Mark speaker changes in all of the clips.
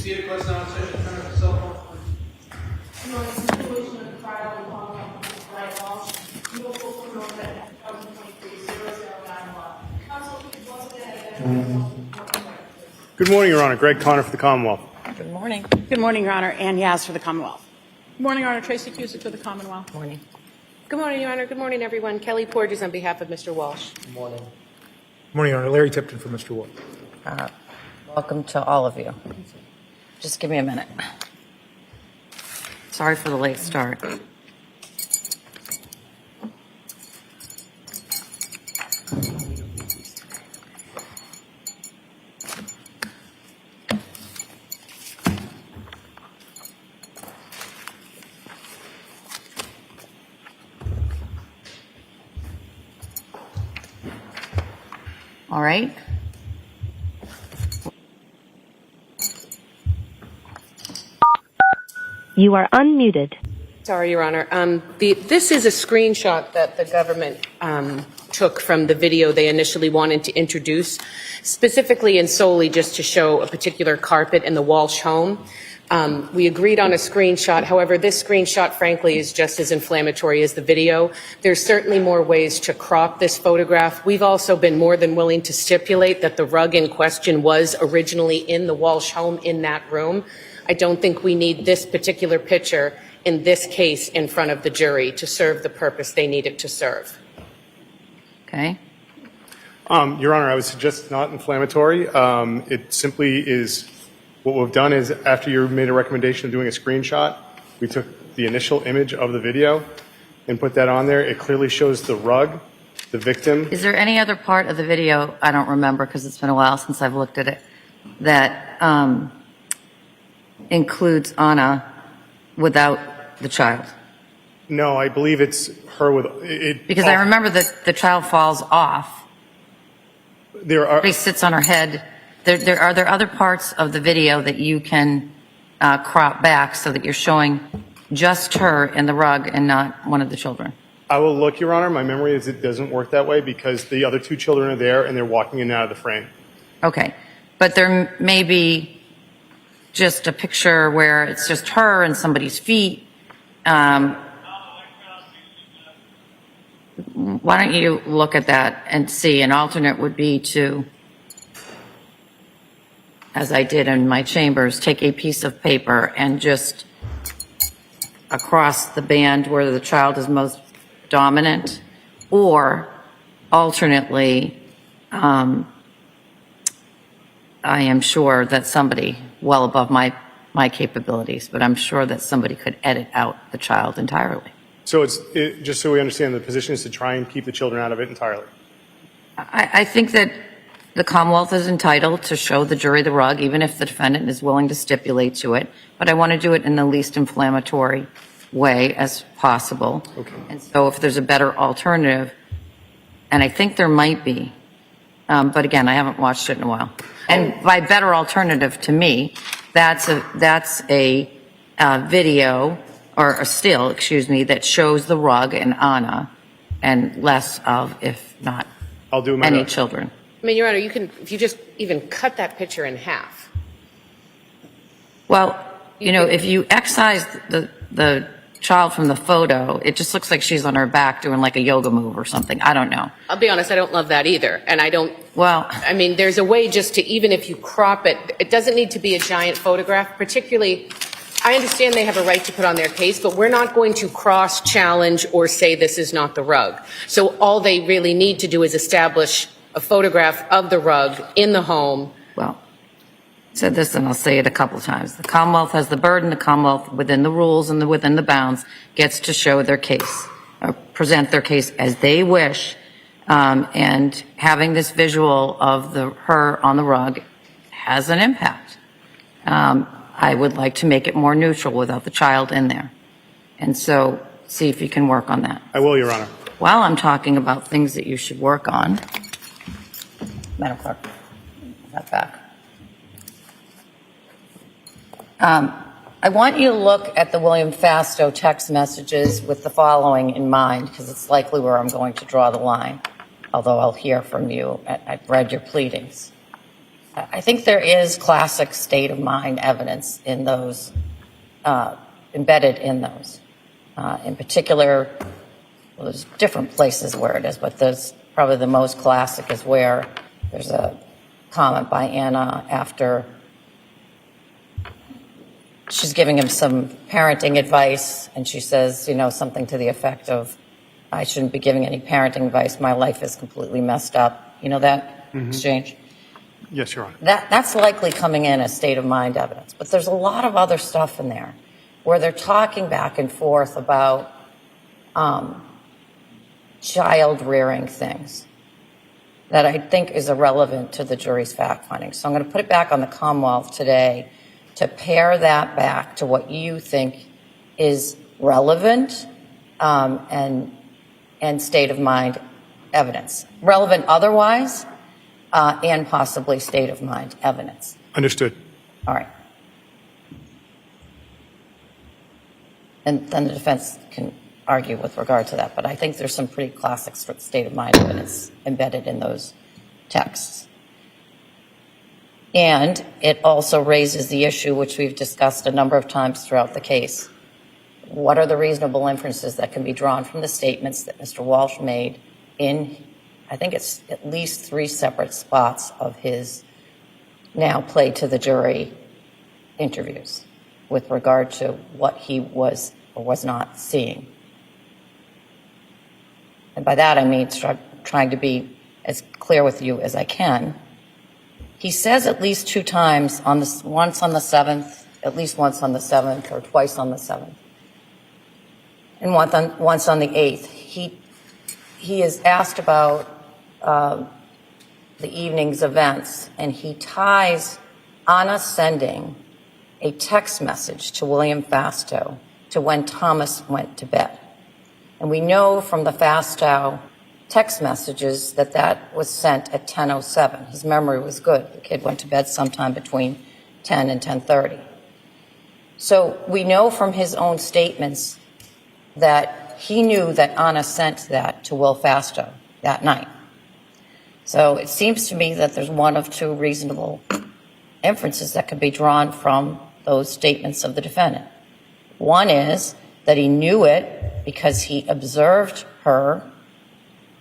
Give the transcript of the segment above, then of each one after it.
Speaker 1: seated, close down, session, turn off the cell phone.
Speaker 2: You know, in the situation of the trial of Brian Walshe, you will fully know that 2023-0091. Counsel, please once again identify.
Speaker 3: Good morning, Your Honor. Greg Conner for the Commonwealth.
Speaker 4: Good morning.
Speaker 5: Good morning, Your Honor. Ann Yaz for the Commonwealth. Good morning, Your Honor. Tracy Cusick for the Commonwealth.
Speaker 4: Morning.
Speaker 6: Good morning, Your Honor. Good morning, everyone. Kelly Porges on behalf of Mr. Walsh.
Speaker 7: Good morning.
Speaker 8: Good morning, Your Honor. Larry Tipton for Mr. Wolf.
Speaker 4: Welcome to all of you. Just give me a minute. Sorry for the late start. All right.
Speaker 9: You are unmuted.
Speaker 6: Sorry, Your Honor. This is a screenshot that the government took from the video they initially wanted to introduce, specifically and solely just to show a particular carpet in the Walsh home. We agreed on a screenshot. However, this screenshot, frankly, is just as inflammatory as the video. There's certainly more ways to crop this photograph. We've also been more than willing to stipulate that the rug in question was originally in the Walsh home in that room. I don't think we need this particular picture in this case in front of the jury to serve the purpose they need it to serve.
Speaker 4: Okay.
Speaker 3: Your Honor, I would suggest it's not inflammatory. It simply is, what we've done is after you made a recommendation of doing a screenshot, we took the initial image of the video and put that on there. It clearly shows the rug, the victim.
Speaker 4: Is there any other part of the video, I don't remember because it's been a while since I've looked at it, that includes Ana without the child?
Speaker 3: No, I believe it's her with it.
Speaker 4: Because I remember that the child falls off. He sits on her head. Are there other parts of the video that you can crop back so that you're showing just her in the rug and not one of the children?
Speaker 3: I will look, Your Honor. My memory is it doesn't work that way because the other two children are there and they're walking in and out of the frame. Okay.
Speaker 4: But there may be just a picture where it's just her and somebody's feet. Why don't you look at that and see? An alternate would be to, as I did in my chambers, take a piece of paper and just across the band where the child is most dominant, or alternately, I am sure that somebody, well above my capabilities, but I'm sure that somebody could edit out the child entirely.
Speaker 3: So just so we understand, the position is to try and keep the children out of it entirely.
Speaker 4: I think that the Commonwealth is entitled to show the jury the rug, even if the defendant is willing to stipulate to it, but I want to do it in the least inflammatory way as possible.
Speaker 3: Okay.
Speaker 4: And so if there's a better alternative, and I think there might be, but again, I haven't watched it in a while. And by better alternative to me, that's a video or a still, excuse me, that shows the rug and Ana and less of, if not
Speaker 3: I'll do my
Speaker 4: any
Speaker 3: best.
Speaker 4: children.
Speaker 6: I mean, Your Honor, you can, if you just even cut that picture in half.
Speaker 4: Well, you know, if you excise the child from the photo, it just looks like she's on her back doing like a yoga move or something. I don't know.
Speaker 6: I'll be honest, I don't love that either. And I don't,
Speaker 4: Well,
Speaker 6: I mean, there's a way just to, even if you crop it, it doesn't need to be a giant photograph, particularly, I understand they have a right to put on their case, but we're not going to cross-challenge or say this is not the rug. So all they really need to do is establish a photograph of the rug in the home.
Speaker 4: well, I said this and I'll say it a couple times. The Commonwealth has the burden. The Commonwealth, within the rules and within the bounds, gets to show their case, or present their case as they wish. And having this visual of her on the rug has an impact. I would like to make it more neutral without the child in there. And so see if you can work on that.
Speaker 3: I will, Your Honor.
Speaker 4: While I'm talking about things that you should work on, Madam Clerk, that back. I want you to look at the William Fasto text messages with the following in mind, because it's likely where I'm going to draw the line, although I'll hear from you. I've read your pleadings. I think there is classic state of mind evidence in those, embedded in those. In particular, well, there's different places where it is, but there's probably the most classic is where there's a comment by Ana after she's giving him some parenting advice, and she says, you know, something to the effect of, I shouldn't be giving any parenting advice. My life is completely messed up. You know that exchange?
Speaker 3: Yes, Your Honor.
Speaker 4: That's likely coming in as state of mind evidence. But there's a lot of other stuff in there where they're talking back and forth about child rearing things that I think is irrelevant to the jury's fact finding. So I'm going to put it back on the Commonwealth today to pair that back to what you think is relevant and state of mind evidence. Relevant otherwise and possibly state of mind evidence.
Speaker 3: Understood.
Speaker 4: All right. And then the defense can argue with regard to that, but I think there's some pretty classic state of mind evidence embedded in those texts. And it also raises the issue, which we've discussed a number of times throughout the case. What are the reasonable inferences that can be drawn from the statements that Mr. Walshe made in, I think it's at least 3 separate spots of his now played to the jury interviews with regard to what he was or was not seeing. And by that I mean trying to be as clear with you as I can. He says at least 2 times, once on the 7th, at least once on the 7th, or twice on the 7th, and once on the 8th. He is asked about the evening's events, and he ties Ana sending a text message to William Fastow to when Thomas went to bed. And we know from the Fastow text messages that that was sent at 10:07. His memory was good. The kid went to bed sometime between 10 and 10:30. So we know from his own statements that he knew that Ana sent that to Will Fastow that night. So it seems to me that there's one of 2 reasonable inferences that could be drawn from those statements of the defendant. One is that he knew it because he observed her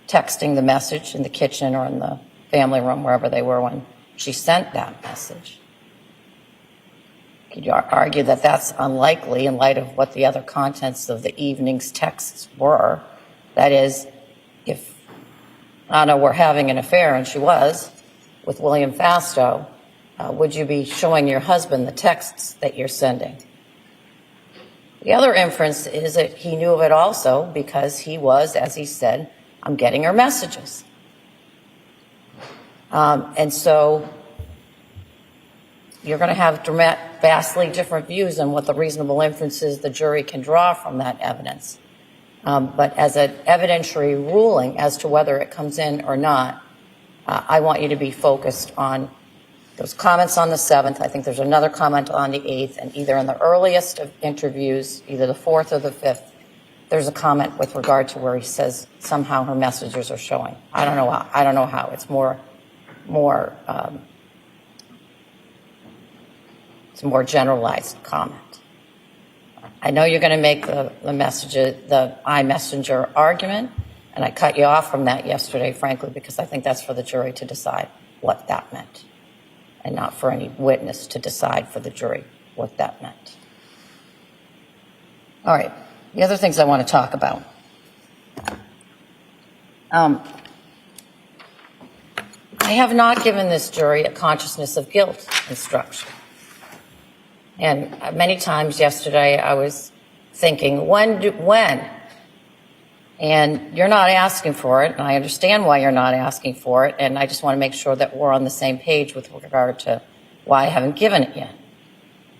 Speaker 4: texting the message in the kitchen or in the family room, wherever they were when she sent that message. Could you argue that that's unlikely in light of what the other contents of the evening's texts were? That is, if Ana were having an affair, and she was, with William Fastow, would you be showing your husband the texts that you're sending? The other inference is that he knew of it also because he was, as he said, I'm getting her messages. And so you're going to have vastly different views on what the reasonable inferences the jury can draw from that evidence. But as an evidentiary ruling as to whether it comes in or not, I want you to be focused on those comments on the 7th. I think there's another comment on the 8th, and either in the earliest of interviews, either the 4th or the 5th, there's a comment with regard to where he says somehow her messages are showing. I don't know how. It's it's a more generalized comment. I know you're going to make the iMessenger argument, and I cut you off from that yesterday, frankly, because I think that's for the jury to decide what that meant, and not for any witness to decide for the jury what that meant. All right, the other things I want to talk about. I have not given this jury a consciousness of guilt instruction. And many times yesterday I was thinking, when? And you're not asking for it, and I understand why you're not asking for it, and I just want to make sure that we're on the same page with regard to why I haven't given it yet.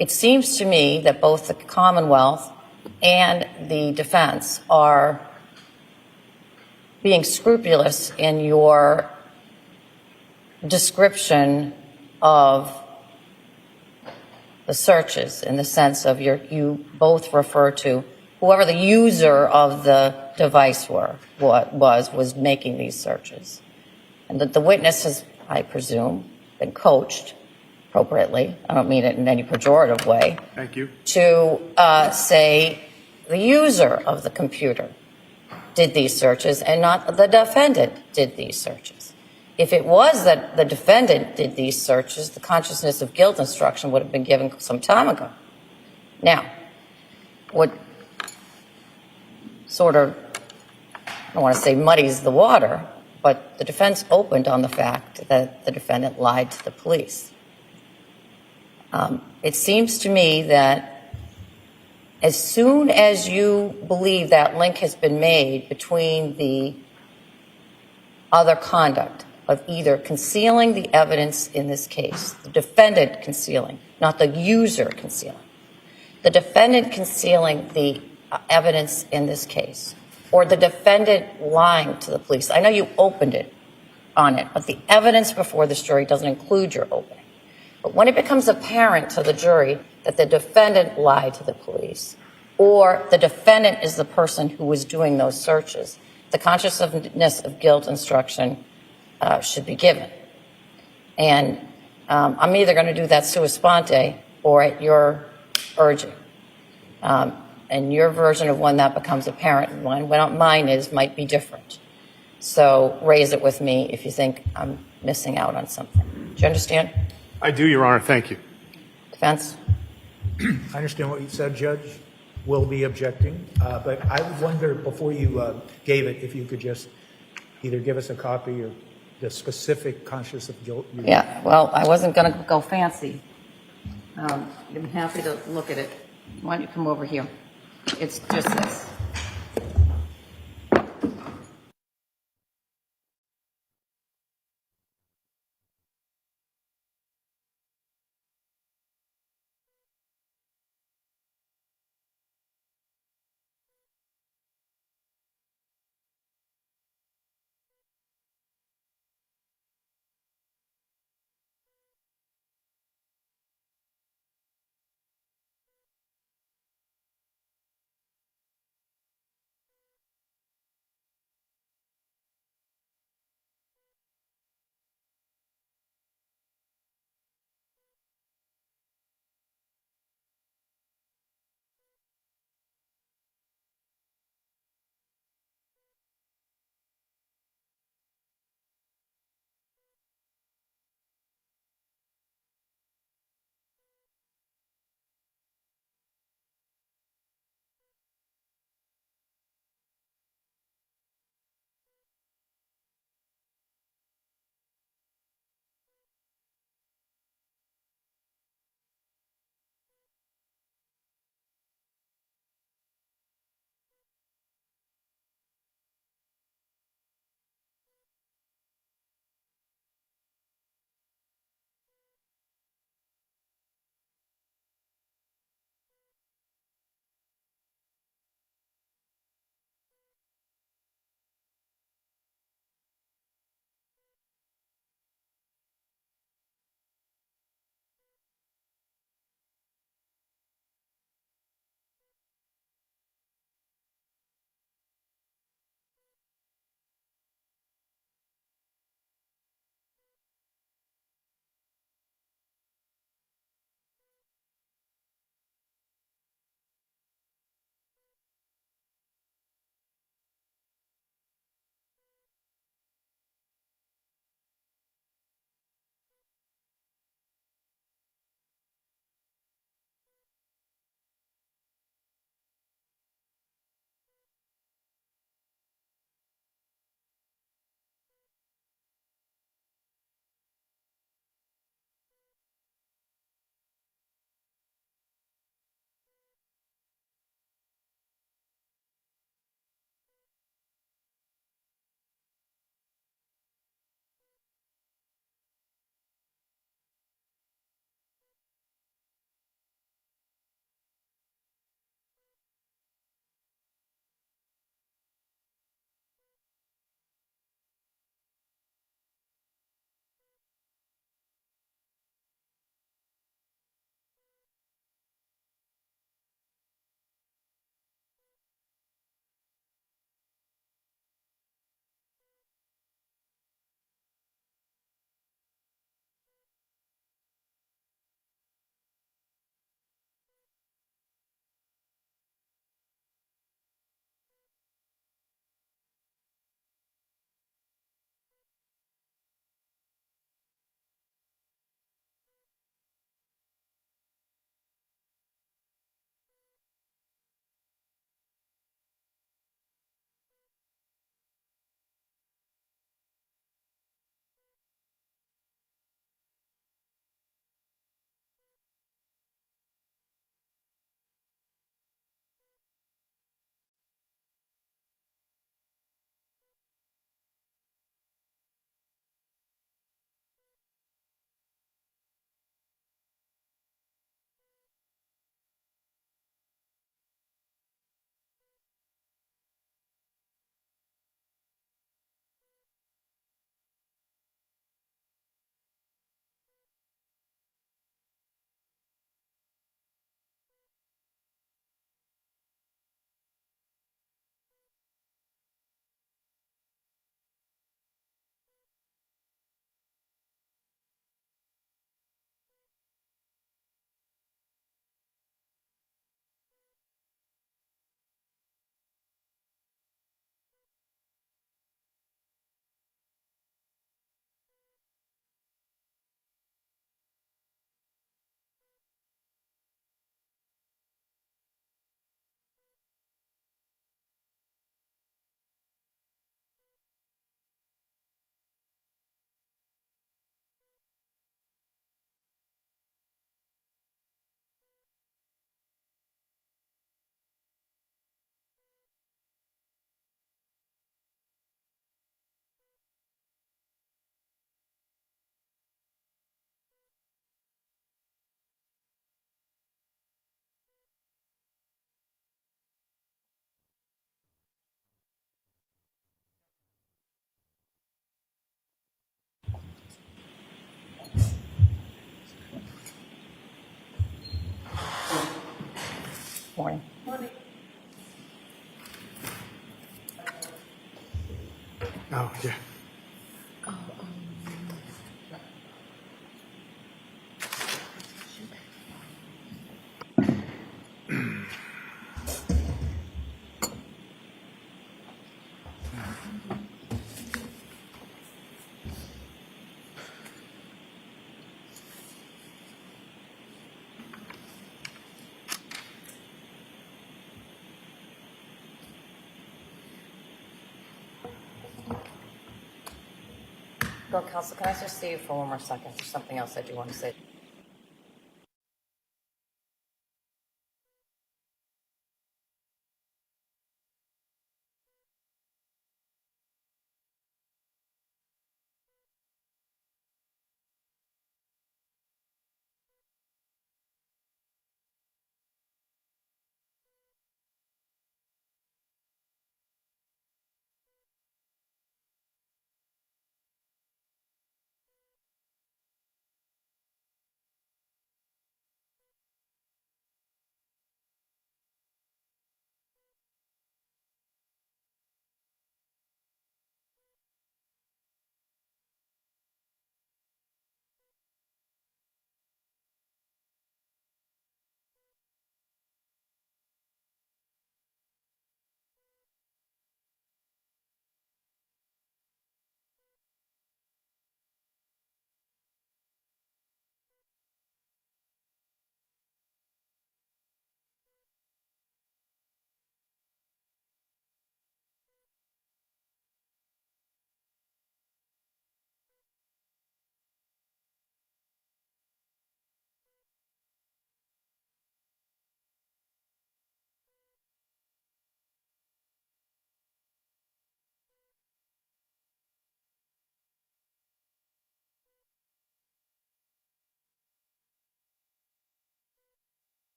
Speaker 4: It seems to me that both the Commonwealth and the defense are being scrupulous in your description of the searches, in the sense of you both refer to whoever the user of the device was making these searches. And that the witness has, I presume, been coached appropriately, I don't mean it in any pejorative way,
Speaker 3: Thank you.
Speaker 4: to say the user of the computer did these searches and not the defendant did these searches. If it was that the defendant did these searches, the consciousness of guilt instruction would have been given some time ago. Now, what sort of, I don't want to say muddies the water, but the defense opened on the fact that the defendant lied to the police. It seems to me that as soon as you believe that link has been made between the other conduct of either concealing the evidence in this case, the defendant concealing, not the user concealing, the defendant concealing the evidence in this case, or the defendant lying to the police. I know you opened it on it, but the evidence before this jury doesn't include your opening. But when it becomes apparent to the jury that the defendant lied to the police, or the defendant is the person who was doing those searches, the consciousness of guilt instruction should be given. And I'm either going to do that sua sponte or at your urging. And your version of when that becomes apparent and when mine might be different. So raise it with me if you think I'm missing out on something. Do you understand?
Speaker 3: I do, Your Honor. Thank you.
Speaker 4: Defense?
Speaker 8: I understand what you said, Judge. Will be objecting. But I would wonder, before you gave it, if you could just either give us a copy or the specific conscious of guilt.
Speaker 4: Yeah, well, I wasn't going to go fancy. I'm happy to look at it. Why don't you come over here? It's just this. Morning.
Speaker 3: Oh, yeah.
Speaker 4: Bill, Counsel, can I just see you for one more second? There's something else I do want to say.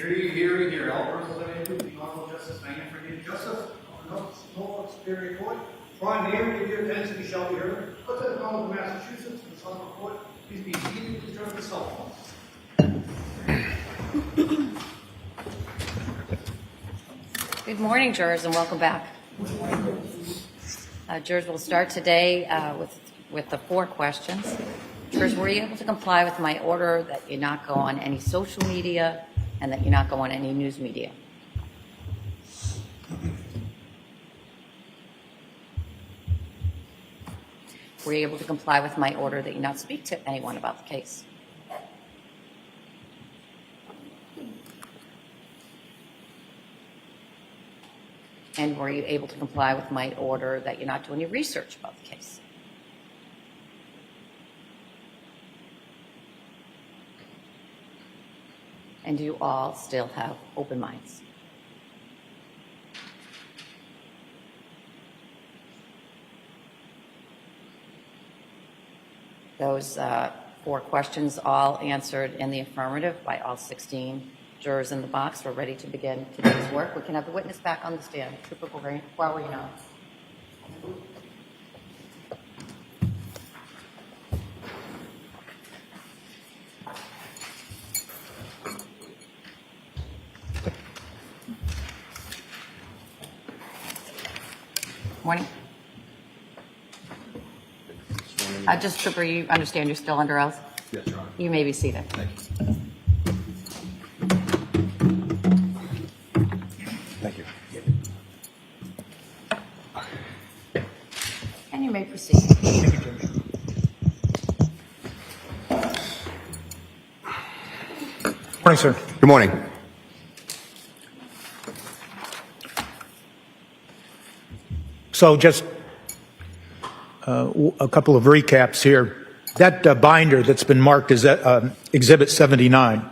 Speaker 1: Here. All persons unable to be honorable justice may enter into justice. No superior court. Find the area of your attention, you shall be heard. Put to the Commonwealth of Massachusetts, the Supreme Court, please be seated to turn the cell phone.
Speaker 4: Good morning, jurors, and welcome back. Jurors, will start today with the 4 questions. Jurors, were you able to comply with my order that you not go on any social media and that you not go on any news media? Were you able to comply with my order that you not speak to anyone about the case? And were you able to comply with my order that you not do any research about the case? And do you all still have open minds? Those 4 questions all answered in the affirmative by all 16 jurors in the box. We're ready to begin today's work. We can have the witness back on the stand. Trooper Guarino. Morning. Just Trooper, you understand you're still under oath?
Speaker 7: Yes, Your Honor.
Speaker 4: You may be seated.
Speaker 7: Thank you.
Speaker 4: And you may proceed.
Speaker 8: Morning, sir.
Speaker 7: Good morning.
Speaker 8: So just a couple of recaps here. That binder that's been marked as Exhibit 79,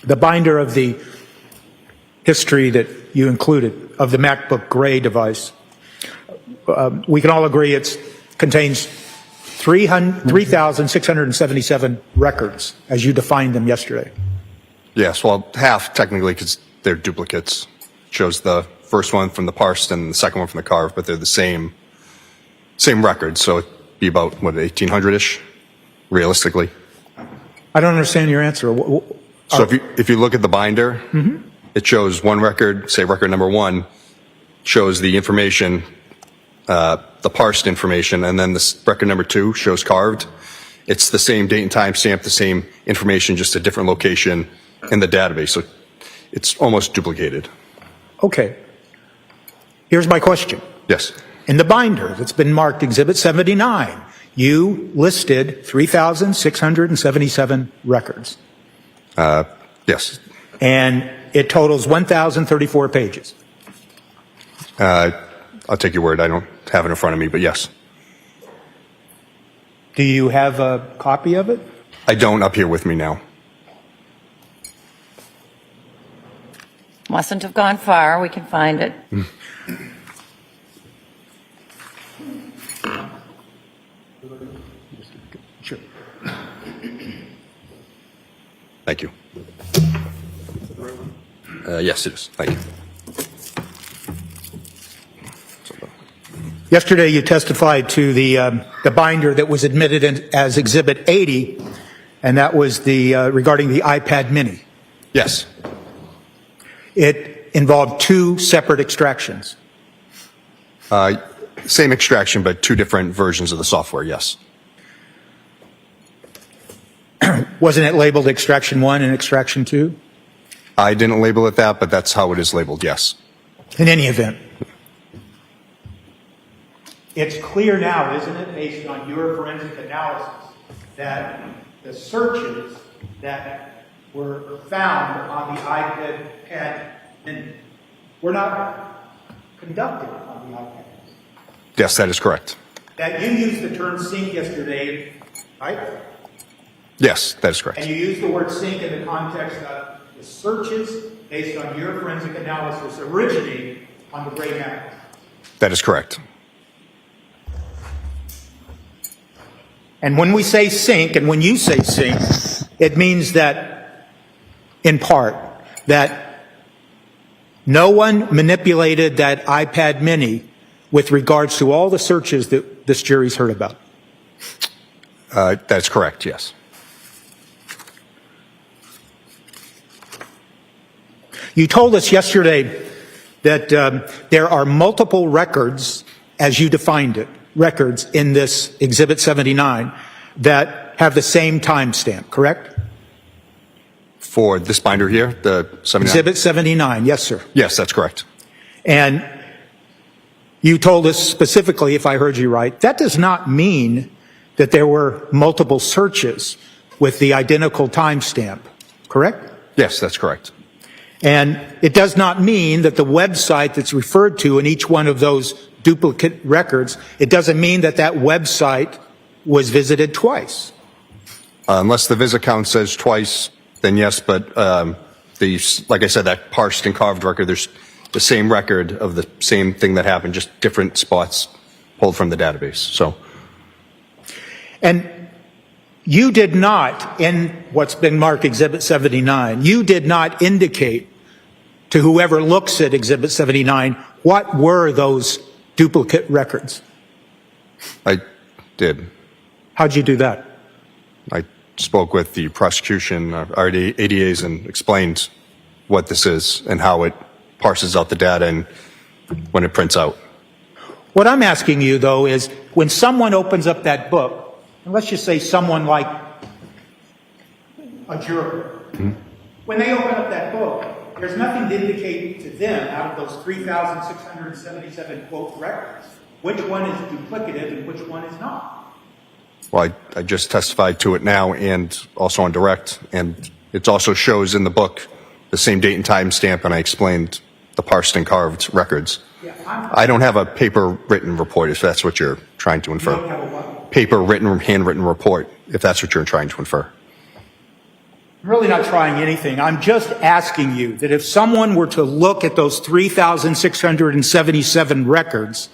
Speaker 8: the binder of the history that you included of the MacBook Gray device, we can all agree it contains 3,677 records as you defined them yesterday.
Speaker 7: Yes, well, half technically because they're duplicates. Shows the first one from the parsed and the second one from the carved, but they're the same records. So it'd be about, 1,800-ish, realistically.
Speaker 8: I don't understand your answer.
Speaker 7: So if you look at the binder, it shows one record, say record number 1, shows the information, the parsed information, and then this record number 2 shows carved. It's the same date and time stamp, the same information, just a different location in the database. So it's almost duplicated.
Speaker 8: Okay. Here's my question.
Speaker 7: Yes.
Speaker 8: In the binder that's been marked Exhibit 79, you listed 3,677 records.
Speaker 7: Yes.
Speaker 8: And it totals 1,034 pages.
Speaker 7: I'll take your word. I don't have it in front of me, but yes.
Speaker 8: Do you have a copy of it?
Speaker 7: I don't up here with me now.
Speaker 4: Mustn't have gone far. We can find it.
Speaker 8: Sure.
Speaker 7: Thank you. Yes, it is. Thank you.
Speaker 8: Yesterday, you testified to the binder that was admitted as Exhibit 80, and that was the regarding the iPad Mini.
Speaker 7: Yes.
Speaker 8: It involved 2 separate extractions.
Speaker 7: Same extraction, but 2 different versions of the software. Yes.
Speaker 8: Wasn't it labeled Extraction 1 and Extraction 2?
Speaker 7: I didn't label it that, but that's how it is labeled. Yes.
Speaker 8: In any event, it's clear now, isn't it, based on your forensic analysis, that the searches that were found on the iPad Mini were not conducted on the iPad.
Speaker 7: Yes, that is correct.
Speaker 8: That you used the term sync yesterday, right?
Speaker 7: Yes, that is correct.
Speaker 8: And you used the word sync in the context of the searches based on your forensic analysis originating on the Gray Mac.
Speaker 7: That is correct.
Speaker 8: And when we say sync, and when you say sync, it means that, in part, that no one manipulated that iPad mini with regards to all the searches that this jury's heard about?
Speaker 7: That's correct, yes.
Speaker 8: You told us yesterday that there are multiple records, as you defined it, records in this Exhibit 79 that have the same timestamp, correct?
Speaker 7: For this binder here, the 79?
Speaker 8: Exhibit 79, yes, sir.
Speaker 7: Yes, that's correct.
Speaker 8: And you told us specifically, if I heard you right, that does not mean that there were multiple searches with the identical timestamp, correct?
Speaker 7: Yes, that's correct.
Speaker 8: And it does not mean that the website that's referred to in each one of those duplicate records, it doesn't mean that that website was visited twice.
Speaker 7: Unless the visit count says twice, then yes, but like I said, that parsed and carved record, there's the same record of the same thing that happened, just different spots pulled from the database. So,
Speaker 8: and you did not, in what's been marked Exhibit 79, you did not indicate to whoever looks at Exhibit 79 what were those duplicate records.
Speaker 7: I did.
Speaker 8: How'd you do that?
Speaker 7: I spoke with the prosecution, our ADAs, and explained what this is and how it parses out the data and when it prints out.
Speaker 8: What I'm asking you, though, is when someone opens up that book, and let's just say someone like a juror, when they open up that book, there's nothing to indicate to them out of those 3,677 quote records which one is duplicative and which one is not.
Speaker 7: Well, I just testified to it now and also on direct, and it also shows in the book the same date and time stamp, and I explained the parsed and carved records.
Speaker 8: Yeah,
Speaker 7: I don't have a paper written report, if that's what you're trying to infer.
Speaker 8: You don't have a what?
Speaker 7: Paper written, handwritten report, if that's what you're trying to infer.
Speaker 8: I'm really not trying anything. I'm just asking you that if someone were to look at those 3,677 records,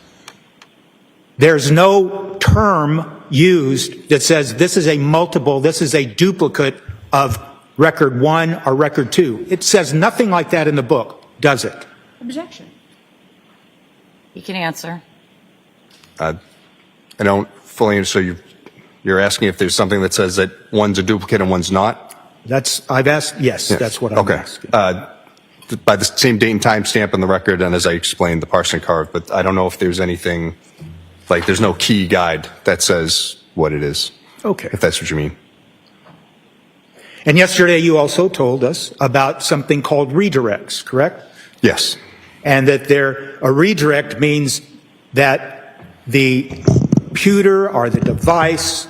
Speaker 8: there's no term used that says this is a multiple, this is a duplicate of record 1 or record 2. It says nothing like that in the book, does it?
Speaker 5: Objection.
Speaker 4: You can answer.
Speaker 7: I don't fully, so you're asking if there's something that says that one's a duplicate and one's not?
Speaker 8: I've asked, yes, that's what I'm asking.
Speaker 7: By the same date and time stamp on the record, and as I explained, the parsed and carved, but I don't know if there's anything, like there's no key guide that says what it is.
Speaker 8: Okay.
Speaker 7: If that's what you mean.
Speaker 8: And yesterday you also told us about something called redirects, correct?
Speaker 7: Yes.
Speaker 8: And that a redirect means that the computer or the device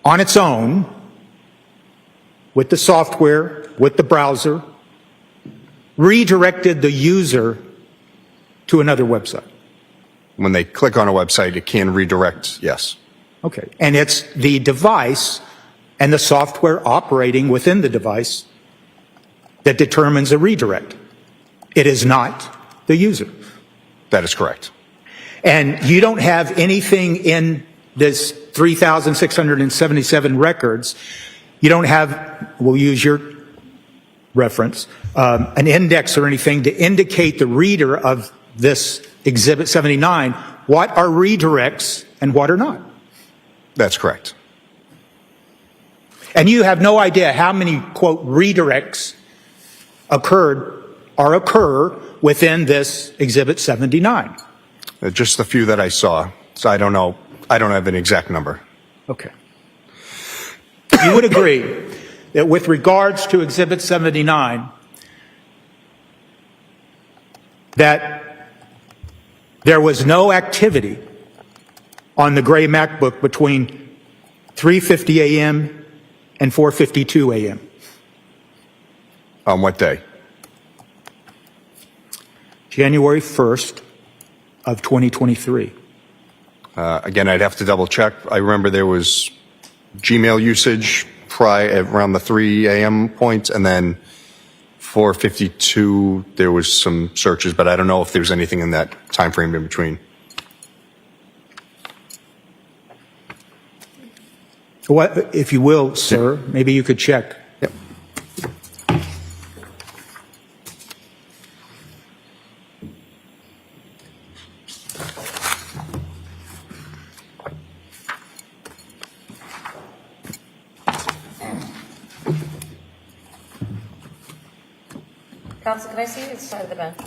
Speaker 8: on its own, with the software, with the browser, redirected the user to another website.
Speaker 7: When they click on a website, it can redirect, yes.
Speaker 8: Okay. And it's the device and the software operating within the device that determines a redirect. It is not the user.
Speaker 7: That is correct.
Speaker 8: And you don't have anything in this 3,677 records. You don't have, we'll use your reference, an index or anything to indicate the reader of this Exhibit 79 what are redirects and what are not.
Speaker 7: That's correct.
Speaker 8: And you have no idea how many, quote, redirects occur within this Exhibit 79.
Speaker 7: Just the few that I saw. So I don't know. I don't have an exact number.
Speaker 8: Okay. You would agree that with regards to Exhibit 79, that there was no activity on the gray MacBook between 3:50 a.m. and 4:52 a.m.
Speaker 7: On what day?
Speaker 8: January 1st of 2023.
Speaker 7: Again, I'd have to double check. I remember there was Gmail usage around the 3 a.m. point, and then 4:52 there was some searches, but I don't know if there's anything in that time frame in between.
Speaker 8: What, if you will, sir, maybe you could check.
Speaker 7: Yep.
Speaker 4: Counsel, can I see the side of the bench?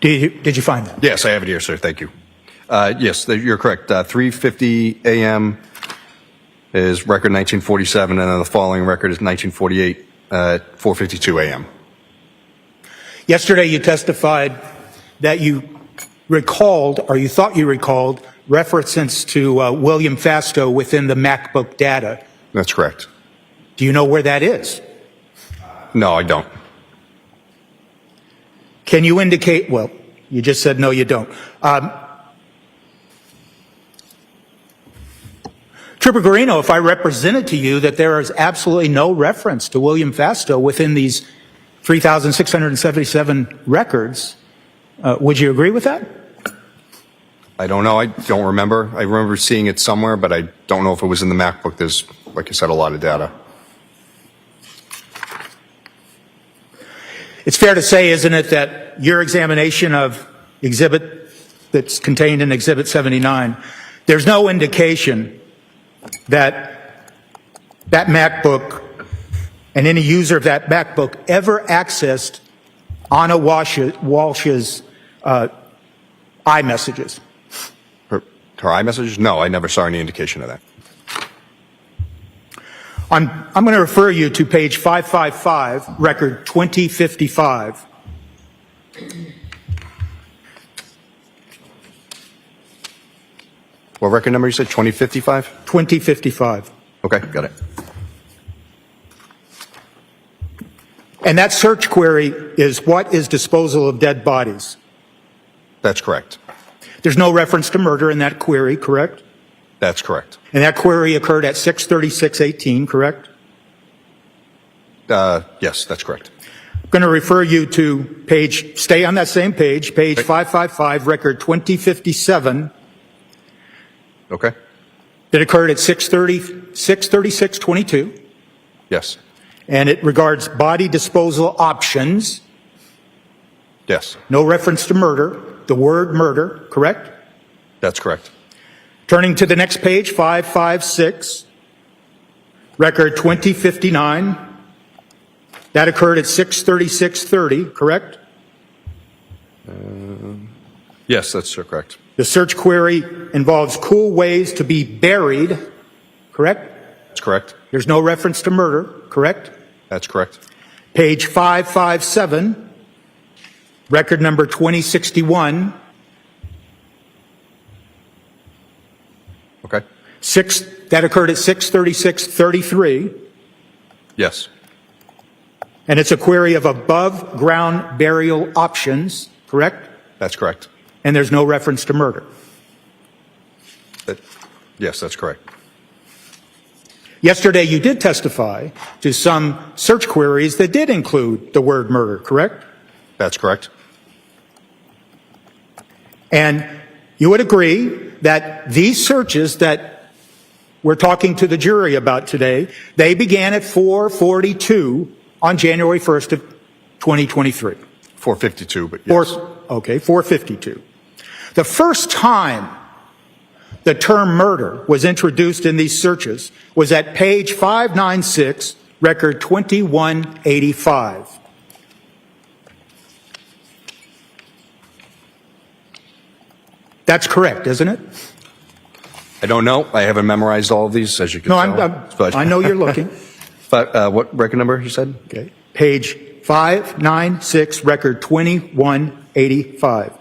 Speaker 8: Did you find that?
Speaker 7: Yes, I have it here, sir. Thank you. Yes, you're correct. 3:50 a.m. is record 1947, and then the following record is 1948 at 4:52 a.m.
Speaker 8: Yesterday you testified that you recalled, or you thought you recalled, references to William Fasto within the MacBook data.
Speaker 7: That's correct.
Speaker 8: Do you know where that is?
Speaker 7: No, I don't.
Speaker 8: Can you indicate, well, you just said no, you don't. Trooper Guarino, if I represented to you that there is absolutely no reference to William Fasto within these 3,677 records, would you agree with that?
Speaker 7: I don't know. I don't remember. I remember seeing it somewhere, but I don't know if it was in the MacBook. There's, like I said, a lot of data.
Speaker 8: It's fair to say, isn't it, that your examination of exhibit that's contained in Exhibit 79, there's no indication that that MacBook and any user of that MacBook ever accessed Ana Walshe's iMessages?
Speaker 7: Her iMessages? No, I never saw any indication of that.
Speaker 8: I'm going to refer you to page 555, record 2055.
Speaker 7: What record number you said? 2055?
Speaker 8: 2055.
Speaker 7: Okay, got it.
Speaker 8: And that search query is, what is disposal of dead bodies?
Speaker 7: That's correct.
Speaker 8: There's no reference to murder in that query, correct?
Speaker 7: That's correct.
Speaker 8: And that query occurred at 6:36:18, correct?
Speaker 7: Yes, that's correct.
Speaker 8: I'm going to refer you to page, stay on that same page, page 555, record 2057,
Speaker 7: Okay.
Speaker 8: that occurred at 6:36:22,
Speaker 7: Yes.
Speaker 8: and it regards body disposal options,
Speaker 7: Yes.
Speaker 8: no reference to murder, the word murder, correct?
Speaker 7: That's correct.
Speaker 8: Turning to the next page, 556, record 2059, that occurred at 6:36:30, correct?
Speaker 7: Yes, that's correct.
Speaker 8: The search query involves cool ways to be buried, correct?
Speaker 7: That's correct.
Speaker 8: There's no reference to murder, correct?
Speaker 7: That's correct.
Speaker 8: Page 557, record number 2061,
Speaker 7: Okay.
Speaker 8: that occurred at 6:36:33,
Speaker 7: Yes.
Speaker 8: and it's a query of above-ground burial options, correct?
Speaker 7: That's correct.
Speaker 8: And there's no reference to murder.
Speaker 7: Yes, that's correct.
Speaker 8: Yesterday, you did testify to some search queries that did include the word murder, correct?
Speaker 7: That's correct.
Speaker 8: And you would agree that these searches that we're talking to the jury about today, they began at 4:42 on January 1st of 2023.
Speaker 7: 452, but yes.
Speaker 8: 4:52. The first time the term murder was introduced in these searches was at page 596, record 2185. That's correct, isn't it?
Speaker 7: I don't know. I haven't memorized all of these, as you can
Speaker 8: No,
Speaker 7: tell.
Speaker 8: I know you're looking.
Speaker 7: But what record number you said?
Speaker 8: Okay. Page 596, record 2185.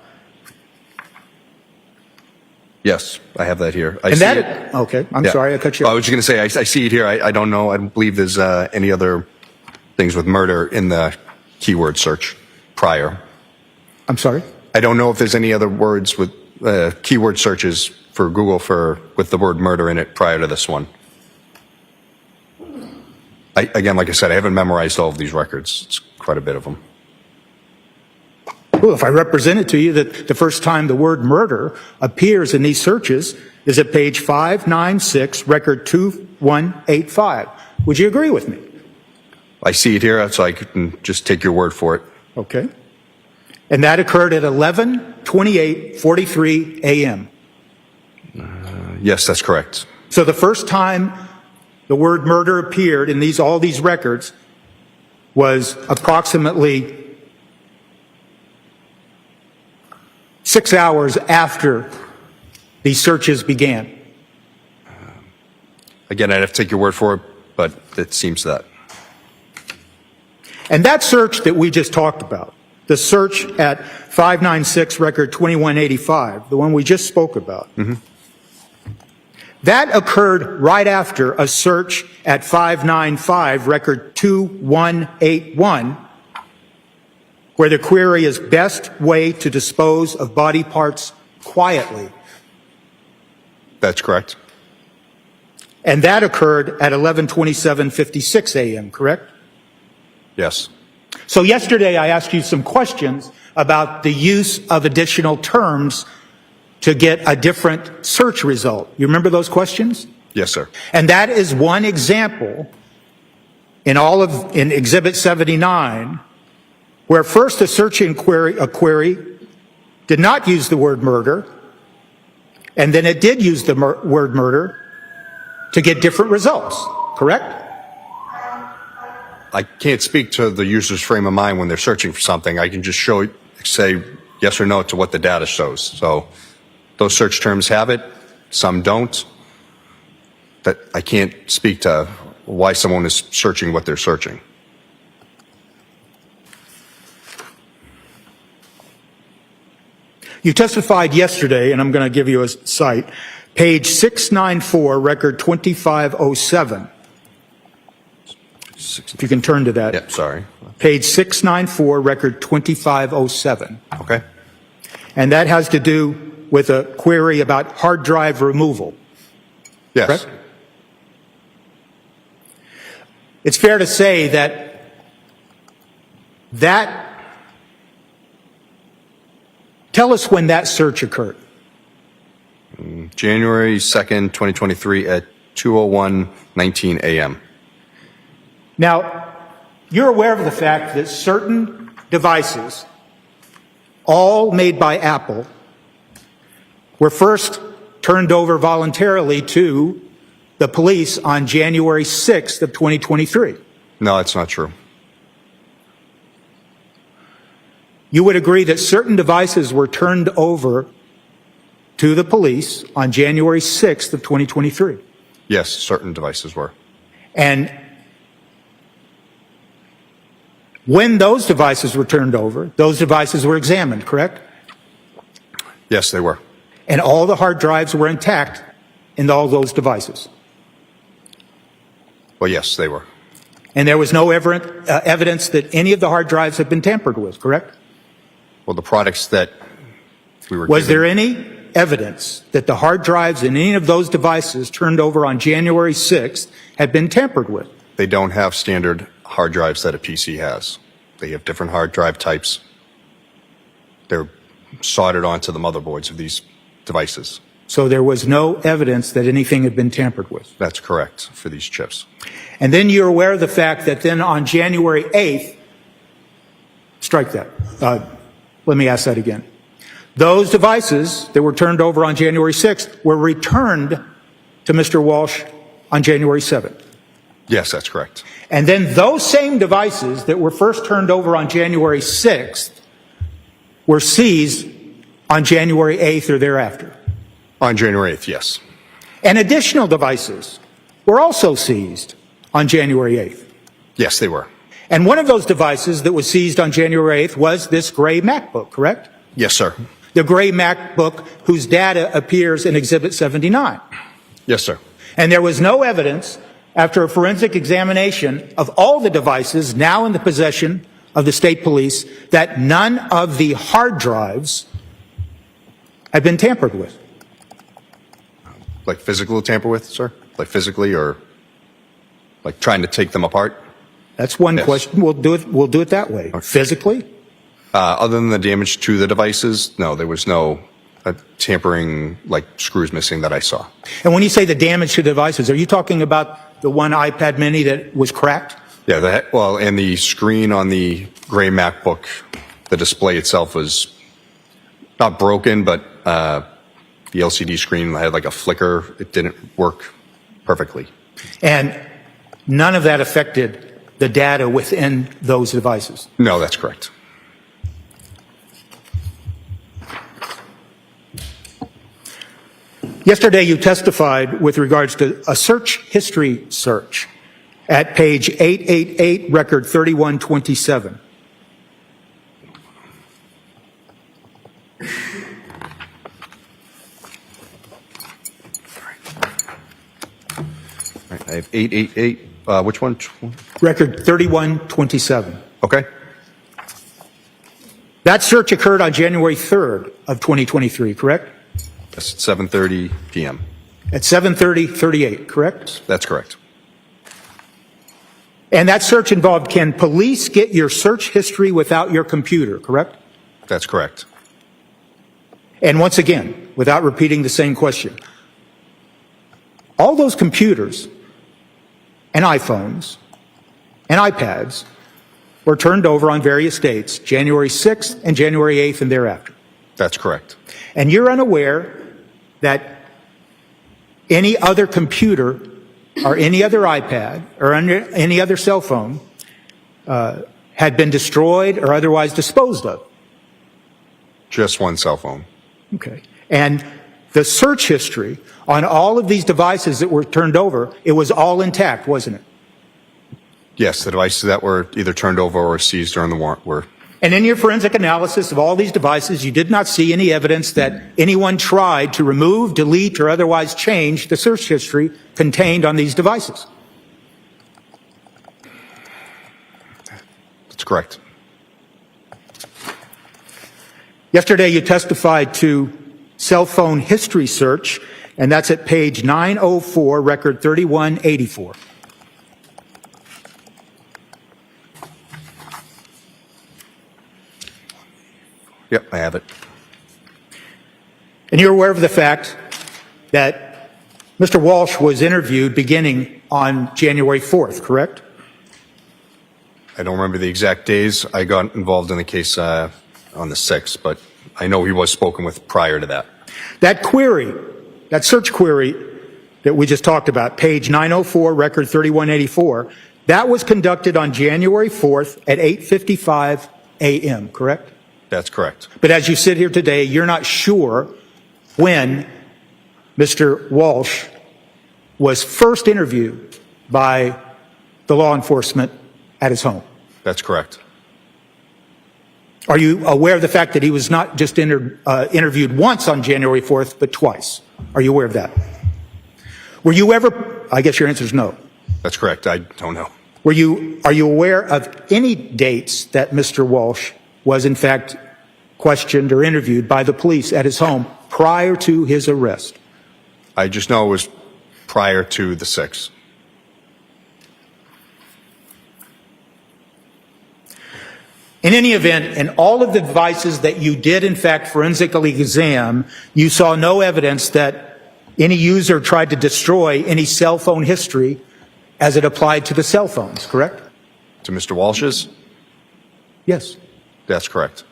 Speaker 7: Yes, I have that here. I
Speaker 8: And
Speaker 7: see
Speaker 8: that,
Speaker 7: it.
Speaker 8: okay, I'm
Speaker 7: Yeah.
Speaker 8: sorry, I cut you
Speaker 7: I
Speaker 8: off.
Speaker 7: was just going to say, I see it here. I don't know. I don't believe there's any other things with murder in the keyword search prior.
Speaker 8: I'm sorry?
Speaker 7: I don't know if there's any other words with keyword searches for Google with the word murder in it prior to this one. Again, like I said, I haven't memorized all of these records. It's quite a bit of them.
Speaker 8: Well, if I represent it to you that the first time the word murder appears in these searches is at page 596, record 2185. Would you agree with me?
Speaker 7: I see it here, so I can just take your word for it.
Speaker 8: Okay. And that occurred at 11:28:43 a.m.
Speaker 7: Yes, that's correct.
Speaker 8: So the first time the word murder appeared in all these records was approximately 6 hours after these searches began.
Speaker 7: Again, I'd have to take your word for it, but it seems that.
Speaker 8: And that search that we just talked about, the search at 596 record 2185, the one we just spoke about, that occurred right after a search at 595 record 2181, where the query is best way to dispose of body parts quietly.
Speaker 7: That's correct.
Speaker 8: And that occurred at 11:27:56 a.m., correct?
Speaker 7: Yes.
Speaker 8: So yesterday I asked you some questions about the use of additional terms to get a different search result. You remember those questions?
Speaker 7: Yes, sir.
Speaker 8: And that is one example in Exhibit 79, where first a query did not use the word murder, and then it did use the word murder to get different results, correct?
Speaker 7: I can't speak to the user's frame of mind when they're searching for something. I can just say yes or no to what the data shows. So those search terms have it, some don't. That I can't speak to why someone is searching what they're searching.
Speaker 8: You testified yesterday, and I'm going to give you a cite, page 694, record 2507. If you can turn to that.
Speaker 7: Yeah, sorry.
Speaker 8: Page 694, record 2507.
Speaker 7: Okay.
Speaker 8: And that has to do with a query about hard drive removal.
Speaker 7: Yes.
Speaker 8: Correct? It's fair to say that tell us when that search occurred.
Speaker 7: January 2nd, 2023 at 2:01:19 a.m.
Speaker 8: Now, you're aware of the fact that certain devices, all made by Apple, were first turned over voluntarily to the police on January 6th of 2023.
Speaker 7: No, that's not true.
Speaker 8: You would agree that certain devices were turned over to the police on January 6th of 2023.
Speaker 7: Yes, certain devices were.
Speaker 8: And When those devices were turned over, those devices were examined, correct?
Speaker 7: Yes, they were.
Speaker 8: And all the hard drives were intact in all those devices.
Speaker 7: Well, yes, they were.
Speaker 8: And there was no evidence that any of the hard drives had been tampered with, correct?
Speaker 7: Well, the products that we were
Speaker 8: Was
Speaker 7: given-
Speaker 8: there any evidence that the hard drives in any of those devices turned over on January 6th had been tampered with?
Speaker 7: They don't have standard hard drives that a PC has. They have different hard drive types. They're soldered onto the motherboards of these devices.
Speaker 8: So there was no evidence that anything had been tampered with.
Speaker 7: That's correct for these chips.
Speaker 8: And then you're aware of the fact that then on January 8th, strike that. Let me ask that again. Those devices that were turned over on January 6th were returned to Mr. Walshe on January 7th.
Speaker 7: Yes, that's correct.
Speaker 8: And then those same devices that were first turned over on January 6th were seized on January 8th or thereafter.
Speaker 7: On January 8th, yes.
Speaker 8: And additional devices were also seized on January 8th.
Speaker 7: Yes, they were.
Speaker 8: And one of those devices that was seized on January 8th was this gray MacBook, correct?
Speaker 7: Yes, sir.
Speaker 8: The gray MacBook whose data appears in Exhibit 79.
Speaker 7: Yes, sir.
Speaker 8: And there was no evidence after a forensic examination of all the devices now in the possession of the state police that none of the hard drives had been tampered with.
Speaker 7: Like physical tamper with, sir? Like physically or like trying to take them apart?
Speaker 8: That's one
Speaker 7: Yes.
Speaker 8: question. We'll do it that way.
Speaker 7: Okay.
Speaker 8: Physically?
Speaker 7: Other than the damage to the devices, no, there was no tampering, like screws missing that I saw.
Speaker 8: And when you say the damage to devices, are you talking about the one iPad mini that was cracked?
Speaker 7: Yeah, well, and the screen on the gray MacBook, the display itself was not broken, but the LCD screen had like a flicker. It didn't work perfectly.
Speaker 8: And none of that affected the data within those devices?
Speaker 7: No, that's correct.
Speaker 8: Yesterday, you testified with regards to a search history search at page 888, record 3127.
Speaker 7: All right, I have 888. Which one?
Speaker 8: Record 3127.
Speaker 7: Okay.
Speaker 8: That search occurred on January 3rd of 2023, correct?
Speaker 7: Yes, it's 7:30 p.m.
Speaker 8: At 7:38, correct?
Speaker 7: That's correct.
Speaker 8: And that search involved, can police get your search history without your computer, correct?
Speaker 7: That's correct.
Speaker 8: And once again, without repeating the same question, all those computers and iPhones and iPads were turned over on various dates, January 6th and January 8th and thereafter.
Speaker 7: That's correct.
Speaker 8: And you're unaware that any other computer or any other iPad or any other cell phone had been destroyed or otherwise disposed of.
Speaker 7: Just one cell phone.
Speaker 8: Okay. And the search history on all of these devices that were turned over, it was all intact, wasn't it?
Speaker 7: Yes, the devices that were either turned over or seized during the warrant were.
Speaker 8: And in your forensic analysis of all these devices, you did not see any evidence that anyone tried to remove, delete, or otherwise change the search history contained on these devices.
Speaker 7: That's correct.
Speaker 8: Yesterday, you testified to cell phone history search, and that's at page 904, record 3184.
Speaker 7: Yep, I have it.
Speaker 8: And you're aware of the fact that Mr. Walshe was interviewed beginning on January 4th, correct?
Speaker 7: I don't remember the exact days. I got involved in the case on the 6th, but I know he was spoken with prior to that.
Speaker 8: That query, that search query that we just talked about, page 904, record 3184, that was conducted on January 4th at 8:55 a.m., correct?
Speaker 7: That's correct.
Speaker 8: But as you sit here today, you're not sure when Mr. Walshe was first interviewed by the law enforcement at his home.
Speaker 7: That's correct.
Speaker 8: Are you aware of the fact that he was not just interviewed once on January 4th, but twice? Are you aware of that? Were you ever, I guess your answer is no.
Speaker 7: That's correct. I don't know.
Speaker 8: Are you aware of any dates that Mr. Walshe was in fact questioned or interviewed by the police at his home prior to his arrest?
Speaker 7: I just know it was prior to the 6th.
Speaker 8: In any event, in all of the devices that you did in fact forensically examine, you saw no evidence that any user tried to destroy any cell phone history as it applied to the cell phones, correct?
Speaker 7: To Mr. Walsh's?
Speaker 8: Yes.
Speaker 7: That's correct.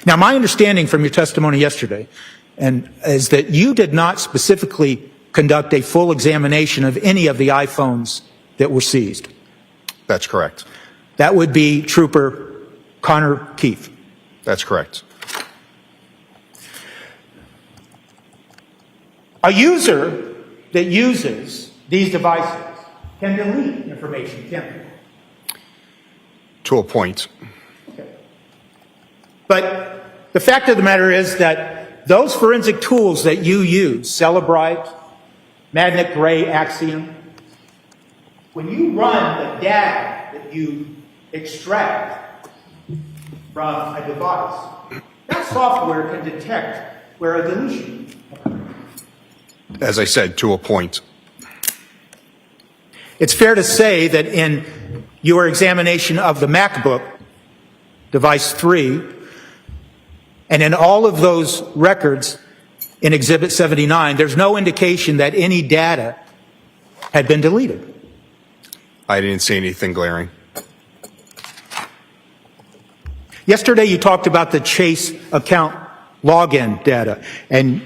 Speaker 8: Now, my understanding from your testimony yesterday is that you did not specifically conduct a full examination of any of the iPhones that were seized.
Speaker 7: That's correct.
Speaker 8: That would be Trooper Connor Keefe.
Speaker 7: That's correct.
Speaker 8: A user that uses these devices can delete information, can't they?
Speaker 7: To a point.
Speaker 8: But the fact of the matter is that those forensic tools that you use, Celebrite, Magnet Gray, Axiom, when you run the data that you extract from a device, that software can detect where a deletion occurred.
Speaker 7: As I said, to a point.
Speaker 8: It's fair to say that in your examination of the MacBook, device 3, and in all of those records in Exhibit 79, there's no indication that any data had been deleted.
Speaker 7: I didn't see anything glaring.
Speaker 8: Yesterday you talked about the Chase account login data, and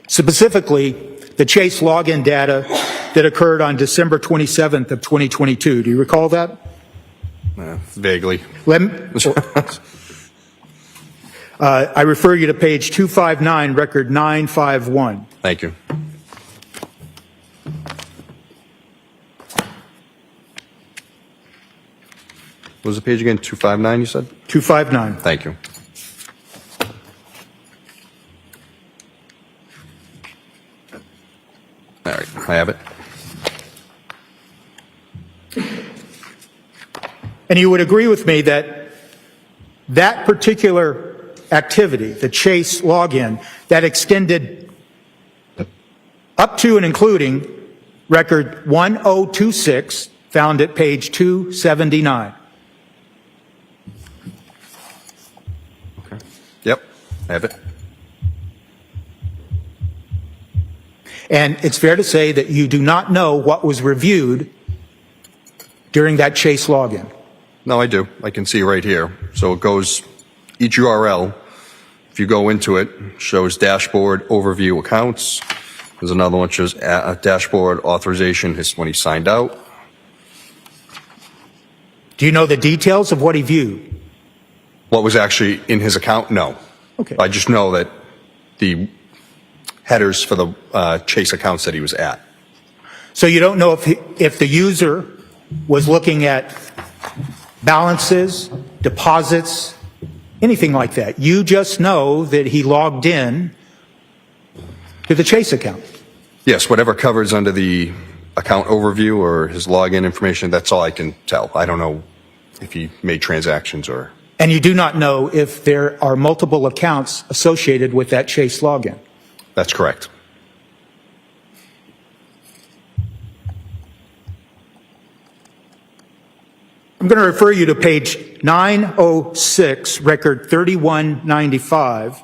Speaker 8: specifically the Chase login data that occurred on December 27th of 2022. Do you recall that?
Speaker 7: Vaguely.
Speaker 8: I refer you to page 259, record 951.
Speaker 7: Thank you. What was the page again? 259, you said?
Speaker 8: 259.
Speaker 7: Thank you. All right, I have it.
Speaker 8: And you would agree with me that that particular activity, the Chase login, that extended up to and including record 1026, found at page 279.
Speaker 7: Okay. Yep, I have it.
Speaker 8: And it's fair to say that you do not know what was reviewed during that Chase login.
Speaker 7: No, I do. I can see right here. So it goes, each URL, if you go into it, shows dashboard, overview, accounts. There's another one that shows a dashboard, authorization, his when he signed out.
Speaker 8: Do you know the details of what he viewed?
Speaker 7: What was actually in his account? No.
Speaker 8: Okay.
Speaker 7: I just know that the headers for the Chase accounts that he was at.
Speaker 8: So you don't know if the user was looking at balances, deposits, anything like that. You just know that he logged in to the Chase account.
Speaker 7: Yes, whatever covers under the account overview or his login information, that's all I can tell. I don't know if he made transactions or...
Speaker 8: And you do not know if there are multiple accounts associated with that Chase login.
Speaker 7: That's correct.
Speaker 8: I'm going to refer you to page 906, record 3195.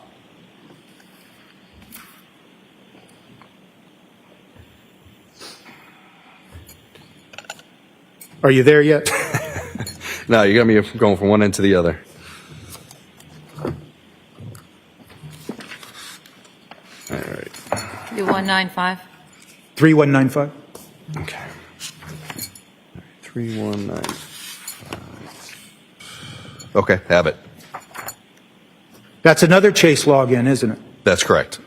Speaker 8: Are you there yet?
Speaker 7: No, you got me going from one end to the other. All right.
Speaker 4: 3195.
Speaker 8: 3195.
Speaker 7: Okay. 3195. Okay, have it.
Speaker 8: That's another Chase login, isn't it?
Speaker 7: That's correct.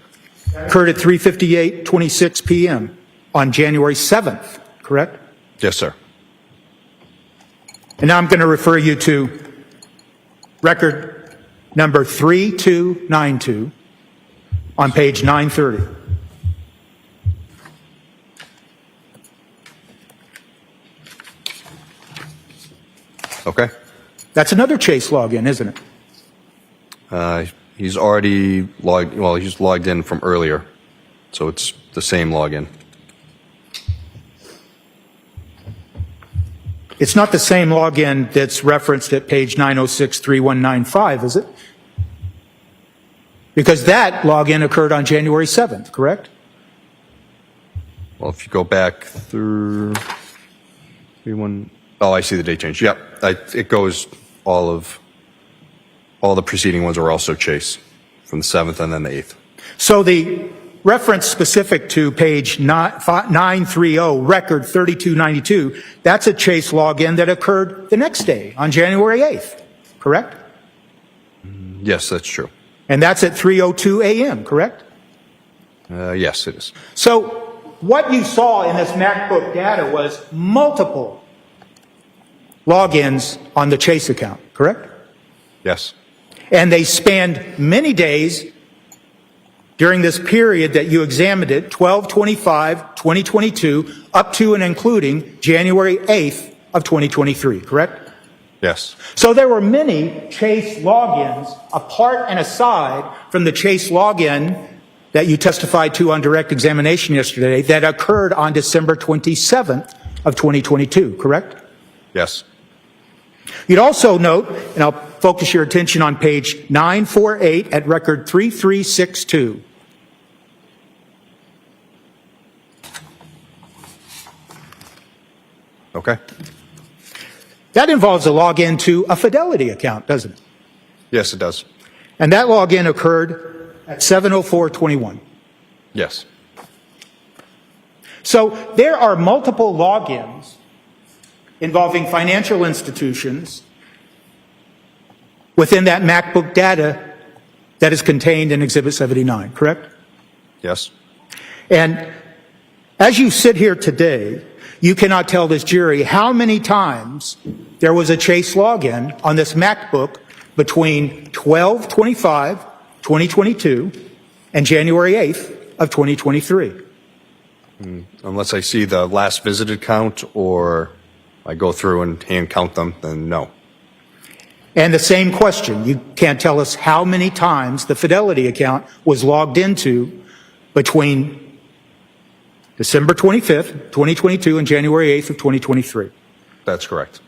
Speaker 8: Occurred at 3:58:26 p.m. on January 7th, correct?
Speaker 7: Yes, sir.
Speaker 8: And now I'm going to refer you to record number 3292 on page 930.
Speaker 7: Okay.
Speaker 8: That's another Chase login, isn't it?
Speaker 7: He's already logged, well, he's logged in from earlier, so it's the same login.
Speaker 8: It's not the same login that's referenced at page 906-3195, is it? Because that login occurred on January 7th, correct?
Speaker 7: Well, if you go back through, oh, I see the date change. Yep, it goes all the preceding ones are also Chase from the 7th and then the 8th.
Speaker 8: So the reference specific to page 930, record 3292, that's a Chase login that occurred the next day on January 8th, correct?
Speaker 7: Yes, that's true.
Speaker 8: And that's at 3:02 a.m., correct?
Speaker 7: Yes, it is.
Speaker 8: So what you saw in this MacBook data was multiple logins on the Chase account, correct?
Speaker 7: Yes.
Speaker 8: And they spanned many days during this period that you examined it, 12/25/2022, up to and including January 8th of 2023, correct?
Speaker 7: Yes.
Speaker 8: So there were many Chase logins apart and aside from the Chase login that you testified to on direct examination yesterday that occurred on December 27th of 2022, correct?
Speaker 7: Yes.
Speaker 8: You'd also note, and I'll focus your attention on page 948 at record 3362.
Speaker 7: Okay.
Speaker 8: That involves a login to a Fidelity account, doesn't it?
Speaker 7: Yes, it does.
Speaker 8: And that login occurred at 7:04:21.
Speaker 7: Yes.
Speaker 8: So there are multiple logins involving financial institutions within that MacBook data that is contained in Exhibit 79, correct?
Speaker 7: Yes.
Speaker 8: And as you sit here today, you cannot tell this jury how many times there was a Chase login on this MacBook between 12/25/2022 and January 8th of 2023.
Speaker 7: Unless I see the last visited count or I go through and hand count them, then no.
Speaker 8: And the same question, you can't tell us how many times the Fidelity account was logged into between December 25th, 2022 and January 8th of 2023.
Speaker 7: That's correct.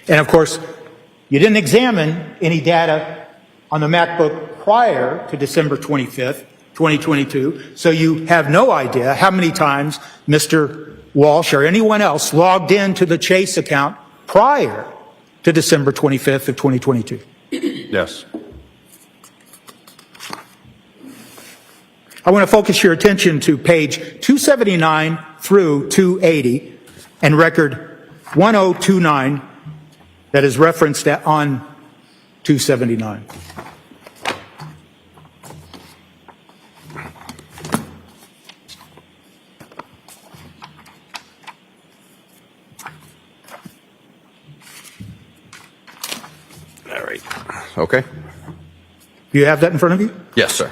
Speaker 8: And of course, you didn't examine any data on the MacBook prior to December 25th, 2022, so you have no idea how many times Mr. Walshe or anyone else logged into the Chase account prior to December 25th of 2022.
Speaker 7: Yes.
Speaker 8: I want to focus your attention to page 279 through 280 and record 1029 that is referenced on 279.
Speaker 7: All right. Okay.
Speaker 8: You have that in front of you?
Speaker 7: Yes, sir.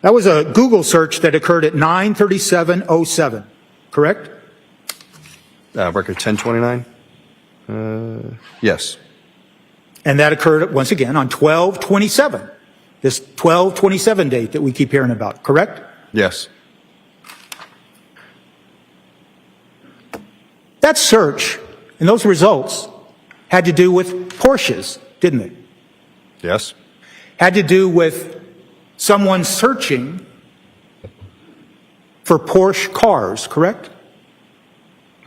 Speaker 8: That was a Google search that occurred at 9:37:07, correct?
Speaker 7: Record 1029? Yes.
Speaker 8: And that occurred, once again, on 12/27, this 12/27 date that we keep hearing about, correct?
Speaker 7: Yes.
Speaker 8: That search and those results had to do with Porsches, didn't it?
Speaker 7: Yes.
Speaker 8: Had to do with someone searching for Porsche cars, correct?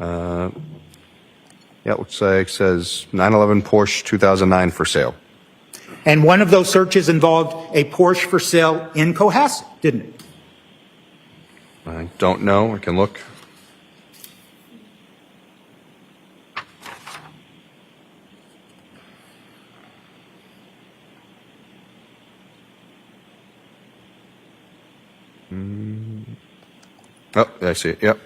Speaker 7: Yeah, it looks like it says 911 Porsche 2009 for sale.
Speaker 8: And one of those searches involved a Porsche for sale in Cohasset, didn't it?
Speaker 7: I don't know. I can look. Oh, I see it. Yep.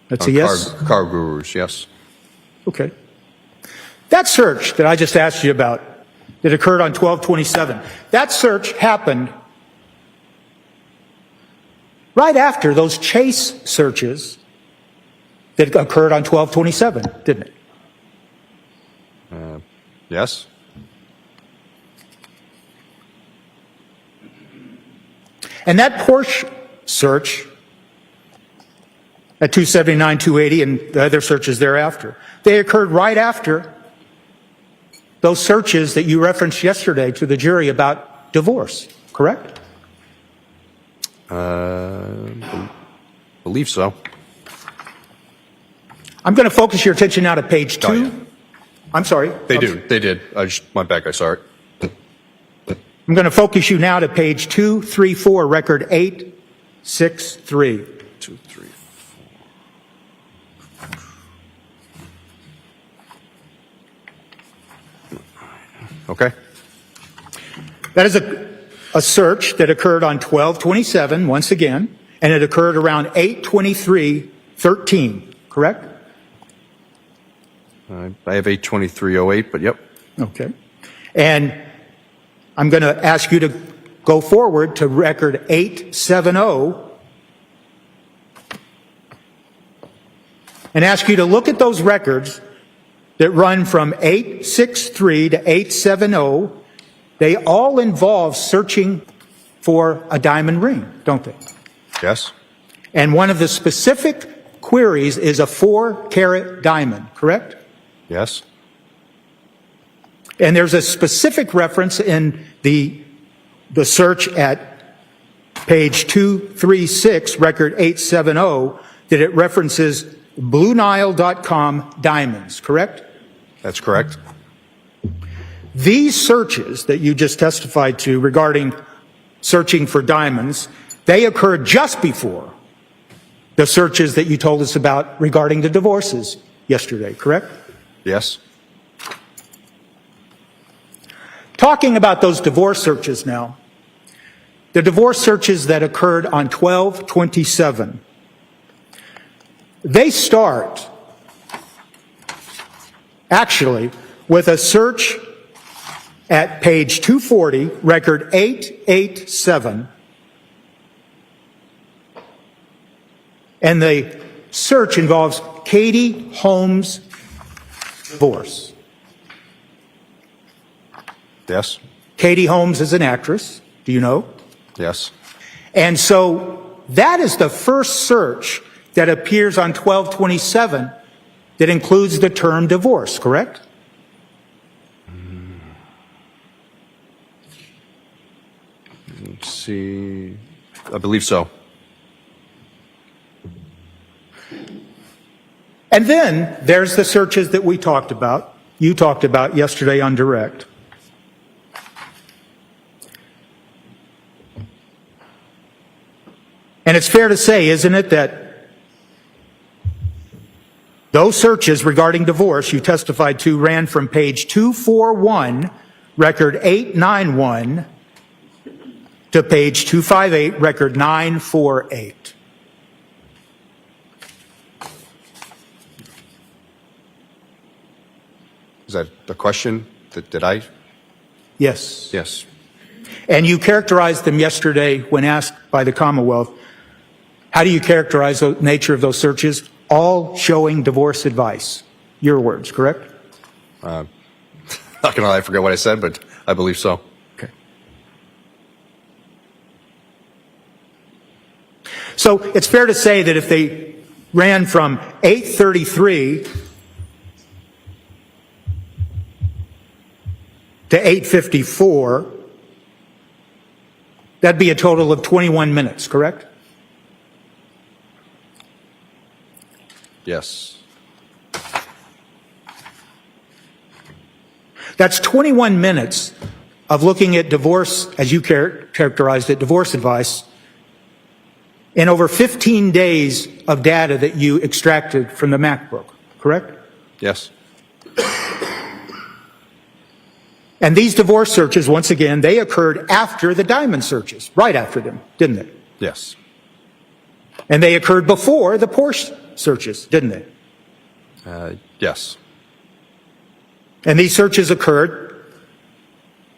Speaker 8: That's a yes?
Speaker 7: Car gurus, yes.
Speaker 8: Okay. That search that I just asked you about that occurred on 12/27, that search happened right after those chase searches that occurred on 12/27, didn't it?
Speaker 7: Yes.
Speaker 8: And that Porsche search at 279, 280, and the other searches thereafter, they occurred right after those searches that you referenced yesterday to the jury about divorce, correct?
Speaker 7: Believe so.
Speaker 8: I'm going to focus your attention now to page 2.
Speaker 7: Oh, yeah.
Speaker 8: I'm sorry.
Speaker 7: They did. I just went back, I saw it.
Speaker 8: I'm going to focus you now to page 234, record 863.
Speaker 7: 2, 3, 4. Okay.
Speaker 8: That is a search that occurred on 12/27, once again, and it occurred around 8/23/13, correct?
Speaker 7: I have 82308, but yep.
Speaker 8: Okay. And I'm going to ask you to go forward to record 870 and ask you to look at those records that run from 863 to 870. They all involve searching for a diamond ring, don't they?
Speaker 7: Yes.
Speaker 8: And one of the specific queries is a 4-carat diamond, correct?
Speaker 7: Yes.
Speaker 8: And there's a specific reference in the search at page 236, record 870, that it references BlueNile.com diamonds, correct?
Speaker 7: That's correct.
Speaker 8: These searches that you just testified to regarding searching for diamonds, they occurred just before the searches that you told us about regarding the divorces yesterday, correct?
Speaker 7: Yes.
Speaker 8: Talking about those divorce searches now, the divorce searches that occurred on 12/27, they start actually with a search at page 240, record 887, and the search involves Katie Holmes' divorce.
Speaker 7: Yes.
Speaker 8: Katie Holmes is an actress, do you know?
Speaker 7: Yes.
Speaker 8: And so that is the first search that appears on 12/27 that includes the term divorce, correct?
Speaker 7: Let's see. I believe so.
Speaker 8: And then there's the searches that we talked about, you talked about yesterday on direct. And it's fair to say, isn't it, that those searches regarding divorce you testified to ran from page 241, record 891, to page 258, record 948.
Speaker 7: Is that the question? Did I?
Speaker 8: Yes.
Speaker 7: Yes.
Speaker 8: And you characterized them yesterday when asked by the Commonwealth. How do you characterize the nature of those searches? All showing divorce advice. Your words, correct?
Speaker 7: Not gonna lie, I forget what I said, but I believe so.
Speaker 8: Okay. So it's fair to say that if they ran from 8:33 to 8:54, that'd be a total of 21 minutes, correct?
Speaker 7: Yes.
Speaker 8: That's 21 minutes of looking at divorce, as you characterized it, divorce advice, and over 15 days of data that you extracted from the MacBook, correct?
Speaker 7: Yes.
Speaker 8: And these divorce searches, once again, they occurred after the diamond searches, right after them, didn't they?
Speaker 7: Yes.
Speaker 8: And they occurred before the Porsche searches, didn't they?
Speaker 7: Yes.
Speaker 8: And these searches occurred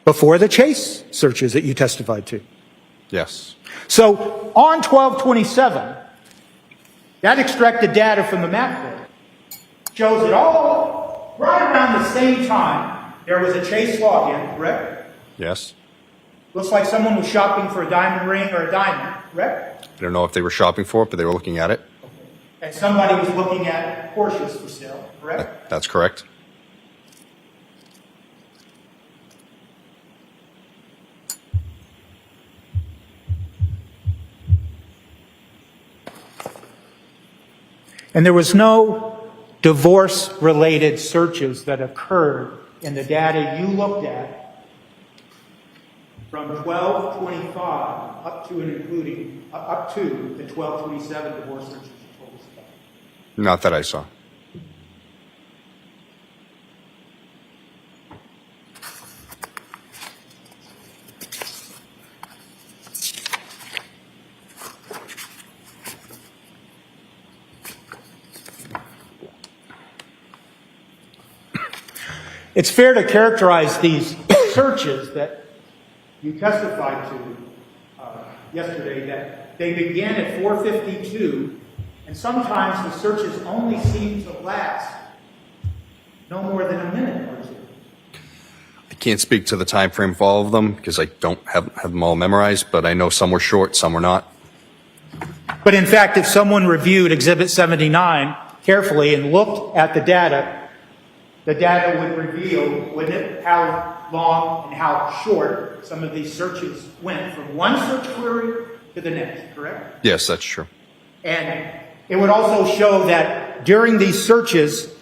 Speaker 8: before the Chase searches that you testified to.
Speaker 7: Yes.
Speaker 8: So on 12/27, that extracted data from the MacBook shows that all right around the same time there was a Chase login, correct?
Speaker 7: Yes.
Speaker 8: Looks like someone was shopping for a diamond ring or a diamond, correct?
Speaker 7: I don't know if they were shopping for it, but they were looking at it.
Speaker 8: And somebody was looking at Porsches for sale, correct?
Speaker 7: That's correct.
Speaker 8: And there was no divorce-related searches that occurred in the data you looked at from 12/25 up to and including up to the 12/27 divorce searches you told us about.
Speaker 7: Not that I saw.
Speaker 8: It's fair to characterize these searches that you testified to yesterday that they began at 4:52, and sometimes the searches only seem to last no more than a minute or two.
Speaker 7: I can't speak to the time frame for all of them because I don't have them all memorized, but I know some were short, some were not.
Speaker 8: But in fact, if someone reviewed Exhibit 79 carefully and looked at the data would reveal, wouldn't it, how long and how short some of these searches went from one search query to the next, correct?
Speaker 7: Yes, that's true.
Speaker 8: And it would also show that during these searches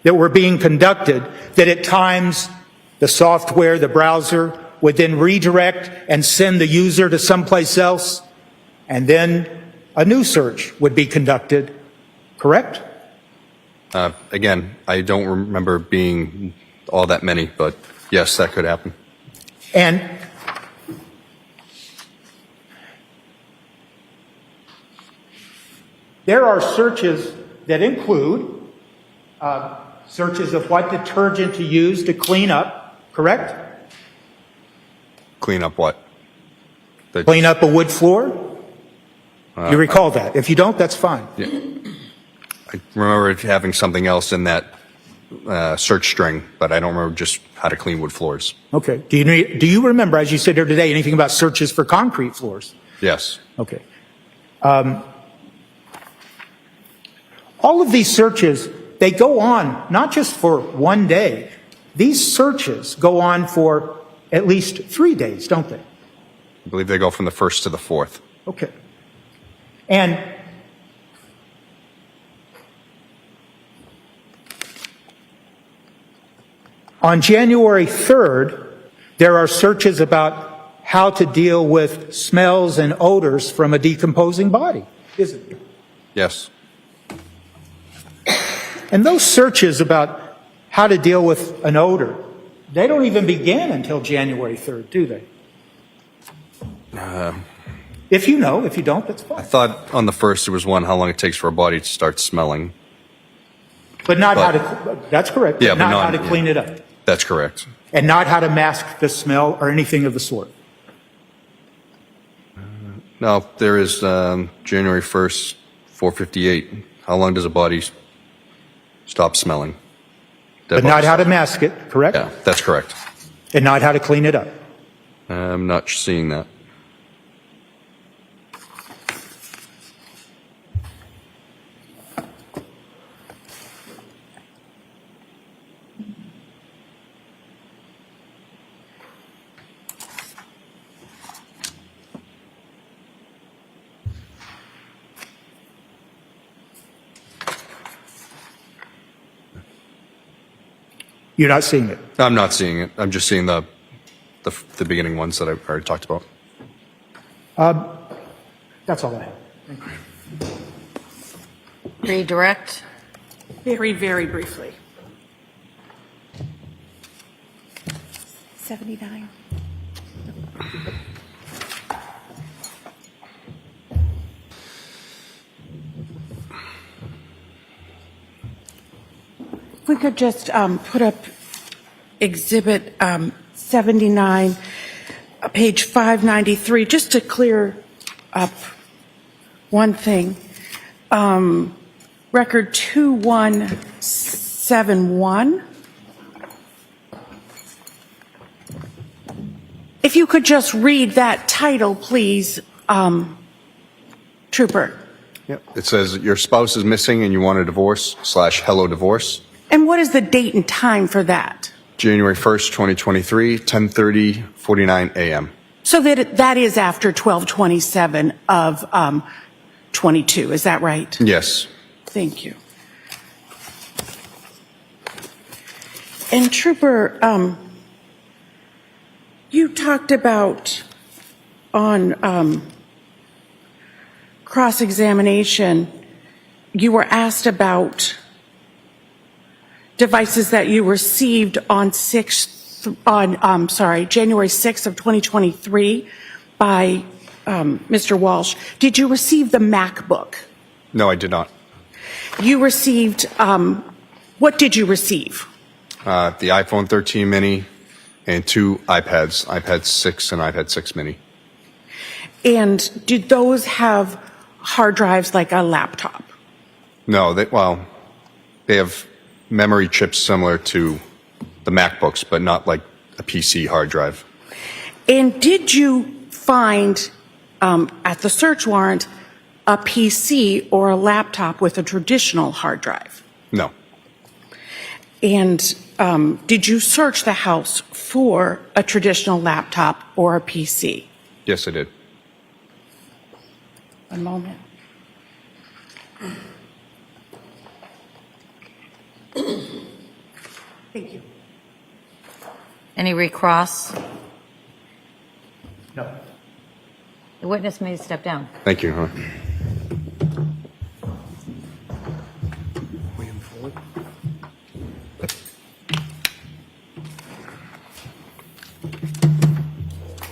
Speaker 8: that were being conducted, that at times the software, the browser, would then redirect and send the user to someplace else, and then a new search would be conducted, correct?
Speaker 7: Again, I don't remember being all that many, but yes, that could happen.
Speaker 8: And there are searches that include searches of what detergent to use to clean up, correct?
Speaker 7: Clean up what?
Speaker 8: Clean up a wood floor? You recall that? If you don't, that's fine.
Speaker 7: Yeah. I remember having something else in that search string, but I don't remember just how to clean wood floors.
Speaker 8: Okay. Do you remember, as you said here today, anything about searches for concrete floors?
Speaker 7: Yes.
Speaker 8: Okay. All of these searches, they go on not just for one day. These searches go on for at least 3 days, don't they?
Speaker 7: I believe they go from the 1st to the 4th.
Speaker 8: Okay. And on January 3rd, there are searches about how to deal with smells and odors from a decomposing body, isn't there?
Speaker 7: Yes.
Speaker 8: And those searches about how to deal with an odor, they don't even begin until January 3rd, do they? If you know, if you don't, that's fine.
Speaker 7: I thought on the 1st there was one, how long it takes for a body to start smelling.
Speaker 8: But not how to, that's correct,
Speaker 7: Yeah,
Speaker 8: but
Speaker 7: but
Speaker 8: not
Speaker 7: not-
Speaker 8: how to clean it up.
Speaker 7: That's correct.
Speaker 8: And not how to mask the smell or anything of the sort.
Speaker 7: No, there is January 1st, 4:58. How long does a body stop smelling?
Speaker 8: But not how to mask it, correct?
Speaker 7: Yeah, that's correct.
Speaker 8: And not how to clean it up.
Speaker 7: I'm not seeing that.
Speaker 8: You're not seeing it.
Speaker 7: I'm not seeing it. I'm just seeing the beginning ones that I've already talked about.
Speaker 8: That's all I have. Thank you.
Speaker 4: Redirect.
Speaker 5: Very, very briefly.
Speaker 9: 79. If we could just put up Exhibit 79, page 593, just to clear up one thing. Record 2171. If you could just read that title, please, Trooper.
Speaker 7: Yep. It says your spouse is missing and you want a divorce / hello divorce.
Speaker 9: And what is the date and time for that?
Speaker 7: January 1st, 2023, 10:49 a.m.
Speaker 9: So that is after 12/27 of 22, is that right?
Speaker 7: Yes.
Speaker 9: Thank you. And Trooper, you talked about on cross-examination, you were asked about devices that you received on January 6th of 2023 by Mr. Walsh. Did you receive the MacBook?
Speaker 7: No, I did not.
Speaker 9: You received, what did you receive?
Speaker 7: The iPhone 13 mini and 2 iPads, iPad 6 and iPad 6 mini.
Speaker 9: And did those have hard drives like a laptop?
Speaker 7: No, they have memory chips similar to the MacBooks, but not like a PC hard drive.
Speaker 9: And did you find at the search warrant a PC or a laptop with a traditional hard drive?
Speaker 7: No.
Speaker 9: And did you search the house for a traditional laptop or a PC?
Speaker 7: Yes, I did.
Speaker 9: One moment. Thank you.
Speaker 4: Any recross?
Speaker 8: No.
Speaker 4: The witness may step down.
Speaker 7: Thank you.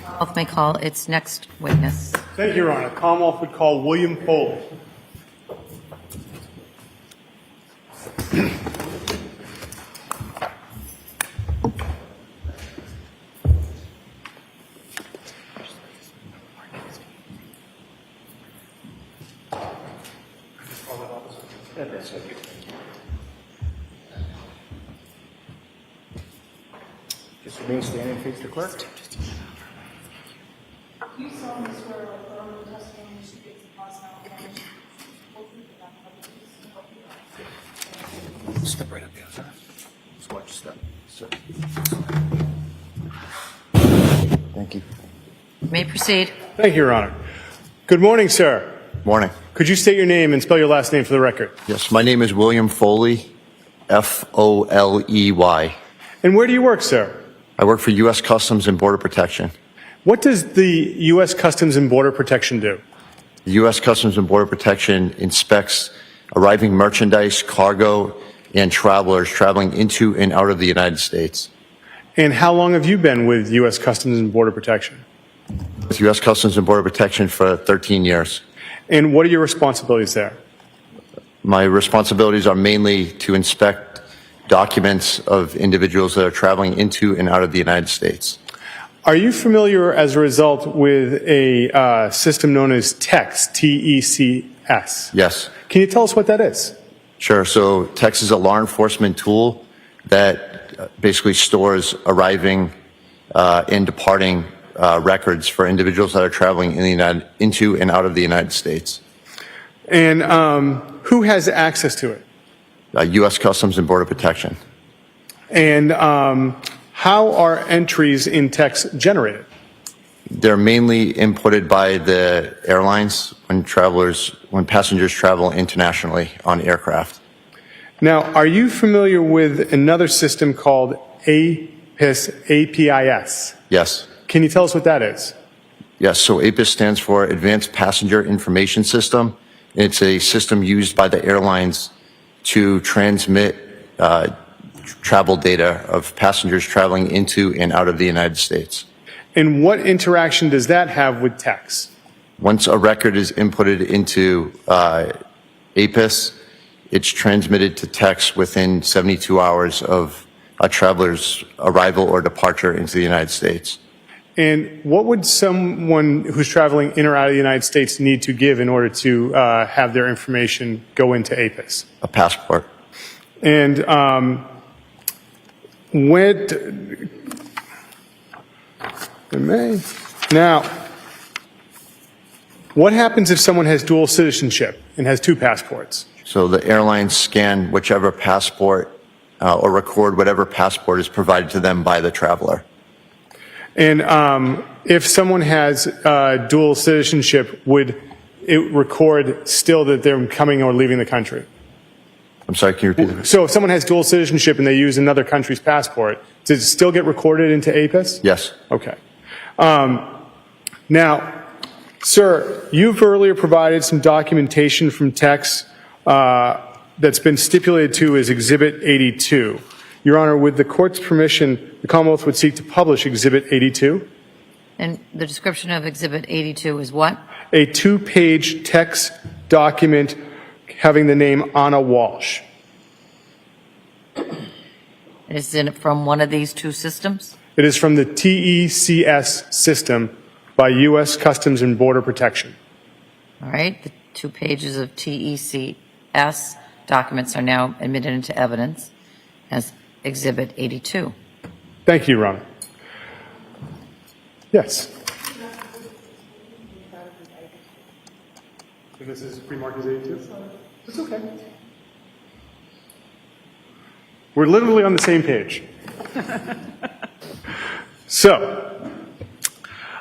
Speaker 4: Commonwealth may call its next witness.
Speaker 3: Thank you, Your Honor. Commonwealth would call William Foley.
Speaker 8: Just remain standing and face the clerk.
Speaker 2: You solemnly swear or affirm the testimony you speak is the possible knowledge.
Speaker 8: Step right up there, sir. Just watch your step, sir. Thank you.
Speaker 4: You may proceed.
Speaker 3: Thank you, Your Honor. Good morning, sir.
Speaker 10: Morning.
Speaker 3: Could you state your name and spell your last name for the record?
Speaker 10: Yes, my name is William Foley, Foley.
Speaker 3: And where do you work, sir?
Speaker 10: I work for U.S. Customs and Border Protection.
Speaker 3: What does the U.S. Customs and Border Protection do?
Speaker 10: The U.S. Customs and Border Protection inspects arriving merchandise, cargo, and travelers traveling into and out of the United States.
Speaker 3: And how long have you been with U.S. Customs and Border Protection?
Speaker 10: With U.S. Customs and Border Protection for 13 years.
Speaker 3: And what are your responsibilities there?
Speaker 10: My responsibilities are mainly to inspect documents of individuals that are traveling into and out of the United States.
Speaker 3: Are you familiar, as a result, with a system known as TECS, T-E-C-S?
Speaker 10: Yes.
Speaker 3: Can you tell us what that is?
Speaker 10: Sure. So TECS is a law enforcement tool that basically stores arriving and departing records for individuals that are traveling into and out of the United States.
Speaker 3: And who has access to it?
Speaker 10: U.S. Customs and Border Protection.
Speaker 3: And how are entries in TECS generated?
Speaker 10: They're mainly inputted by the airlines when passengers travel internationally on aircraft.
Speaker 3: Now, are you familiar with another system called APIS?
Speaker 10: Yes.
Speaker 3: Can you tell us what that is?
Speaker 10: Yes. So APIS stands for Advanced Passenger Information System. It's a system used by the airlines to transmit travel data of passengers traveling into and out of the United States.
Speaker 3: And what interaction does that have with TECS?
Speaker 10: Once a record is inputted into APIS, it's transmitted to text within 72 hours of a traveler's arrival or departure into the United States.
Speaker 3: And what would someone who's traveling in or out of the United States need to give in order to have their information go into APIS?
Speaker 10: A passport.
Speaker 3: And now, what happens if someone has dual citizenship and has two passports?
Speaker 10: So the airlines scan whichever passport or record whatever passport is provided to them by the traveler.
Speaker 3: And if someone has dual citizenship, would it record still that they're coming or leaving the country?
Speaker 10: I'm sorry, can you repeat that?
Speaker 3: So if someone has dual citizenship and they use another country's passport, does it still get recorded into APIS?
Speaker 10: Yes.
Speaker 3: Okay. Now, sir, you've earlier provided some documentation from text that's been stipulated to as Exhibit 82. Your Honor, with the court's permission, the Commonwealth would seek to publish Exhibit 82.
Speaker 4: And the description of Exhibit 82 is what?
Speaker 3: A two-page text document having the name Ana Walshe.
Speaker 4: Is it from one of these two systems?
Speaker 3: It is from the TECS system by U.S. Customs and Border Protection.
Speaker 4: All right, the 2 pages of TECS documents are now admitted into evidence as Exhibit 82.
Speaker 3: Thank you, Your Honor. Yes. And this is pre-marked as 82? It's okay. We're literally on the same page. So,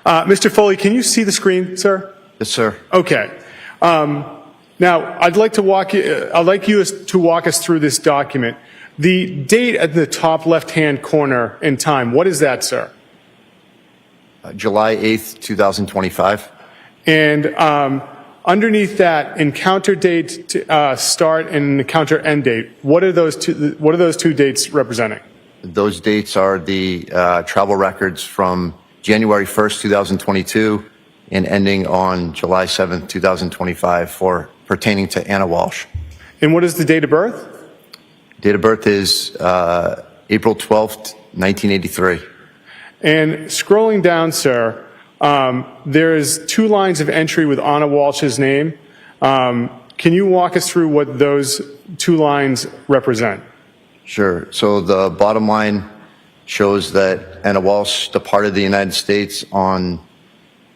Speaker 3: Mr. Foley, can you see the screen, sir?
Speaker 10: Yes, sir.
Speaker 3: Okay. Now, I'd like you to walk us through this document. The date at the top left-hand corner in time, what is that, sir?
Speaker 10: July 8th, 2025.
Speaker 3: And underneath that, encounter date start and encounter end date. What are those two dates representing?
Speaker 10: Those dates are the travel records from January 1st, 2022 and ending on July 7th, 2025 for pertaining to Ana Walshe.
Speaker 3: And what is the date of birth?
Speaker 10: Date of birth is April 12th, 1983.
Speaker 3: And scrolling down, sir, there's 2 lines of entry with Ana Walshe's name. Can you walk us through what those 2 lines represent?
Speaker 10: Sure. So the bottom line shows that Ana Walshe departed the United States on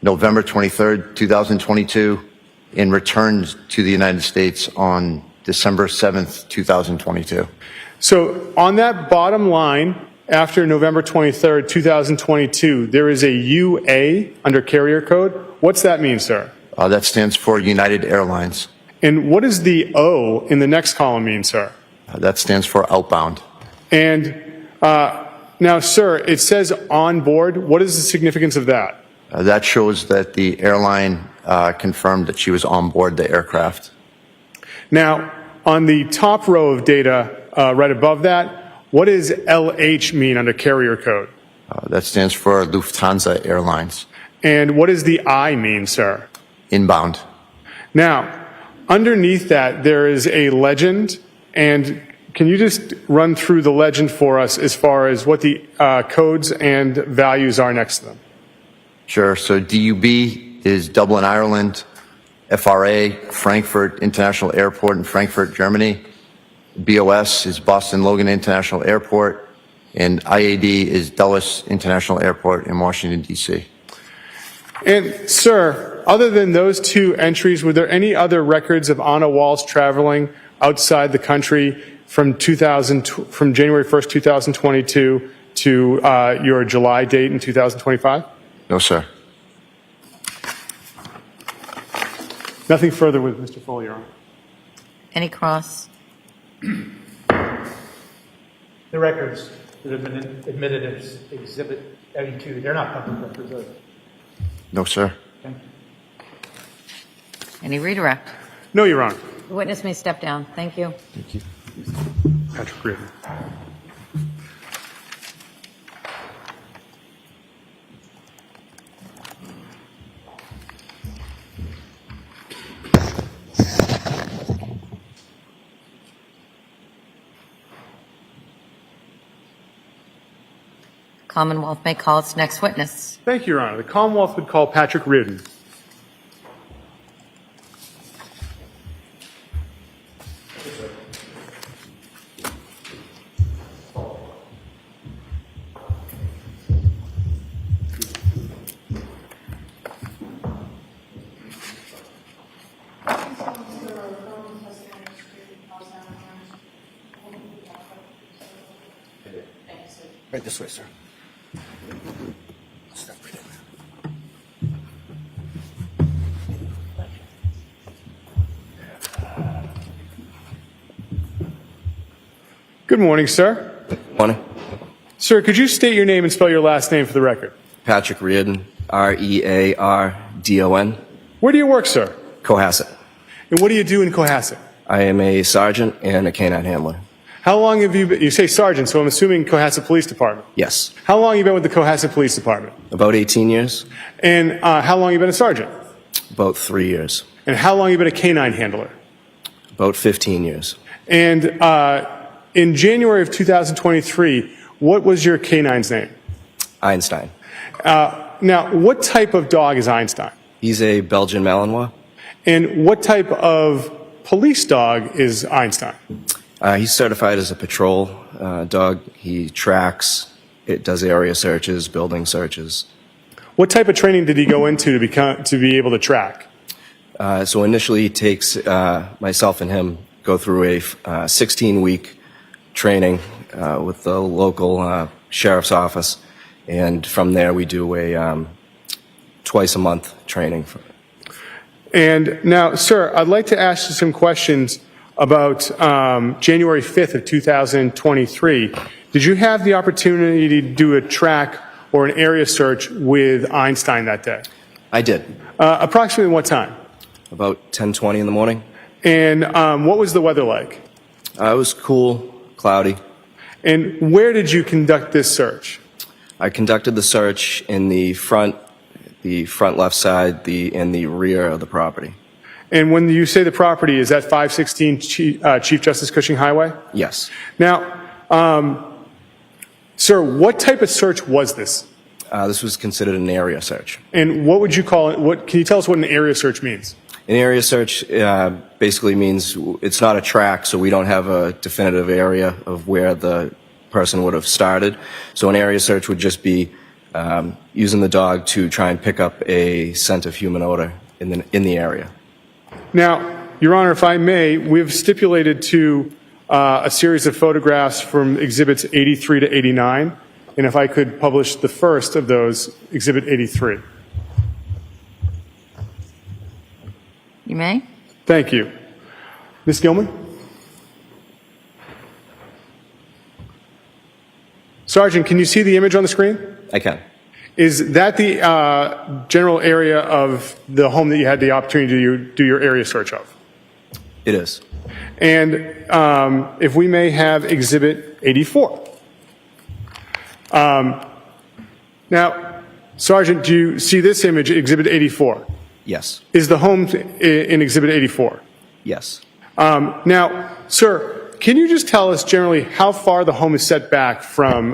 Speaker 10: November 23rd, 2022 and returned to the United States on December 7th, 2022.
Speaker 3: So on that bottom line, after November 23rd, 2022, there is a UA under carrier code. What's that mean, sir?
Speaker 10: That stands for United Airlines.
Speaker 3: And what does the O in the next column mean, sir?
Speaker 10: That stands for outbound.
Speaker 3: And now, sir, it says on board. What is the significance of that?
Speaker 10: That shows that the airline confirmed that she was on board the aircraft.
Speaker 3: Now, on the top row of data, right above that, what does LH mean under carrier code?
Speaker 10: That stands for Lufthansa Airlines.
Speaker 3: And what does the I mean, sir?
Speaker 10: Inbound.
Speaker 3: Now, underneath that, there is a legend. And can you just run through the legend for us as far as what the codes and values are next to them? Sure.
Speaker 10: So DUB is Dublin, Ireland. FRA, Frankfurt International Airport in Frankfurt, Germany. BOS is Boston Logan International Airport. And IAD is Dulles International Airport in Washington, D.C.
Speaker 3: And, sir, other than those 2 entries, were there any other records of Ana Walshe traveling outside the country from January 1st, 2022 to your July date in 2025?
Speaker 10: No, sir.
Speaker 3: Nothing further with Mr. Foley, Your Honor.
Speaker 4: Any cross?
Speaker 8: The records that have been admitted as Exhibit 82, they're not public records, are they?
Speaker 10: No, sir.
Speaker 8: Thank you.
Speaker 4: Any redirect?
Speaker 3: No, Your Honor.
Speaker 4: The witness may step down. Thank you.
Speaker 10: Thank you.
Speaker 3: Patrick Reardon.
Speaker 4: Commonwealth may call its next witness.
Speaker 3: Thank you, Your Honor. The Commonwealth would call Patrick Reardon.
Speaker 10: Right this way, sir.
Speaker 3: Good morning, sir.
Speaker 11: Morning.
Speaker 3: Sir, could you state your name and spell your last name for the record?
Speaker 11: Patrick Reardon, Reardon.
Speaker 3: Where do you work, sir?
Speaker 11: Cohasset.
Speaker 3: And what do you do in Cohasset?
Speaker 11: I am a sergeant and a canine handler.
Speaker 3: How long have you been, you say sergeant, so I'm assuming Cohasset Police Department.
Speaker 11: Yes.
Speaker 3: How long have you been with the Cohasset Police Department?
Speaker 11: About 18 years.
Speaker 3: And how long have you been a sergeant?
Speaker 11: About 3 years.
Speaker 3: And how long have you been a canine handler?
Speaker 11: About 15 years.
Speaker 3: And in January of 2023, what was your canine's name?
Speaker 11: Einstein.
Speaker 3: Now, what type of dog is Einstein?
Speaker 11: He's a Belgian Malinois.
Speaker 3: And what type of police dog is Einstein?
Speaker 11: He's certified as a patrol dog. He tracks. It does area searches, building searches.
Speaker 3: What type of training did he go into to be able to track?
Speaker 11: So initially, he takes myself and him go through a 16-week training with the local sheriff's office, and from there we do a twice-a-month training.
Speaker 3: And now, sir, I'd like to ask you some questions about January 5th of 2023. Did you have the opportunity to do a track or an area search with Einstein that day?
Speaker 11: I did.
Speaker 3: Approximately what time?
Speaker 11: About 10:20 in the morning.
Speaker 3: And what was the weather like?
Speaker 11: It was cool, cloudy.
Speaker 3: And where did you conduct this search?
Speaker 11: I conducted the search in the front left side, in the rear of the property.
Speaker 3: And when you say the property, is that 516 Chief Justice Cushing Highway?
Speaker 11: Yes.
Speaker 3: Now, sir, what type of search was this?
Speaker 11: This was considered an area search.
Speaker 3: And what would you call it? Can you tell us what an area search means?
Speaker 11: An area search basically means it's not a track, so we don't have a definitive area of where the person would have started. So an area search would just be using the dog to try and pick up a scent of human odor in the area.
Speaker 3: Now, Your Honor, if I may, we've stipulated to a series of photographs from Exhibits 83 to 89, and if I could publish the first of those, Exhibit 83.
Speaker 4: You may.
Speaker 3: Thank you. Ms. Gilman? Sergeant, can you see the image on the screen?
Speaker 11: I can.
Speaker 3: Is that the general area of the home that you had the opportunity to do your area search of?
Speaker 11: It is.
Speaker 3: And if we may have Exhibit 84. Now, Sergeant, do you see this image, Exhibit 84?
Speaker 11: Yes.
Speaker 3: Is the home in Exhibit 84?
Speaker 11: Yes.
Speaker 3: Now, sir, can you just tell us generally how far the home is set back from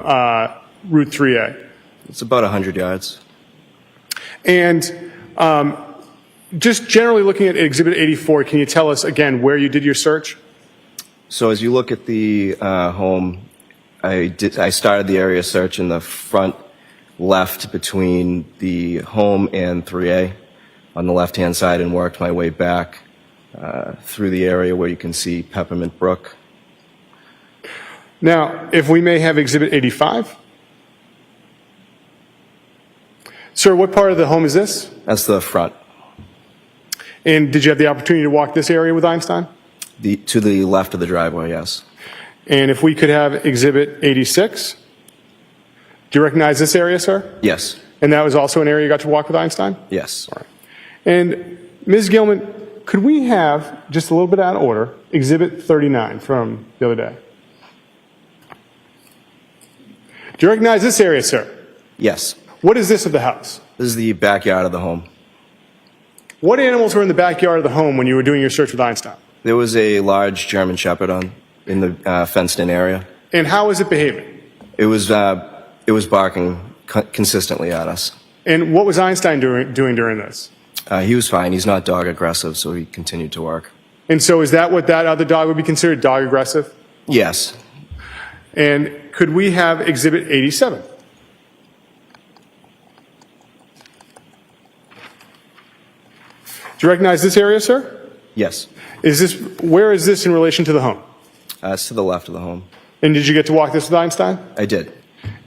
Speaker 3: Route 3A?
Speaker 11: It's about 100 yards.
Speaker 3: And just generally looking at Exhibit 84, can you tell us again where you did your search?
Speaker 11: So as you look at the home, I started the area search in the front left between the home and 3A on the left-hand side and worked my way back through the area where you can see Peppermint Brook.
Speaker 3: Now, if we may have Exhibit 85. Sir, what part of the home is this?
Speaker 11: That's the front.
Speaker 3: And did you have the opportunity to walk this area with Einstein?
Speaker 11: To the left of the driveway, yes.
Speaker 3: And if we could have Exhibit 86. Do you recognize this area, sir?
Speaker 11: Yes.
Speaker 3: And that was also an area you got to walk with Einstein?
Speaker 11: Yes.
Speaker 3: All right. And Ms. Gilman, could we have, just a little bit out of order, Exhibit 39 from the other day? Do you recognize this area, sir?
Speaker 11: Yes.
Speaker 3: What is this of the house?
Speaker 11: This is the backyard of the home.
Speaker 3: What animals were in the backyard of the home when you were doing your search with Einstein?
Speaker 11: There was a large German Shepherd in the fenced-in area.
Speaker 3: And how was it behaving?
Speaker 11: It was It was barking consistently at us.
Speaker 3: And what was Einstein doing during this?
Speaker 11: He was fine. He's not dog aggressive, so he continued to work.
Speaker 3: And so is that what that other dog would be considered, dog aggressive?
Speaker 11: Yes.
Speaker 3: And could we have Exhibit 87? Do you recognize this area, sir?
Speaker 11: Yes.
Speaker 3: Where is this in relation to the home?
Speaker 11: It's to the left of the home.
Speaker 3: And did you get to walk this with Einstein?
Speaker 11: I did.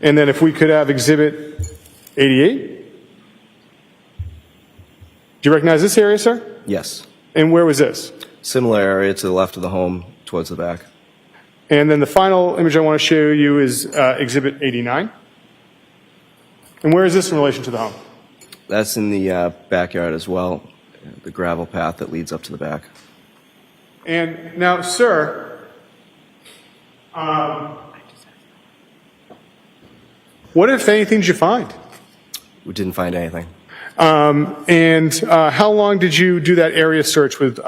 Speaker 3: And then if we could have Exhibit 88? Do you recognize this area, sir?
Speaker 11: Yes.
Speaker 3: And where was this?
Speaker 11: Similar area to the left of the home, towards the back.
Speaker 3: And then the final image I want to show you is Exhibit 89. And where is this in relation to the home?
Speaker 11: That's in the backyard as well, the gravel path that leads up to the back.
Speaker 3: And now, sir, what, if anything, did you find?
Speaker 11: We didn't find anything.
Speaker 3: And how long did you do that area search with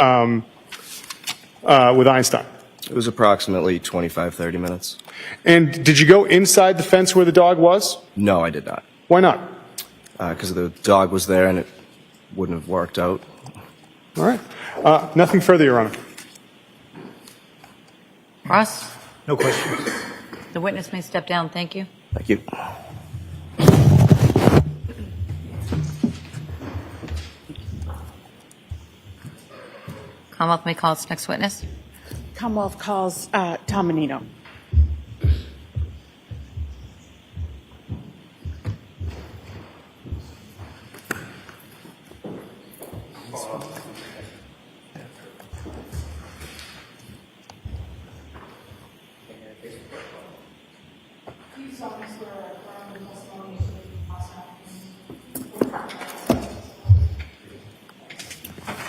Speaker 3: Einstein?
Speaker 11: It was approximately 25, 30 minutes.
Speaker 3: And did you go inside the fence where the dog was?
Speaker 11: No, I did not.
Speaker 3: Why not?
Speaker 11: Because the dog was there and it wouldn't have worked out.
Speaker 3: All right. Nothing further, Your Honor.
Speaker 4: Ross,
Speaker 8: No questions.
Speaker 4: the witness may step down. Thank you.
Speaker 11: Thank you.
Speaker 4: Commonwealth may call its next witness.
Speaker 9: Commonwealth calls Tom Menino.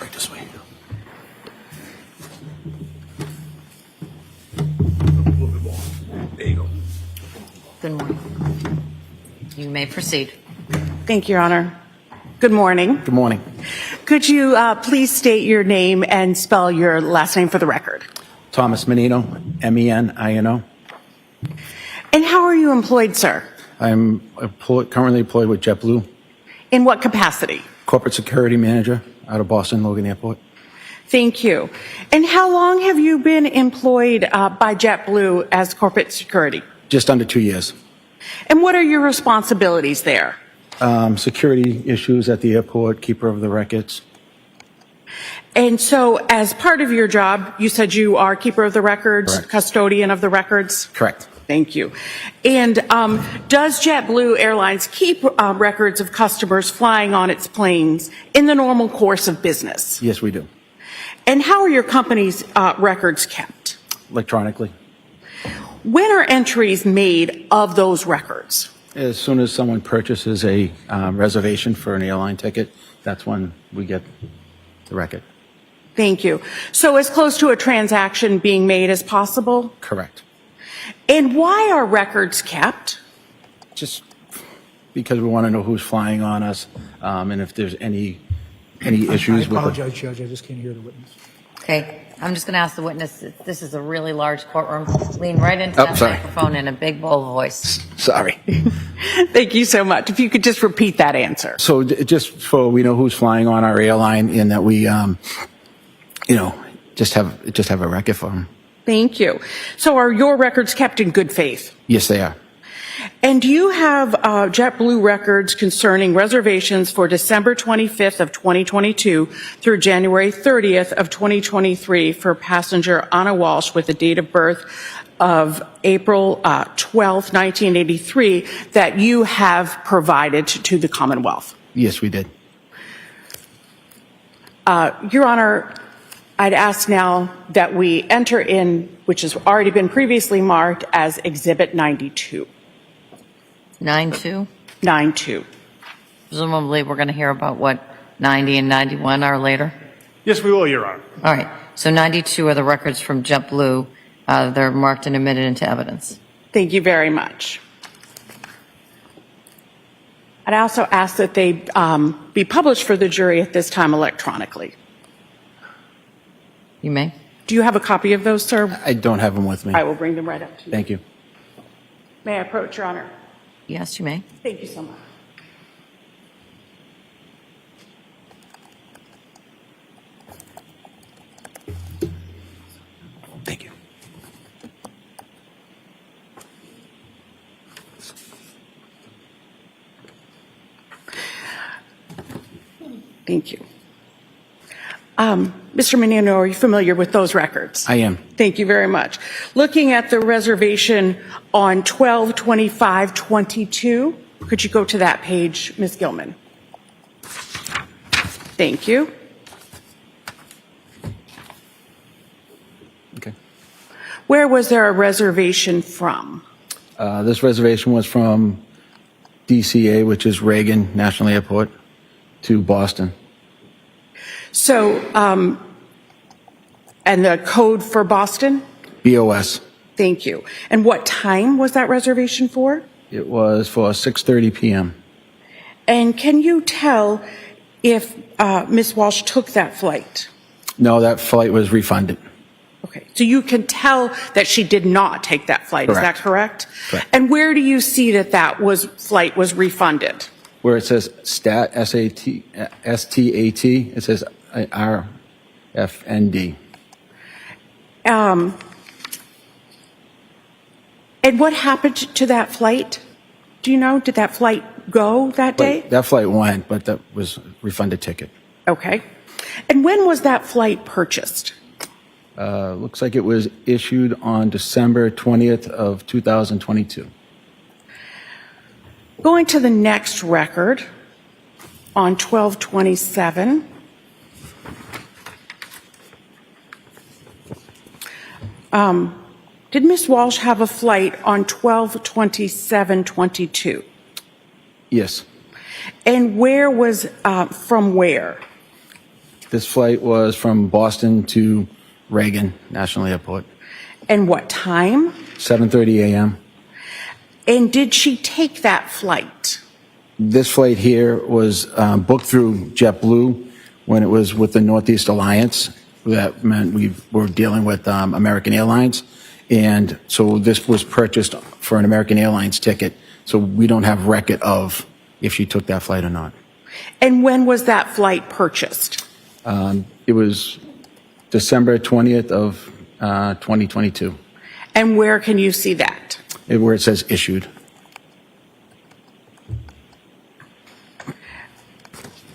Speaker 10: Right this way. There you go.
Speaker 4: Good morning. You may proceed.
Speaker 9: Thank you, Your Honor. Good morning.
Speaker 12: Good morning.
Speaker 9: Could you please state your name and spell your last name for the record?
Speaker 12: Thomas Menino, M-E-N-I-N-O.
Speaker 9: And how are you employed, sir?
Speaker 12: I'm currently employed with JetBlue,
Speaker 9: In what capacity?
Speaker 12: corporate security manager out of Boston Logan Airport.
Speaker 9: Thank you. And how long have you been employed by JetBlue as corporate security?
Speaker 12: Just under 2 years.
Speaker 9: And what are your responsibilities there?
Speaker 12: Security issues at the airport, keeper of the records.
Speaker 9: And so as part of your job, you said you are keeper of the records,
Speaker 12: Correct.
Speaker 9: custodian of the records?
Speaker 12: Correct.
Speaker 9: Thank you. And does JetBlue Airlines keep records of customers flying on its planes in the normal course of business?
Speaker 12: Yes, we do.
Speaker 9: And how are your company's records kept?
Speaker 12: Electronically.
Speaker 9: When are entries made of those records?
Speaker 12: As soon as someone purchases a reservation for an airline ticket, that's when we get the record.
Speaker 9: Thank you. So as close to a transaction being made as possible?
Speaker 12: Correct.
Speaker 9: And why are records kept?
Speaker 12: Just because we want to know who's flying on us, and if there's any issues
Speaker 8: I
Speaker 12: with
Speaker 8: apologize, Judge, I just can't hear the witness.
Speaker 4: Okay, I'm just going to ask the witness, this is a really large courtroom. Lean right into
Speaker 12: Oh,
Speaker 4: that
Speaker 12: sorry.
Speaker 4: microphone in a big, bold voice.
Speaker 12: Sorry.
Speaker 9: Thank you so much. If you could just repeat that answer.
Speaker 12: So just so we know who's flying on our airline and that we, just have a record for them.
Speaker 9: Thank you. So are your records kept in good faith?
Speaker 12: Yes, they are.
Speaker 9: And do you have JetBlue records concerning reservations for December 25th of 2022 through January 30th of 2023 for passenger Ana Walshe with a date of birth of April 12th, 1983 that you have provided to the Commonwealth?
Speaker 12: Yes, we did.
Speaker 9: Your Honor, I'd ask now that we enter in, which has already been previously marked as Exhibit 92.
Speaker 4: 9-2?
Speaker 9: 92.
Speaker 4: Presumably, we're going to hear about what 90 and 91 are later?
Speaker 3: Yes, we will, Your Honor.
Speaker 4: All right, so 92 are the records from JetBlue. They're marked and admitted into evidence.
Speaker 9: Thank you very much. I'd also ask that they be published for the jury at this time electronically.
Speaker 4: You may.
Speaker 9: Do you have a copy of those, sir?
Speaker 12: I don't have them with me.
Speaker 9: I will bring them right up to you.
Speaker 12: Thank you.
Speaker 9: May I approach, Your Honor?
Speaker 4: Yes, you may.
Speaker 9: Thank you so much.
Speaker 12: Thank you.
Speaker 9: Thank you. Mr. Menino, are you familiar with those records?
Speaker 12: I am.
Speaker 9: Thank you very much. Looking at the reservation on 12/25/22, could you go to that page, Ms. Gilman? Thank you.
Speaker 12: Okay.
Speaker 9: Where was there a reservation from?
Speaker 12: This reservation was from DCA, which is Reagan National Airport, to Boston.
Speaker 9: So, and the code for Boston?
Speaker 12: BOS.
Speaker 9: Thank you. And what time was that reservation for?
Speaker 12: It was for 6:30 p.m.
Speaker 9: And can you tell if Ms. Walshe took that flight?
Speaker 12: No, that flight was refunded.
Speaker 9: Okay, so you can tell that she did not take that flight, is that correct?
Speaker 12: Correct.
Speaker 9: And where do you see that flight was refunded?
Speaker 12: Where it says STAT, S-T-A-T, it says RFND.
Speaker 9: And what happened to that flight? Do you know? Did that flight go that day?
Speaker 12: That flight went, but that was a refunded ticket.
Speaker 9: Okay. And when was that flight purchased?
Speaker 12: Looks like it was issued on December 20th of 2022.
Speaker 9: Going to the next record on 12/27. Did Ms. Walshe have a flight on 12/27/22?
Speaker 12: Yes.
Speaker 9: And where was, from where?
Speaker 12: This flight was from Boston to Reagan National Airport.
Speaker 9: And what time?
Speaker 12: 7:30 a.m.
Speaker 9: And did she take that flight?
Speaker 12: This flight here was booked through JetBlue when it was with the Northeast Alliance. That meant we were dealing with American Airlines. And so this was purchased for an American Airlines ticket. So we don't have record of if she took that flight or not.
Speaker 9: And when was that flight purchased?
Speaker 12: It was December 20th of 2022.
Speaker 9: And where can you see that?
Speaker 12: Where it says issued.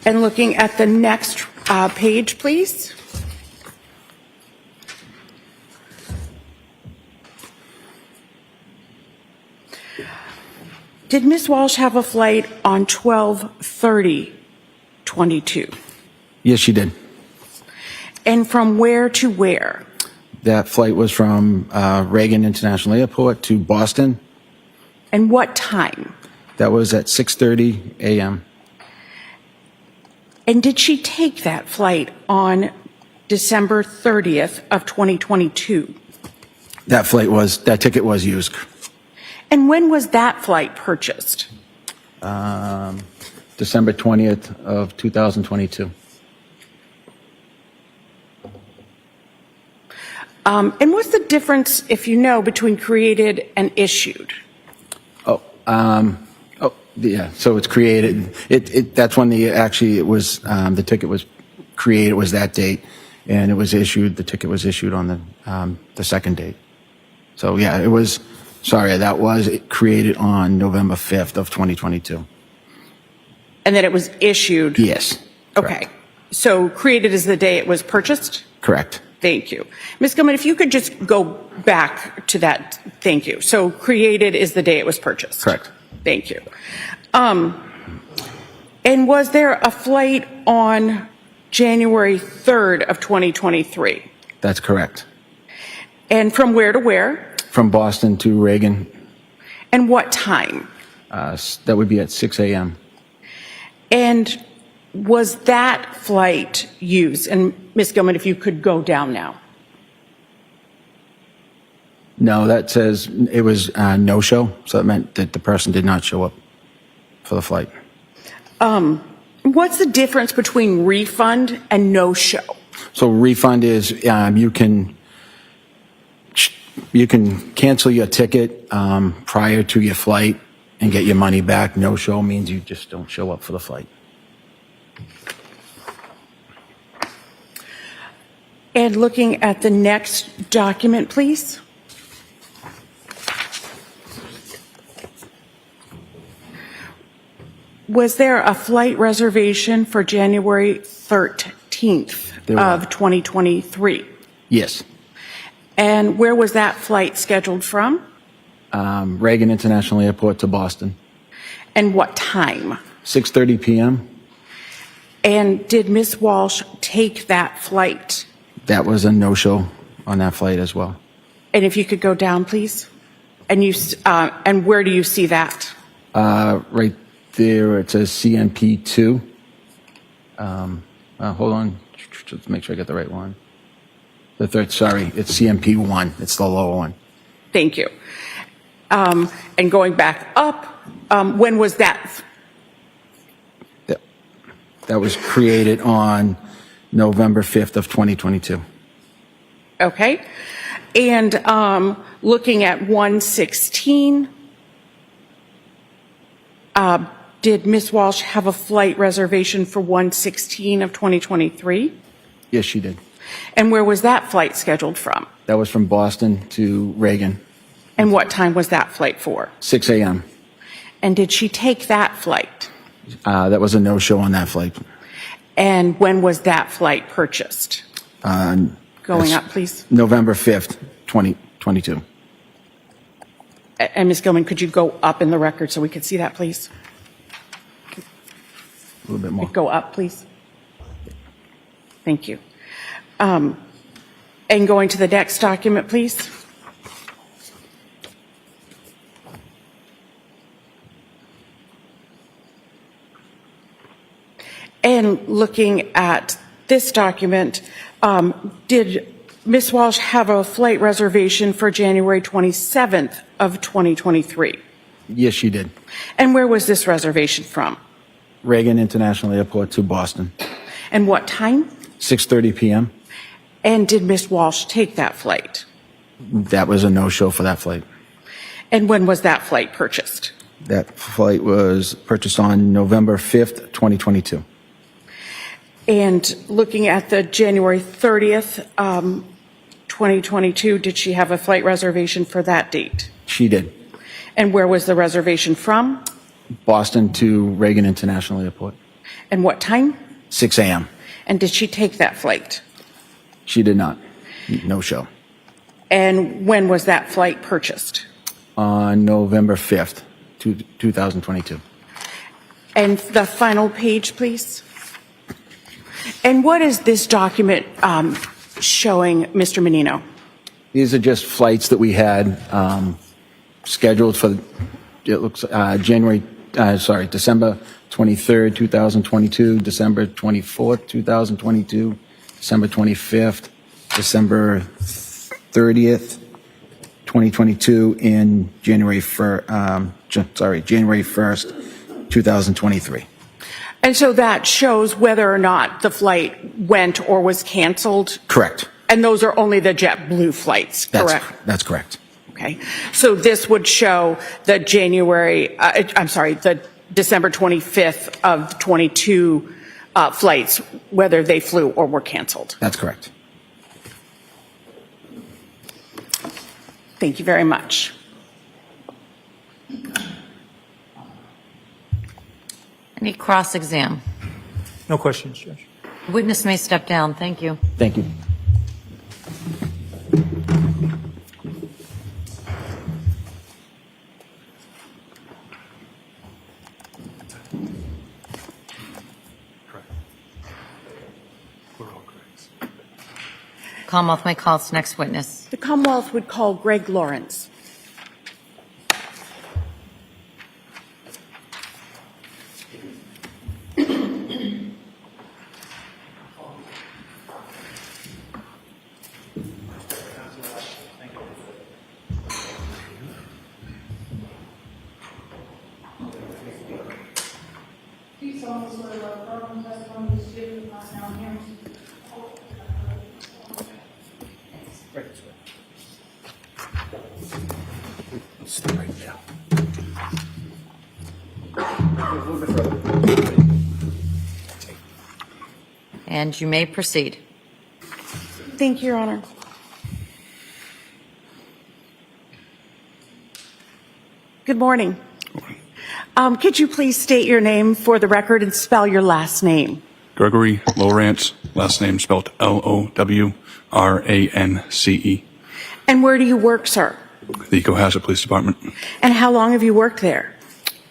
Speaker 9: And looking at the next page, please. Did Ms. Walshe have a flight on 12/30/22?
Speaker 12: Yes, she did.
Speaker 9: And from where to where?
Speaker 12: That flight was from Reagan International Airport to Boston.
Speaker 9: And what time?
Speaker 12: That was at 6:30 a.m.
Speaker 9: And did she take that flight on December 30th of 2022?
Speaker 12: That ticket was used.
Speaker 9: And when was that flight purchased?
Speaker 12: December 20th of 2022.
Speaker 9: And what's the difference, if you know, between created and issued?
Speaker 12: Yeah. So it's created. That's when the ticket was created. It was that date, and it was issued. The ticket was issued on the second date. So yeah, it was. Sorry, that was created on November 5th of 2022.
Speaker 9: And then it was issued?
Speaker 12: Yes.
Speaker 9: Okay. So created is the day it was purchased?
Speaker 12: Correct.
Speaker 9: Thank you. Ms. Gilman, if you could just go back to that. Thank you. So created is the day it was purchased?
Speaker 12: Correct.
Speaker 9: Thank you. And was there a flight on January 3rd of 2023?
Speaker 12: That's correct.
Speaker 9: And from where to where?
Speaker 12: From Boston to Reagan.
Speaker 9: And what time?
Speaker 12: That would be at 6 a.m.
Speaker 9: And was that flight used? And Ms. Gilman, if you could go down now.
Speaker 12: No, that says it was no-show, so it meant that the person did not show up for the flight.
Speaker 9: What's the difference between refund and no-show?
Speaker 12: So refund is you can cancel your ticket prior to your flight, and get your money back. No-show means you just don't show up for the flight.
Speaker 9: And looking at the next document, please. Was there a flight reservation for January 13th
Speaker 12: There were.
Speaker 9: of 2023?
Speaker 12: Yes.
Speaker 9: And where was that flight scheduled from?
Speaker 12: Reagan International Airport to Boston.
Speaker 9: And what time?
Speaker 12: 6:30 p.m.
Speaker 9: And did Ms. Walshe take that flight?
Speaker 12: That was a no-show on that flight as well.
Speaker 9: And if you could go down, please. And where do you see that?
Speaker 12: Right there, it says CMP2. Hold on, let's make sure I get the right one. The third, sorry, it's CMP1. It's the lower one.
Speaker 9: Thank you. And going back up, when was that?
Speaker 12: That was created on November 5th of 2022.
Speaker 9: Okay. And looking at 116, did Ms. Walshe have a flight reservation for 116 of 2023?
Speaker 12: Yes, she did.
Speaker 9: And where was that flight scheduled from?
Speaker 12: That was from Boston to Reagan,
Speaker 9: And what time was that flight for?
Speaker 12: 6 a.m.
Speaker 9: And did she take that flight?
Speaker 12: That was a no-show on that flight.
Speaker 9: And when was that flight purchased? Going
Speaker 12: That's
Speaker 9: up, please.
Speaker 12: November 5th, 2022.
Speaker 9: And Ms. Gilman, could you go up in the record so we could see that, please?
Speaker 12: A little bit more.
Speaker 9: Go up, please. Thank you. And going to the next document, please. And looking at this document, did Ms. Walshe have a flight reservation for January 27th of 2023?
Speaker 12: Yes, she did.
Speaker 9: And where was this reservation from?
Speaker 12: Reagan International Airport to Boston.
Speaker 9: And what time?
Speaker 12: 6:30 p.m.
Speaker 9: And did Ms. Walshe take that flight?
Speaker 12: That was a no-show for that flight.
Speaker 9: And when was that flight purchased?
Speaker 12: That flight was purchased on November 5th, 2022.
Speaker 9: And looking at the January 30th, 2022, did she have a flight reservation for that date?
Speaker 12: She did.
Speaker 9: And where was the reservation from?
Speaker 12: Boston to Reagan International Airport.
Speaker 9: And what time?
Speaker 12: 6 a.m.
Speaker 9: And did she take that flight?
Speaker 12: She did not. No show.
Speaker 9: And when was that flight purchased?
Speaker 12: On November 5th, 2022.
Speaker 9: And the final page, please. And what is this document showing, Mr. Menino?
Speaker 12: These are just flights that we had scheduled for, it looks, December 23rd, 2022, December 24th, 2022, December 25th, December 30th, 2022, and January 1st, 2023.
Speaker 9: And so that shows whether or not the flight went or was canceled?
Speaker 12: Correct.
Speaker 9: And those are only the JetBlue flights, correct?
Speaker 12: That's correct.
Speaker 9: Okay. So this would show the the December 25th of 22 flights, whether they flew or were canceled.
Speaker 12: That's correct.
Speaker 9: Thank you very much.
Speaker 4: Any cross-exam?
Speaker 8: No questions, Judge.
Speaker 4: Witness may step down. Thank you.
Speaker 12: Thank you.
Speaker 4: Commonwealth may call its next witness.
Speaker 9: The Commonwealth would call Greg Lawrence.
Speaker 2: Please also swear that the following testimony is given us now here.
Speaker 12: Stay right there.
Speaker 4: And you may proceed.
Speaker 9: Thank you, Your Honor. Good morning. Could you please state your name for the record and spell your last name?
Speaker 13: Gregory Lowrance, last name spelled Lowrance.
Speaker 9: And where do you work, sir?
Speaker 13: The Cohasset Police Department.
Speaker 9: And how long have you worked there?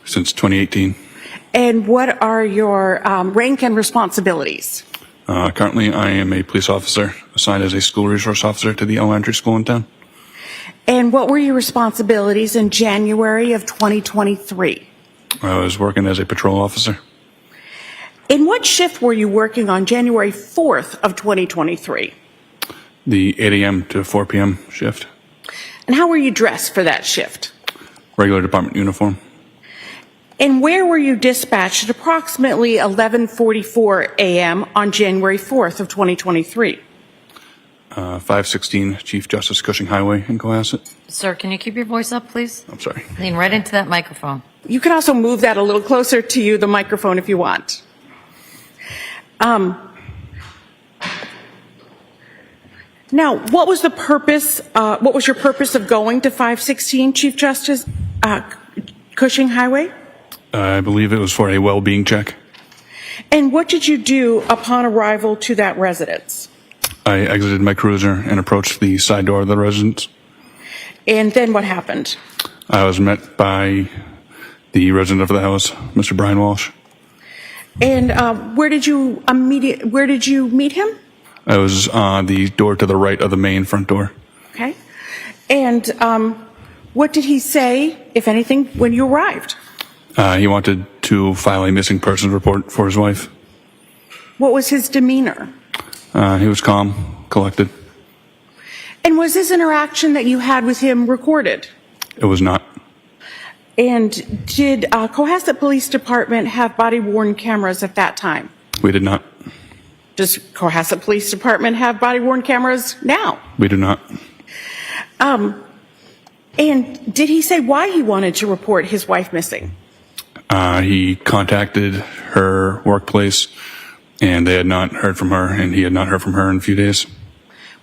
Speaker 13: Since 2018.
Speaker 9: And what are your rank and responsibilities?
Speaker 13: Currently, I am a police officer assigned as a school resource officer to the elementary school in town.
Speaker 9: And what were your responsibilities in January of 2023?
Speaker 13: I was working as a patrol officer.
Speaker 9: In what shift were you working on January 4th of 2023?
Speaker 13: The 8 a.m. to 4 p.m. shift.
Speaker 9: And how were you dressed for that shift?
Speaker 13: Regular department uniform.
Speaker 9: And where were you dispatched at approximately 11:44 a.m. on January 4th of 2023?
Speaker 13: 516 Chief Justice Cushing Highway in Cohasset.
Speaker 4: Sir, can you keep your voice up, please?
Speaker 13: I'm sorry.
Speaker 4: Lean right into that microphone.
Speaker 9: You can also move that a little closer to you, the microphone, if you want. Now, what was the purpose, what was your purpose of going to 516 Chief Justice Cushing Highway?
Speaker 13: I believe it was for a well-being check.
Speaker 9: And what did you do upon arrival to that residence?
Speaker 13: I exited my cruiser and approached the side door of the residence.
Speaker 9: And then what happened?
Speaker 13: I was met by the resident of the house, Mr. Brian Walshe.
Speaker 9: And where did you meet him?
Speaker 13: I was on the door to the right of the main front door.
Speaker 9: Okay. And what did he say, if anything, when you arrived?
Speaker 13: He wanted to file a missing persons report for his wife.
Speaker 9: What was his demeanor?
Speaker 13: He was calm, collected.
Speaker 9: And was this interaction that you had with him recorded?
Speaker 13: It was not.
Speaker 9: And did Cohasset Police Department have body-worn cameras at that time?
Speaker 13: We did not.
Speaker 9: Does Cohasset Police Department have body-worn cameras now?
Speaker 13: We do not.
Speaker 9: And did he say why he wanted to report his wife missing?
Speaker 13: He contacted her workplace, and they had not heard from her, and he had not heard from her in a few days.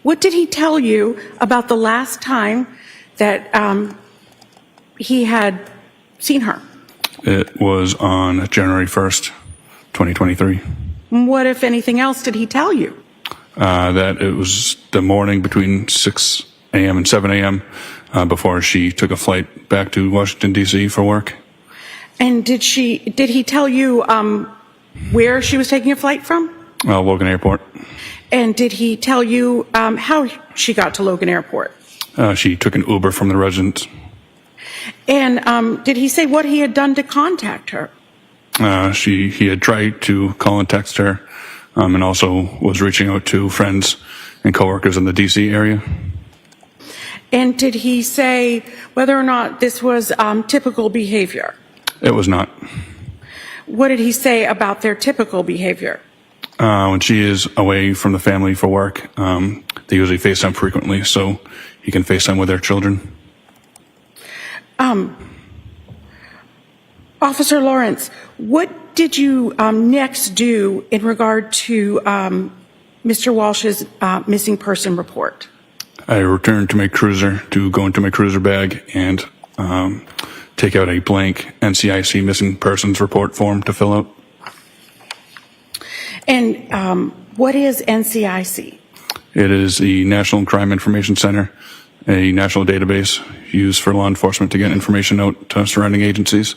Speaker 9: What did he tell you about the last time that he had seen her?
Speaker 13: It was on January 1st, 2023.
Speaker 9: What, if anything else, did he tell you?
Speaker 13: That it was the morning between 6 a.m. and 7 a.m. Before she took a flight back to Washington, D.C. for work.
Speaker 9: And did he tell you where she was taking a flight from?
Speaker 13: Logan Airport.
Speaker 9: And did he tell you how she got to Logan Airport?
Speaker 13: She took an Uber from the residence.
Speaker 9: And did he say what he had done to contact her?
Speaker 13: He had tried to call and text her, and also was reaching out to friends and coworkers in the D.C. area.
Speaker 9: And did he say whether or not this was typical behavior?
Speaker 13: It was not.
Speaker 9: What did he say about their typical behavior?
Speaker 13: When she is away from the family for work, they usually FaceTime frequently, so he can FaceTime with their children.
Speaker 9: Officer Lawrence, what did you next do in regard to Mr. Walsh's missing person report?
Speaker 13: I returned to my cruiser to go into my cruiser bag and take out a blank NCIC missing persons report form to fill out.
Speaker 9: And what is NCIC?
Speaker 13: It is the National Crime Information Center, a national database used for law enforcement to get information out to surrounding agencies.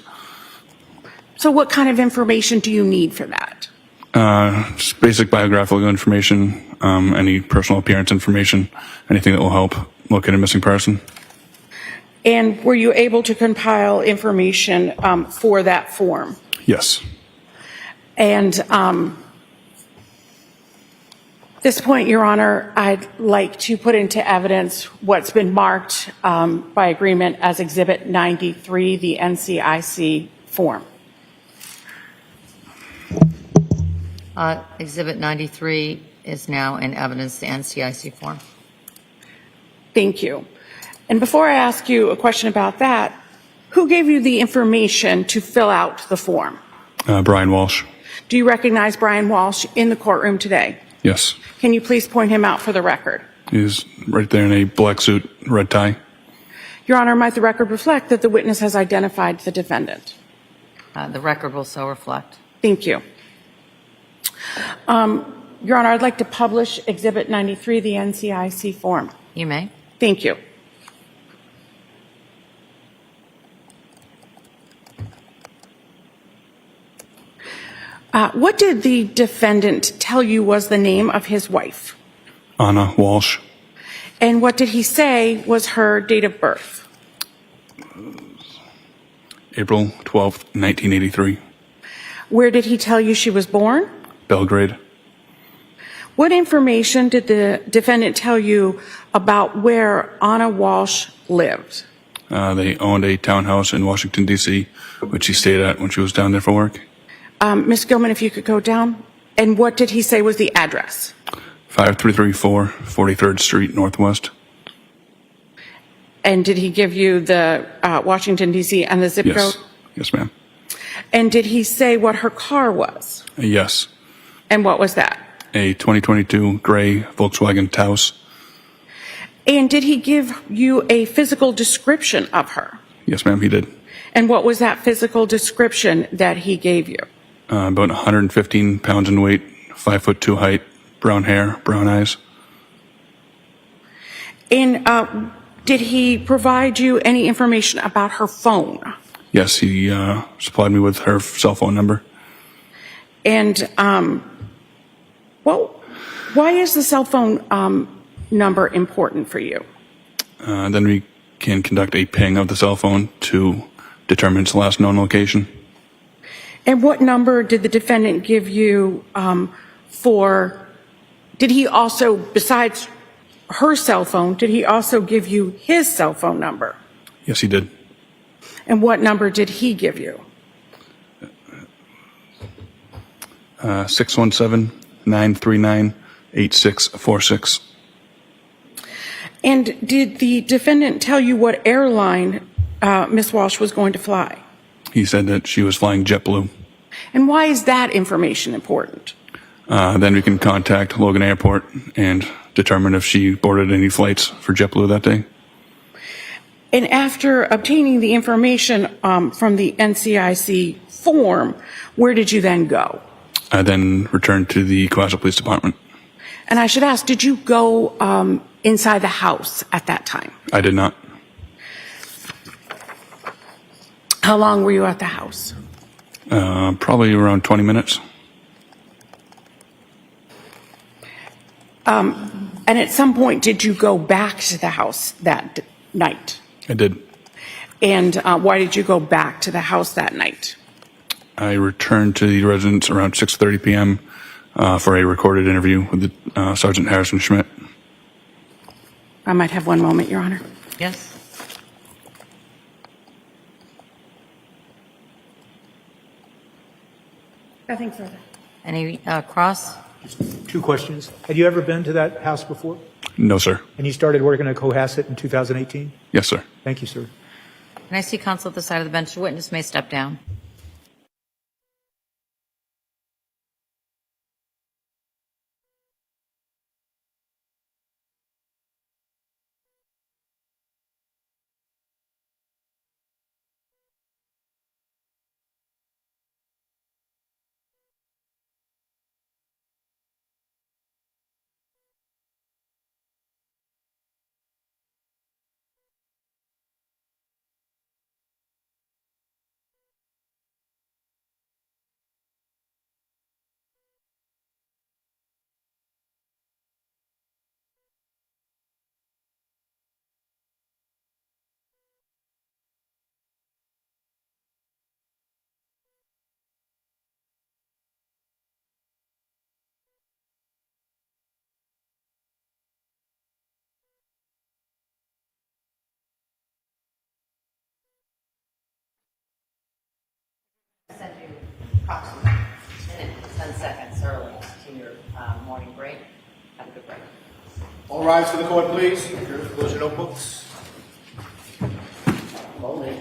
Speaker 9: So what kind of information do you need for that?
Speaker 13: Just basic biographical information, any personal appearance information, anything that will help locate a missing person.
Speaker 9: And were you able to compile information for that form?
Speaker 13: Yes.
Speaker 9: And at this point, Your Honor, I'd like to put into evidence what's been marked by agreement as Exhibit 93, the NCIC form.
Speaker 4: Exhibit 93 is now in evidence, the NCIC form.
Speaker 9: Thank you. And before I ask you a question about that, who gave you the information to fill out the form?
Speaker 13: Brian Walshe.
Speaker 9: Do you recognize Brian Walshe in the courtroom today?
Speaker 13: Yes.
Speaker 9: Can you please point him out for the record?
Speaker 13: He's right there in a black suit, red tie.
Speaker 9: Your Honor, might the record reflect that the witness has identified the defendant?
Speaker 4: The record will so reflect.
Speaker 9: Thank you. Your Honor, I'd like to publish Exhibit 93, the NCIC form.
Speaker 4: You may.
Speaker 9: Thank you. What did the defendant tell you was the name of his wife?
Speaker 13: Ana Walshe.
Speaker 9: And what did he say was her date of birth?
Speaker 13: April 12th, 1983.
Speaker 9: Where did he tell you she was born?
Speaker 13: Belgrade.
Speaker 9: What information did the defendant tell you about where Ana Walshe lived?
Speaker 13: They owned a townhouse in Washington, D.C., which she stayed at when she was down there for work.
Speaker 9: Ms. Gilman, if you could go down. And what did he say was the address?
Speaker 13: 5334 43rd Street, Northwest.
Speaker 9: And did he give you the Washington, D.C. and the zip
Speaker 13: Yes.
Speaker 9: code?
Speaker 13: Yes, ma'am.
Speaker 9: And did he say what her car was?
Speaker 13: Yes.
Speaker 9: And what was that?
Speaker 13: A 2022 gray Volkswagen Taos.
Speaker 9: And did he give you a physical description of her?
Speaker 13: Yes, ma'am, he did.
Speaker 9: And what was that physical description that he gave you?
Speaker 13: About 115 pounds in weight, 5'2" height, brown hair, brown eyes.
Speaker 9: And did he provide you any information about her phone?
Speaker 13: Yes, he supplied me with her cell phone number.
Speaker 9: And why is the cell phone number important for you?
Speaker 13: Then we can conduct a ping of the cell phone to determine its last known location.
Speaker 9: And what number did the defendant give you did he also, besides her cell phone, did he also give you his cell phone number?
Speaker 13: Yes, he did.
Speaker 9: And what number did he give you?
Speaker 13: 617-939-8646.
Speaker 9: And did the defendant tell you what airline Ms. Walshe was going to fly?
Speaker 13: He said that she was flying JetBlue.
Speaker 9: And why is that information important?
Speaker 13: Then we can contact Logan Airport and determine if she boarded any flights for JetBlue that day.
Speaker 9: And after obtaining the information from the NCIC form, where did you then go?
Speaker 13: I then returned to the Cohasset Police Department.
Speaker 9: And I should ask, did you go inside the house at that time?
Speaker 13: I did not.
Speaker 9: How long were you at the house?
Speaker 13: Probably around 20 minutes.
Speaker 9: And at some point, did you go back to the house that night?
Speaker 13: I did.
Speaker 9: And why did you go back to the house that night?
Speaker 13: I returned to the residence around 6:30 p.m. For a recorded interview with Sergeant Harrison Schmidt.
Speaker 9: I might have one moment, Your Honor.
Speaker 4: Yes.
Speaker 9: Nothing further.
Speaker 4: Any cross?
Speaker 8: Two questions. Had you ever been to that house before?
Speaker 13: No, sir.
Speaker 8: And you started working at Cohasset in 2018?
Speaker 13: Yes, sir.
Speaker 8: Thank you, sir.
Speaker 4: Can I see counsel at the side of the bench? The witness may step down. Send you approximately 10 seconds early to your morning break. Have a good break.
Speaker 1: All rise for the court, please. Close your notebooks.
Speaker 4: Slowly.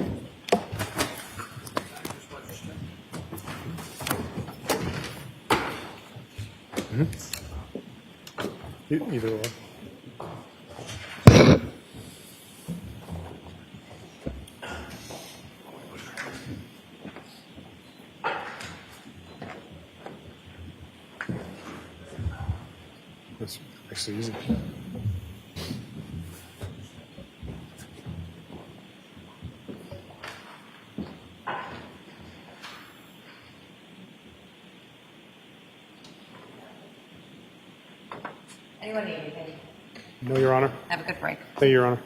Speaker 3: Either or. That's actually easy.
Speaker 4: Anyone need anything?
Speaker 3: No, Your Honor.
Speaker 4: Have a good break.
Speaker 3: Thank you, Your Honor.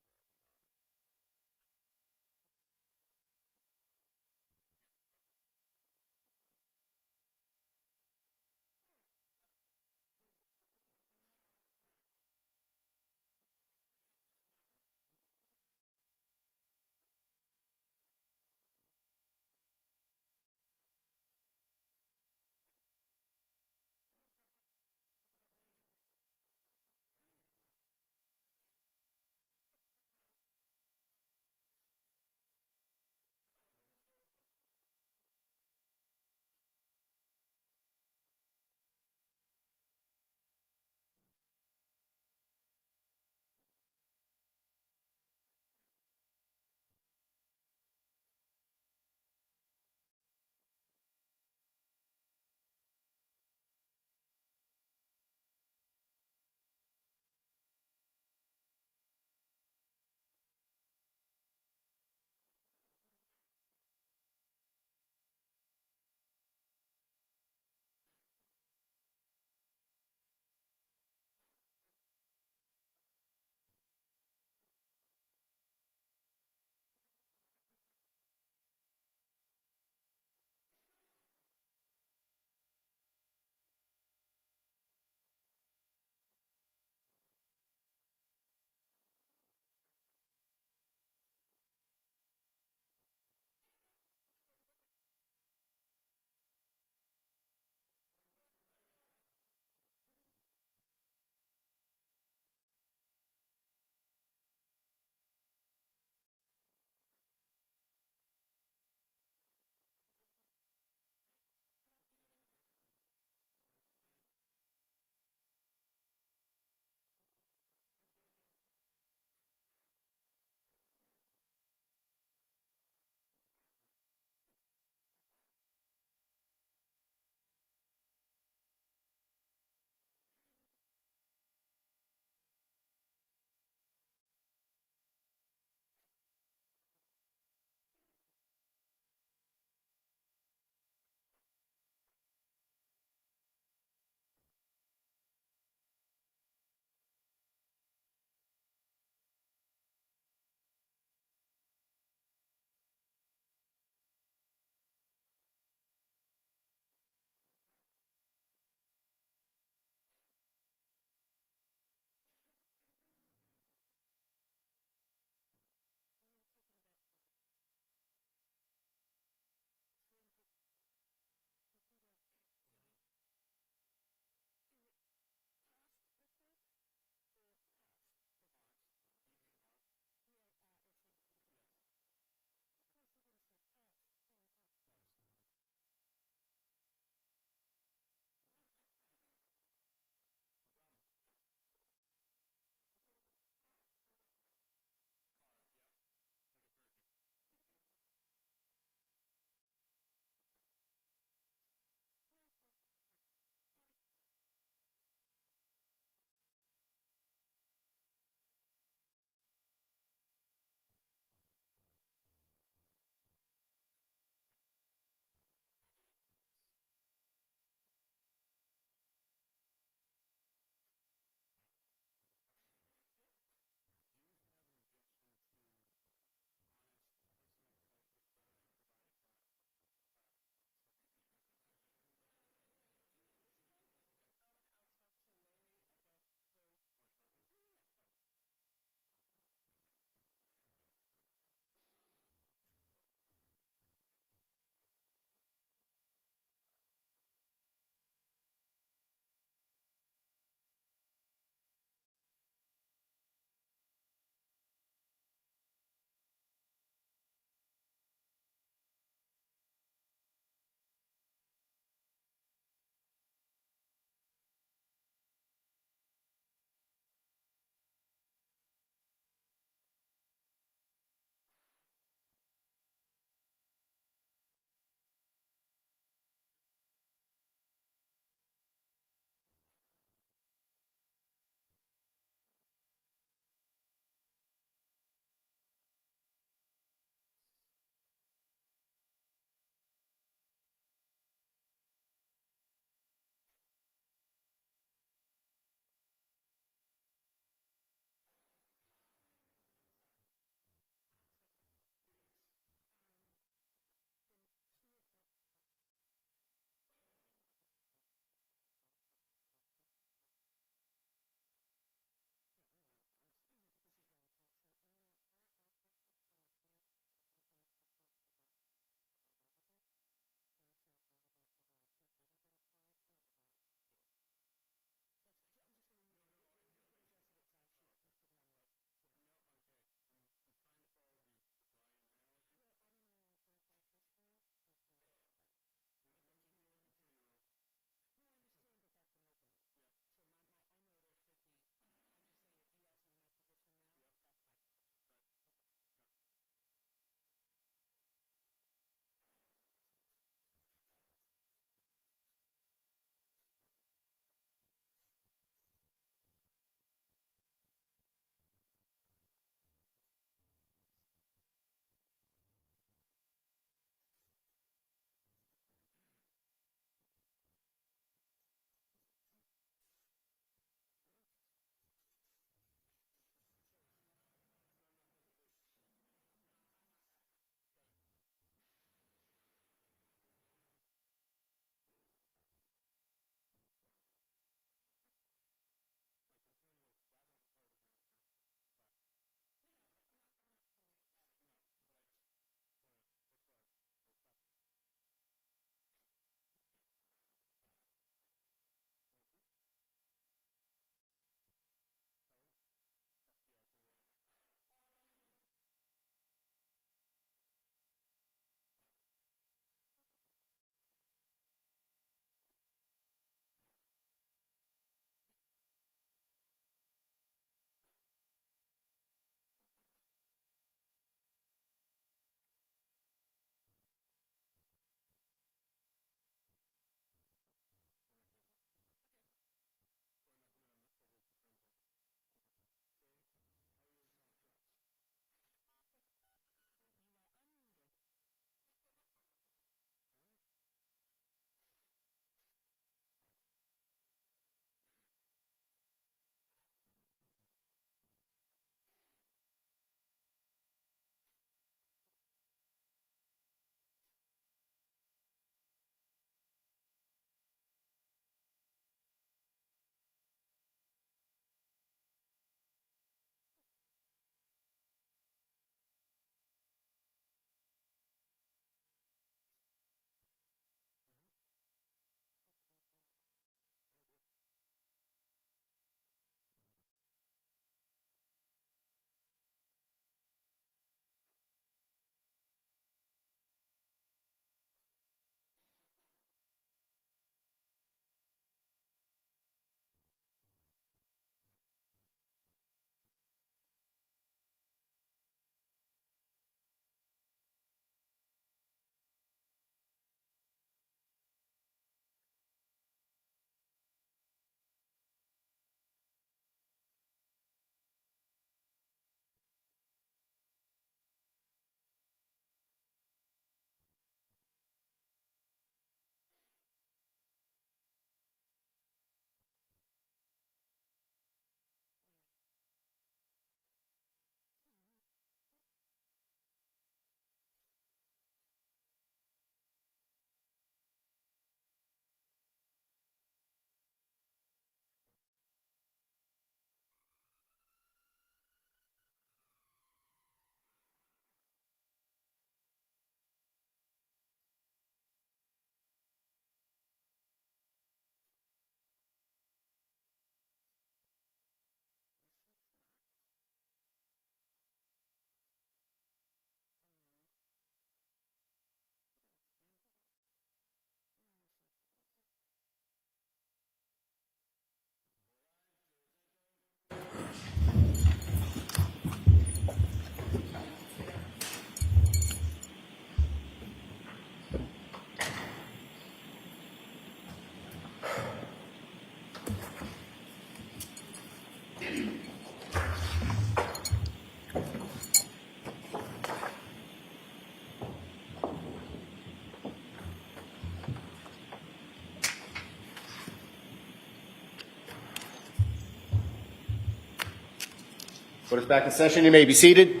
Speaker 14: Put us back in session. You may be seated.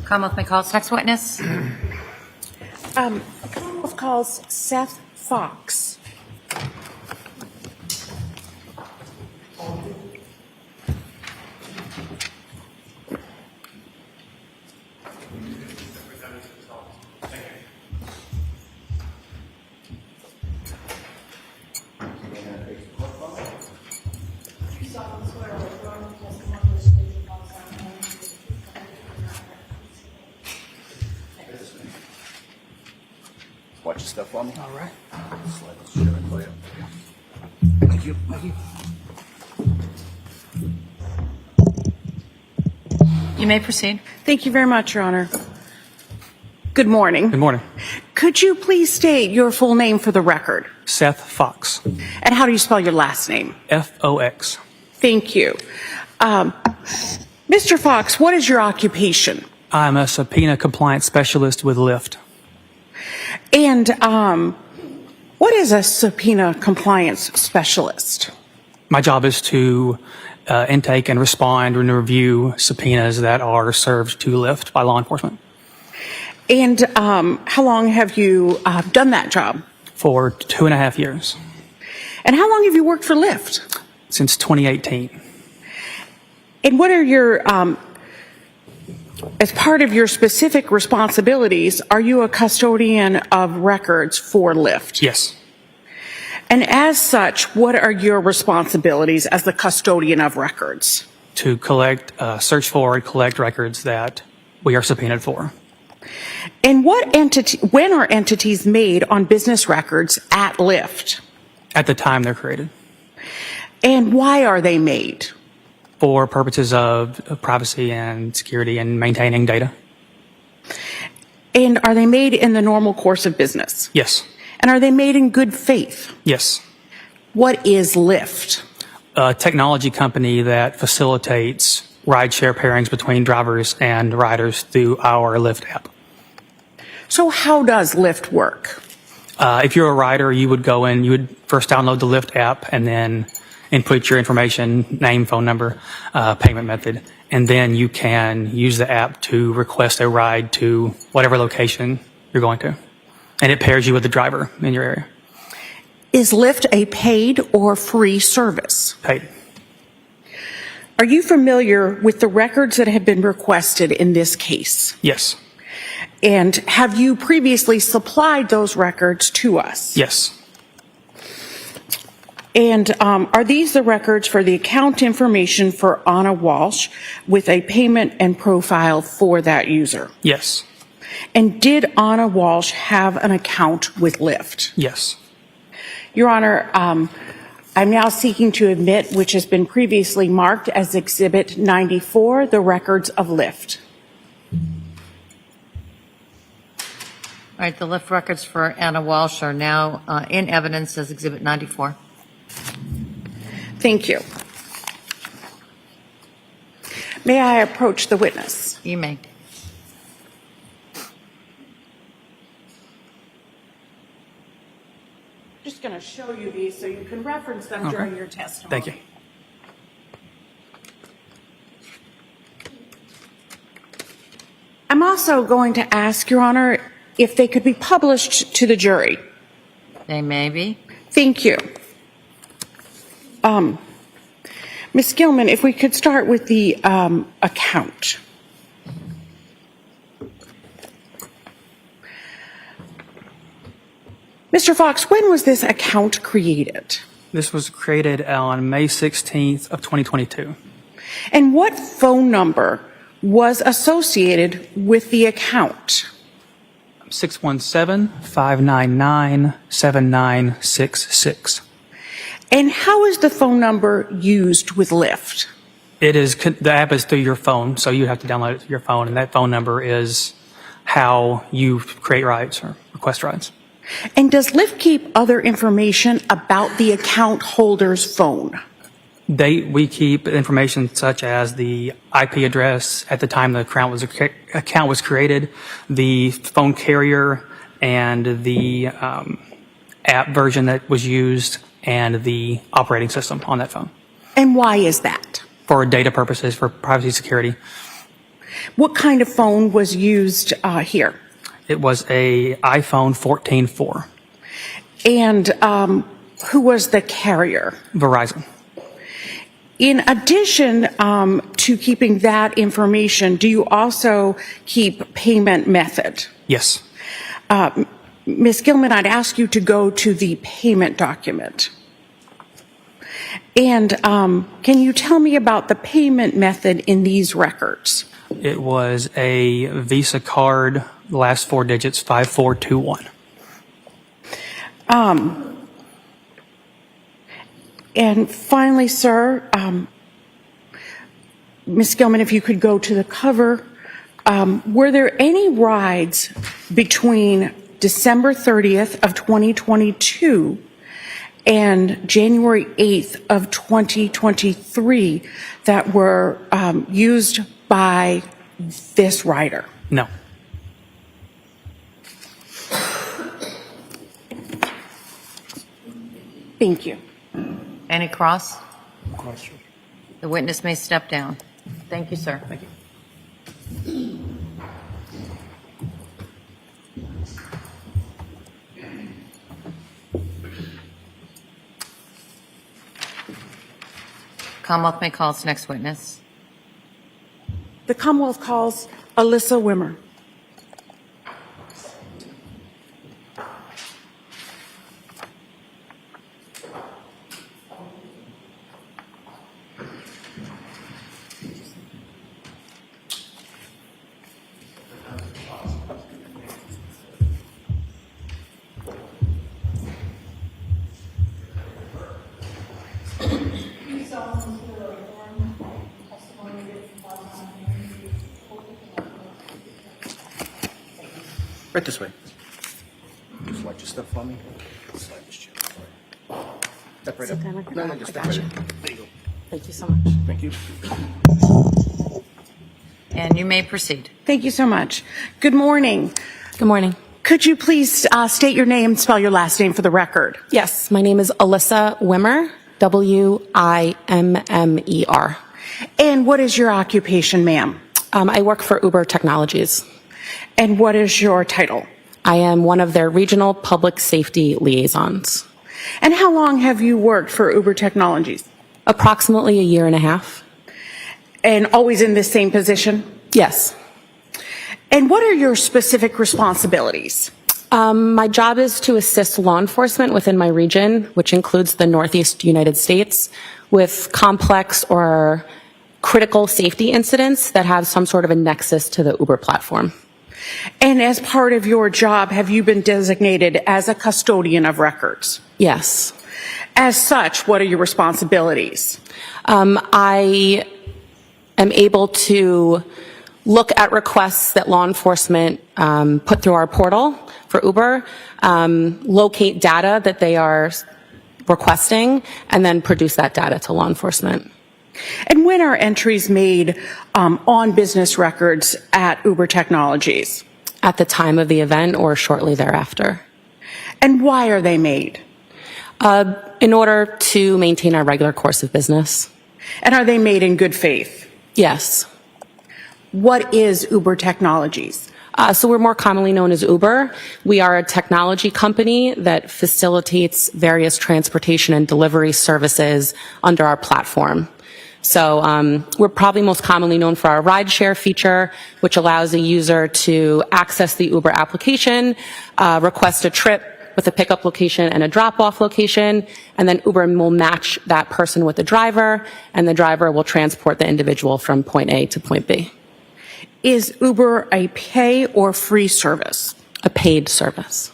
Speaker 4: Commonwealth may call its next witness.
Speaker 9: Commonwealth calls Seth Fox.
Speaker 14: Watch your stuff on me.
Speaker 8: All right.
Speaker 14: Thank you. Thank you.
Speaker 4: You may proceed.
Speaker 9: Thank you very much, Your Honor. Good morning.
Speaker 15: Good morning.
Speaker 9: Could you please state your full name for the record?
Speaker 15: Seth Fox.
Speaker 9: And how do you spell your last name?
Speaker 15: Fox.
Speaker 9: Thank you. Mr. Fox, what is your occupation?
Speaker 15: I'm a subpoena compliance specialist with Lyft.
Speaker 9: And what is a subpoena compliance specialist?
Speaker 15: My job is to intake and respond and review subpoenas that are served to Lyft by law enforcement.
Speaker 9: And how long have you done that job?
Speaker 15: For 2.5 years.
Speaker 9: And how long have you worked for Lyft?
Speaker 15: Since 2018.
Speaker 9: And what are your, as part of your specific responsibilities, are you a custodian of records for Lyft?
Speaker 15: Yes.
Speaker 9: And as such, what are your responsibilities as the custodian of records?
Speaker 15: To collect, search for and collect records that we are subpoenaed for.
Speaker 9: And when are entities made on business records at Lyft?
Speaker 15: At the time they're created.
Speaker 9: And why are they made?
Speaker 15: For purposes of privacy and security and maintaining data.
Speaker 9: And are they made in the normal course of business?
Speaker 15: Yes.
Speaker 9: And are they made in good faith?
Speaker 15: Yes.
Speaker 9: What is Lyft?
Speaker 15: A technology company that facilitates rideshare pairings between drivers and riders through our Lyft app.
Speaker 9: So how does Lyft work?
Speaker 15: If you're a rider, you would go in, you would first download the Lyft app and then input your information, name, phone number, payment method, and then you can use the app to request a ride to whatever location you're going to. And it pairs you with the driver in your area.
Speaker 9: Is Lyft a paid or free service?
Speaker 15: Paid.
Speaker 9: Are you familiar with the records that have been requested in this case?
Speaker 15: Yes.
Speaker 9: And have you previously supplied those records to us?
Speaker 15: Yes.
Speaker 9: And are these the records for the account information for Ana Walshe with a payment and profile for that user?
Speaker 15: Yes.
Speaker 9: And did Ana Walshe have an account with Lyft?
Speaker 15: Yes.
Speaker 9: Your Honor, I'm now seeking to admit, which has been previously marked as Exhibit 94, the records of Lyft.
Speaker 4: All right, the Lyft records for Ana Walshe are now in evidence as Exhibit 94.
Speaker 9: Thank you. May I approach the witness?
Speaker 4: You may.
Speaker 9: Just going to show you these so you can reference them during your testimony.
Speaker 15: Thank you.
Speaker 9: I'm also going to ask, Your Honor, if they could be published to the jury.
Speaker 4: They may be.
Speaker 9: Thank you. Ms. Gilman, if we could start with the account. Mr. Fox, when was this account created?
Speaker 15: This was created on May 16th of 2022.
Speaker 9: And what phone number was associated with the account?
Speaker 15: 617-599-7966.
Speaker 9: And how is the phone number used with Lyft?
Speaker 15: It is, the app is through your phone, so you have to download it to your phone, and that phone number is how you create rides or request rides.
Speaker 9: And does Lyft keep other information about the account holder's phone?
Speaker 15: We keep information such as the IP address at the time the account was created, the phone carrier, and the app version that was used, and the operating system on that phone.
Speaker 9: And why is that?
Speaker 15: for data purposes, for privacy security.
Speaker 9: What kind of phone was used here?
Speaker 15: It was a iPhone 14.4,
Speaker 9: And who was the carrier?
Speaker 15: Verizon.
Speaker 9: In addition to keeping that information, do you also keep payment method?
Speaker 15: Yes.
Speaker 9: Ms. Gilman, I'd ask you to go to the payment document. And can you tell me about the payment method in these records?
Speaker 15: It was a Visa card, last 4 digits, 5421.
Speaker 9: And finally, sir, Ms. Gilman, if you could go to the cover, were there any rides between December 30th of 2022 and January 8th of 2023 that were used by this rider?
Speaker 15: No.
Speaker 9: Thank you.
Speaker 4: Any cross?
Speaker 8: Question.
Speaker 4: The witness may step down. Thank you, sir.
Speaker 15: Thank you.
Speaker 4: Commonwealth may call its next witness.
Speaker 9: The Commonwealth calls Alyssa Wimmer.
Speaker 14: Right this way. Just watch your stuff for me. Slide this chair. Step right up. No, just step right up. There you go.
Speaker 6: Thank you so much.
Speaker 14: Thank you.
Speaker 4: And you may proceed.
Speaker 9: Thank you so much. Good morning.
Speaker 16: Good morning.
Speaker 9: Could you please state your name and spell your last name for the record?
Speaker 16: Yes, my name is Alyssa Wimmer, W-I-M-M-E-R.
Speaker 9: And what is your occupation, ma'am?
Speaker 16: I work for Uber Technologies.
Speaker 9: And what is your title?
Speaker 16: I am one of their regional public safety liaisons.
Speaker 9: And how long have you worked for Uber Technologies?
Speaker 16: Approximately 1.5 years.
Speaker 9: And always in this same position?
Speaker 16: Yes.
Speaker 9: And what are your specific responsibilities?
Speaker 16: My job is to assist law enforcement within my region, which includes the Northeast United States, with complex or critical safety incidents that have some sort of a nexus to the Uber platform.
Speaker 9: And as part of your job, have you been designated as a custodian of records?
Speaker 16: Yes.
Speaker 9: As such, what are your responsibilities?
Speaker 16: I am able to look at requests that law enforcement put through our portal for Uber, locate data that they are requesting, and then produce that data to law enforcement.
Speaker 9: And when are entries made on business records at Uber Technologies?
Speaker 16: At the time of the event or shortly thereafter.
Speaker 9: And why are they made?
Speaker 16: In order to maintain our regular course of business.
Speaker 9: And are they made in good faith?
Speaker 16: Yes.
Speaker 9: What is Uber Technologies?
Speaker 16: So we're more commonly known as Uber. We are a technology company that facilitates various transportation and delivery services under our platform. So we're probably most commonly known for our rideshare feature, which allows a user to access the Uber application, request a trip with a pickup location and a drop-off location, and then Uber will match that person with the driver, and the driver will transport the individual from point A to point B.
Speaker 9: Is Uber a pay or free service?
Speaker 16: A paid service.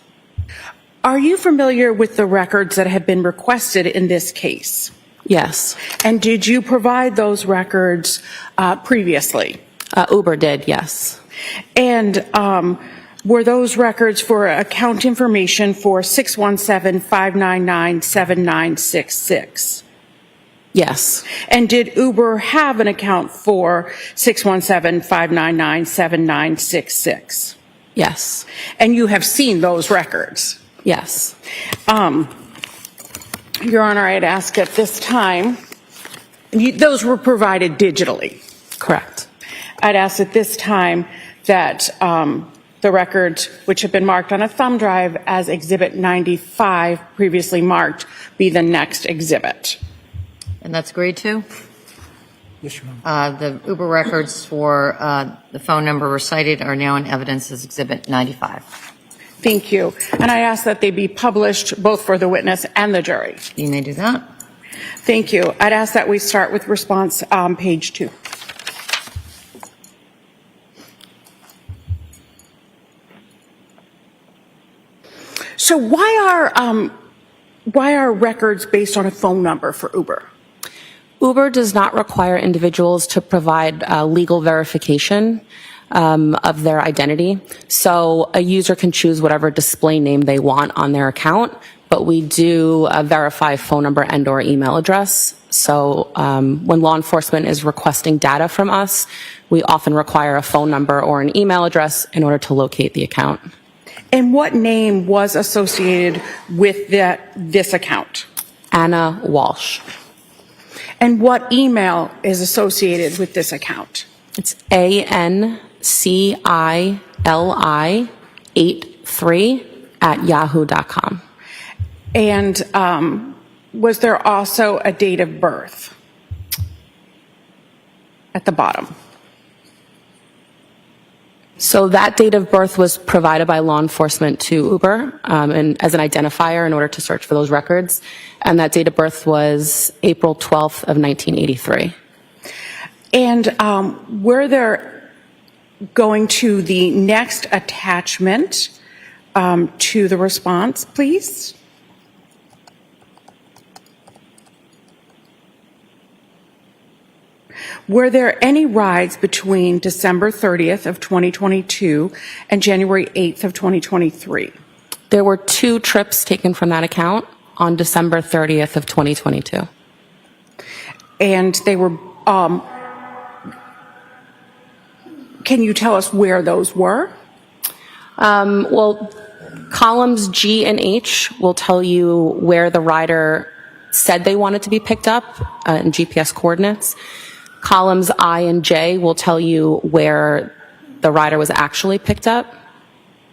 Speaker 9: Are you familiar with the records that have been requested in this case?
Speaker 16: Yes.
Speaker 9: And did you provide those records previously?
Speaker 16: Uber did, yes.
Speaker 9: And were those records for account information for 617-599-7966?
Speaker 16: Yes.
Speaker 9: And did Uber have an account for 617-599-7966?
Speaker 16: Yes.
Speaker 9: And you have seen those records?
Speaker 16: Yes.
Speaker 9: Your Honor, I'd ask at this time Those were provided digitally.
Speaker 16: Correct.
Speaker 9: I'd ask at this time that the records, which have been marked on a thumb drive as Exhibit 95, previously marked, be the next exhibit.
Speaker 4: And that's agreed to?
Speaker 8: Yes, Your Honor.
Speaker 4: The Uber records for the phone number recited are now in evidence as Exhibit 95.
Speaker 9: Thank you. And I ask that they be published both for the witness and the jury.
Speaker 4: You may do that.
Speaker 9: Thank you. I'd ask that we start with response page 2. So why are records based on a phone number for Uber?
Speaker 16: Uber does not require individuals to provide legal verification of their identity. So a user can choose whatever display name they want on their account, but we do verify phone number and or email address. So when law enforcement is requesting data from us, we often require a phone number or an email address in order to locate the account.
Speaker 9: And what name was associated with this account?
Speaker 16: Ana Walshe.
Speaker 9: And what email is associated with this account?
Speaker 16: It's ANCILI83@yahoo.com.
Speaker 9: And was there also a date of birth at the bottom?
Speaker 16: So that date of birth was provided by law enforcement to Uber and as an identifier in order to search for those records. And that date of birth was April 12th of 1983.
Speaker 9: And were there, going to the next attachment to the response, please? Were there any rides between December 30th of 2022 and January 8th of 2023?
Speaker 16: There were 2 trips taken from that account on December 30th of 2022.
Speaker 9: And they were, can you tell us where those were?
Speaker 16: Well, columns G and H will tell you where the rider said they wanted to be picked up in GPS coordinates. Columns I and J will tell you where the rider was actually picked up.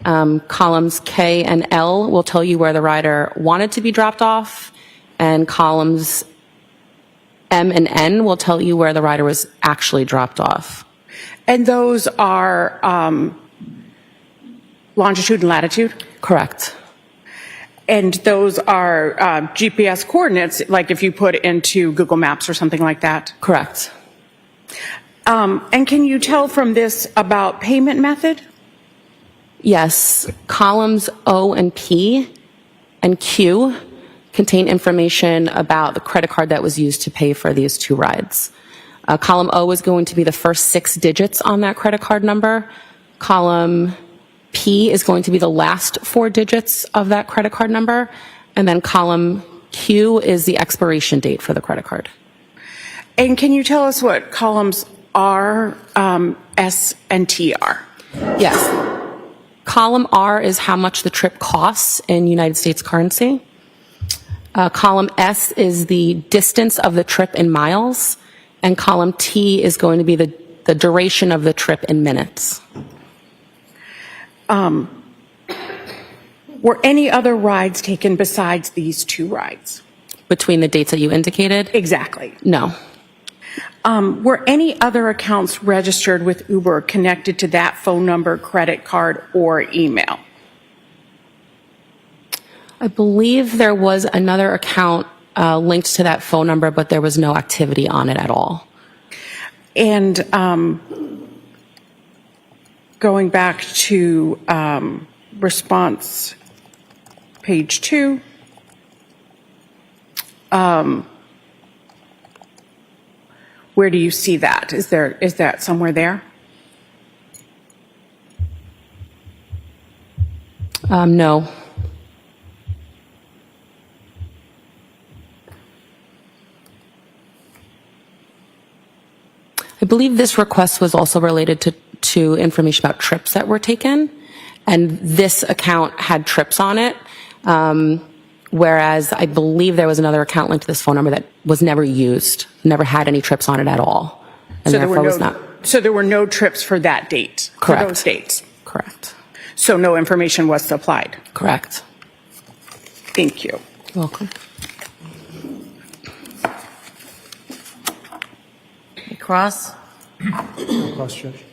Speaker 16: Columns K and L will tell you where the rider wanted to be dropped off. And columns M and N will tell you where the rider was actually dropped off.
Speaker 9: And those are longitude and latitude?
Speaker 16: Correct.
Speaker 9: And those are GPS coordinates, like if you put into Google Maps or something like that?
Speaker 16: Correct.
Speaker 9: And can you tell from this about payment method?
Speaker 16: Yes. Columns O and P and Q contain information about the credit card that was used to pay for these 2 rides. Column O is going to be the first 6 digits on that credit card number. Column P is going to be the last 4 digits of that credit card number. And then column Q is the expiration date for the credit card.
Speaker 9: And can you tell us what columns R, S, and T are?
Speaker 16: Yes. Column R is how much the trip costs in United States currency. Column S is the distance of the trip in miles. And column T is going to be the duration of the trip in minutes.
Speaker 9: Were any other rides taken besides these 2 rides?
Speaker 16: Between the dates that you indicated?
Speaker 9: Exactly.
Speaker 16: No.
Speaker 9: Were any other accounts registered with Uber connected to that phone number, credit card, or email?
Speaker 16: I believe there was another account linked to that phone number, but there was no activity on it at all.
Speaker 9: And going back to response page 2, where do you see that? Is that somewhere there?
Speaker 16: No. I believe this request was also related to information about trips that were taken, and this account had trips on it. Whereas I believe there was another account linked to this phone number that was never used, never had any trips on it at all. And
Speaker 9: So there
Speaker 16: therefore
Speaker 9: were
Speaker 16: was
Speaker 9: no,
Speaker 16: not.
Speaker 9: so there were no trips for that date?
Speaker 16: Correct.
Speaker 9: For those dates?
Speaker 16: Correct.
Speaker 9: So no information was supplied?
Speaker 16: Correct.
Speaker 9: Thank you.
Speaker 16: You're welcome.
Speaker 4: Cross.
Speaker 3: Cross, Judge.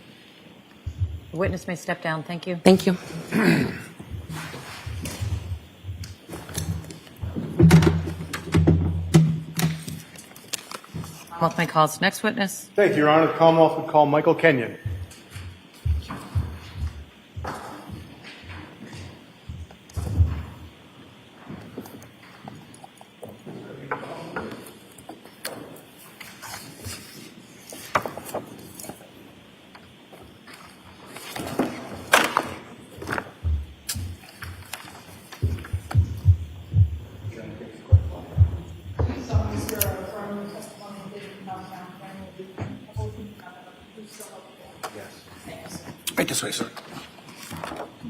Speaker 4: The witness may step down. Thank you.
Speaker 16: Thank you.
Speaker 4: Commonwealth may call its next witness.
Speaker 3: Thank you, Your Honor. The Commonwealth would call Michael Kenyon.
Speaker 14: Right this way, sir.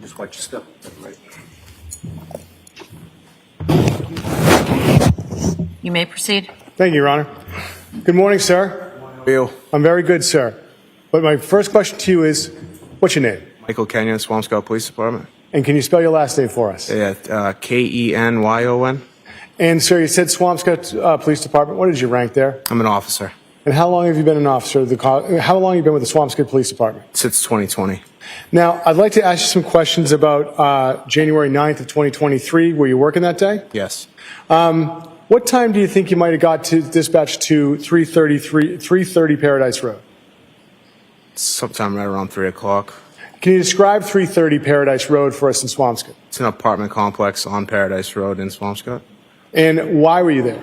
Speaker 14: Just watch your step. Right.
Speaker 4: You may proceed.
Speaker 3: Thank you, Your Honor. Good morning, sir.
Speaker 17: How are you?
Speaker 3: I'm very good, sir. But my first question to you is, what's your name?
Speaker 17: Michael Kenyon, Swampscott Police Department.
Speaker 3: And can you spell your last name for us?
Speaker 17: Yeah, Kenyon.
Speaker 3: And, sir, you said Swampscott Police Department. What is your rank there?
Speaker 17: I'm an officer.
Speaker 3: And how long have you been an officer? How long have you been with the Swampscott Police Department?
Speaker 17: Since 2020.
Speaker 3: Now, I'd like to ask you some questions about January 9th of 2023. Were you working that day?
Speaker 17: Yes.
Speaker 3: What time do you think you might have got to dispatch to 330 Paradise Road?
Speaker 17: Sometime right around 3 o'clock.
Speaker 3: Can you describe 330 Paradise Road for us in Swampscott?
Speaker 17: It's an apartment complex on Paradise Road in Swampscott.
Speaker 3: And why were you there?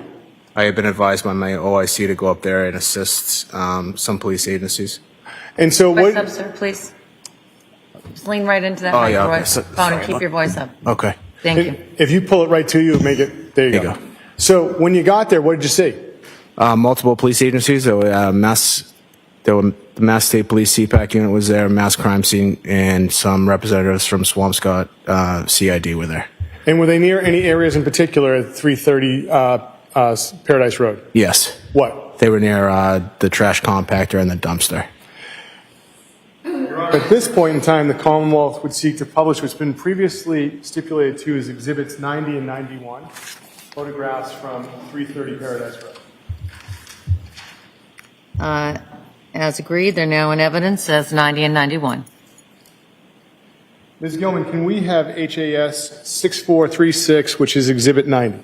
Speaker 17: I have been advised by my OIC to go up there and assist some police agencies.
Speaker 3: And so
Speaker 4: Voice
Speaker 3: what?
Speaker 4: up, sir, please. Just lean right into that
Speaker 17: Oh, yeah,
Speaker 4: microphone
Speaker 17: okay.
Speaker 4: phone and keep your voice up.
Speaker 17: Okay.
Speaker 4: Thank you.
Speaker 3: If you pull it right to you, make it. There you go. So when you got there, what did you see?
Speaker 17: Multiple police agencies. There were the Mass State Police CPAC unit was there, mass crime scene, and some representatives from Swampscott CID were there.
Speaker 3: And were they near any areas in particular at 330 Paradise Road?
Speaker 17: Yes.
Speaker 3: What?
Speaker 17: They were near the trash compactor and the dumpster.
Speaker 3: At this point in time, the Commonwealth would seek to publish what's been previously stipulated to as Exhibits 90 and 91, photographs from 330 Paradise Road.
Speaker 4: As agreed, they're now in evidence as 90 and 91.
Speaker 3: Ms. Gilman, can we have HAS 6436, which is Exhibit 90?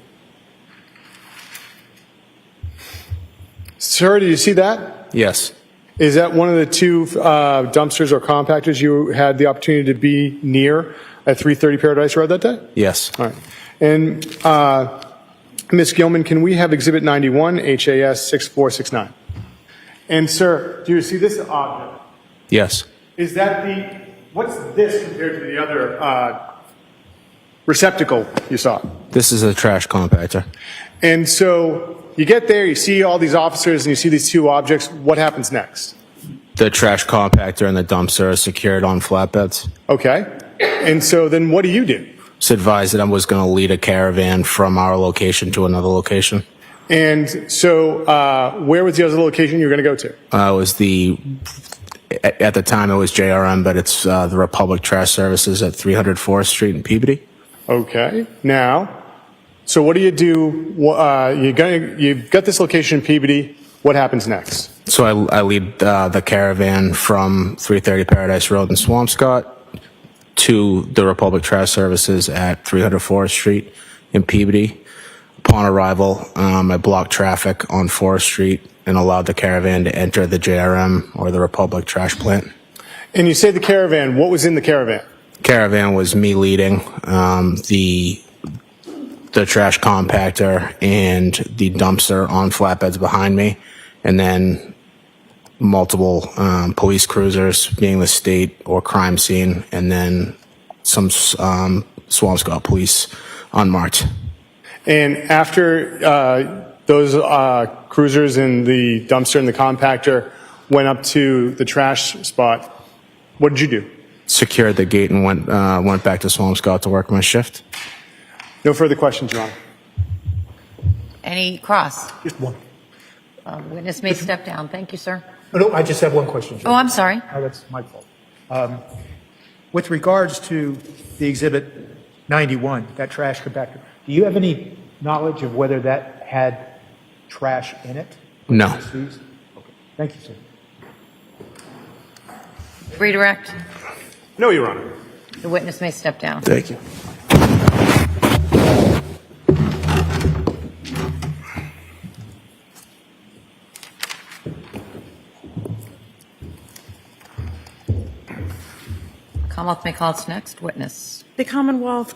Speaker 3: Sir, do you see that?
Speaker 17: Yes.
Speaker 3: Is that one of the two dumpsters or compactors you had the opportunity to be near at 330 Paradise Road that day?
Speaker 17: Yes.
Speaker 3: All right. And Ms. Gilman, can we have Exhibit 91, HAS 6469? And sir, do you see this object?
Speaker 17: Yes.
Speaker 3: Is that what's this compared to the other receptacle you saw?
Speaker 17: This is a trash compactor.
Speaker 3: And so you get there, you see all these officers, and you see these two objects. What happens next?
Speaker 17: The trash compactor and the dumpster are secured on flatbeds.
Speaker 3: Okay. And so then what do you do?
Speaker 17: Just advised that I was going to lead a caravan from our location to another location.
Speaker 3: And so where was the other location you were going to go to?
Speaker 17: It was at the time it was JRM, but it's the Republic Trash Services at 300 Forest Street in Peabody.
Speaker 3: Okay. Now, so what do? You've got this location in Peabody. What happens next?
Speaker 17: So I lead the caravan from 330 Paradise Road in Swampscott to the Republic Trash Services at 300 Forest Street in Peabody. Upon arrival, I blocked traffic on Forest Street and allowed the caravan to enter the JRM or the Republic Trash Plant.
Speaker 3: And you say the caravan. What was in the caravan?
Speaker 17: Caravan was me leading the trash compactor and the dumpster on flatbeds behind me, and then multiple police cruisers being the state or crime scene, and then some Swampscott police unmarked.
Speaker 3: And after those cruisers and the dumpster and the compactor went up to the trash spot, what did you do?
Speaker 17: Secured the gate and went back to Swampscott to work my shift.
Speaker 3: No further questions, Your Honor.
Speaker 4: Any cross?
Speaker 8: Just one.
Speaker 4: Witness may step down. Thank you, sir.
Speaker 8: No, I just have one question, Judge.
Speaker 4: Oh, I'm sorry.
Speaker 8: Oh, that's my fault. With regards to the Exhibit 91, that trash compactor, do you have any knowledge of whether that had trash in it?
Speaker 17: No.
Speaker 8: Okay. Thank you, sir.
Speaker 4: Redirect.
Speaker 3: No, Your Honor.
Speaker 4: The witness may step down.
Speaker 17: Thank you.
Speaker 4: Commonwealth may call its next witness.
Speaker 9: The Commonwealth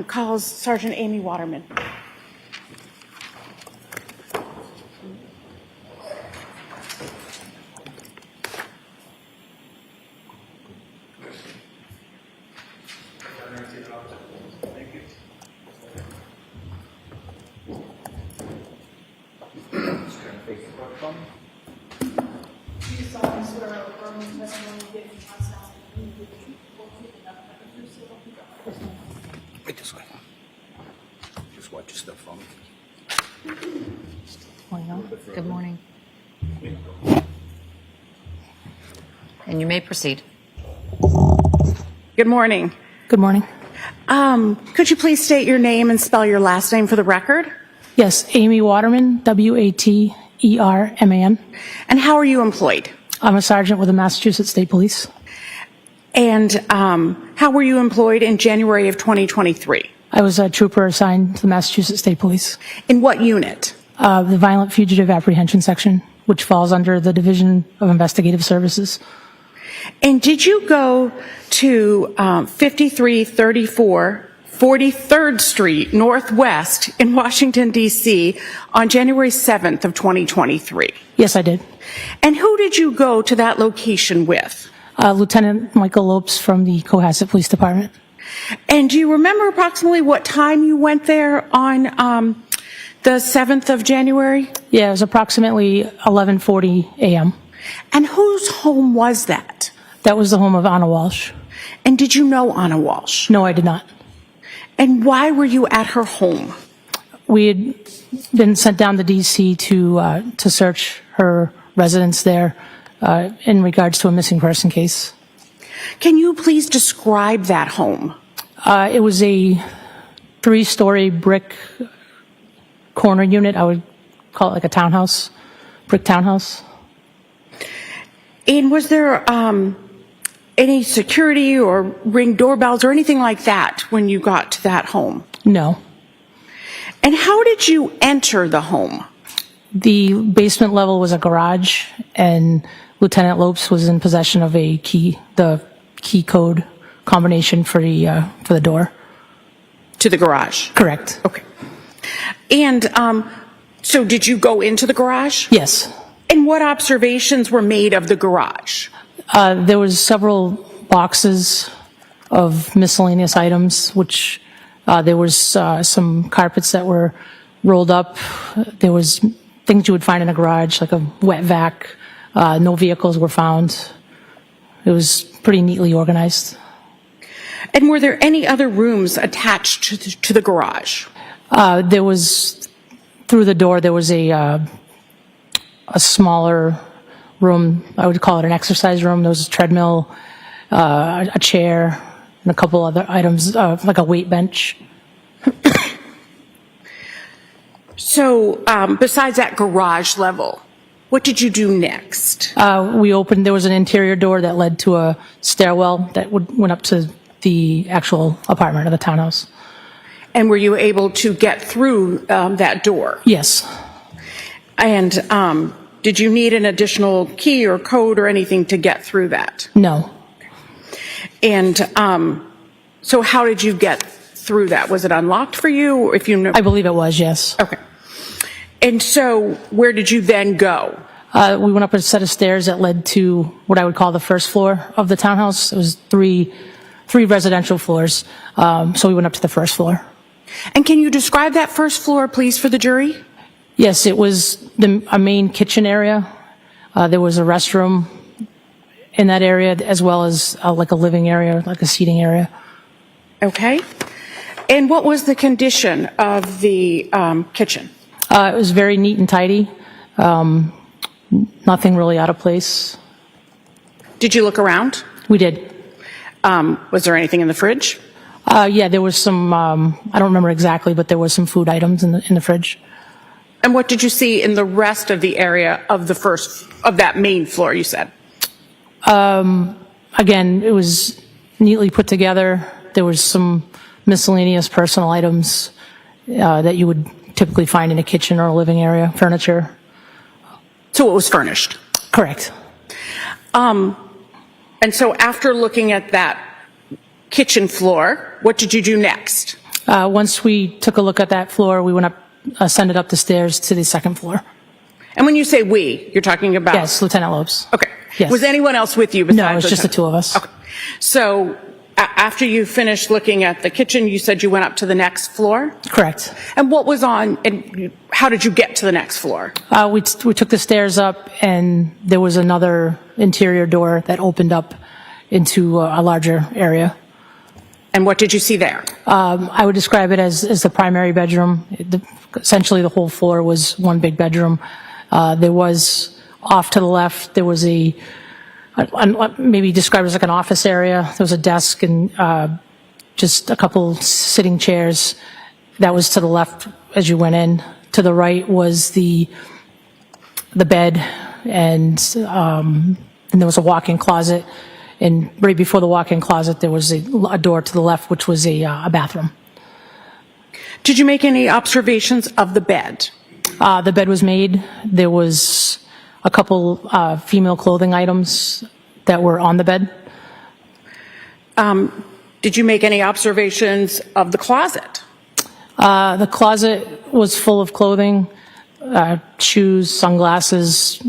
Speaker 9: calls Sergeant Amy Waterman.
Speaker 14: Right this way. Just watch your stuff for me.
Speaker 4: Good morning. And you may proceed.
Speaker 9: Good morning.
Speaker 18: Good morning.
Speaker 9: Could you please state your name and spell your last name for the record?
Speaker 18: Yes, Amy Waterman, Waterman.
Speaker 9: And how are you employed?
Speaker 18: I'm a sergeant with the Massachusetts State Police.
Speaker 9: And how were you employed in January of 2023?
Speaker 18: I was a trooper assigned to the Massachusetts State Police.
Speaker 9: In what unit?
Speaker 18: The Violent Fugitive Apprehension Section, which falls under the Division of Investigative Services.
Speaker 9: And did you go to 5334 43rd Street Northwest in Washington, D.C. on January 7th of 2023?
Speaker 18: Yes, I did.
Speaker 9: And who did you go to that location with?
Speaker 18: Lieutenant Michael Lopes from the Cohasset Police Department.
Speaker 9: And do you remember approximately what time you went there on the 7th of January?
Speaker 18: Yeah, it was approximately 11:40 a.m.
Speaker 9: And whose home was that?
Speaker 18: That was the home of Ana Walshe.
Speaker 9: And did you know Ana Walshe?
Speaker 18: No, I did not.
Speaker 9: And why were you at her home?
Speaker 18: We had been sent down to D.C. to search her residence there in regards to a missing person case.
Speaker 9: Can you please describe that home?
Speaker 18: It was a 3-story brick corner unit. I would call it like a townhouse, brick townhouse.
Speaker 9: And was there any security or ring doorbells or anything like that when you got to that home?
Speaker 18: No.
Speaker 9: And how did you enter the home?
Speaker 18: The basement level was a garage, and Lieutenant Lopes was in possession of the key code combination for the door.
Speaker 9: To the garage?
Speaker 18: Correct.
Speaker 9: Okay. And so did you go into the garage?
Speaker 18: Yes.
Speaker 9: And what observations were made of the garage?
Speaker 18: There was several boxes of miscellaneous items, which there was some carpets that were rolled up. There was things you would find in a garage, like a wet vac. No vehicles were found. It was pretty neatly organized.
Speaker 9: And were there any other rooms attached to the garage?
Speaker 18: There was, through the door, there was a smaller room. I would call it an exercise room. There was a treadmill, a chair, and a couple other items, like a weight bench.
Speaker 9: So besides that garage level, what did you do next?
Speaker 18: There was an interior door that led to a stairwell that went up to the actual apartment of the townhouse.
Speaker 9: And were you able to get through that door?
Speaker 18: Yes.
Speaker 9: And did you need an additional key or code or anything to get through that?
Speaker 18: No.
Speaker 9: And so how did you get through that? Was it unlocked for you?
Speaker 18: I believe it was, yes.
Speaker 9: Okay. And so where did you then go?
Speaker 18: We went up a set of stairs that led to what I would call the first floor of the townhouse. It was three residential floors, so we went up to the first floor.
Speaker 9: And can you describe that first floor, please, for the jury?
Speaker 18: Yes, it was a main kitchen area. There was a restroom in that area, as well as like a living area, like a seating area.
Speaker 9: Okay. And what was the condition of the kitchen?
Speaker 18: It was very neat and tidy. Nothing really out of place.
Speaker 5: Did you look around?
Speaker 18: We did.
Speaker 5: Was there anything in the fridge?
Speaker 18: Yeah, there was some, I don't remember exactly, but there was some food items in the fridge.
Speaker 5: And what did you see in the rest of the area of that main floor, you said?
Speaker 18: Again, it was neatly put together. There was some miscellaneous personal items that you would typically find in a kitchen or a living area, furniture.
Speaker 5: So it was furnished?
Speaker 18: Correct.
Speaker 5: And so after looking at that kitchen floor, what did you do next?
Speaker 18: Once we took a look at that floor, we went up, ascended up the stairs to the second floor.
Speaker 5: And when you say we, you're talking about?
Speaker 18: Yes, Lieutenant Lopes.
Speaker 5: Okay.
Speaker 18: Yes.
Speaker 5: Was anyone else with you besides
Speaker 18: No, it was just the two of us.
Speaker 5: Okay. So after you finished looking at the kitchen, you said you went up to the next floor?
Speaker 18: Correct.
Speaker 5: And what was on, and how did you get to the next floor?
Speaker 18: We took the stairs up, and there was another interior door that opened up into a larger area.
Speaker 5: And what did you see there?
Speaker 18: I would describe it as the primary bedroom. Essentially, the whole floor was one big bedroom. There was, off to the left, there was maybe described as like an office area. There was a desk and just a couple sitting chairs. That was to the left as you went in. To the right was the bed, and there was a walk-in closet. And right before the walk-in closet, there was a door to the left, which was a bathroom.
Speaker 5: Did you make any observations of the bed?
Speaker 18: The bed was made. There was a couple female clothing items that were on the bed.
Speaker 5: Did you make any observations of the closet?
Speaker 18: The closet was full of clothing, shoes, sunglasses,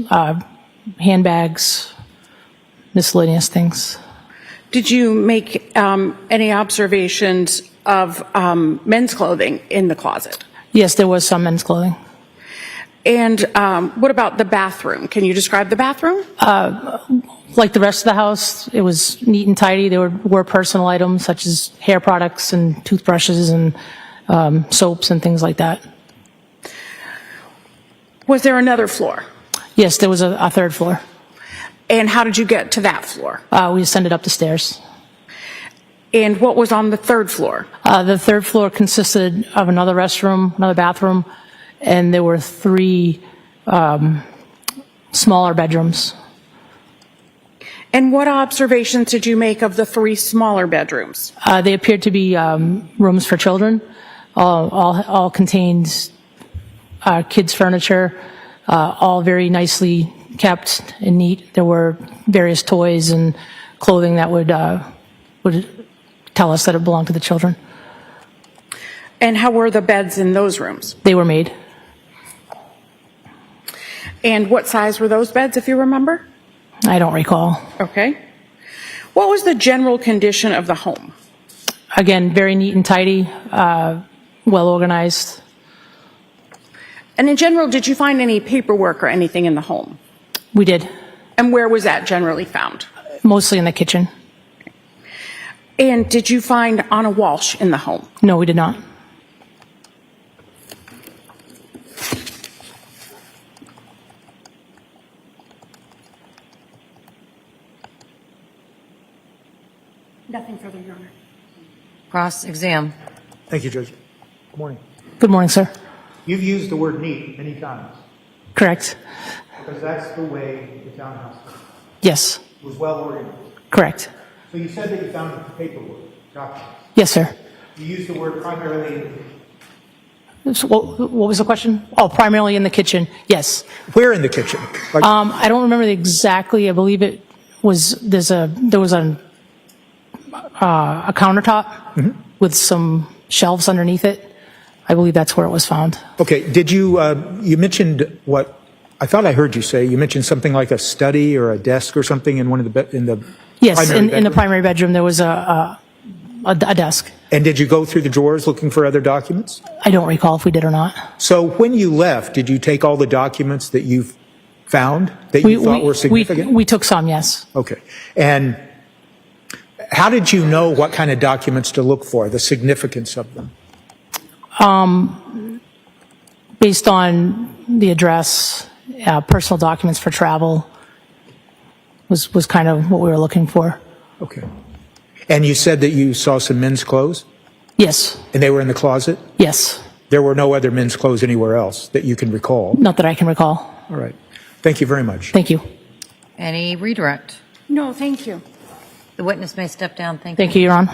Speaker 18: handbags, miscellaneous things.
Speaker 5: Did you make any observations of men's clothing in the closet?
Speaker 18: Yes, there was some men's clothing.
Speaker 5: And what about the bathroom? Can you describe the bathroom?
Speaker 18: Like the rest of the house, it was neat and tidy. There were personal items such as hair products and toothbrushes and soaps and things like that.
Speaker 5: Was there another floor?
Speaker 18: Yes, there was a third floor.
Speaker 5: And how did you get to that floor?
Speaker 18: We ascended up the stairs.
Speaker 5: And what was on the third floor?
Speaker 18: The third floor consisted of another restroom, another bathroom, and there were 3 smaller bedrooms.
Speaker 5: And what observations did you make of the 3 smaller bedrooms?
Speaker 18: They appeared to be rooms for children, all contained kids' furniture, all very nicely kept and neat. There were various toys and clothing that would tell us that it belonged to the children.
Speaker 5: And how were the beds in those rooms?
Speaker 18: They were made.
Speaker 5: And what size were those beds, if you remember?
Speaker 18: I don't recall.
Speaker 5: Okay. What was the general condition of the home?
Speaker 18: Again, very neat and tidy, well organized.
Speaker 5: And in general, did you find any paperwork or anything in the home?
Speaker 18: We did.
Speaker 5: And where was that generally found?
Speaker 18: Mostly in the kitchen.
Speaker 5: And did you find Ana Walshe in the home?
Speaker 18: No, we did not.
Speaker 5: Nothing further, Your Honor.
Speaker 4: Cross-exam.
Speaker 8: Thank you, Judge. Good morning.
Speaker 18: Good morning, sir.
Speaker 8: You've used the word neat many times.
Speaker 18: Correct.
Speaker 8: Because that's the way the townhouse
Speaker 18: Yes.
Speaker 8: was well organized.
Speaker 18: Correct.
Speaker 8: So you said that you found paperwork, documents.
Speaker 18: Yes, sir.
Speaker 8: You used the word primarily.
Speaker 18: So what was the question? Oh, primarily in the kitchen. Yes.
Speaker 8: Where in the kitchen? Like,
Speaker 18: I don't remember exactly. I believe it was there was a countertop with some shelves underneath it. I believe that's where it was found.
Speaker 8: okay. Did you you mentioned what I thought I heard you say? You mentioned something like a study or a desk or something in one of the in the
Speaker 18: Yes,
Speaker 8: primary
Speaker 18: in the
Speaker 8: bedroom?
Speaker 18: primary bedroom there was a desk.
Speaker 8: And did you go through the drawers looking for other documents?
Speaker 18: I don't recall if we did or not.
Speaker 8: So when you left, did you take all the documents that you've found that you thought were significant?
Speaker 18: We took some, yes.
Speaker 8: Okay. And how did you know what kind of documents to look for, the significance of them?
Speaker 18: based on the address, personal documents for travel was kind of what we were looking for.
Speaker 8: Okay. And you said that you saw some men's clothes?
Speaker 18: Yes.
Speaker 8: And they were in the closet?
Speaker 18: Yes.
Speaker 8: There were no other men's clothes anywhere else that you can recall?
Speaker 18: Not that I can recall.
Speaker 8: All right. Thank you very much.
Speaker 18: Thank you.
Speaker 4: Any redirect?
Speaker 9: No, thank you.
Speaker 4: The witness may step down. Thank you.
Speaker 18: Thank you, Your Honor.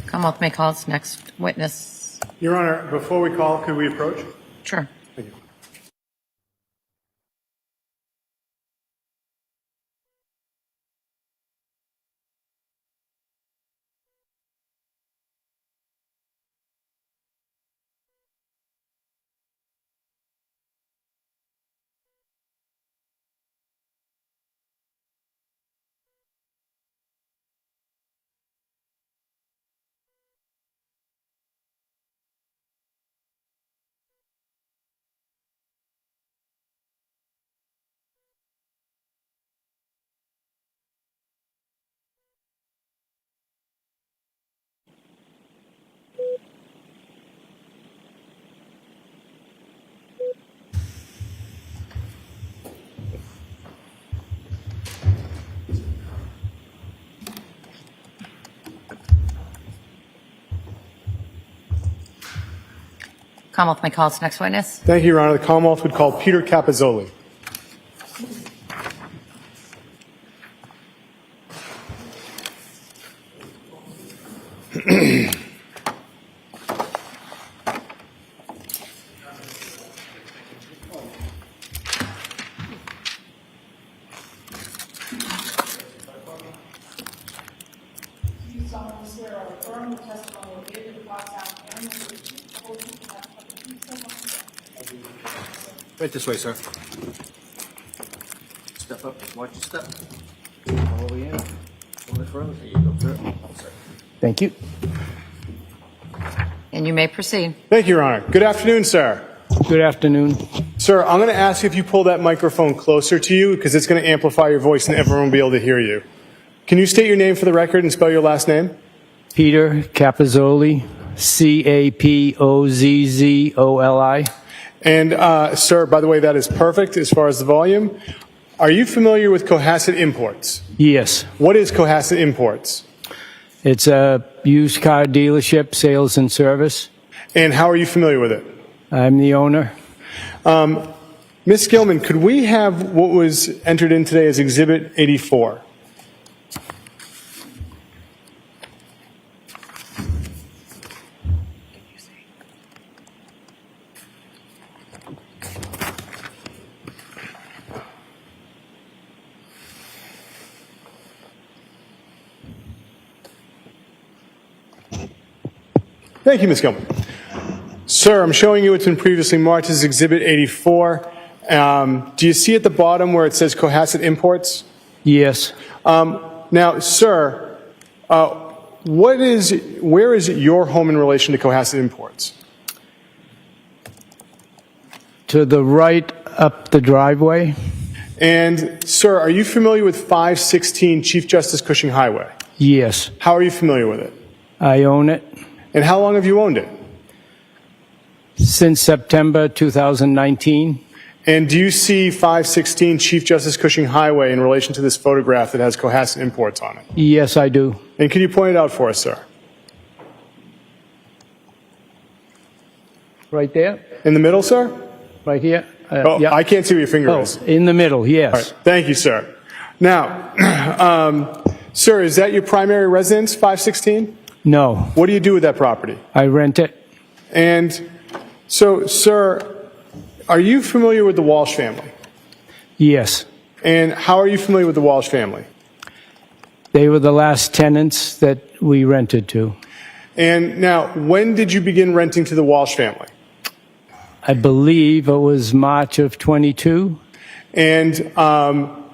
Speaker 4: Commonwealth may call its next witness.
Speaker 3: Your Honor, before we call, could we approach?
Speaker 4: Sure.
Speaker 3: Thank you.
Speaker 4: Commonwealth may call its next witness.
Speaker 3: Thank you, Your Honor. The Commonwealth would call Peter Capozzoli.
Speaker 14: Right this way, sir. Step up, watch your step. All the way in. Hold it further. There you go, sir.
Speaker 8: Thank you.
Speaker 4: And you may proceed.
Speaker 3: Thank you, Your Honor. Good afternoon, sir.
Speaker 19: Good afternoon.
Speaker 3: Sir, I'm going to ask if you pull that microphone closer to you because it's going to amplify your voice and everyone will be able to hear you. Can you state your name for the record and spell your last name?
Speaker 19: Peter Capozzoli, Capozzoli.
Speaker 3: And, sir, by the way, that is perfect as far as the volume. Are you familiar with Cohasset Imports?
Speaker 19: Yes.
Speaker 3: What is Cohasset Imports?
Speaker 19: It's a used car dealership, sales and service.
Speaker 3: And how are you familiar with it?
Speaker 19: I'm the owner.
Speaker 3: Ms. Gilman, could we have what was entered in today as Exhibit 84? Thank you, Ms. Gilman. Sir, I'm showing you what's been previously marked as Exhibit 84. Do you see at the bottom where it says Cohasset Imports?
Speaker 19: Yes.
Speaker 3: Now, sir, where is your home in relation to Cohasset Imports?
Speaker 19: To the right up the driveway.
Speaker 3: And, sir, are you familiar with 516 Chief Justice Cushing Highway?
Speaker 19: Yes.
Speaker 3: How are you familiar with it?
Speaker 19: I own it.
Speaker 3: And how long have you owned it?
Speaker 19: Since September 2019.
Speaker 3: And do you see 516 Chief Justice Cushing Highway in relation to this photograph that has Cohasset Imports on it?
Speaker 19: Yes, I do.
Speaker 3: And can you point it out for us, sir?
Speaker 19: Right there?
Speaker 3: In the middle, sir?
Speaker 19: Right here?
Speaker 3: Yeah. I can't see where your finger is.
Speaker 19: In the middle, yes.
Speaker 3: All right. Thank you, sir. Now, sir, is that your primary residence, 516?
Speaker 19: No.
Speaker 3: What do you do with that property?
Speaker 19: I rent it.
Speaker 3: And so, sir, are you familiar with the Walshe family?
Speaker 19: Yes.
Speaker 3: And how are you familiar with the Walshe family?
Speaker 19: They were the last tenants that we rented to.
Speaker 3: And now, when did you begin renting to the Walshe family?
Speaker 19: I believe it was March of 22.
Speaker 3: And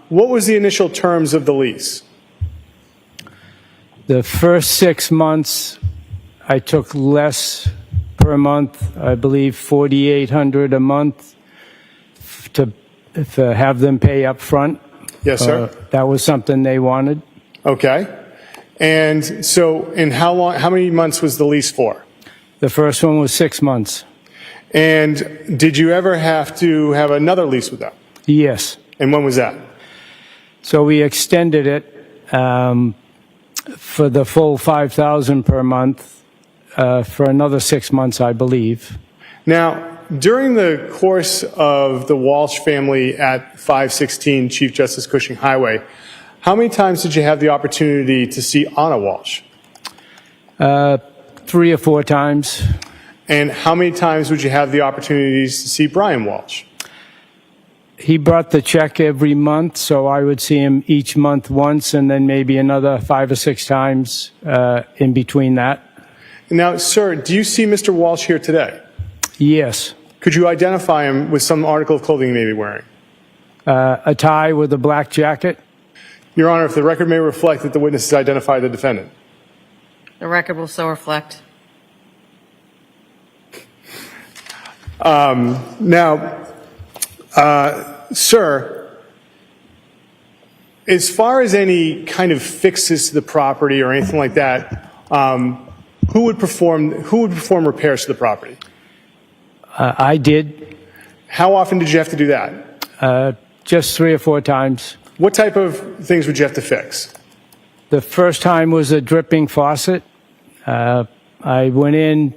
Speaker 3: what was the initial terms of the lease?
Speaker 19: The first 6 months, I took less per month, I believe $4,800 a month to have them pay up front.
Speaker 3: Yes, sir.
Speaker 19: That was something they wanted.
Speaker 3: Okay. And so, in how many months was the lease for?
Speaker 19: The first one was 6 months.
Speaker 3: And did you ever have to have another lease with them?
Speaker 19: Yes.
Speaker 3: And when was that?
Speaker 19: So we extended it for the full $5,000 per month for another 6 months, I believe.
Speaker 3: Now, during the course of the Walshe family at 516 Chief Justice Cushing Highway, how many times did you have the opportunity to see Ana Walshe?
Speaker 19: 3 or 4 times.
Speaker 3: And how many times would you have the opportunities to see Brian Walshe?
Speaker 19: He brought the check every month, so I would see him each month once and then maybe another 5 or 6 times in between that.
Speaker 3: Now, sir, do you see Mr. Walshe here today?
Speaker 19: Yes.
Speaker 3: Could you identify him with some article of clothing he may be wearing?
Speaker 19: A tie with a black jacket.
Speaker 3: Your Honor, if the record may reflect that the witness has identified the defendant.
Speaker 4: The record will so reflect.
Speaker 3: Sir, as far as any kind of fixes to the property or anything like that, who would perform repairs to the property?
Speaker 19: I did.
Speaker 3: How often did you have to do that?
Speaker 19: Just 3 or 4 times.
Speaker 3: What type of things would you have to fix?
Speaker 19: The first time was a dripping faucet. I went in,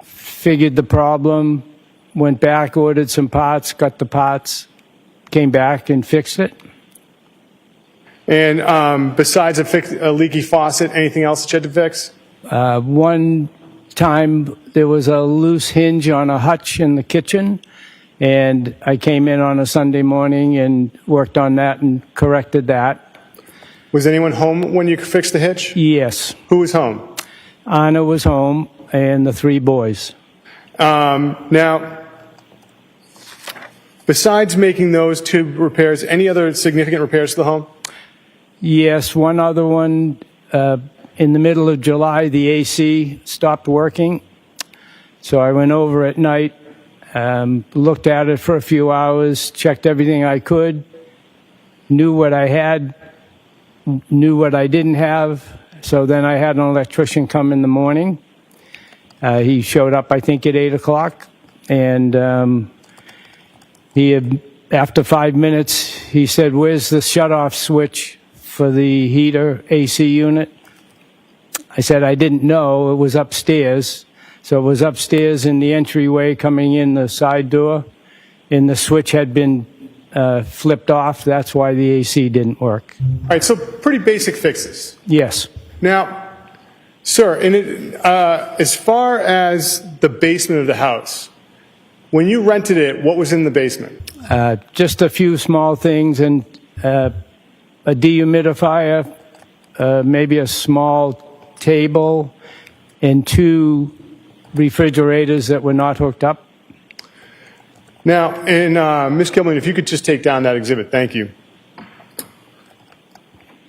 Speaker 19: figured the problem, went back, ordered some parts, got the parts, came back and fixed it.
Speaker 3: And besides a leaky faucet, anything else that you had to fix?
Speaker 19: One time there was a loose hinge on a hutch in the kitchen, and I came in on a Sunday morning and worked on that and corrected that.
Speaker 3: Was anyone home when you fixed the hitch?
Speaker 19: Yes.
Speaker 3: Who was home?
Speaker 19: Ana was home and the 3 boys.
Speaker 3: Now, besides making those 2 repairs, any other significant repairs to the home?
Speaker 19: Yes, one other one. In the middle of July, the AC stopped working. So I went over at night, looked at it for a few hours, checked everything I could, knew what I had, knew what I didn't have. So then I had an electrician come in the morning. He showed up, I think, at 8 o'clock. And after 5 minutes, he said, "Where's the shutoff switch for the heater AC unit?" I said, "I didn't know. It was upstairs." So it was upstairs in the entryway coming in the side door, and the switch had been flipped off. That's why the AC didn't work.
Speaker 3: All right, so pretty basic fixes.
Speaker 19: Yes.
Speaker 3: Now, sir, as far as the basement of the house, when you rented it, what was in the basement?
Speaker 19: Just a few small things and a dehumidifier, maybe a small table, and 2 refrigerators that were not hooked up.
Speaker 3: Now, and Ms. Kilman, if you could just take down that exhibit, thank you.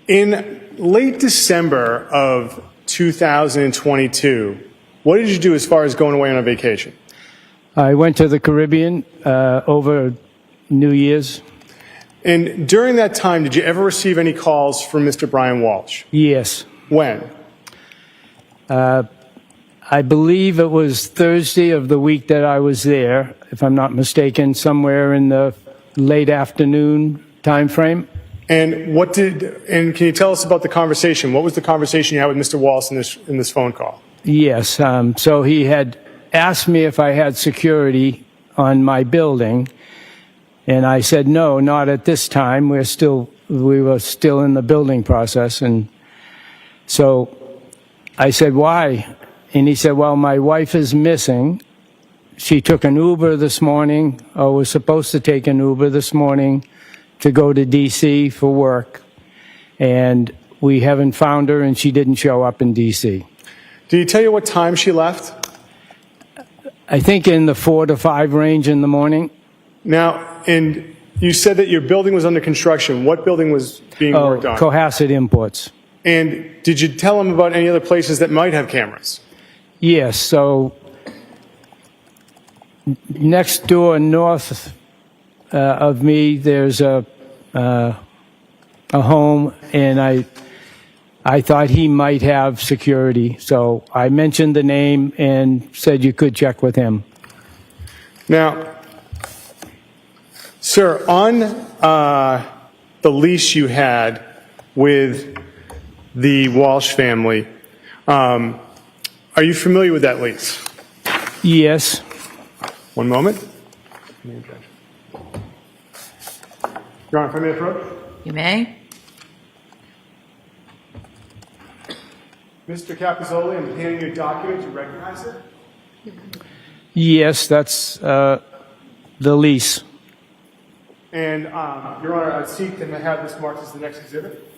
Speaker 3: In late December of 2022, what did you do as far as going away on a vacation?
Speaker 19: I went to the Caribbean over New Year's.
Speaker 3: And during that time, did you ever receive any calls from Mr. Brian Walshe?
Speaker 19: Yes.
Speaker 3: When?
Speaker 19: I believe it was Thursday of the week that I was there, if I'm not mistaken, somewhere in the late afternoon time frame.
Speaker 3: And can you tell us about the conversation? What was the conversation you had with Mr. Walshe in this phone call?
Speaker 19: Yes. So he had asked me if I had security on my building, and I said, no, not at this time. We were still in the building process. And so I said, why? And he said, well, my wife is missing. She took an Uber this morning, or was supposed to take an Uber this morning to go to D.C. for work. And we haven't found her, and she didn't show up in D.C.
Speaker 3: Did he tell you what time she left?
Speaker 19: I think in the 4 to 5 range in the morning.
Speaker 3: Now, and you said that your building was under construction. What building was being worked on?
Speaker 19: Cohasset Imports.
Speaker 3: And did you tell him about any other places that might have cameras?
Speaker 19: Yes. So next door, north of me, there's a a home, and I thought he might have security, so I mentioned the name and said you could check with him.
Speaker 3: Now, sir, on the lease you had with the Walshe family, are you familiar with that lease?
Speaker 19: Yes.
Speaker 3: One moment. Your Honor, if I may approach?
Speaker 4: You may.
Speaker 3: Mr. Capizzoli, I'm handing you a document. You recognize it?
Speaker 19: Yes, that's the lease.
Speaker 3: And, Your Honor, I seek to have this marked as the next exhibit.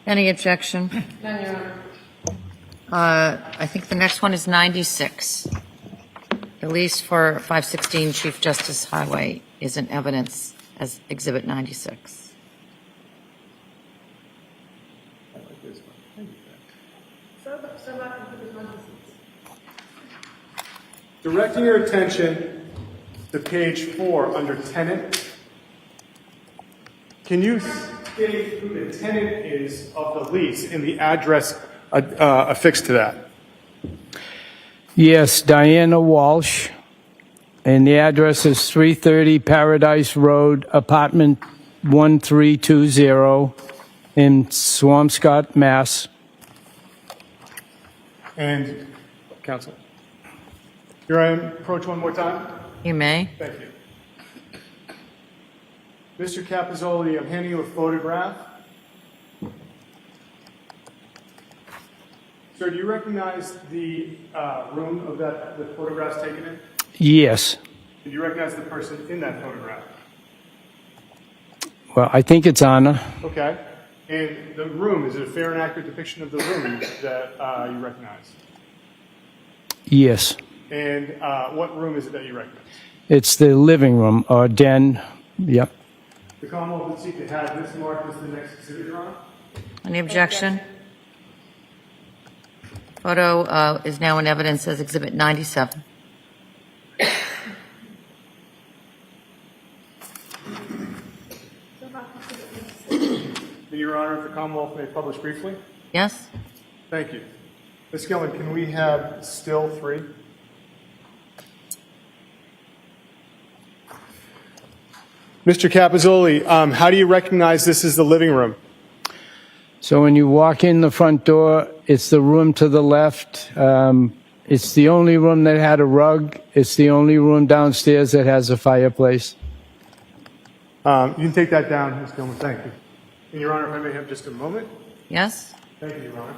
Speaker 4: Any objection?
Speaker 2: None, Your Honor.
Speaker 4: I think the next one is 96. The lease for 516 Chief Justice Highway is in evidence as Exhibit 96.
Speaker 3: Directing your attention to page 4 under tenant. Can you state who the tenant is of the lease and the address affixed to that?
Speaker 19: Yes, Diana Walshe, and the address is 330 Paradise Road, apartment 1320 in Swampscott, Mass.
Speaker 3: And, counsel, Your Honor, approach one more time.
Speaker 4: You may.
Speaker 3: Thank you. Mr. Capizzoli, I'm handing you a photograph. Sir, do you recognize the room of that the photograph's taken in?
Speaker 19: Yes.
Speaker 3: Do you recognize the person in that photograph?
Speaker 19: Well, I think it's Ana.
Speaker 3: Okay. And the room, is it a fair and accurate depiction of the room that you recognize?
Speaker 19: Yes.
Speaker 3: And what room is it that you recognize?
Speaker 19: It's the living room or den. Yep.
Speaker 3: The Commonwealth would seek to have this marked as the next exhibit, Your Honor.
Speaker 4: Any objection? Photo is now in evidence as Exhibit 97.
Speaker 3: Your Honor, if the Commonwealth may publish briefly.
Speaker 4: Yes?
Speaker 3: Thank you. Ms. Gilman, can we have still 3? Mr. Capizzoli, how do you recognize this is the living room?
Speaker 19: So when you walk in the front door, it's the room to the left. It's the only room that had a rug. It's the only room downstairs that has a fireplace.
Speaker 3: You can take that down, Ms. Gilman. Thank you. And Your Honor, if I may have just a moment.
Speaker 4: Yes?
Speaker 3: Thank you, Your Honor.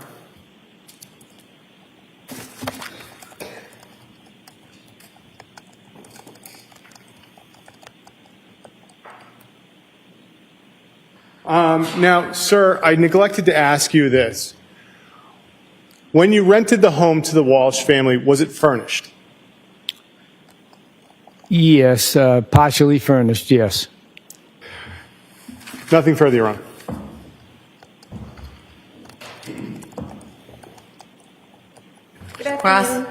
Speaker 3: Now, sir, I neglected to ask you this. When you rented the home to the Walshe family, was it furnished?
Speaker 19: Yes, partially furnished, yes.
Speaker 3: Nothing further, Your Honor.
Speaker 4: Cross?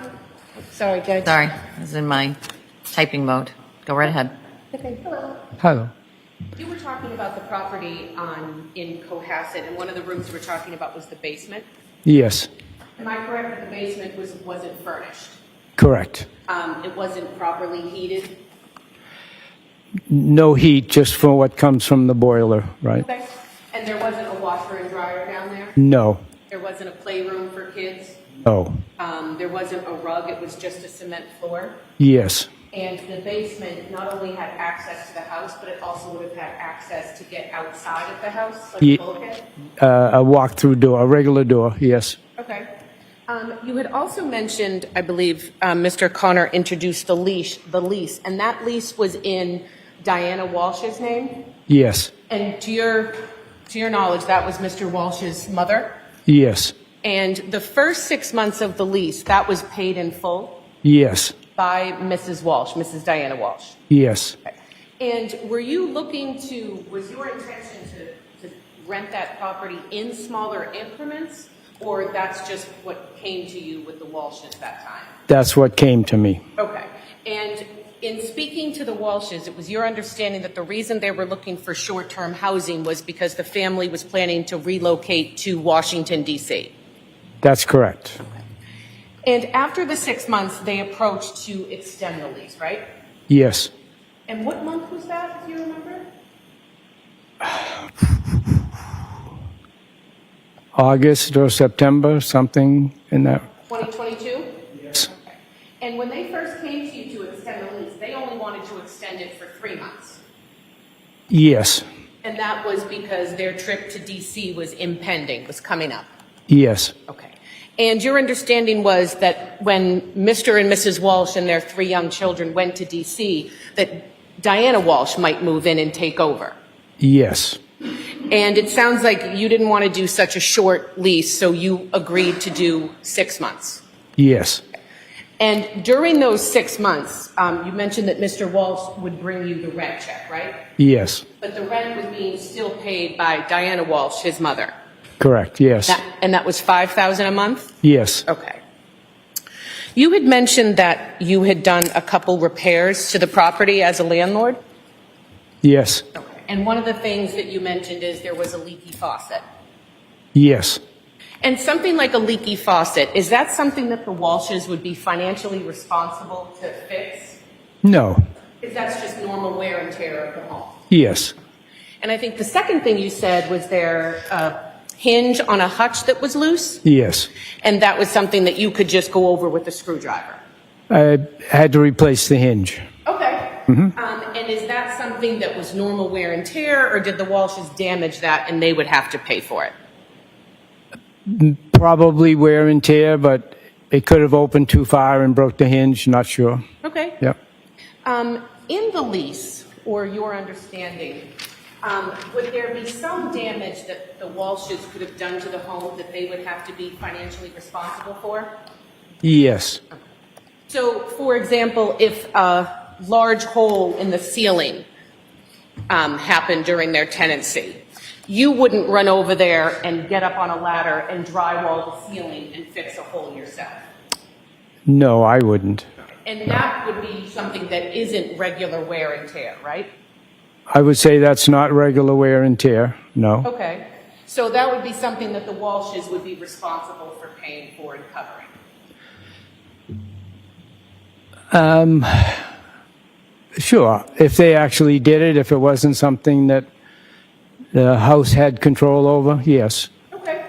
Speaker 6: Sorry, Judge.
Speaker 4: Sorry, I was in my typing mode. Go right ahead.
Speaker 6: Okay, hello.
Speaker 19: Hello.
Speaker 6: You were talking about the property in Cohasset, and one of the rooms you were talking about was the basement.
Speaker 19: Yes,
Speaker 6: Am I correct that the basement wasn't furnished?
Speaker 19: correct.
Speaker 6: It wasn't properly heated?
Speaker 19: No heat, just for what comes from the boiler, right?
Speaker 6: Okay. And there wasn't a washer and dryer down there?
Speaker 19: No,
Speaker 6: There wasn't a playroom for kids?
Speaker 19: no,
Speaker 6: There wasn't a rug, it was just a cement floor?
Speaker 19: yes,
Speaker 6: And the basement not only had access to the house, but it also would have had access to get outside of the house, like
Speaker 19: Ye-
Speaker 6: a bulkhead?
Speaker 19: a walk-through door, a regular door, yes.
Speaker 6: Okay. You had also mentioned, I believe, Mr. Connor introduced the lease, and that lease was in Diana Walshe's name?
Speaker 19: Yes,
Speaker 6: And to your knowledge, that was Mr. Walsh's mother?
Speaker 19: yes,
Speaker 6: And the first 6 months of the lease, that was paid in full
Speaker 19: yes,
Speaker 6: by Mrs. Walshe, Mrs. Diana Walshe?
Speaker 19: yes.
Speaker 6: And was your intention to rent that property in smaller increments, or that's just what came to you with the Walshes that time?
Speaker 19: That's what came to me.
Speaker 6: Okay. And in speaking to the Walshes, it was your understanding that the reason they were looking for short-term housing was because the family was planning to relocate to Washington, D.C.?
Speaker 19: That's correct.
Speaker 6: And after the 6 months, they approached to extend the lease, right?
Speaker 19: Yes.
Speaker 6: And what month was that, if you remember?
Speaker 19: August or September, something in that.
Speaker 6: 2022?
Speaker 19: Yes.
Speaker 6: Okay. And when they first came to you to extend the lease, they only wanted to extend it for 3 months.
Speaker 19: Yes.
Speaker 6: And that was because their trip to D.C. was impending, was coming up.
Speaker 19: Yes.
Speaker 6: Okay. And your understanding was that when Mr. and Mrs. Walshe and their 3 young children went to D.C., that Diana Walshe might move in and take over.
Speaker 19: Yes.
Speaker 6: And it sounds like you didn't want to do such a short lease, so you agreed to do 6 months.
Speaker 19: Yes.
Speaker 6: And during those 6 months, you mentioned that Mr. Walshe would bring you the rent check, right?
Speaker 19: Yes.
Speaker 6: But the rent was being still paid by Diana Walshe, his mother.
Speaker 19: Correct. Yes.
Speaker 6: And that was $5,000 a month?
Speaker 19: Yes.
Speaker 6: Okay. You had mentioned that you had done a couple repairs to the property as a landlord?
Speaker 19: Yes.
Speaker 6: And one of the things that you mentioned is there was a leaky faucet.
Speaker 19: Yes.
Speaker 6: And something like a leaky faucet, is that something that the Walshes would be financially responsible to fix?
Speaker 19: No.
Speaker 6: Because that's just normal wear and tear of the home.
Speaker 19: Yes.
Speaker 6: And I think the second thing you said was there a hinge on a hutch that was loose?
Speaker 19: Yes.
Speaker 6: And that was something that you could just go over with a screwdriver?
Speaker 19: I had to replace the hinge.
Speaker 6: Okay.
Speaker 19: Mm-hmm.
Speaker 6: And is that something that was normal wear and tear, or did the Walshes damage that and they would have to pay for it?
Speaker 19: Probably wear and tear, but it could have opened too far and broke the hinge. Not sure.
Speaker 6: Okay.
Speaker 19: Yep.
Speaker 6: In the lease, or your understanding, would there be some damage that the Walshes could have done to the home that they would have to be financially responsible for?
Speaker 19: Yes.
Speaker 6: So, for example, if a large hole in the ceiling happened during their tenancy, you wouldn't run over there and get up on a ladder and drywall the ceiling and fix a hole yourself.
Speaker 19: No, I wouldn't.
Speaker 6: And that would be something that isn't regular wear and tear, right?
Speaker 19: I would say that's not regular wear and tear. No.
Speaker 6: Okay. So that would be something that the Walshes would be responsible for paying for and covering.
Speaker 19: Sure. If they actually did it, if it wasn't something that the house had control over, yes.
Speaker 6: Okay.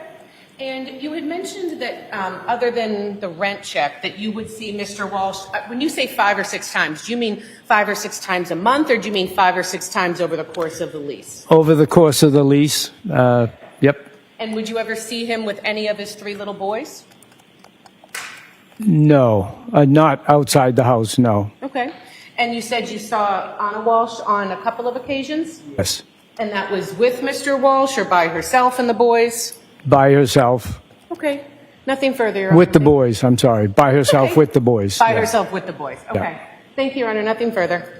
Speaker 6: And you had mentioned that other than the rent check, that you would see Mr. Walshe, when you say 5 or 6 times, do you mean 5 or 6 times a month, or do you mean 5 or 6 times over the course of the lease?
Speaker 19: Over the course of the lease, yep.
Speaker 6: And would you ever see him with any of his 3 little boys?
Speaker 19: No, not outside the house, no.
Speaker 6: Okay. And you said you saw Ana Walshe on a couple of occasions?
Speaker 19: Yes.
Speaker 6: And that was with Mr. Walshe or by herself and the boys?
Speaker 19: By herself.
Speaker 6: Okay. Nothing further, Your
Speaker 19: With
Speaker 6: Honor.
Speaker 19: the boys, I'm sorry. By herself with the boys.
Speaker 6: By
Speaker 19: Yeah.
Speaker 6: herself with the boys. Okay.
Speaker 19: Yeah.
Speaker 6: Thank you, Your Honor. Nothing further.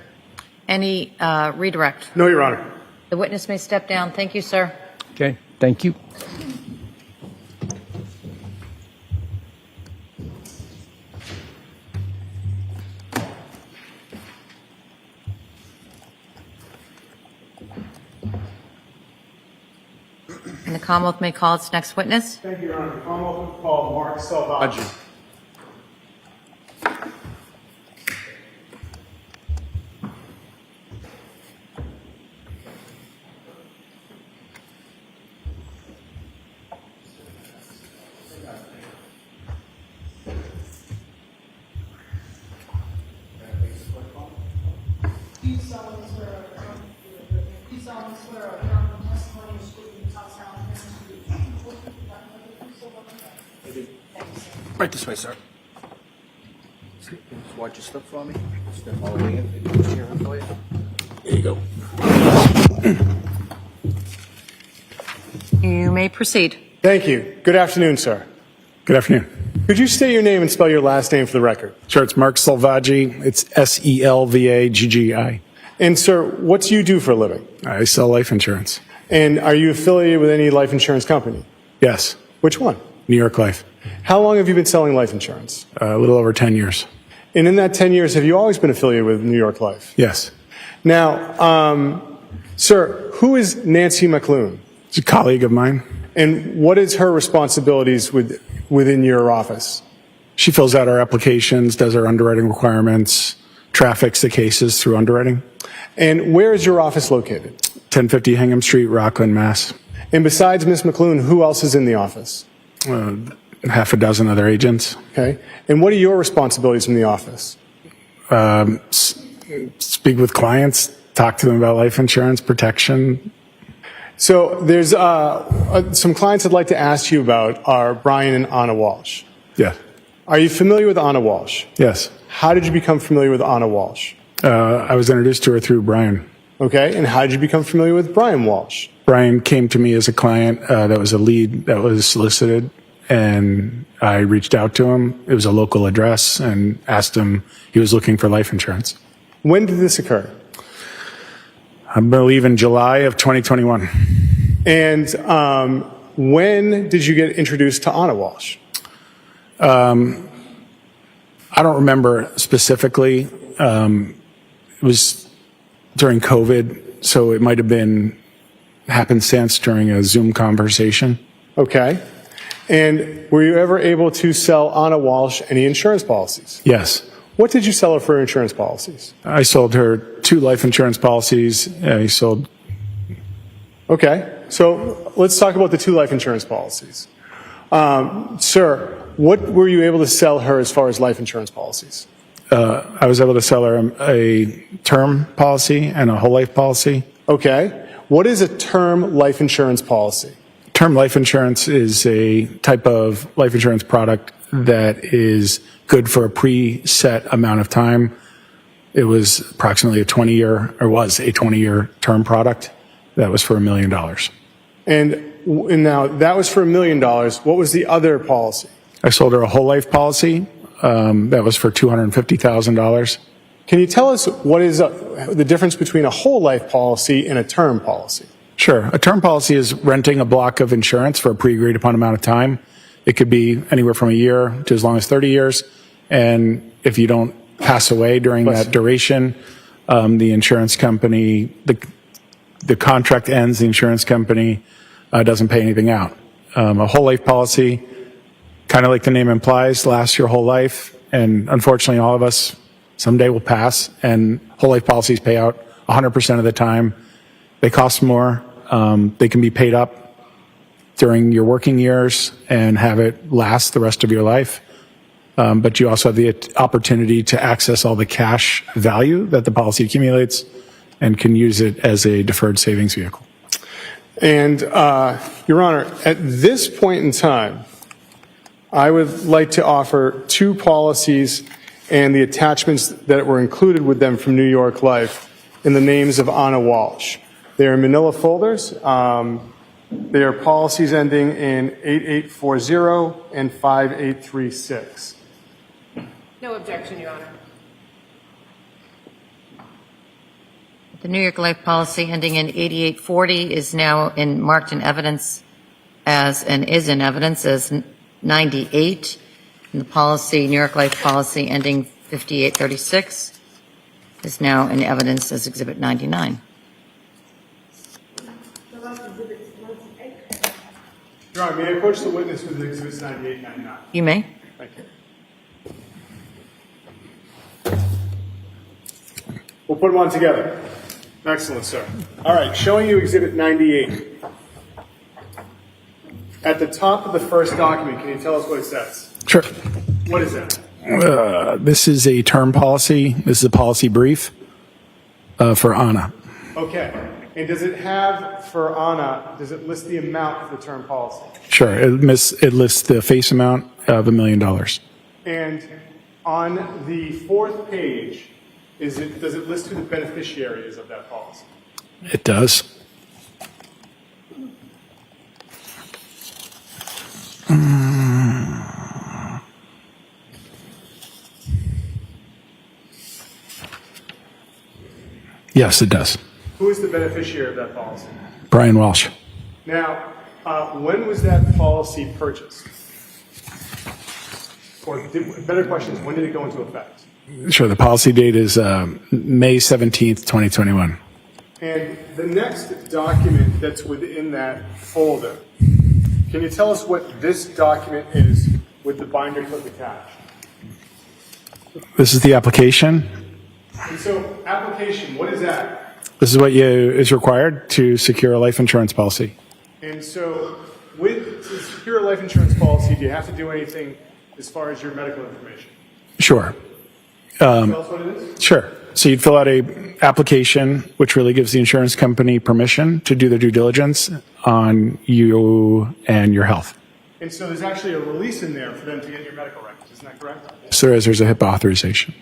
Speaker 4: Any redirect?
Speaker 3: No, Your Honor.
Speaker 4: The witness may step down. Thank you, sir.
Speaker 19: Okay, thank you.
Speaker 4: And the Commonwealth may call its next witness.
Speaker 3: Thank you, Your Honor. The Commonwealth will call Mark Salvaggi.
Speaker 2: Do you solemnly swear or affirm do you solemnly swear or affirm the testimony you speak in this house now and this to be the truth, nothing but the truth, so help me God? Thank you, sir.
Speaker 14: Right this way, sir. Just watch your step for me. Step all the way in. Put your chair in for you. There you go.
Speaker 4: You may proceed.
Speaker 3: Thank you. Good afternoon, sir.
Speaker 20: Good afternoon.
Speaker 3: Could you state your name and spell your last name for the record?
Speaker 20: Sure, it's Mark Salvaggi. It's Selvaggi.
Speaker 3: And, sir, what do you do for a living?
Speaker 20: I sell life insurance.
Speaker 3: And are you affiliated with any life insurance company?
Speaker 20: Yes.
Speaker 3: Which one?
Speaker 20: New York Life.
Speaker 3: How long have you been selling life insurance?
Speaker 20: A little over 10 years.
Speaker 3: And in that 10 years, have you always been affiliated with New York Life?
Speaker 20: Yes.
Speaker 3: Now, sir, who is Nancy McClune?
Speaker 20: She's a colleague of mine.
Speaker 3: And what is her responsibilities within your office?
Speaker 20: She fills out our applications, does our underwriting requirements, traffics the cases through underwriting.
Speaker 3: And where is your office located?
Speaker 20: 1050 Hingham Street, Rockland, Mass.
Speaker 3: And besides Ms. McClune, who else is in the office?
Speaker 20: Half a dozen other agents.
Speaker 3: Okay. And what are your responsibilities in the office?
Speaker 20: Speak with clients, talk to them about life insurance, protection.
Speaker 3: So there's some clients I'd like to ask you about are Brian and Ana Walshe.
Speaker 20: Yeah.
Speaker 3: Are you familiar with Ana Walshe?
Speaker 20: Yes.
Speaker 3: How did you become familiar with Ana Walshe?
Speaker 20: I was introduced to her through Brian.
Speaker 3: Okay. And how did you become familiar with Brian Walshe?
Speaker 20: Brian came to me as a client that was a lead that was solicited, and I reached out to him. It was a local address, and asked him, he was looking for life insurance.
Speaker 3: When did this occur?
Speaker 20: I believe in July of 2021.
Speaker 3: And when did you get introduced to Ana Walshe?
Speaker 20: I don't remember specifically. It was during COVID, so it might have been happenstance during a Zoom conversation.
Speaker 3: Okay. And were you ever able to sell Ana Walshe any insurance policies?
Speaker 20: Yes.
Speaker 3: What did you sell her for insurance policies?
Speaker 20: I sold her 2 life insurance policies. I sold.
Speaker 3: Okay. So let's talk about the 2 life insurance policies. Sir, what were you able to sell her as far as life insurance policies?
Speaker 20: I was able to sell her a term policy and a whole life policy.
Speaker 3: Okay. What is a term life insurance policy?
Speaker 20: Term life insurance is a type of life insurance product that is good for a preset amount of time. It was approximately a 20-year term product that was for $1 million.
Speaker 3: And now that was for $1 million. What was the other policy?
Speaker 20: I sold her a whole life policy that was for $250,000.
Speaker 3: Can you tell us what is the difference between a whole life policy and a term policy?
Speaker 20: Sure. A term policy is renting a block of insurance for a pre-agreed upon amount of time. It could be anywhere from a year to as long as 30 years. And if you don't pass away during that duration, the insurance company, the contract ends, the insurance company doesn't pay anything out. A whole life policy, kind of like the name implies, lasts your whole life. And unfortunately, all of us someday will pass, and whole life policies pay out 100% of the time. They cost more. They can be paid up during your working years and have it last the rest of your life. But you also have the opportunity to access all the cash value that the policy accumulates and can use it as a deferred savings vehicle.
Speaker 3: And, Your Honor, at this point in time, I would like to offer 2 policies and the attachments that were included with them from New York Life in the names of Ana Walshe. They are manila folders. They are policies ending in 8840 and 5836.
Speaker 6: No objection, Your Honor.
Speaker 4: The New York Life policy ending in 8840 is now marked in evidence as, and is in evidence as 98. And the policy, New York Life policy ending 5836 is now in evidence as Exhibit 99.
Speaker 3: Your Honor, may I approach the witness with Exhibits 98 and 99?
Speaker 4: You may.
Speaker 3: Thank you. We'll put them on together. Excellent, sir. All right, showing you Exhibit 98. At the top of the first document, can you tell us what it says?
Speaker 20: Sure.
Speaker 3: What is that?
Speaker 20: This is a term policy. This is a policy brief for Ana.
Speaker 3: Okay. And does it have, for Ana, does it list the amount of the term policy?
Speaker 20: Sure. It lists the face amount of $1 million.
Speaker 3: And on the 4th page, does it list who the beneficiary is of that policy?
Speaker 20: It does. Yes, it does.
Speaker 3: Who is the beneficiary of that policy?
Speaker 20: Brian Walshe.
Speaker 3: Now, when was that policy purchased? Or better question is, when did it go into effect?
Speaker 20: Sure. The policy date is May 17th, 2021.
Speaker 3: And the next document that's within that folder, can you tell us what this document is with the binder clip attached?
Speaker 20: This is the application.
Speaker 3: And so, application, what is that?
Speaker 20: This is what is required to secure a life insurance policy.
Speaker 3: And so, to secure a life insurance policy, do you have to do anything as far as your medical information?
Speaker 20: Sure.
Speaker 3: Tell us what it is?
Speaker 20: Sure. So you'd fill out a application, which really gives the insurance company permission to do their due diligence on you and your health.
Speaker 3: And so there's actually a release in there for them to get your medical records, isn't that correct?
Speaker 20: So there's a HIPAA authorization.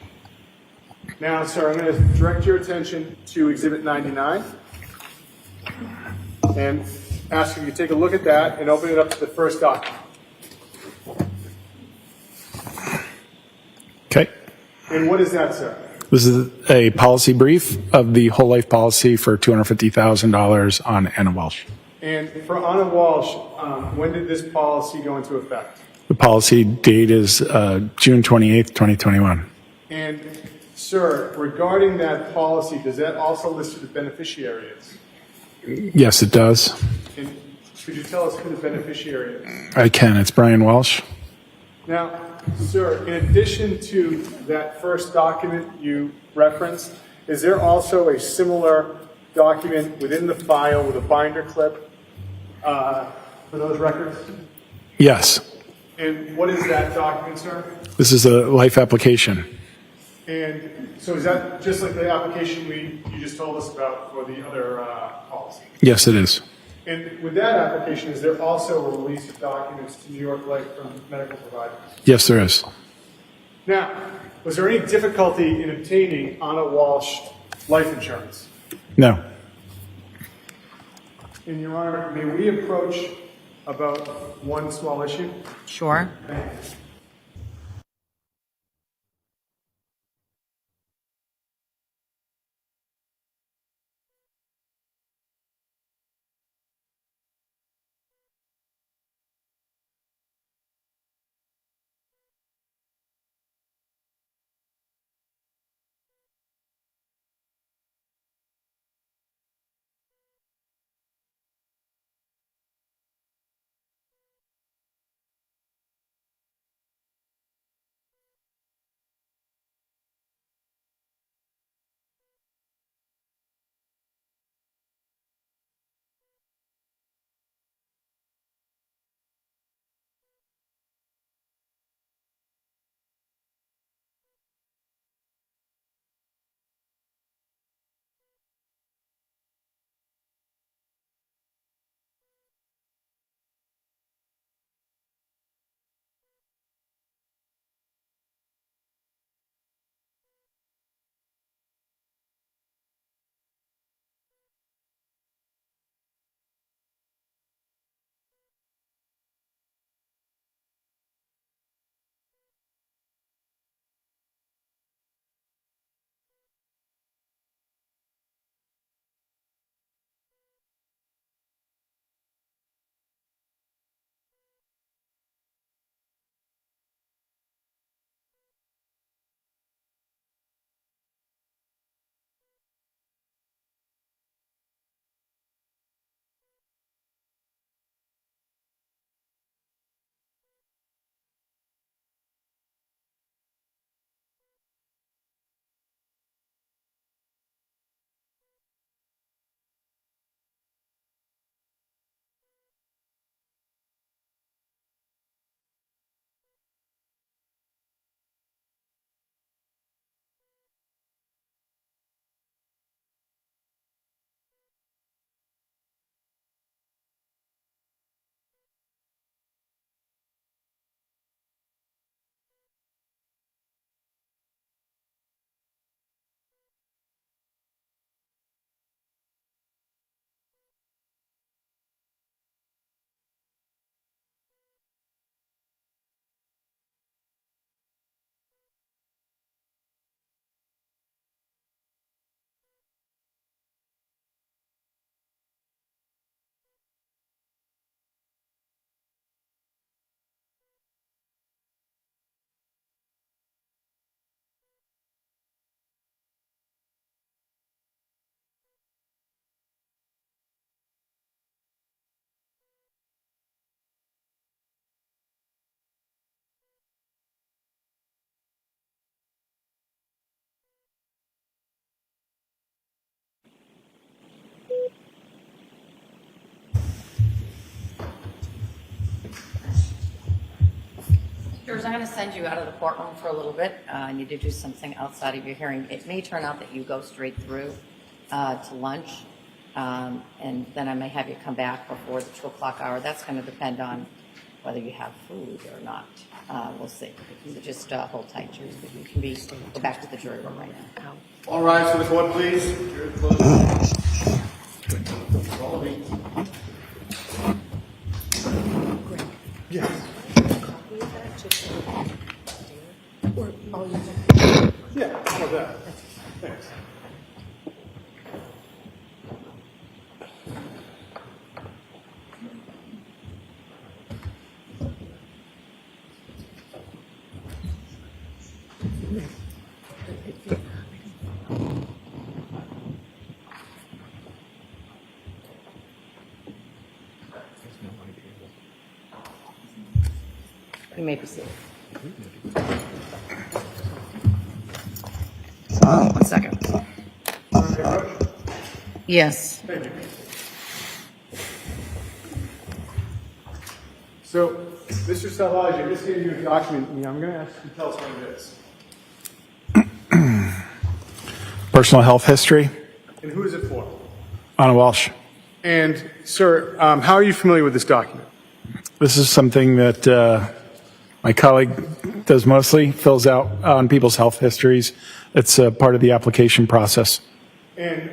Speaker 3: Now, sir, I'm going to direct your attention to Exhibit 99 and ask you to take a look at that and open it up to the first document.
Speaker 20: Okay.
Speaker 3: And what is that, sir?
Speaker 20: This is a policy brief of the whole life policy for $250,000 on Ana Walshe.
Speaker 3: And for Ana Walshe, when did this policy go into effect?
Speaker 20: The policy date is June 28th, 2021.
Speaker 3: And, sir, regarding that policy, does that also list who the beneficiary is?
Speaker 20: Yes, it does.
Speaker 3: And could you tell us who the beneficiary is?
Speaker 20: I can. It's Brian Walshe.
Speaker 3: Now, sir, in addition to that first document you referenced, is there also a similar document within the file with a binder clip for those records?
Speaker 20: Yes.
Speaker 3: And what is that document, sir?
Speaker 20: This is a life application.
Speaker 3: And so is that just like the application you just told us about for the other policy?
Speaker 20: Yes, it is.
Speaker 3: And with that application, is there also a release of documents to New York Life from medical providers?
Speaker 20: Yes, there is.
Speaker 3: Now, was there any difficulty in obtaining Ana Walshe life insurance?
Speaker 20: No.
Speaker 3: And Your Honor, may we approach about one small issue?
Speaker 4: Sure. George, I'm going to send you out of the courtroom for a little bit. I need to do something outside of your hearing. It may turn out that you go straight through to lunch, and then I may have you come back before the 2 o'clock hour. That's going to depend on whether you have food or not. We'll see. You can just hold tight, George, but you can go back to the jury room right now.
Speaker 3: All rise for the court, please. Jury closed. Yes. Yeah, how about that? Thanks.
Speaker 4: You may be seated. 1 second. Yes.
Speaker 3: Thank you. So, Mr. Salvage, I just gave you a document. I'm going to ask you to tell us what it is.
Speaker 20: Personal health history.
Speaker 3: And who is it for?
Speaker 20: Ana Walshe.
Speaker 3: And, sir, how are you familiar with this document?
Speaker 20: This is something that my colleague does mostly, fills out on people's health histories. It's part of the application process.
Speaker 3: And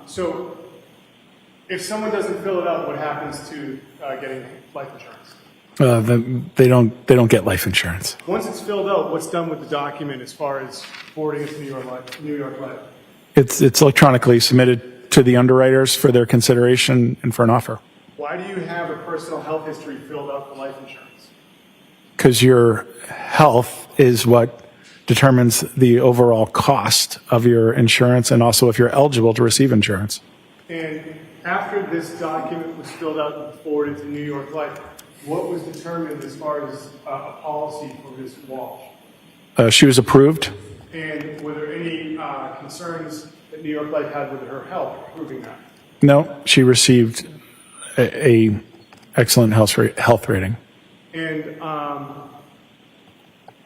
Speaker 3: so, if someone doesn't fill it out, what happens to getting life insurance?
Speaker 20: They don't get life insurance.
Speaker 3: Once it's filled out, what's done with the document as far as forwarding it to New York Life?
Speaker 20: It's electronically submitted to the underwriters for their consideration and for an offer.
Speaker 3: Why do you have a personal health history filled out for life insurance?
Speaker 20: Because your health is what determines the overall cost of your insurance and also if you're eligible to receive insurance.
Speaker 3: And after this document was filled out and forwarded to New York Life, what was determined as far as a policy for Ms. Walsh?
Speaker 20: She was approved.
Speaker 3: And were there any concerns that New York Life had with her health proving that?
Speaker 20: No, she received a excellent health rating.
Speaker 3: And,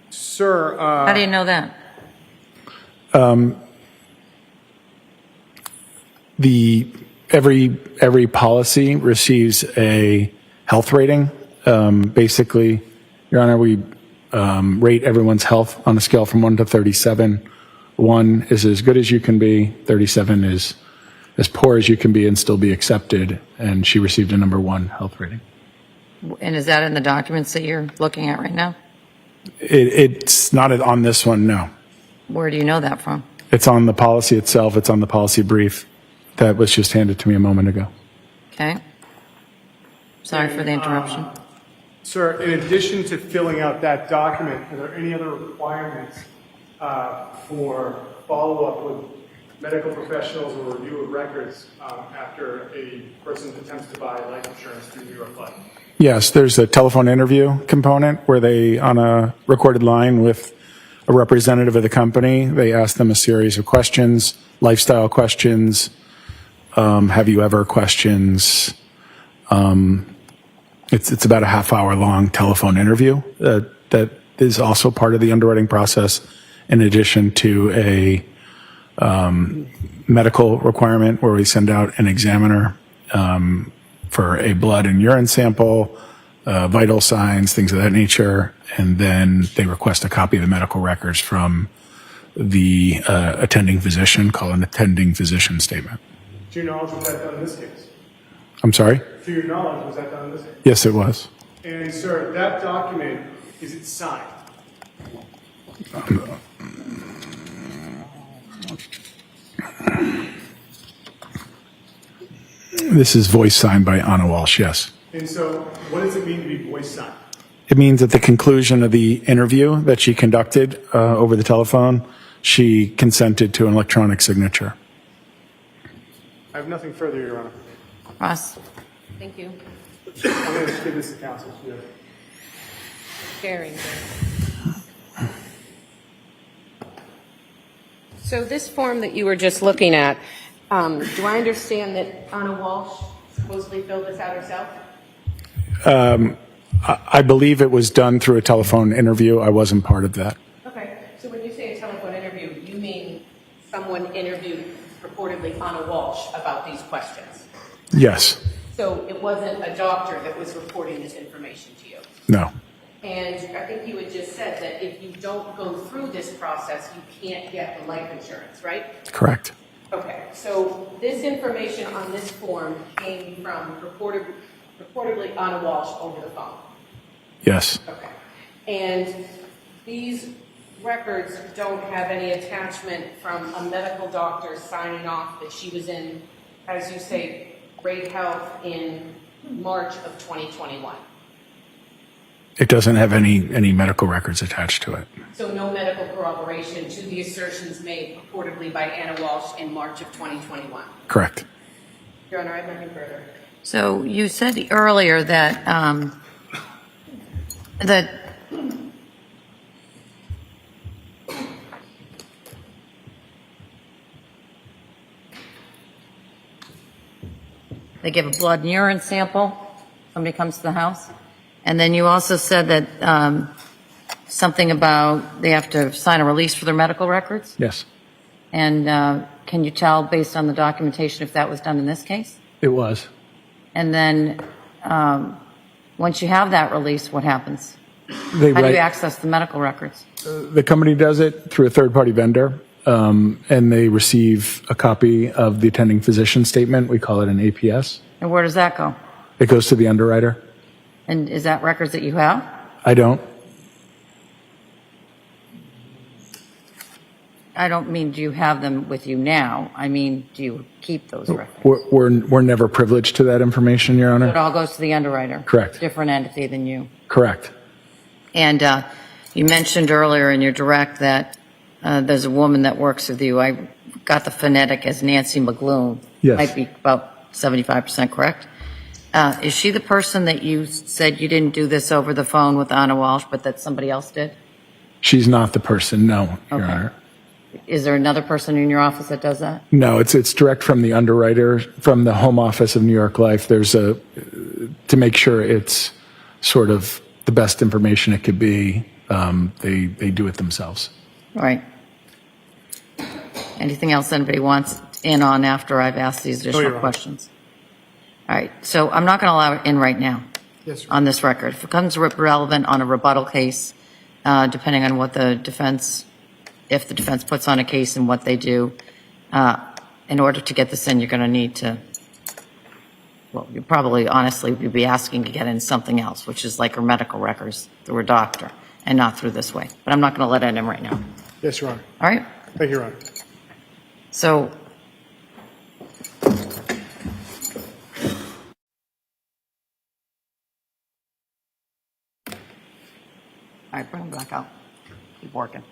Speaker 3: sir...
Speaker 4: How do you know that?
Speaker 20: Every policy receives a health rating. Basically, Your Honor, we rate everyone's health on a scale from 1 to 37. 1 is as good as you can be. 37 is as poor as you can be and still be accepted. And she received a number 1 health rating.
Speaker 4: And is that in the documents that you're looking at right now?
Speaker 20: It's not on this one, no.
Speaker 4: Where do you know that from?
Speaker 20: It's on the policy itself. It's on the policy brief that was just handed to me a moment ago.
Speaker 4: Okay. Sorry for the interruption.
Speaker 3: Sir, in addition to filling out that document, are there any other requirements for follow-up with medical professionals or review of records after a person attempts to buy life insurance through New York Life?
Speaker 20: Yes, there's a telephone interview component where they, on a recorded line with a representative of the company, they ask them a series of questions, lifestyle questions, have you ever questions. It's about a half-hour long telephone interview that is also part of the underwriting process, in addition to a medical requirement where we send out an examiner for a blood and urine sample, vital signs, things of that nature, and then they request a copy of the medical records from the attending physician, called an attending physician statement.
Speaker 3: To your knowledge, was that done in this case?
Speaker 20: I'm sorry?
Speaker 3: To your knowledge, was that done in this case?
Speaker 20: Yes, it was.
Speaker 3: And, sir, that document, is it signed?
Speaker 20: This is voice signed by Ana Walshe, yes.
Speaker 3: And so, what does it mean to be voice signed?
Speaker 20: It means at the conclusion of the interview that she conducted over the telephone, she consented to an electronic signature.
Speaker 3: I have nothing further, Your Honor.
Speaker 4: Ross?
Speaker 6: Thank you.
Speaker 3: I'm going to give this to counsel. Yeah.
Speaker 6: Sharing. So this form that you were just looking at, do I understand that Ana Walshe supposedly filled this out herself?
Speaker 20: I believe it was done through a telephone interview. I wasn't part of that.
Speaker 6: Okay, so when you say a telephone interview, you mean someone interviewed purportedly Ana Walshe about these questions?
Speaker 20: Yes.
Speaker 6: So it wasn't a doctor that was reporting this information to you?
Speaker 20: No.
Speaker 6: And I think you had just said that if you don't go through this process, you can't get the life insurance, right?
Speaker 20: Correct.
Speaker 6: Okay, so this information on this form came from reportedly Ana Walshe over the phone?
Speaker 20: Yes.
Speaker 6: Okay. And these records don't have any attachment from a medical doctor signing off that she was in, as you say, great health in March of 2021?
Speaker 20: It doesn't have any medical records attached to it.
Speaker 6: So no medical corroboration to the assertions made purportedly by Ana Walshe in March of 2021?
Speaker 20: Correct.
Speaker 6: Your Honor, I have nothing further.
Speaker 4: So you said earlier that they give a blood and urine sample. Somebody comes to the house. And then you also said that something about they have to sign a release for their medical records.
Speaker 20: Yes.
Speaker 4: And can you tell, based on the documentation, if that was done in this case?
Speaker 20: It was.
Speaker 4: And then once you have that release, what happens? How do you access the medical records?
Speaker 20: The company does it through a third-party vendor, and they receive a copy of the attending physician statement. We call it an APS.
Speaker 4: And where does that go?
Speaker 20: It goes to the underwriter.
Speaker 4: And is that records that you have?
Speaker 20: I don't.
Speaker 4: I don't mean do you have them with you now. I mean, do you keep those records?
Speaker 20: We're never privileged to that information, Your Honor.
Speaker 4: It all goes to the underwriter.
Speaker 20: Correct.
Speaker 4: Different entity than you.
Speaker 20: Correct.
Speaker 4: And you mentioned earlier in your direct that there's a woman that works with you. I got the phonetic as Nancy McGloom.
Speaker 20: Yes.
Speaker 4: Might be about 75% correct. Is she the person that you said you didn't do this over the phone with Ana Walshe, but that somebody else did?
Speaker 20: She's not the person, no, Your Honor.
Speaker 4: Is there another person in your office that does that?
Speaker 20: No, it's direct from the underwriter, from the home office of New York Life. There's to make sure it's sort of the best information it could be, they do it themselves.
Speaker 4: All right. Anything else anybody wants in on after I've asked these additional questions? All right, so I'm not going to allow it in right now on this record. If it becomes relevant on a rebuttal case, depending on what the defense, if the defense puts on a case and what they do, in order to get this in, you're going to need to, well, you probably honestly would be asking to get in something else, which is like her medical records through a doctor and not through this way. But I'm not going to let it in right now.
Speaker 3: Yes, Your Honor.
Speaker 4: All right?
Speaker 3: Thank you, Your Honor.
Speaker 4: So, all right, bring them back out. Keep working.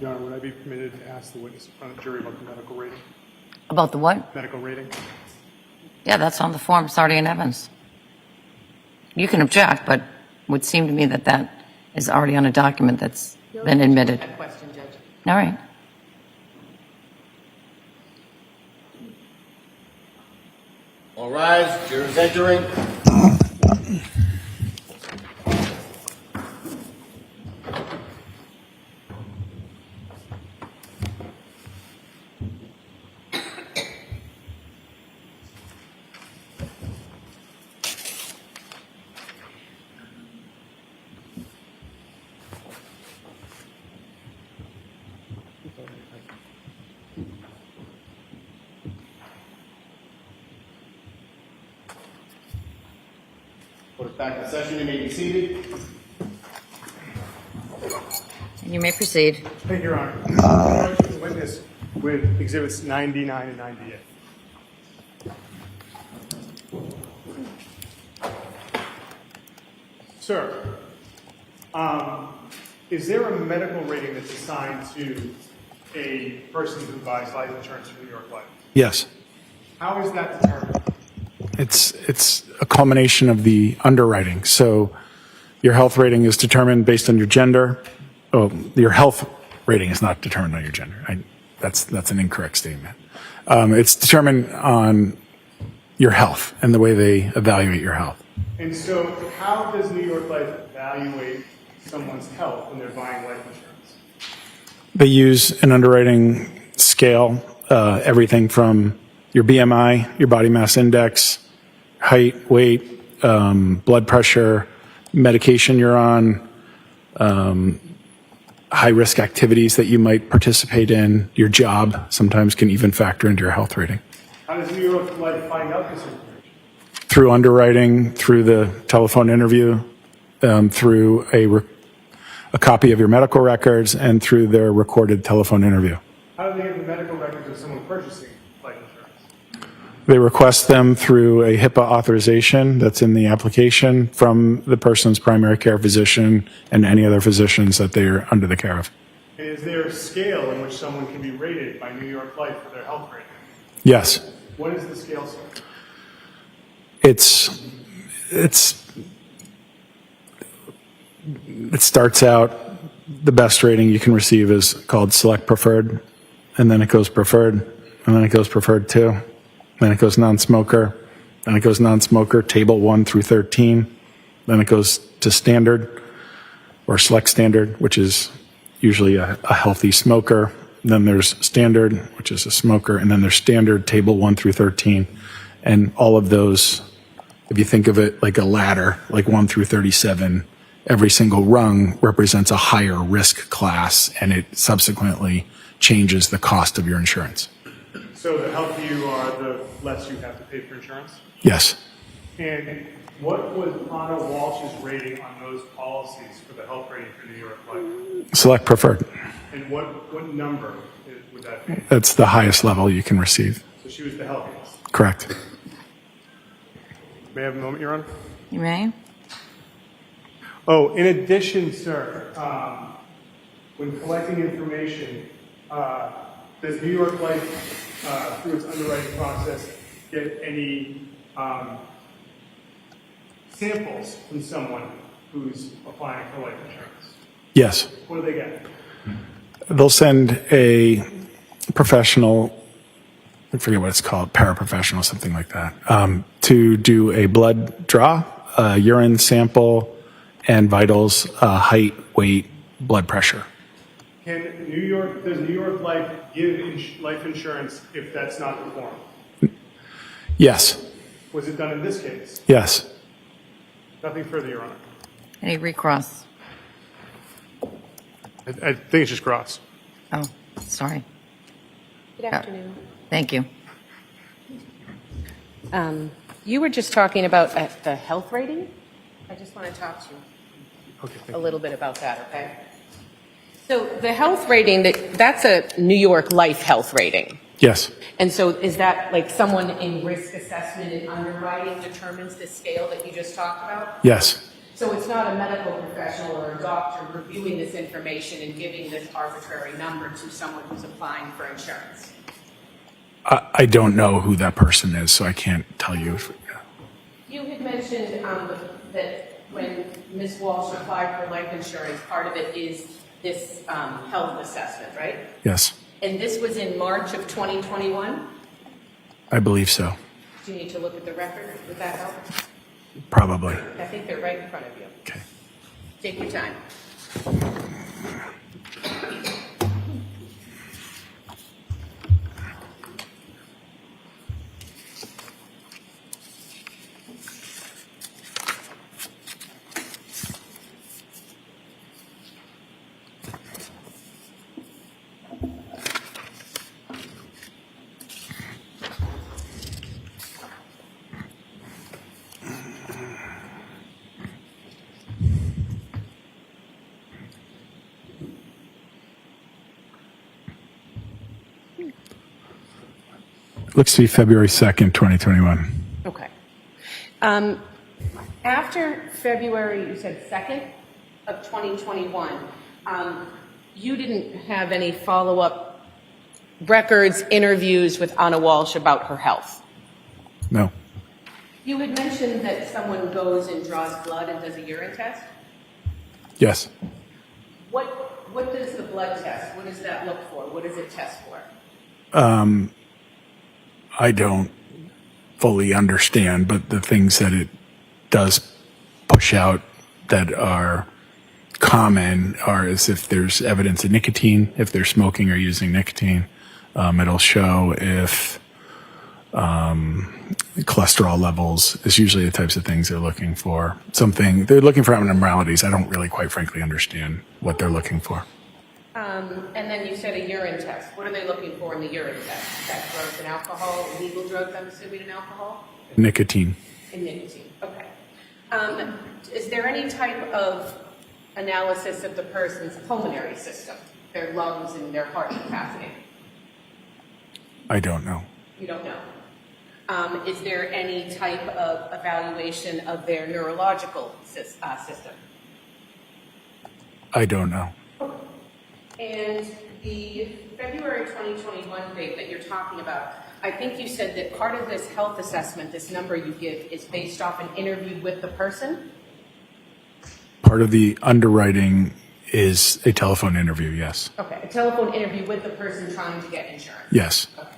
Speaker 3: Your Honor, would I be permitted to ask the witness in front of the jury about the medical rating?
Speaker 4: About the what?
Speaker 3: Medical rating?
Speaker 4: Yeah, that's on the form, Sardi and Evans. You can object, but it would seem to me that that is already on a document that's been admitted.
Speaker 6: Question, Judge.
Speaker 4: All right.
Speaker 14: All rise, jurors entering. Put it back in session. You may be seated.
Speaker 4: And you may proceed.
Speaker 3: Thank you, Your Honor. I the witness with exhibits 99 and 98. Sir, is there a medical rating that's assigned to a person who buys life insurance from New York Life?
Speaker 20: Yes.
Speaker 3: How is that determined?
Speaker 20: It's a culmination of the underwriting. So your health rating is determined based on your gender. Oh, your health rating is not determined on your gender. That's an incorrect statement. It's determined on your health and the way they evaluate your health.
Speaker 3: And so how does New York Life evaluate someone's health when they're buying life insurance?
Speaker 20: They use an underwriting scale, everything from your BMI, your body mass index, height, weight, blood pressure, medication you're on, high-risk activities that you might participate in, your job sometimes can even factor into your health rating.
Speaker 3: How does New York Life find out this information?
Speaker 20: Through underwriting, through the telephone interview, through a copy of your medical records, and through their recorded telephone interview.
Speaker 3: How do they get the medical records of someone purchasing life insurance?
Speaker 20: They request them through a HIPAA authorization that's in the application from the person's primary care physician and any other physicians that they're under the care of.
Speaker 3: And is there a scale in which someone can be rated by New York Life for their health rating?
Speaker 20: Yes.
Speaker 3: What is the scale, sir?
Speaker 20: It starts out, the best rating you can receive is called Select Preferred, and then it goes Preferred, and then it goes Preferred 2, then it goes Non-Smoker, then it goes Non-Smoker, Table 1 through 13, then it goes to Standard, or Select Standard, which is usually a healthy smoker. Then there's Standard, which is a smoker, and then there's Standard, Table 1 through 13. And all of those, if you think of it like a ladder, like 1 through 37, every single rung represents a higher risk class, and it subsequently changes the cost of your insurance.
Speaker 3: So the healthier you are, the less you have to pay for insurance?
Speaker 20: Yes.
Speaker 3: And what was Ana Walshe's rating on those policies for the health rating for New York Life?
Speaker 20: Select Preferred.
Speaker 3: And what number would that be?
Speaker 20: That's the highest level you can receive.
Speaker 3: So she was the healthiest?
Speaker 20: Correct.
Speaker 3: May I have a moment, Your Honor?
Speaker 4: You may.
Speaker 3: Oh, in addition, sir, when collecting information, does New York Life, through its underwriting process, get any samples from someone who's applying for life insurance?
Speaker 20: Yes.
Speaker 3: What do they get?
Speaker 20: They'll send a professional, I forget what it's called, paraprofessional, something like that, to do a blood draw, a urine sample, and vitals, height, weight, blood pressure.
Speaker 3: Does New York Life give life insurance if that's not performed?
Speaker 20: Yes.
Speaker 3: Was it done in this case?
Speaker 20: Yes.
Speaker 3: Nothing further, Your Honor.
Speaker 4: Any recross?
Speaker 3: I think it's just cross.
Speaker 4: Oh, sorry.
Speaker 6: Good afternoon.
Speaker 4: Thank you.
Speaker 6: You were just talking about the health rating. I just want to talk to you a little bit about that, okay? So the health rating, that's a New York Life health rating.
Speaker 20: Yes.
Speaker 6: And so is that like someone in risk assessment and underwriting determines the scale that you just talked about?
Speaker 20: Yes.
Speaker 6: So it's not a medical professional or a doctor reviewing this information and giving this arbitrary number to someone who's applying for insurance?
Speaker 20: I don't know who that person is, so I can't tell you.
Speaker 6: You had mentioned that when Ms. Walshe applied for life insurance, part of it is this health assessment, right?
Speaker 20: Yes.
Speaker 6: And this was in March of 2021?
Speaker 20: I believe so.
Speaker 6: Do you need to look at the record? Would that help?
Speaker 20: Probably.
Speaker 6: I think they're right in front of you.
Speaker 20: Okay.
Speaker 6: Take your time.
Speaker 20: Looks to be February 2nd, 2021.
Speaker 6: Okay. After February, you said 2nd of 2021, you didn't have any follow-up records, interviews with Ana Walshe about her health?
Speaker 20: No.
Speaker 6: You had mentioned that someone goes and draws blood and does a urine test.
Speaker 20: Yes.
Speaker 6: What does the blood test, what does that look for? What does it test for?
Speaker 20: I don't fully understand, but the things that it does push out that are common are as if there's evidence of nicotine, if they're smoking or using nicotine. It'll show if cholesterol levels is usually the types of things they're looking for. They're looking for abnormalities. I don't really quite frankly understand what they're looking for.
Speaker 6: And then you said a urine test. What are they looking for in the urine test? Is that drugs and alcohol, illegal drugs, I'm assuming, and alcohol?
Speaker 20: Nicotine.
Speaker 6: And nicotine, okay. Is there any type of analysis of the person's pulmonary system, their lungs and their heart capacity?
Speaker 20: I don't know.
Speaker 6: You don't know. Is there any type of evaluation of their neurological system?
Speaker 20: I don't know.
Speaker 6: And the February 2021 date that you're talking about, I think you said that part of this health assessment, this number you give, is based off an interview with the person?
Speaker 20: Part of the underwriting is a telephone interview, yes.
Speaker 6: Okay, a telephone interview with the person trying to get insurance?
Speaker 20: Yes.
Speaker 6: Okay.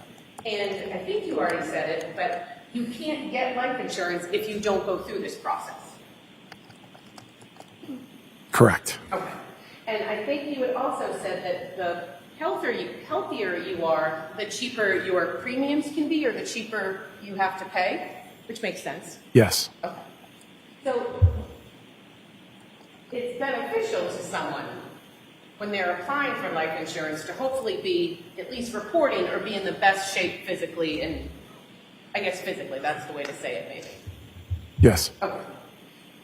Speaker 6: And I think you already said it, but you can't get life insurance if you don't go through this process.
Speaker 20: Correct.
Speaker 6: Okay. And I think you had also said that the healthier you are, the cheaper your premiums can be, or the cheaper you have to pay, which makes sense.
Speaker 20: Yes.
Speaker 6: Okay. So it's beneficial to someone when they're applying for life insurance to hopefully be at least reporting or be in the best shape physically, and I guess physically, that's the way to say it maybe.
Speaker 20: Yes.
Speaker 6: Okay.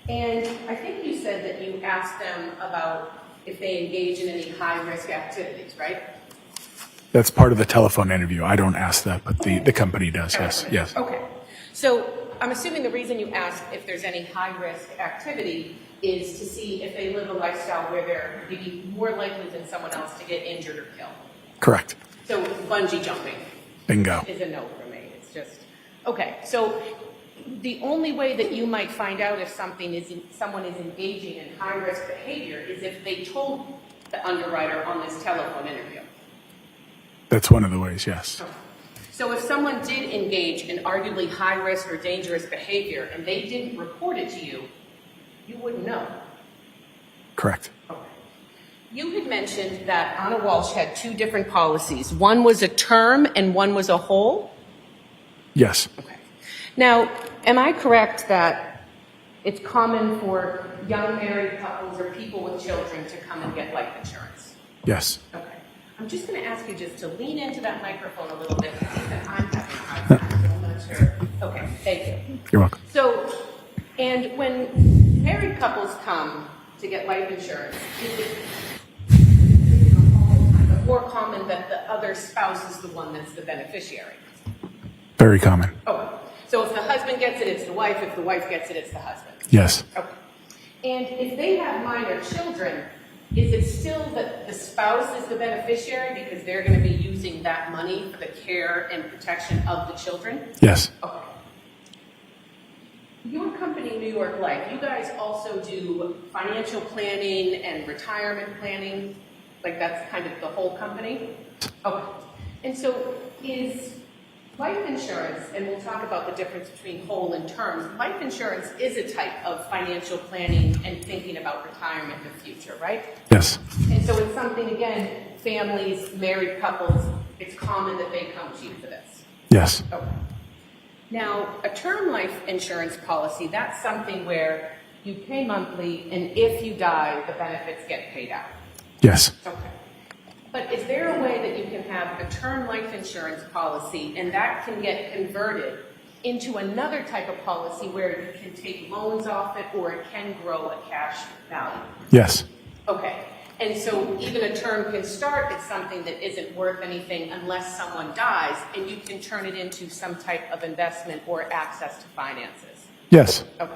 Speaker 6: And I think you said that you asked them about if they engage in any high-risk activities, right?
Speaker 20: That's part of the telephone interview. I don't ask that, but the company does, yes. Yes.
Speaker 6: Okay. So I'm assuming the reason you ask if there's any high-risk activity is to see if they live a lifestyle where they're maybe more likely than someone else to get injured or killed.
Speaker 20: Correct.
Speaker 6: So bungee jumping.
Speaker 20: Bingo.
Speaker 6: Is a no for me. It's just, okay. So the only way that you might find out if someone is engaging in high-risk behavior is if they told the underwriter on this telephone interview.
Speaker 20: That's one of the ways, yes.
Speaker 6: Okay. So if someone did engage in arguably high-risk or dangerous behavior and they didn't report it to you, you wouldn't know.
Speaker 20: Correct.
Speaker 6: Okay. You had mentioned that Ana Walshe had two different policies. One was a term and one was a whole?
Speaker 20: Yes.
Speaker 6: Okay. Now, am I correct that it's common for young married couples or people with children to come and get life insurance?
Speaker 20: Yes.
Speaker 6: Okay. I'm just going to ask you just to lean into that microphone a little bit. I think that I'm having a hard time, so I'm not sure. Okay, thank you.
Speaker 20: You're welcome.
Speaker 6: So, and when married couples come to get life insurance, is it more common that the other spouse is the one that's the beneficiary?
Speaker 20: Very common.
Speaker 6: Okay. So if the husband gets it, it's the wife. If the wife gets it, it's the husband.
Speaker 20: Yes.
Speaker 6: Okay. And if they have minor children, is it still that the spouse is the beneficiary because they're going to be using that money for the care and protection of the children?
Speaker 20: Yes.
Speaker 6: Okay. Your company, New York Life, you guys also do financial planning and retirement planning? Like that's kind of the whole company? Okay. And so is life insurance, and we'll talk about the difference between whole and terms, life insurance is a type of financial planning and thinking about retirement in the future, right?
Speaker 20: Yes.
Speaker 6: And so it's something, again, families, married couples, it's common that they come to you for this.
Speaker 20: Yes.
Speaker 6: Okay. Now, a term life insurance policy, that's something where you pay monthly, and if you die, the benefits get paid out.
Speaker 20: Yes.
Speaker 6: Okay. But is there a way that you can have a term life insurance policy and that can get converted into another type of policy where you can take loans off it or it can grow a cash value?
Speaker 20: Yes.
Speaker 6: Okay. And so even a term can start at something that isn't worth anything unless someone dies, and you can turn it into some type of investment or access to finances.
Speaker 20: Yes.
Speaker 6: Okay.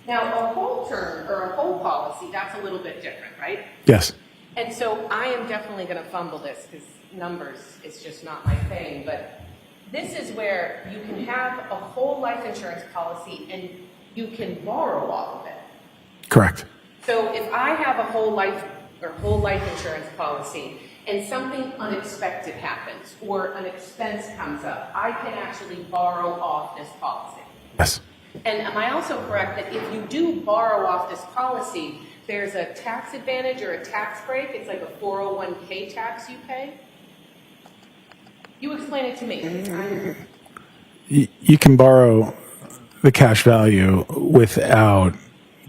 Speaker 6: Now, a whole term or a whole policy, that's a little bit different, right?
Speaker 20: Yes.
Speaker 6: And so I am definitely going to fumble this because numbers is just not my thing, but this is where you can have a whole life insurance policy and you can borrow off of it.
Speaker 20: Correct.
Speaker 6: So if I have a whole life insurance policy and something unexpected happens or an expense comes up, I can actually borrow off this policy.
Speaker 20: Yes.
Speaker 6: And am I also correct that if you do borrow off this policy, there's a tax advantage or a tax break? It's like a 401k tax you pay? You explain it to me.
Speaker 20: You can borrow the cash value without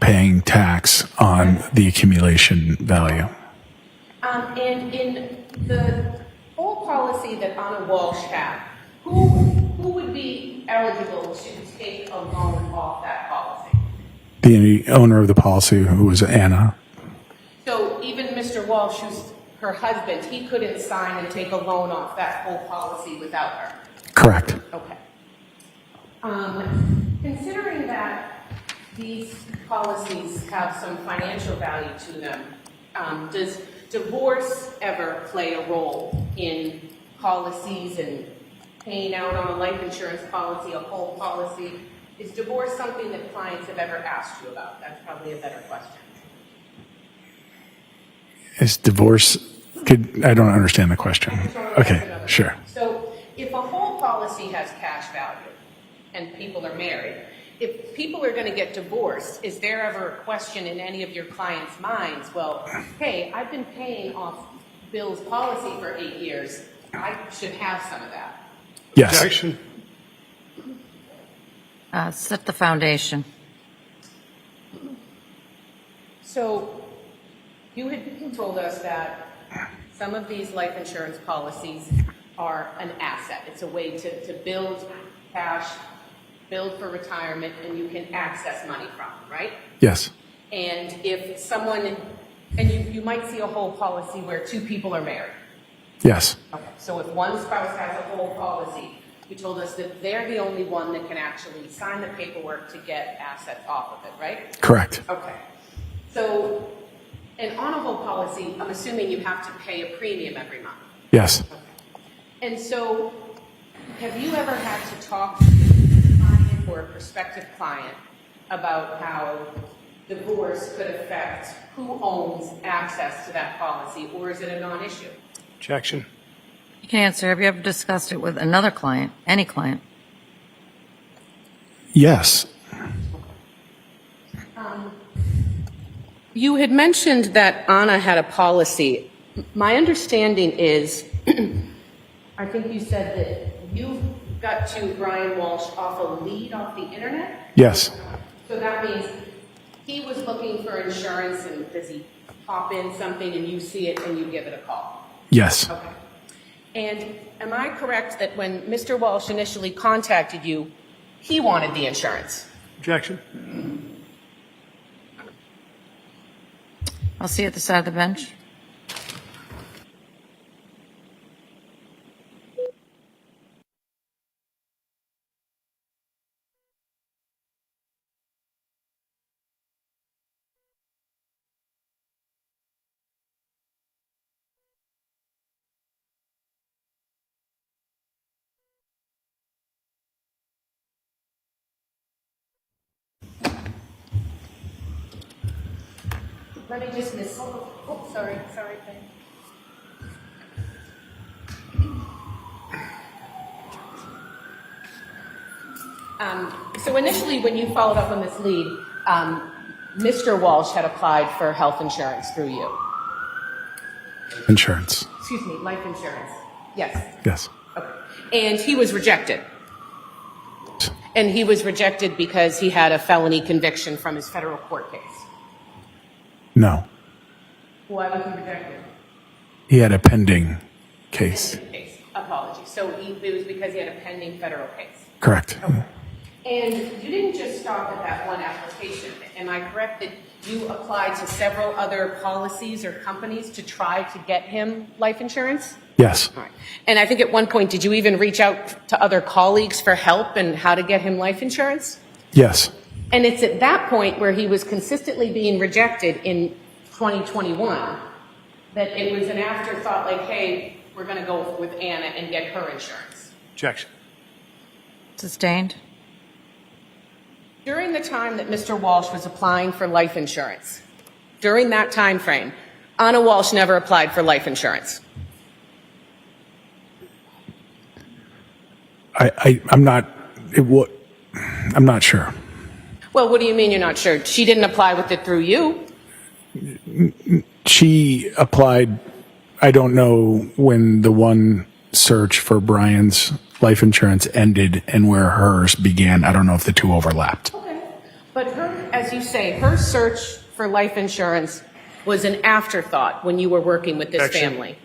Speaker 20: paying tax on the accumulation value.
Speaker 6: And in the whole policy that Ana Walshe had, who would be eligible to take a loan off that policy?
Speaker 20: The owner of the policy, who was Anna.
Speaker 6: So even Mr. Walshe, who's her husband, he couldn't sign and take a loan off that whole policy without her?
Speaker 20: Correct.
Speaker 6: Okay. Considering that these policies have some financial value to them, does divorce ever play a role in policies and paying out on a life insurance policy, a whole policy? Is divorce something that clients have ever asked you about? That's probably a better question.
Speaker 20: Is divorce, I don't understand the question. Okay, sure.
Speaker 6: So if a whole policy has cash value and people are married, if people are going to get divorced, is there ever a question in any of your clients' minds, well, hey, I've been paying off Bill's policy for 8 years. I should have some of that.
Speaker 20: Yes.
Speaker 3: Objection.
Speaker 4: Set the foundation.
Speaker 6: So you had told us that some of these life insurance policies are an asset. It's a way to build cash, build for retirement, and you can access money from, right?
Speaker 20: Yes.
Speaker 6: And if someone, and you might see a whole policy where two people are married.
Speaker 20: Yes.
Speaker 6: Okay. So if one spouse has a whole policy, you told us that they're the only one that can actually sign the paperwork to get assets off of it, right?
Speaker 20: Correct.
Speaker 6: Okay. So, and on a whole policy, I'm assuming you have to pay a premium every month.
Speaker 20: Yes.
Speaker 6: Okay. And so, have you ever had to talk to a client or a prospective client about how divorce could affect who owns access to that policy, or is it a non-issue?
Speaker 3: Objection.
Speaker 4: You can answer. Have you ever discussed it with another client, any client?
Speaker 20: Yes.
Speaker 6: You had mentioned that Ana had a policy. My understanding is, I think you said that you got to Brian Walshe off a lead off the internet?
Speaker 20: Yes.
Speaker 6: So that means he was looking for insurance, and does he pop in something and you see it and you give it a call?
Speaker 20: Yes.
Speaker 6: Okay. And am I correct that when Mr. Walshe initially contacted you, he wanted the insurance?
Speaker 3: Objection.
Speaker 4: I'll see you at the side of the bench.
Speaker 6: Let me just miss. Oh, sorry, Ben. So initially, when you followed up on this lead, Mr. Walshe had applied for health insurance through you.
Speaker 20: Insurance.
Speaker 6: Excuse me, life insurance. Yes.
Speaker 20: Yes.
Speaker 6: Okay. And he was rejected. And he was rejected because he had a felony conviction from his federal court case.
Speaker 20: No.
Speaker 6: Why was he rejected?
Speaker 20: He had a pending case.
Speaker 6: Apologies. So it was because he had a pending federal case.
Speaker 20: Correct.
Speaker 6: Okay. And you didn't just stop at that one application. Am I correct that you applied to several other policies or companies to try to get him life insurance?
Speaker 20: Yes.
Speaker 6: All right. And I think at one point, did you even reach out to other colleagues for help and how to get him life insurance?
Speaker 20: Yes.
Speaker 6: And it's at that point where he was consistently being rejected in 2021 that it was an afterthought like, hey, we're going to go with Anna and get her insurance.
Speaker 3: Objection.
Speaker 4: Sustained.
Speaker 6: During the time that Mr. Walsh was applying for life insurance, during that time frame, Ana Walshe never applied for life insurance.
Speaker 20: I'm not sure.
Speaker 6: Well, what do you mean you're not sure? She didn't apply with it through you.
Speaker 20: She applied, I don't know when the one search for Brian's life insurance ended and where hers began. I don't know if the two overlapped.
Speaker 6: Okay. But her, as you say, her search for life insurance was an afterthought when you were working with this
Speaker 3: Objection.
Speaker 6: family.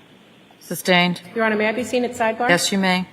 Speaker 4: Sustained.
Speaker 6: Your Honor, may I be seen at sidebar?
Speaker 4: Yes, you may.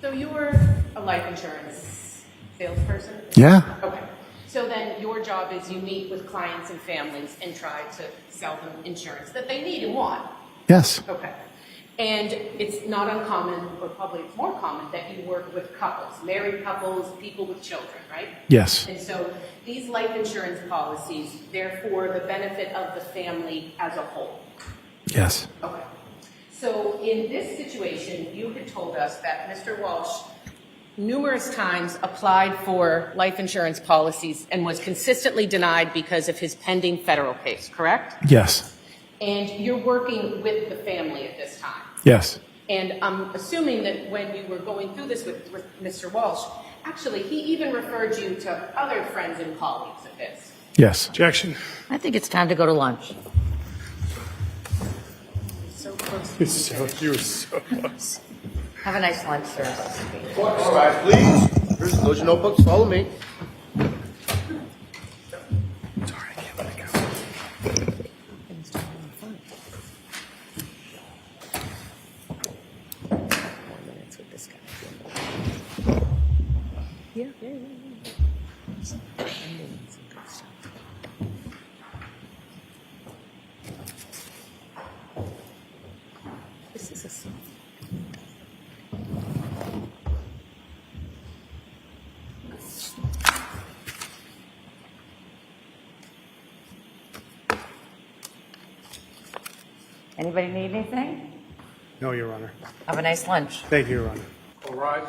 Speaker 6: So you were a life insurance salesperson?
Speaker 20: Yeah.
Speaker 6: Okay. So then your job is you meet with clients and families and try to sell them insurance that they need and want.
Speaker 20: Yes.
Speaker 6: Okay. And it's not uncommon, or probably it's more common, that you work with couples, married couples, people with children, right?
Speaker 20: Yes.
Speaker 6: And so these life insurance policies, they're for the benefit of the family as a whole.
Speaker 20: Yes.
Speaker 6: Okay. So in this situation, you had told us that Mr. Walsh numerous times applied for life insurance policies and was consistently denied because of his pending federal case, correct?
Speaker 20: Yes.
Speaker 6: And you're working with the family at this time.
Speaker 20: Yes.
Speaker 6: And I'm assuming that when you were going through this with Mr. Walsh, actually, he even referred you to other friends and colleagues of his.
Speaker 20: Yes.
Speaker 3: Objection.
Speaker 4: I think it's time to go to lunch.
Speaker 6: So close.
Speaker 3: You were so close.
Speaker 4: Have a nice lunch, sir.
Speaker 14: All right, please. Here's those your notebooks. Follow me.
Speaker 3: Sorry, I can't let it go.
Speaker 6: This is a song.
Speaker 4: Anybody need anything?
Speaker 3: No, Your Honor.
Speaker 4: Have a nice lunch.
Speaker 3: Thank you, Your Honor.
Speaker 14: All right.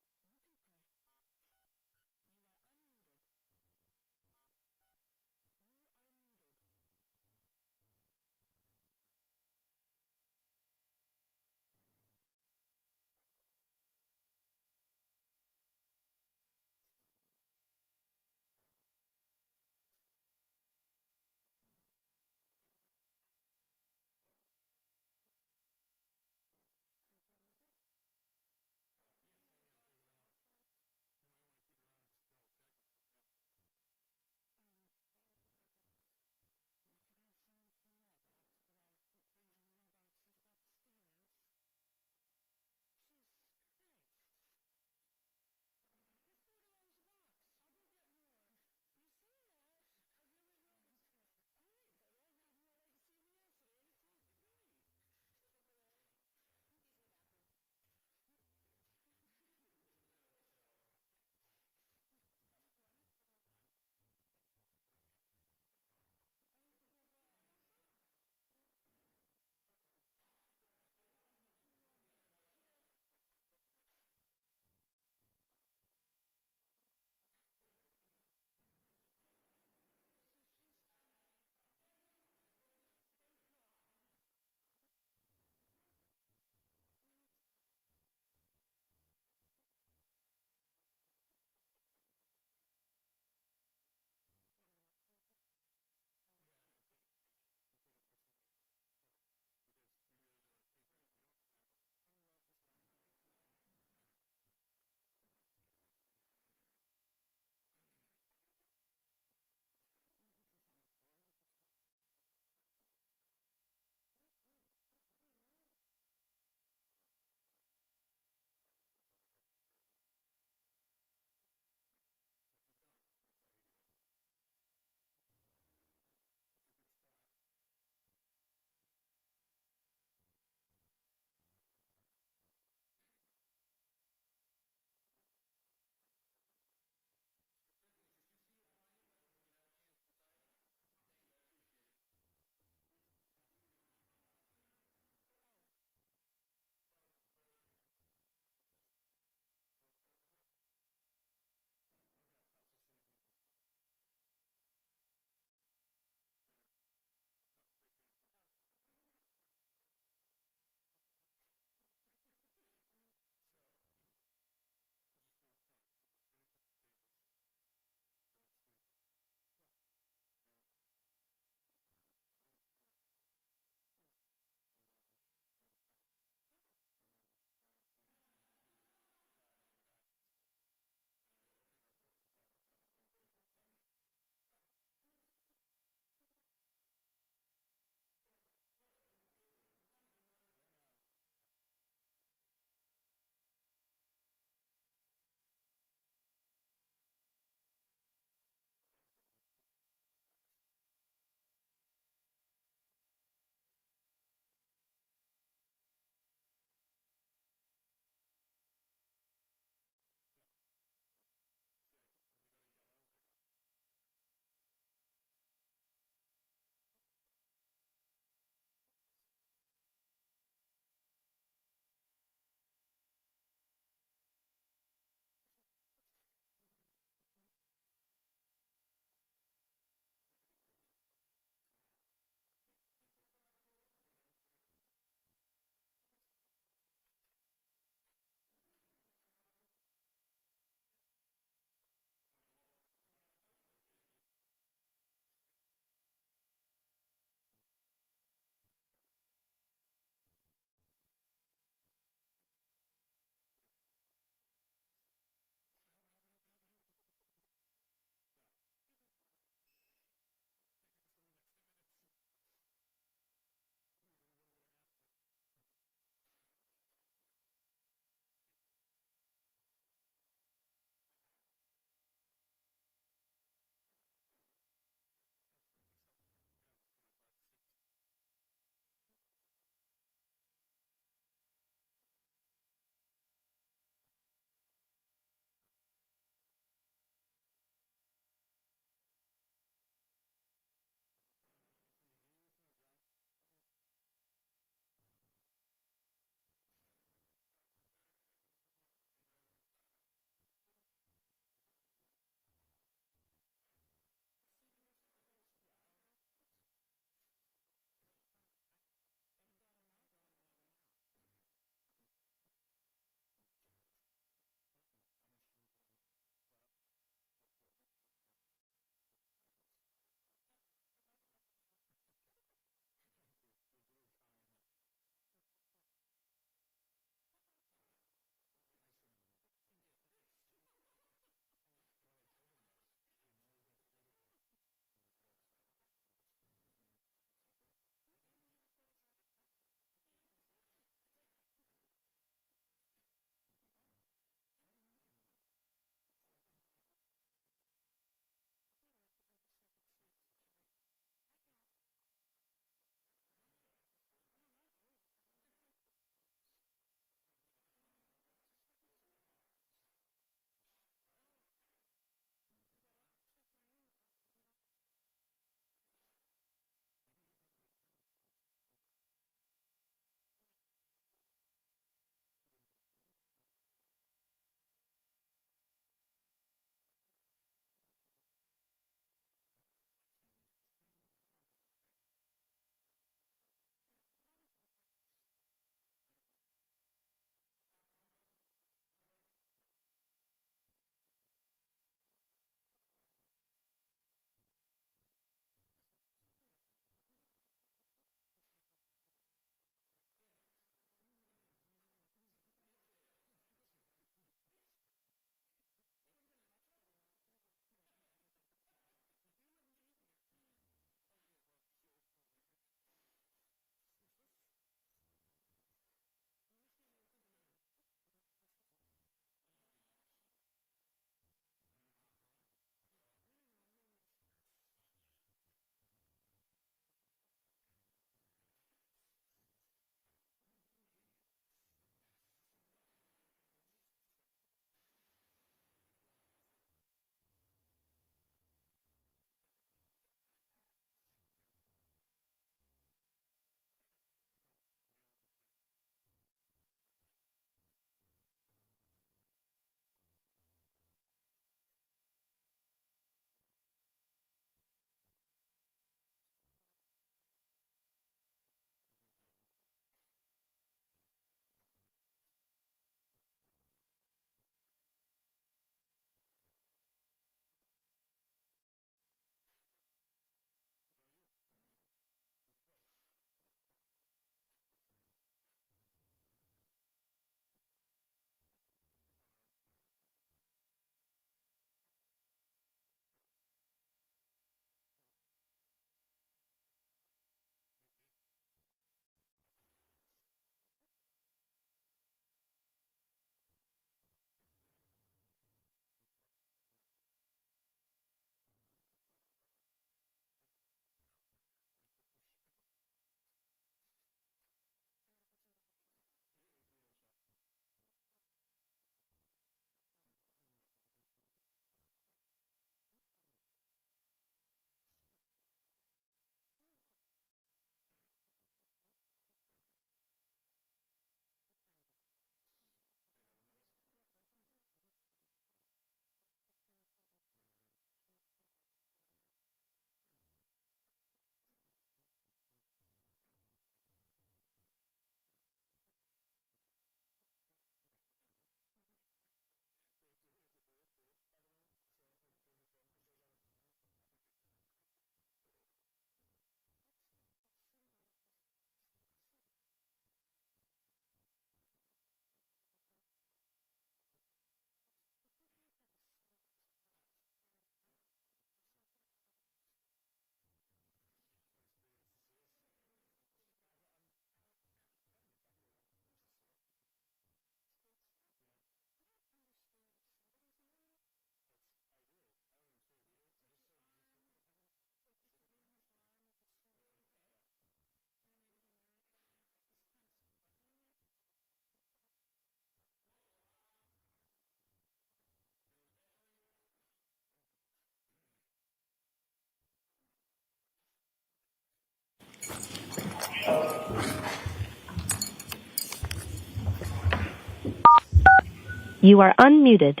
Speaker 21: You are unmuted.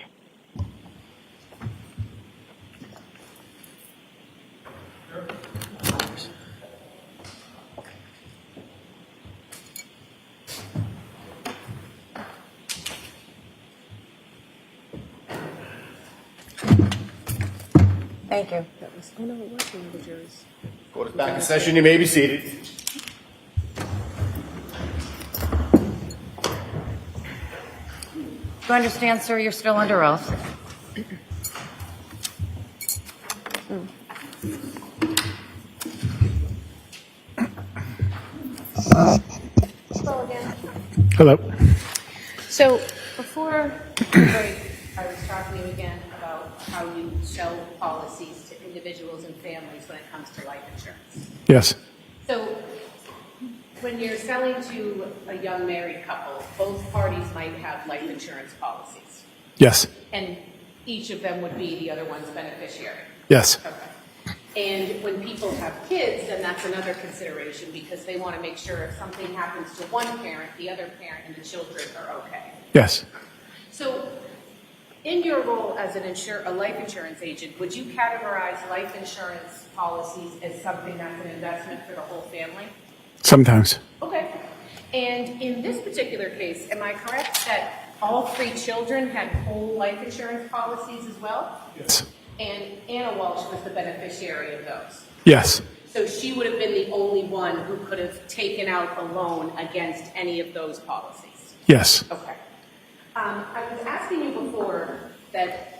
Speaker 4: Thank you.
Speaker 14: Court is back in session. You may be seated.
Speaker 4: Do you understand, sir, you're still under oath?
Speaker 20: Hello.
Speaker 6: So before the break, I was talking to you again about how you sell policies to individuals and families when it comes to life insurance.
Speaker 20: Yes.
Speaker 6: So when you're selling to a young married couple, both parties might have life insurance policies.
Speaker 20: Yes.
Speaker 6: And each of them would be the other one's beneficiary.
Speaker 20: Yes.
Speaker 6: Okay. And when people have kids, then that's another consideration because they want to make sure if something happens to one parent, the other parent and the children are okay.
Speaker 20: Yes.
Speaker 6: So in your role as a life insurance agent, would you categorize life insurance policies as something that's an investment for the whole family?
Speaker 20: Sometimes.
Speaker 6: Okay. And in this particular case, am I correct that all 3 children had whole life insurance policies as well?
Speaker 20: Yes.
Speaker 6: And Ana Walshe was the beneficiary of those.
Speaker 20: Yes.
Speaker 6: So she would have been the only one who could have taken out a loan against any of those policies.
Speaker 20: Yes.
Speaker 6: Okay. I was asking you before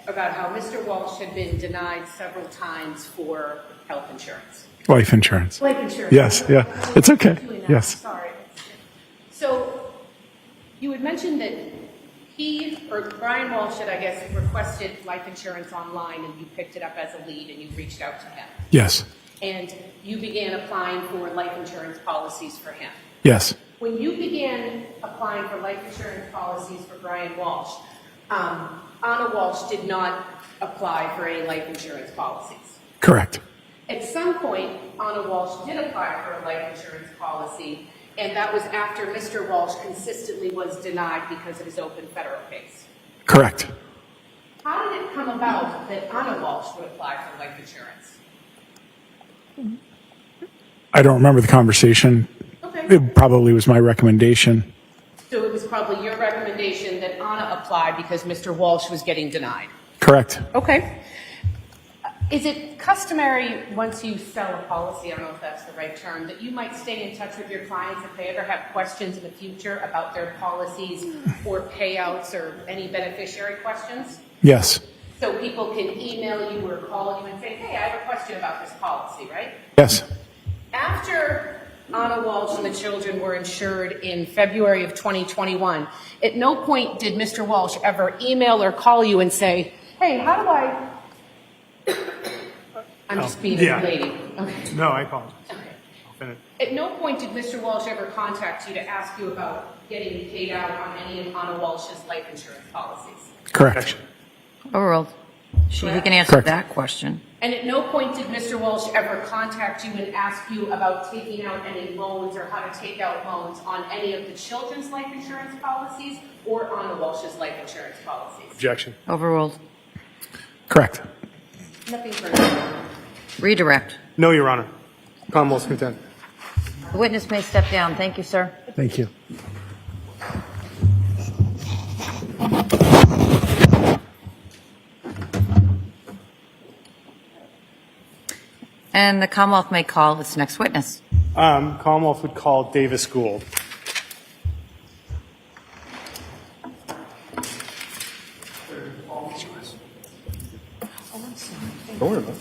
Speaker 6: about how Mr. Walshe had been denied several times for health insurance.
Speaker 20: Life insurance.
Speaker 6: Life insurance.
Speaker 20: Yes. Yeah. It's okay. Yes.
Speaker 6: Sorry. So you had mentioned that Brian Walshe, I guess, requested life insurance online and you picked it up as a lead and you reached out to him.
Speaker 20: Yes.
Speaker 6: And you began applying for life insurance policies for him.
Speaker 20: Yes.
Speaker 6: When you began applying for life insurance policies for Brian Walshe, Ana Walshe did not apply for any life insurance policies.
Speaker 20: Correct.
Speaker 6: At some point, Ana Walshe did apply for a life insurance policy, and that was after Mr. Walshe consistently was denied because of his open federal case.
Speaker 20: Correct.
Speaker 6: How did it come about that Ana Walshe would apply for life insurance?
Speaker 20: I don't remember the conversation.
Speaker 6: Okay.
Speaker 20: It probably was my recommendation.
Speaker 6: So it was probably your recommendation that Ana applied because Mr. Walshe was getting denied.
Speaker 20: Correct.
Speaker 6: Okay. Is it customary once you sell a policy, I don't know if that's the right term, that you might stay in touch with your clients if they ever have questions in the future about their policies or payouts or any beneficiary questions?
Speaker 20: Yes.
Speaker 6: So people can email you or call you and say, hey, I have a question about this policy, right?
Speaker 20: Yes.
Speaker 6: After Ana Walshe and the children were insured in February of 2021, at no point did Mr. Walshe ever email or call you and say, hey, how do I... I'm just being a lady. Okay.
Speaker 3: No, I apologize.
Speaker 6: Okay.
Speaker 3: I'll finish.
Speaker 6: At no point did Mr. Walshe ever contact you to ask you about getting paid out on any of Ana Walshe's life insurance policies.
Speaker 20: Correct.
Speaker 4: Overruled. He can answer
Speaker 20: Correct.
Speaker 4: that question.
Speaker 6: And at no point did Mr. Walshe ever contact you and ask you about taking out any loans or how to take out loans on any of the children's life insurance policies or Ana Walshe's life insurance policies.
Speaker 3: Objection.
Speaker 4: Overruled.
Speaker 20: Correct.
Speaker 6: Nothing further.
Speaker 4: Redirect.
Speaker 3: No, Your Honor. Commonwealth's content.
Speaker 4: The witness may step down. Thank you, sir.
Speaker 20: Thank you.
Speaker 4: And the Commonwealth may call its next witness.
Speaker 3: Commonwealth would call Davis Gould. Don't worry about it.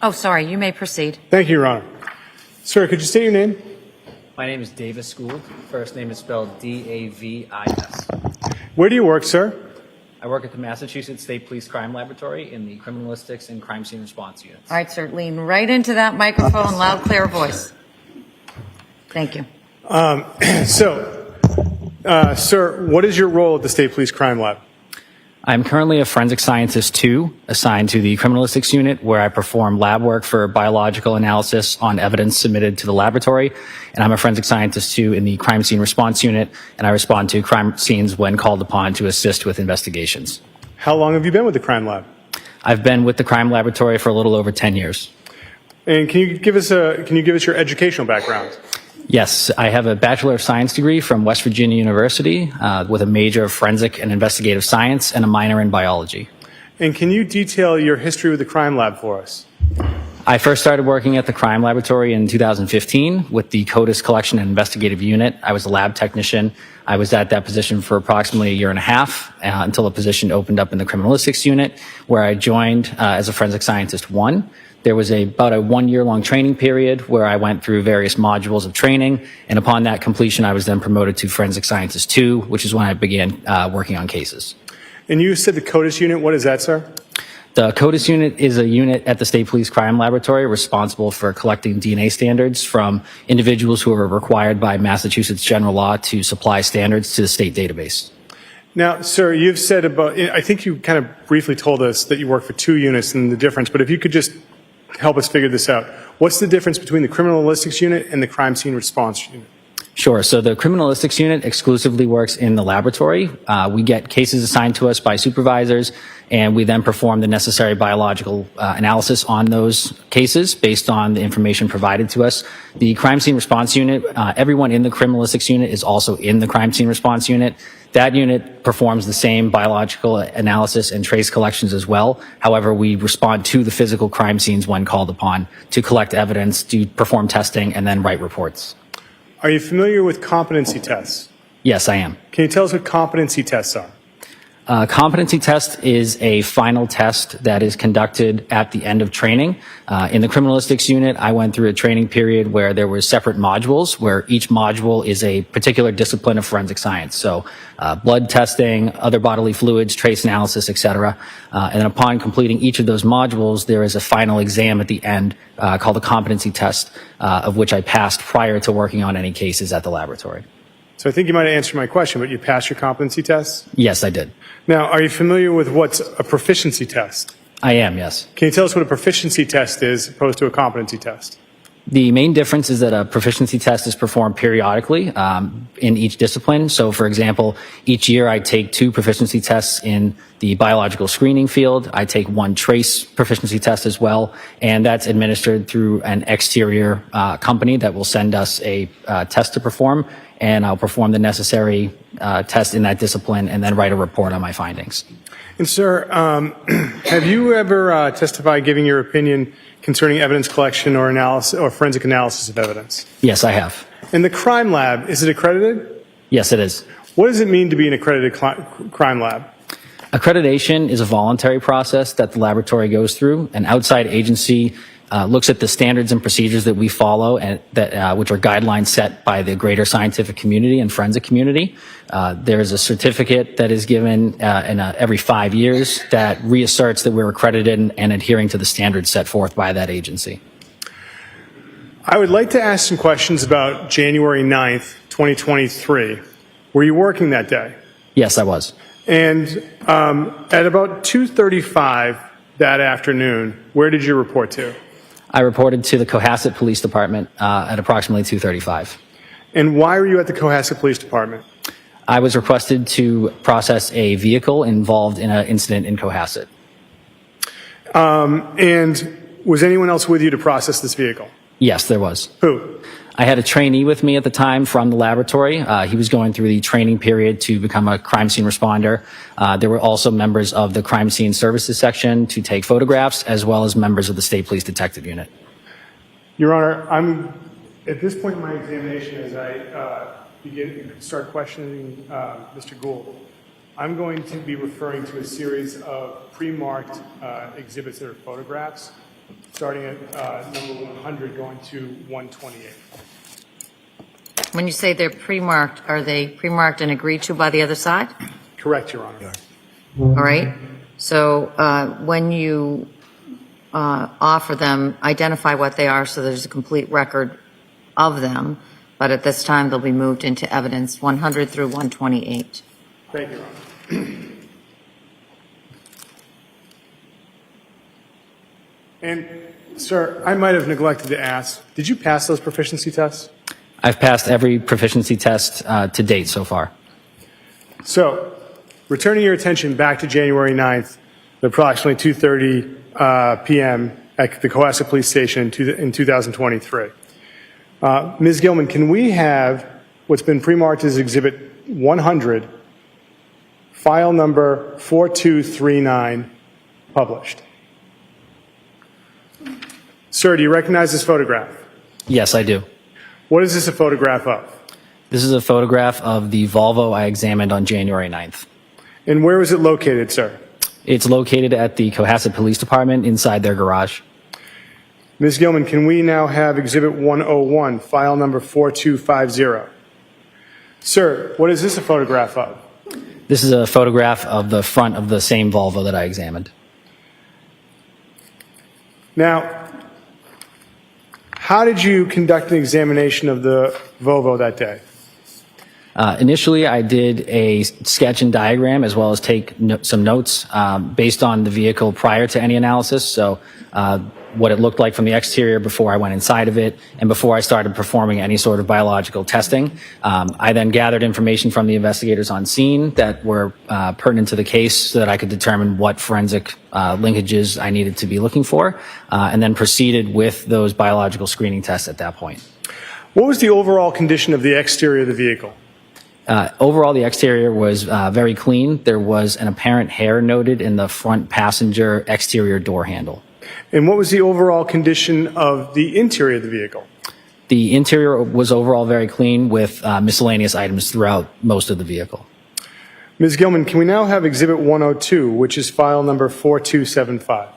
Speaker 4: Oh, sorry. You may proceed.
Speaker 3: Thank you, Your Honor. Sir, could you state your name?
Speaker 21: My name is Davis Gould. First name is spelled D-A-V-I-S.
Speaker 3: Where do you work, sir?
Speaker 21: I work at the Massachusetts State Police Crime Laboratory in the Criminalistics and Crime Scene Response Units.
Speaker 4: All right, sir, lean right into that microphone, loud, clear voice. Thank you.
Speaker 3: Sir, what is your role at the State Police Crime Lab?
Speaker 21: I'm currently a Forensic Scientist 2, assigned to the Criminalistics Unit, where I perform lab work for biological analysis on evidence submitted to the laboratory. And I'm a Forensic Scientist 2 in the Crime Scene Response Unit, and I respond to crime scenes when called upon to assist with investigations.
Speaker 3: How long have you been with the Crime Lab?
Speaker 21: I've been with the Crime Laboratory for a little over 10 years.
Speaker 3: And can you give us your educational background?
Speaker 21: Yes, I have a Bachelor of Science degree from West Virginia University with a major of Forensic and Investigative Science and a minor in Biology.
Speaker 3: And can you detail your history with the Crime Lab for us?
Speaker 21: I first started working at the Crime Laboratory in 2015 with the CODIS Collection and Investigative Unit. I was a lab technician. I was at that position for approximately a year and a half until a position opened up in the Criminalistics Unit, where I joined as a Forensic Scientist 1. There was about a 1-year-long training period where I went through various modules of training, and upon that completion, I was then promoted to Forensic Scientist 2, which is when I began working on cases.
Speaker 3: And you said the CODIS unit. What is that, sir?
Speaker 21: The CODIS unit is a unit at the State Police Crime Laboratory responsible for collecting DNA standards from individuals who are required by Massachusetts general law to supply standards to the state database.
Speaker 3: Now, sir, you've said I think you kind of briefly told us that you work for 2 units and the difference, but if you could just help us figure this out. What's the difference between the Criminalistics Unit and the Crime Scene Response Unit?
Speaker 21: Sure. So the Criminalistics Unit exclusively works in the laboratory. We get cases assigned to us by supervisors, and we then perform the necessary biological analysis on those cases based on the information provided to us. The Crime Scene Response Unit, everyone in the Criminalistics Unit is also in the Crime Scene Response Unit. That unit performs the same biological analysis and trace collections as well. However, we respond to the physical crime scenes when called upon to collect evidence, to perform testing, and then write reports.
Speaker 3: Are you familiar with competency tests?
Speaker 21: Yes, I am.
Speaker 3: Can you tell us what competency tests are?
Speaker 21: Competency test is a final test that is conducted at the end of training. In the Criminalistics Unit, I went through a training period where there were separate modules, where each module is a particular discipline of forensic science. So blood testing, other bodily fluids, trace analysis, etc. And then upon completing each of those modules, there is a final exam at the end called a competency test, of which I passed prior to working on any cases at the laboratory.
Speaker 3: So I think you might have answered my question, but you passed your competency tests?
Speaker 21: Yes, I did.
Speaker 3: Now, are you familiar with what's a proficiency test?
Speaker 21: I am, yes.
Speaker 3: Can you tell us what a proficiency test is opposed to a competency test?
Speaker 21: The main difference is that a proficiency test is performed periodically in each discipline. So, for example, each year I take 2 proficiency tests in the biological screening field. I take 1 trace proficiency test as well, and that's administered through an exterior company that will send us a test to perform, and I'll perform the necessary test in that discipline and then write a report on my findings.
Speaker 3: And sir, have you ever testified giving your opinion concerning evidence collection or analysis or forensic analysis of evidence?
Speaker 21: Yes, I have.
Speaker 3: And the crime lab, is it accredited?
Speaker 21: Yes, it is.
Speaker 3: What does it mean to be an accredited crime lab?
Speaker 21: Accreditation is a voluntary process that the laboratory goes through. An outside agency looks at the standards and procedures that we follow, and that which are guidelines set by the greater scientific community and forensic community. There is a certificate that is given every 5 years that reasserts that we're accredited and adhering to the standards set forth by that agency.
Speaker 3: I would like to ask some questions about January 9th, 2023. Were you working that day?
Speaker 21: Yes, I was.
Speaker 3: And at about 2:35 that afternoon, where did you report to?
Speaker 21: I reported to the Cohasset Police Department at approximately 2:35.
Speaker 3: And why were you at the Cohasset Police Department?
Speaker 21: I was requested to process a vehicle involved in an incident in Cohasset.
Speaker 3: And was anyone else with you to process this vehicle?
Speaker 21: Yes, there was.
Speaker 3: Who?
Speaker 21: I had a trainee with me at the time from the laboratory. He was going through the training period to become a crime scene responder. There were also members of the crime scene services section to take photographs, as well as members of the State Police Detective Unit.
Speaker 3: Your Honor, I'm at this point in my examination, as I start questioning Mr. Gould, I'm going to be referring to a series of pre-marked exhibits that are photographs, starting at number 100 going to 128.
Speaker 4: When you say they're pre-marked, are they pre-marked and agreed to by the other side?
Speaker 3: Correct, Your Honor.
Speaker 4: All right. So when you offer them, identify what they are so there's a complete record of them. But at this time, they'll be moved into evidence 100 through 128.
Speaker 3: Thank you, Your Honor. And, sir, I might have neglected to ask, did you pass those proficiency tests?
Speaker 21: I've passed every proficiency test to date so far.
Speaker 3: So, returning your attention back to January 9th, at approximately 2:30 p.m. at the Cohasset Police Station in 2023. Ms. Gilman, can we have what's been pre-marked as Exhibit 100, file number 4239, published? Sir, do you recognize this photograph?
Speaker 21: Yes, I do.
Speaker 3: What is this a photograph of?
Speaker 21: This is a photograph of the Volvo I examined on January 9th.
Speaker 3: And where was it located, sir?
Speaker 21: It's located at the Cohasset Police Department inside their garage.
Speaker 3: Ms. Gilman, can we now have Exhibit 101, file number 4250? Sir, what is this a photograph of?
Speaker 21: This is a photograph of the front of the same Volvo that I examined.
Speaker 3: Now, how did you conduct an examination of the Volvo that day?
Speaker 21: Initially, I did a sketch and diagram as well as take some notes based on the vehicle prior to any analysis. So what it looked like from the exterior before I went inside of it and before I started performing any sort of biological testing. I then gathered information from the investigators on scene that were pertinent to the case so that I could determine what forensic linkages I needed to be looking for, and then proceeded with those biological screening tests at that point.
Speaker 3: What was the overall condition of the exterior of the vehicle?
Speaker 21: Overall, the exterior was very clean. There was an apparent hair noted in the front passenger exterior door handle.
Speaker 3: And what was the overall condition of the interior of the vehicle?
Speaker 21: The interior was overall very clean with miscellaneous items throughout most of the vehicle.
Speaker 3: Ms. Gilman, can we now have Exhibit 102, which is file number 4275?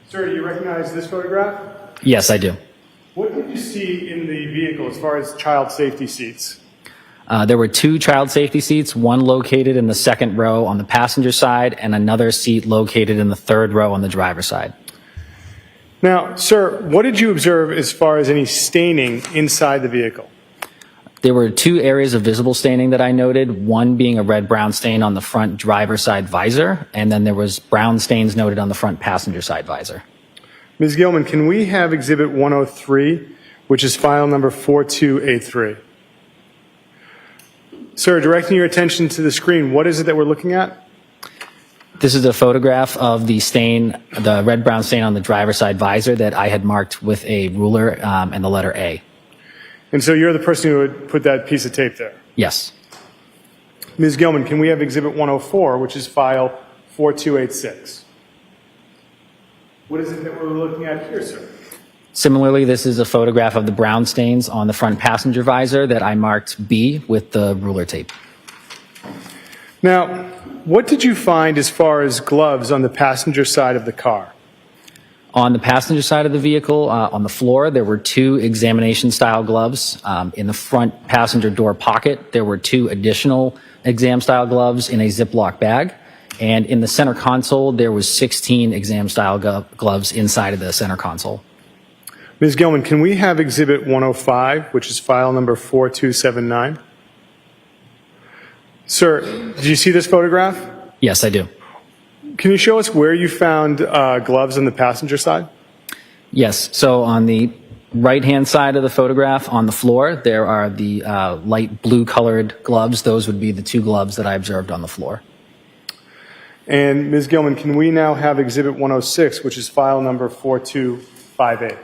Speaker 3: Sir, do you recognize this photograph?
Speaker 21: Yes, I do.
Speaker 3: What did you see in the vehicle as far as child safety seats?
Speaker 21: There were two child safety seats, one located in the second row on the passenger side and another seat located in the third row on the driver's side.
Speaker 3: Now, sir, what did you observe as far as any staining inside the vehicle?
Speaker 21: There were two areas of visible staining that I noted, one being a red-brown stain on the front driver's side visor, and then there was brown stains noted on the front passenger side visor.
Speaker 3: Ms. Gilman, can we have Exhibit 103, which is file number 4283? Sir, directing your attention to the screen, what is it that we're looking at?
Speaker 21: This is a photograph of the stain, the red-brown stain on the driver's side visor that I had marked with a ruler and the letter A.
Speaker 3: And so you're the person who would put that piece of tape there?
Speaker 21: Yes.
Speaker 3: Ms. Gilman, can we have Exhibit 104, which is file 4286? What is it that we're looking at here, sir?
Speaker 21: Similarly, this is a photograph of the brown stains on the front passenger visor that I marked B with the ruler tape.
Speaker 3: Now, what did you find as far as gloves on the passenger side of the car?
Speaker 21: On the passenger side of the vehicle, on the floor, there were two examination-style gloves. In the front passenger door pocket, there were two additional exam-style gloves in a Ziploc bag. And in the center console, there was 16 exam-style gloves inside of the center console.
Speaker 3: Ms. Gilman, can we have Exhibit 105, which is file number 4279? Sir, did you see this photograph?
Speaker 21: Yes, I do.
Speaker 3: Can you show us where you found gloves on the passenger side?
Speaker 21: Yes. So on the right-hand side of the photograph on the floor, there are the light blue-colored gloves. Those would be the two gloves that I observed on the floor.
Speaker 3: And Ms. Gilman, can we now have Exhibit 106, which is file number 4258?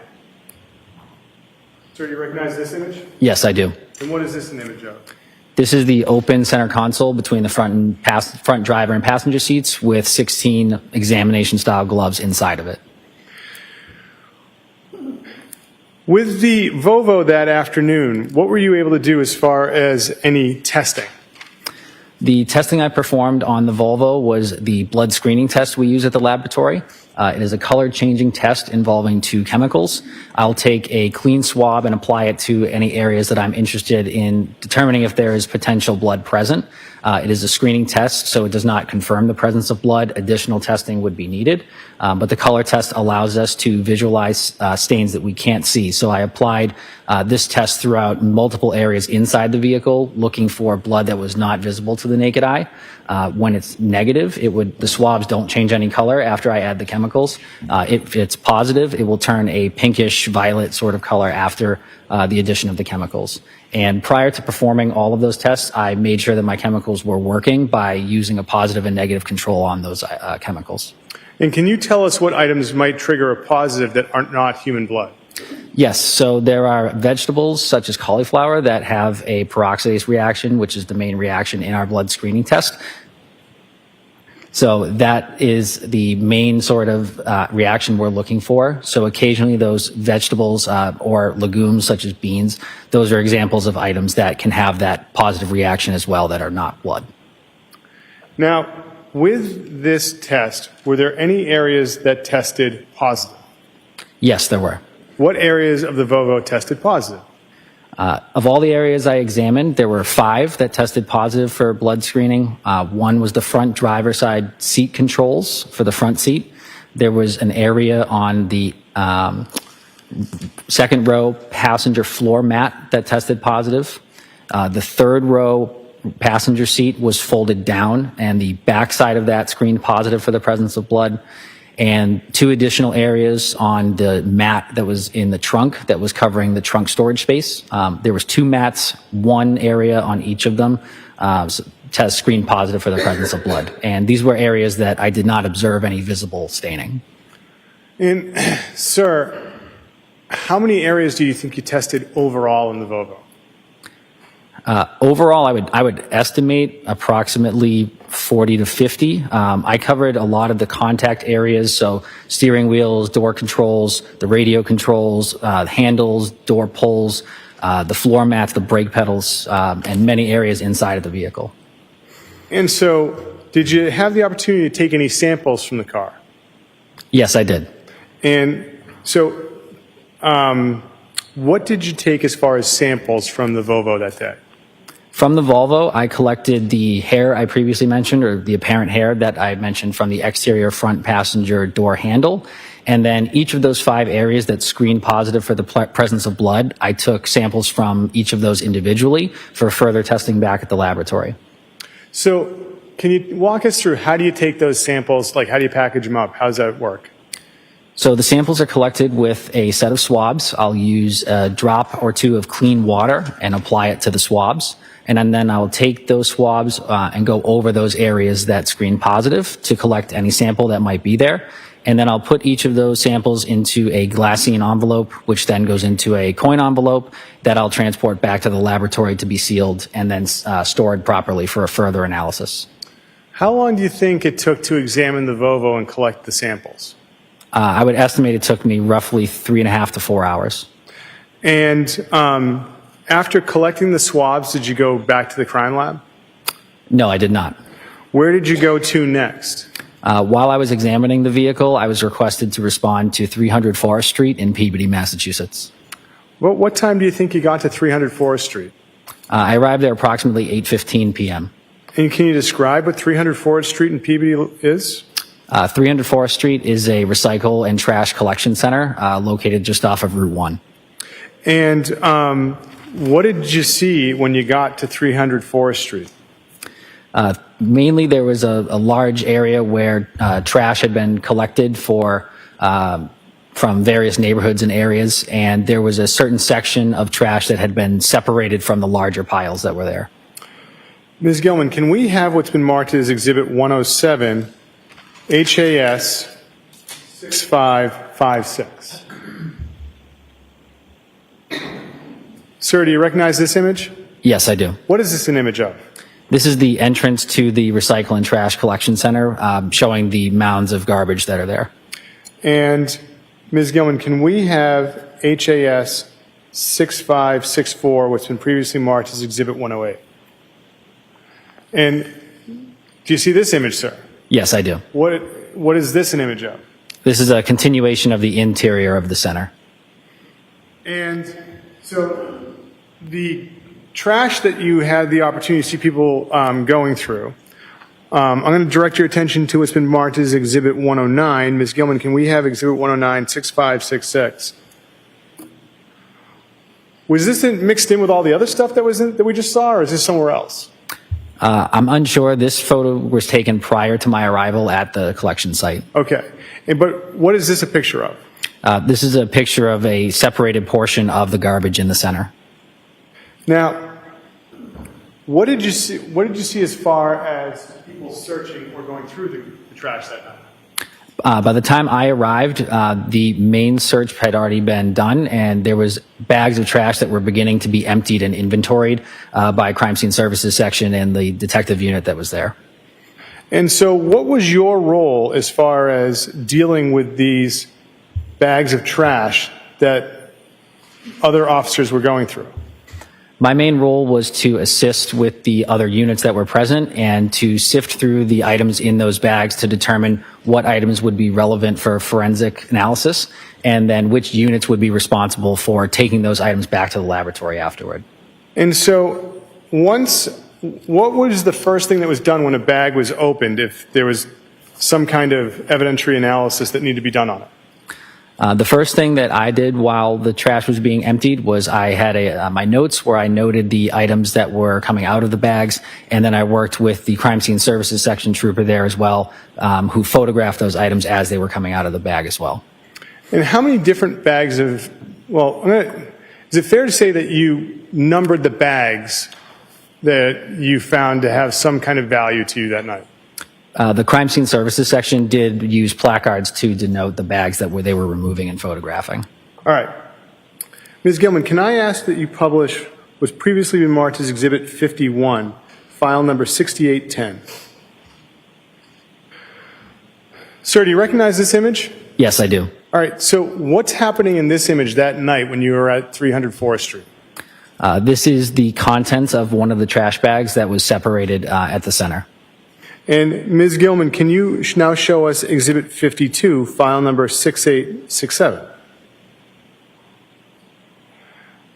Speaker 3: Sir, do you recognize this image?
Speaker 21: Yes, I do.
Speaker 3: And what is this an image of?
Speaker 21: This is the open center console between the front driver and passenger seats with 16 examination-style gloves inside of it.
Speaker 3: With the Volvo that afternoon, what were you able to do as far as any testing?
Speaker 21: The testing I performed on the Volvo was the blood screening test we use at the laboratory. It is a color changing test involving 2 chemicals. I'll take a clean swab and apply it to any areas that I'm interested in determining if there is potential blood present. It is a screening test, so it does not confirm the presence of blood. Additional testing would be needed, but the color test allows us to visualize stains that we can't see. So I applied this test throughout multiple areas inside the vehicle, looking for blood that was not visible to the naked eye. When it's negative, the swabs don't change any color after I add the chemicals. If it's positive, it will turn a pinkish violet sort of color after the addition of the chemicals. And prior to performing all of those tests, I made sure that my chemicals were working by using a positive and negative control on those chemicals.
Speaker 3: And can you tell us what items might trigger a positive that are not human blood?
Speaker 21: Yes, so there are vegetables such as cauliflower that have a peroxidase reaction, which is the main reaction in our blood screening test. So that is the main sort of reaction we're looking for. So occasionally those vegetables or legumes such as beans, those are examples of items that can have that positive reaction as well that are not blood.
Speaker 3: Now, with this test, were there any areas that tested positive?
Speaker 21: Yes, there were.
Speaker 3: What areas of the Volvo tested positive?
Speaker 21: Of all the areas I examined, there were 5 that tested positive for blood screening. One was the front driver side seat controls for the front seat. There was an area on the second row passenger floor mat that tested positive. The third row passenger seat was folded down, and the back side of that screened positive for the presence of blood. And 2 additional areas on the mat that was in the trunk that was covering the trunk storage space. There was 2 mats, 1 area on each of them, test screened positive for the presence of blood. And these were areas that I did not observe any visible staining.
Speaker 3: And, sir, how many areas do you think you tested overall in the Volvo?
Speaker 21: Overall, I would estimate approximately 40 to 50. I covered a lot of the contact areas, so steering wheels, door controls, the radio controls, handles, door pulls, the floor mats, the brake pedals, and many areas inside of the vehicle.
Speaker 3: And so, did you have the opportunity to take any samples from the car?
Speaker 21: Yes, I did.
Speaker 3: And so, what did you take as far as samples from the Volvo that day?
Speaker 21: From the Volvo, I collected the hair I previously mentioned, or the apparent hair that I mentioned from the exterior front passenger door handle. And then each of those 5 areas that screened positive for the presence of blood, I took samples from each of those individually for further testing back at the laboratory.
Speaker 3: So, can you walk us through how do you take those samples? Like, how do you package them up? How does that work?
Speaker 21: So the samples are collected with a set of swabs. I'll use a drop or 2 of clean water and apply it to the swabs. And then I'll take those swabs and go over those areas that screen positive to collect any sample that might be there. And then I'll put each of those samples into a glassine envelope, which then goes into a coin envelope that I'll transport back to the laboratory to be sealed and then stored properly for a further analysis.
Speaker 3: How long do you think it took to examine the Volvo and collect the samples?
Speaker 21: I would estimate it took me roughly 3.5 to 4 hours.
Speaker 3: And after collecting the swabs, did you go back to the crime lab?
Speaker 21: No, I did not.
Speaker 3: Where did you go to next?
Speaker 21: While I was examining the vehicle, I was requested to respond to 300 Forest Street in Peabody, Massachusetts.
Speaker 3: What time do you think you got to 300 Forest Street?
Speaker 21: I arrived there approximately 8:15 p.m.
Speaker 3: And can you describe what 300 Forest Street in Peabody is?
Speaker 21: 300 Forest Street is a recycle and trash collection center located just off of Route 1.
Speaker 3: And what did you see when you got to 300 Forest Street?
Speaker 21: Mainly there was a large area where trash had been collected from various neighborhoods and areas, and there was a certain section of trash that had been separated from the larger piles that were there.
Speaker 3: Ms. Gilman, can we have what's been marked as Exhibit 107, HAS 6556? Sir, do you recognize this image?
Speaker 21: Yes, I do.
Speaker 3: What is this an image of?
Speaker 21: This is the entrance to the recycle and trash collection center, showing the mounds of garbage that are there.
Speaker 3: And Ms. Gilman, can we have HAS 6564, what's been previously marked as Exhibit 108? And do you see this image, sir?
Speaker 21: Yes, I do.
Speaker 3: What is this an image of?
Speaker 21: This is a continuation of the interior of the center.
Speaker 3: And so the trash that you had the opportunity to see people going through, I'm going to direct your attention to what's been marked as Exhibit 109. Ms. Gilman, can we have Exhibit 109, 6566? Was this mixed in with all the other stuff that we just saw, or is this somewhere else?
Speaker 21: I'm unsure. This photo was taken prior to my arrival at the collection site.
Speaker 3: Okay. But what is this a picture of?
Speaker 21: This is a picture of a separated portion of the garbage in the center.
Speaker 3: Now, what did you see? What did you see as far as people searching or going through the trash that night?
Speaker 21: By the time I arrived, the main search had already been done, and there was bags of trash that were beginning to be emptied and inventoried by Crime Scene Services section and the detective unit that was there.
Speaker 3: And so, what was your role as far as dealing with these bags of trash that other officers were going through?
Speaker 21: My main role was to assist with the other units that were present and to sift through the items in those bags to determine what items would be relevant for forensic analysis and then which units would be responsible for taking those items back to the laboratory afterward.
Speaker 3: And so, what was the first thing that was done when a bag was opened if there was some kind of evidentiary analysis that needed to be done on it?
Speaker 21: The first thing that I did while the trash was being emptied was I had my notes where I noted the items that were coming out of the bags, and then I worked with the Crime Scene Services section trooper there as well, who photographed those items as they were coming out of the bag as well.
Speaker 3: And how many different bags of, is it fair to say that you numbered the bags that you found to have some kind of value to you that night?
Speaker 21: The Crime Scene Services section did use placards to denote the bags that they were removing and photographing.
Speaker 3: All right. Ms. Gilman, can I ask that you publish what's previously been marked as Exhibit 51, file number 6810? Sir, do you recognize this image?
Speaker 21: Yes, I do.
Speaker 3: All right. So what's happening in this image that night when you were at 300 Forest Street?
Speaker 21: This is the contents of one of the trash bags that was separated at the center.
Speaker 3: And Ms. Gilman, can you now show us Exhibit 52, file number 6867?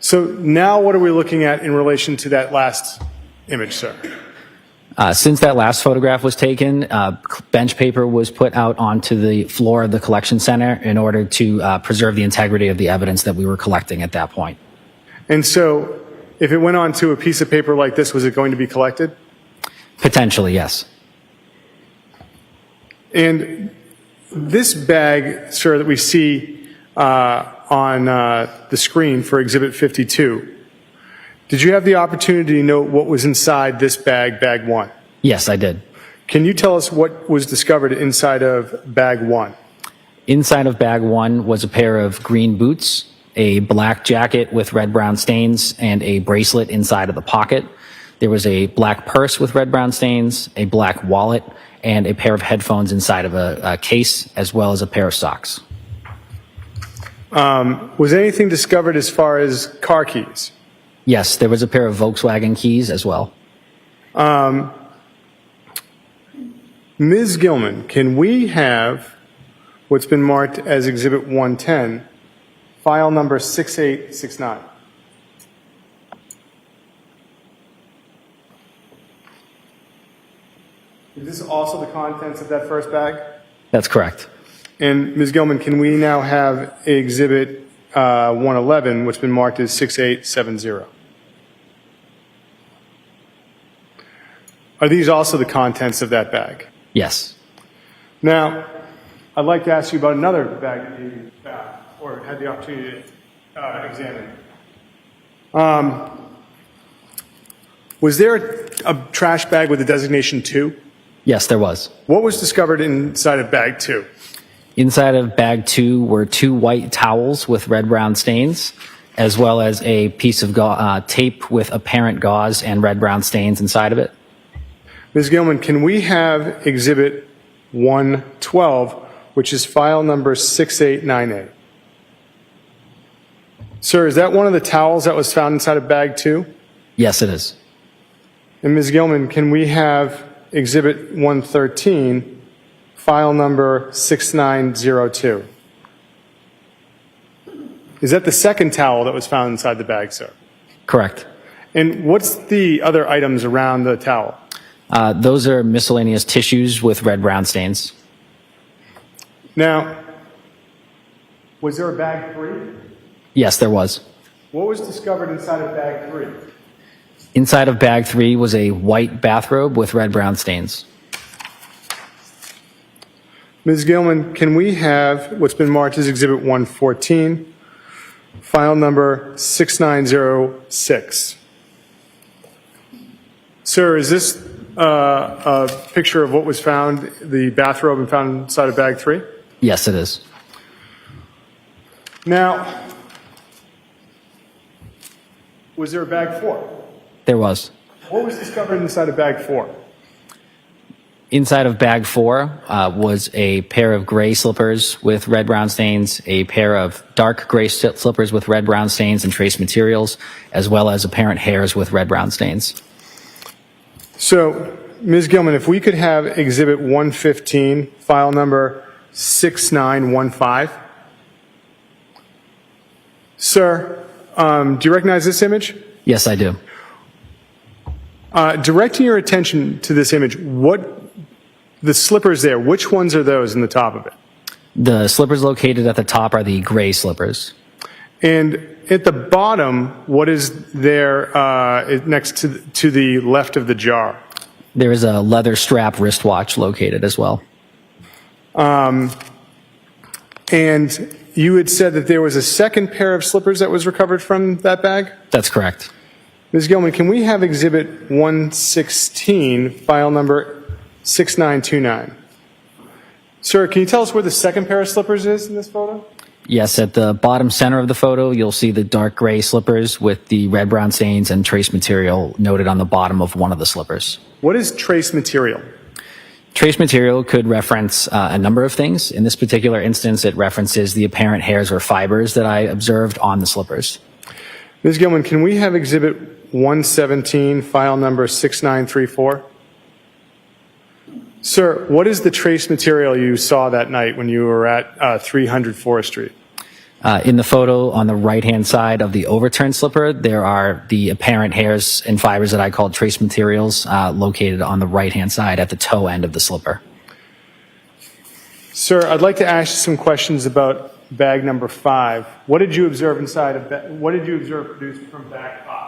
Speaker 3: So now what are we looking at in relation to that last image, sir?
Speaker 21: Since that last photograph was taken, bench paper was put out onto the floor of the collection center in order to preserve the integrity of the evidence that we were collecting at that point.
Speaker 3: And so if it went onto a piece of paper like this, was it going to be collected?
Speaker 21: Potentially, yes.
Speaker 3: And this bag, sir, that we see on the screen for Exhibit 52, did you have the opportunity to know what was inside this bag, bag 1?
Speaker 21: Yes, I did.
Speaker 3: Can you tell us what was discovered inside of bag 1?
Speaker 21: Inside of bag 1 was a pair of green boots, a black jacket with red-brown stains, and a bracelet inside of the pocket. There was a black purse with red-brown stains, a black wallet, and a pair of headphones inside of a case, as well as a pair of socks.
Speaker 3: Was anything discovered as far as car keys?
Speaker 21: Yes, there was a pair of Volkswagen keys as well.
Speaker 3: Ms. Gilman, can we have what's been marked as Exhibit 110, file number 6869? Is this also the contents of that first bag?
Speaker 21: That's correct.
Speaker 3: And Ms. Gilman, can we now have Exhibit 111, which has been marked as 6870? Are these also the contents of that bag?
Speaker 21: Yes.
Speaker 3: Now, I'd like to ask you about another bag that you found or had the opportunity to examine. Was there a trash bag with the designation 2?
Speaker 21: Yes, there was.
Speaker 3: What was discovered inside of bag 2?
Speaker 21: Inside of bag 2 were 2 white towels with red-brown stains, as well as a piece of tape with apparent gauze and red-brown stains inside of it.
Speaker 3: Ms. Gilman, can we have Exhibit 112, which is file number 6898? Sir, is that one of the towels that was found inside of bag 2?
Speaker 21: Yes, it is.
Speaker 3: And Ms. Gilman, can we have Exhibit 113, file number 6902? Is that the second towel that was found inside the bag, sir?
Speaker 21: Correct.
Speaker 3: And what's the other items around the towel?
Speaker 21: Those are miscellaneous tissues with red-brown stains.
Speaker 3: Now, was there a bag 3?
Speaker 21: Yes, there was.
Speaker 3: What was discovered inside of bag 3?
Speaker 21: Inside of bag 3 was a white bathrobe with red-brown stains.
Speaker 3: Ms. Gilman, can we have what's been marked as Exhibit 114, file number 6906? Sir, is this a picture of what was found, the bathrobe and found inside of bag 3?
Speaker 21: Yes, it is.
Speaker 3: Now, was there a bag 4?
Speaker 21: There was.
Speaker 3: What was discovered inside of bag 4?
Speaker 21: Inside of bag 4 was a pair of gray slippers with red-brown stains, a pair of dark gray slippers with red-brown stains and trace materials, as well as apparent hairs with red-brown stains.
Speaker 3: So, Ms. Gilman, if we could have Exhibit 115, file number 6915. Sir, do you recognize this image?
Speaker 21: Yes, I do.
Speaker 3: Directing your attention to this image, the slippers there, which ones are those in the top of it?
Speaker 21: The slippers located at the top are the gray slippers.
Speaker 3: And at the bottom, what is there next to the left of the jar?
Speaker 21: There is a leather strap wristwatch located as well.
Speaker 3: And you had said that there was a second pair of slippers that was recovered from that bag?
Speaker 21: That's correct.
Speaker 3: Ms. Gilman, can we have Exhibit 116, file number 6929? Sir, can you tell us where the second pair of slippers is in this photo?
Speaker 21: Yes, at the bottom center of the photo, you'll see the dark gray slippers with the red-brown stains and trace material noted on the bottom of one of the slippers.
Speaker 3: What is trace material?
Speaker 21: Trace material could reference a number of things. In this particular instance, it references the apparent hairs or fibers that I observed on the slippers.
Speaker 3: Ms. Gilman, can we have Exhibit 117, file number 6934? Sir, what is the trace material you saw that night when you were at 300 Forest Street?
Speaker 21: In the photo on the right-hand side of the overturned slipper, there are the apparent hairs and fibers that I called trace materials located on the right-hand side at the toe end of the slipper.
Speaker 3: Sir, I'd like to ask you some questions about bag number 5. What did you observe what did you observe produced from bag 5?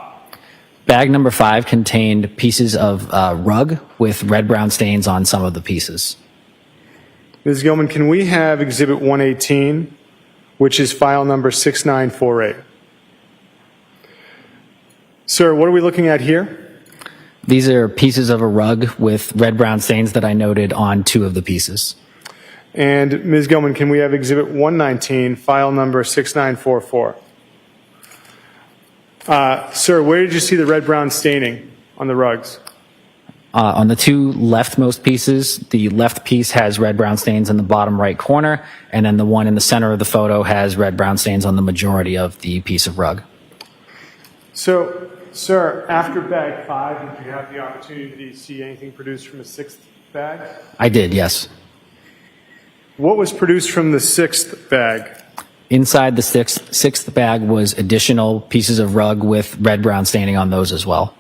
Speaker 21: Bag number 5 contained pieces of rug with red-brown stains on some of the pieces.
Speaker 3: Ms. Gilman, can we have Exhibit 118, which is file number 6948? Sir, what are we looking at here?
Speaker 21: These are pieces of a rug with red-brown stains that I noted on 2 of the pieces.
Speaker 3: And Ms. Gilman, can we have Exhibit 119, file number 6944? Sir, where did you see the red-brown staining on the rugs?
Speaker 21: On the 2 leftmost pieces, the left piece has red-brown stains in the bottom right corner, and then the one in the center of the photo has red-brown stains on the majority of the piece of rug.
Speaker 3: So, sir, after bag 5, did you have the opportunity to see anything produced from the 6th bag?
Speaker 21: I did, yes.
Speaker 3: What was produced from the 6th bag?
Speaker 21: Inside the sixth bag was additional pieces of rug with red-brown staining on those as well.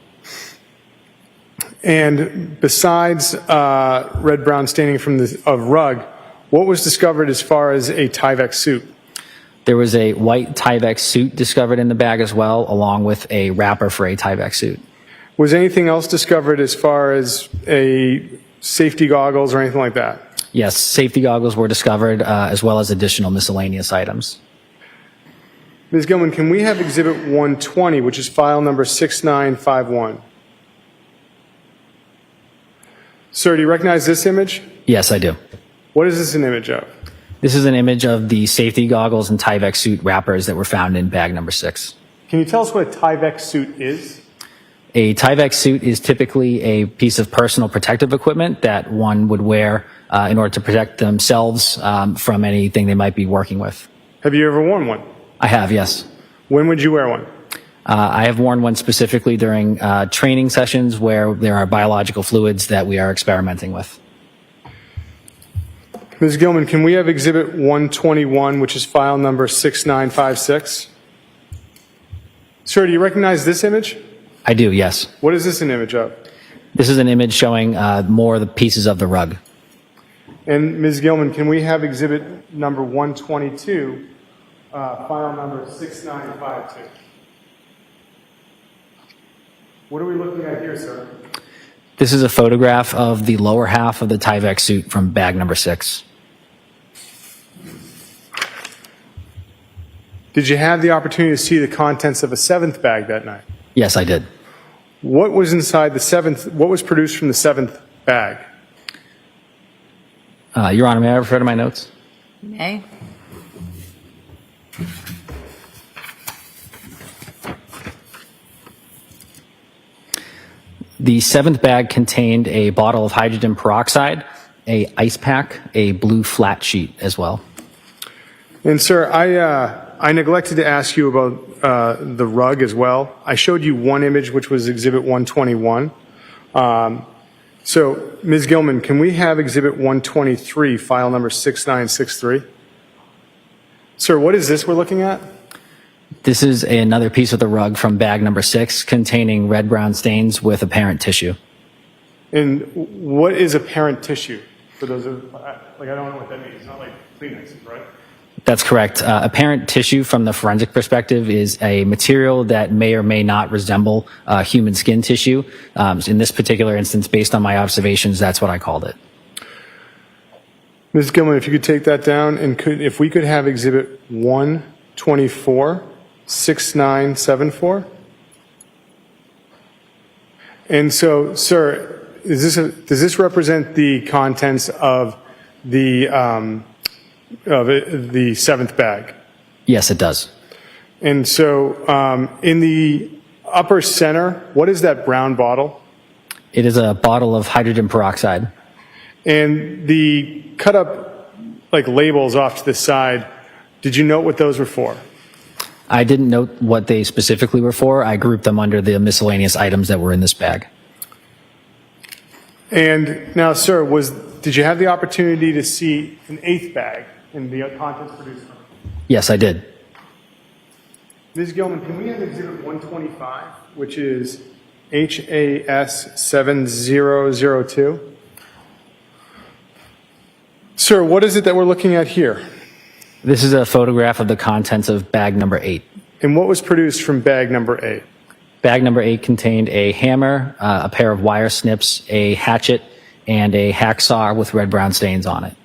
Speaker 3: And besides red-brown staining of rug, what was discovered as far as a Tyvek suit?
Speaker 21: There was a white Tyvek suit discovered in the bag as well, along with a wrapper for a Tyvek suit.
Speaker 3: Was anything else discovered as far as a safety goggles or anything like that?
Speaker 21: Yes, safety goggles were discovered, as well as additional miscellaneous items.
Speaker 3: Ms. Gilman, can we have Exhibit 120, which is file number 6951? Sir, do you recognize this image?
Speaker 21: Yes, I do.
Speaker 3: What is this an image of?
Speaker 21: This is an image of the safety goggles and Tyvek suit wrappers that were found in bag number 6.
Speaker 3: Can you tell us what a Tyvek suit is?
Speaker 21: A Tyvek suit is typically a piece of personal protective equipment that one would wear in order to protect themselves from anything they might be working with.
Speaker 3: Have you ever worn one?
Speaker 21: I have, yes.
Speaker 3: When would you wear one?
Speaker 21: I have worn one specifically during training sessions where there are biological fluids that we are experimenting with.
Speaker 3: Ms. Gilman, can we have Exhibit 121, which is file number 6956? Sir, do you recognize this image?
Speaker 21: I do, yes.
Speaker 3: What is this an image of?
Speaker 21: This is an image showing more of the pieces of the rug.
Speaker 3: And Ms. Gilman, can we have Exhibit number 122, file number 6952? What are we looking at here, sir?
Speaker 21: This is a photograph of the lower half of the Tyvek suit from bag number 6.
Speaker 3: Did you have the opportunity to see the contents of a 7th bag that night?
Speaker 21: Yes, I did.
Speaker 3: What was inside the 7th? What was produced from the 7th bag?
Speaker 21: Your Honor, may I refer to my notes?
Speaker 4: May.
Speaker 21: The 7th bag contained a bottle of hydrogen peroxide, a ice pack, a blue flat sheet as well.
Speaker 3: And sir, I neglected to ask you about the rug as well. I showed you one image, which was Exhibit 121. So, Ms. Gilman, can we have Exhibit 123, file number 6963? Sir, what is this we're looking at?
Speaker 21: This is another piece of the rug from bag number 6 containing red-brown stains with apparent tissue.
Speaker 3: And what is apparent tissue? For those of, I don't know what that means. It's not like Kleenexes, right?
Speaker 21: That's correct. Apparent tissue from the forensic perspective is a material that may or may not resemble human skin tissue. In this particular instance, based on my observations, that's what I called it.
Speaker 3: Ms. Gilman, if you could take that down, and if we could have Exhibit 124, 6974. And so, sir, does this represent the contents of the 7th bag?
Speaker 21: Yes, it does.
Speaker 3: And so, in the upper center, what is that brown bottle?
Speaker 21: It is a bottle of hydrogen peroxide.
Speaker 3: And the cut up labels off to the side, did you note what those were for?
Speaker 21: I didn't note what they specifically were for. I grouped them under the miscellaneous items that were in this bag.
Speaker 3: And now, sir, did you have the opportunity to see an 8th bag in the contents produced from it?
Speaker 21: Yes, I did.
Speaker 3: Ms. Gilman, can we have Exhibit 125, which is HAS 7002? Sir, what is it that we're looking at here?
Speaker 21: This is a photograph of the contents of bag number 8.
Speaker 3: And what was produced from bag number 8?
Speaker 21: Bag number 8 contained a hammer, a pair of wire snips, a hatchet, and a hacksaw with red-brown stains on it.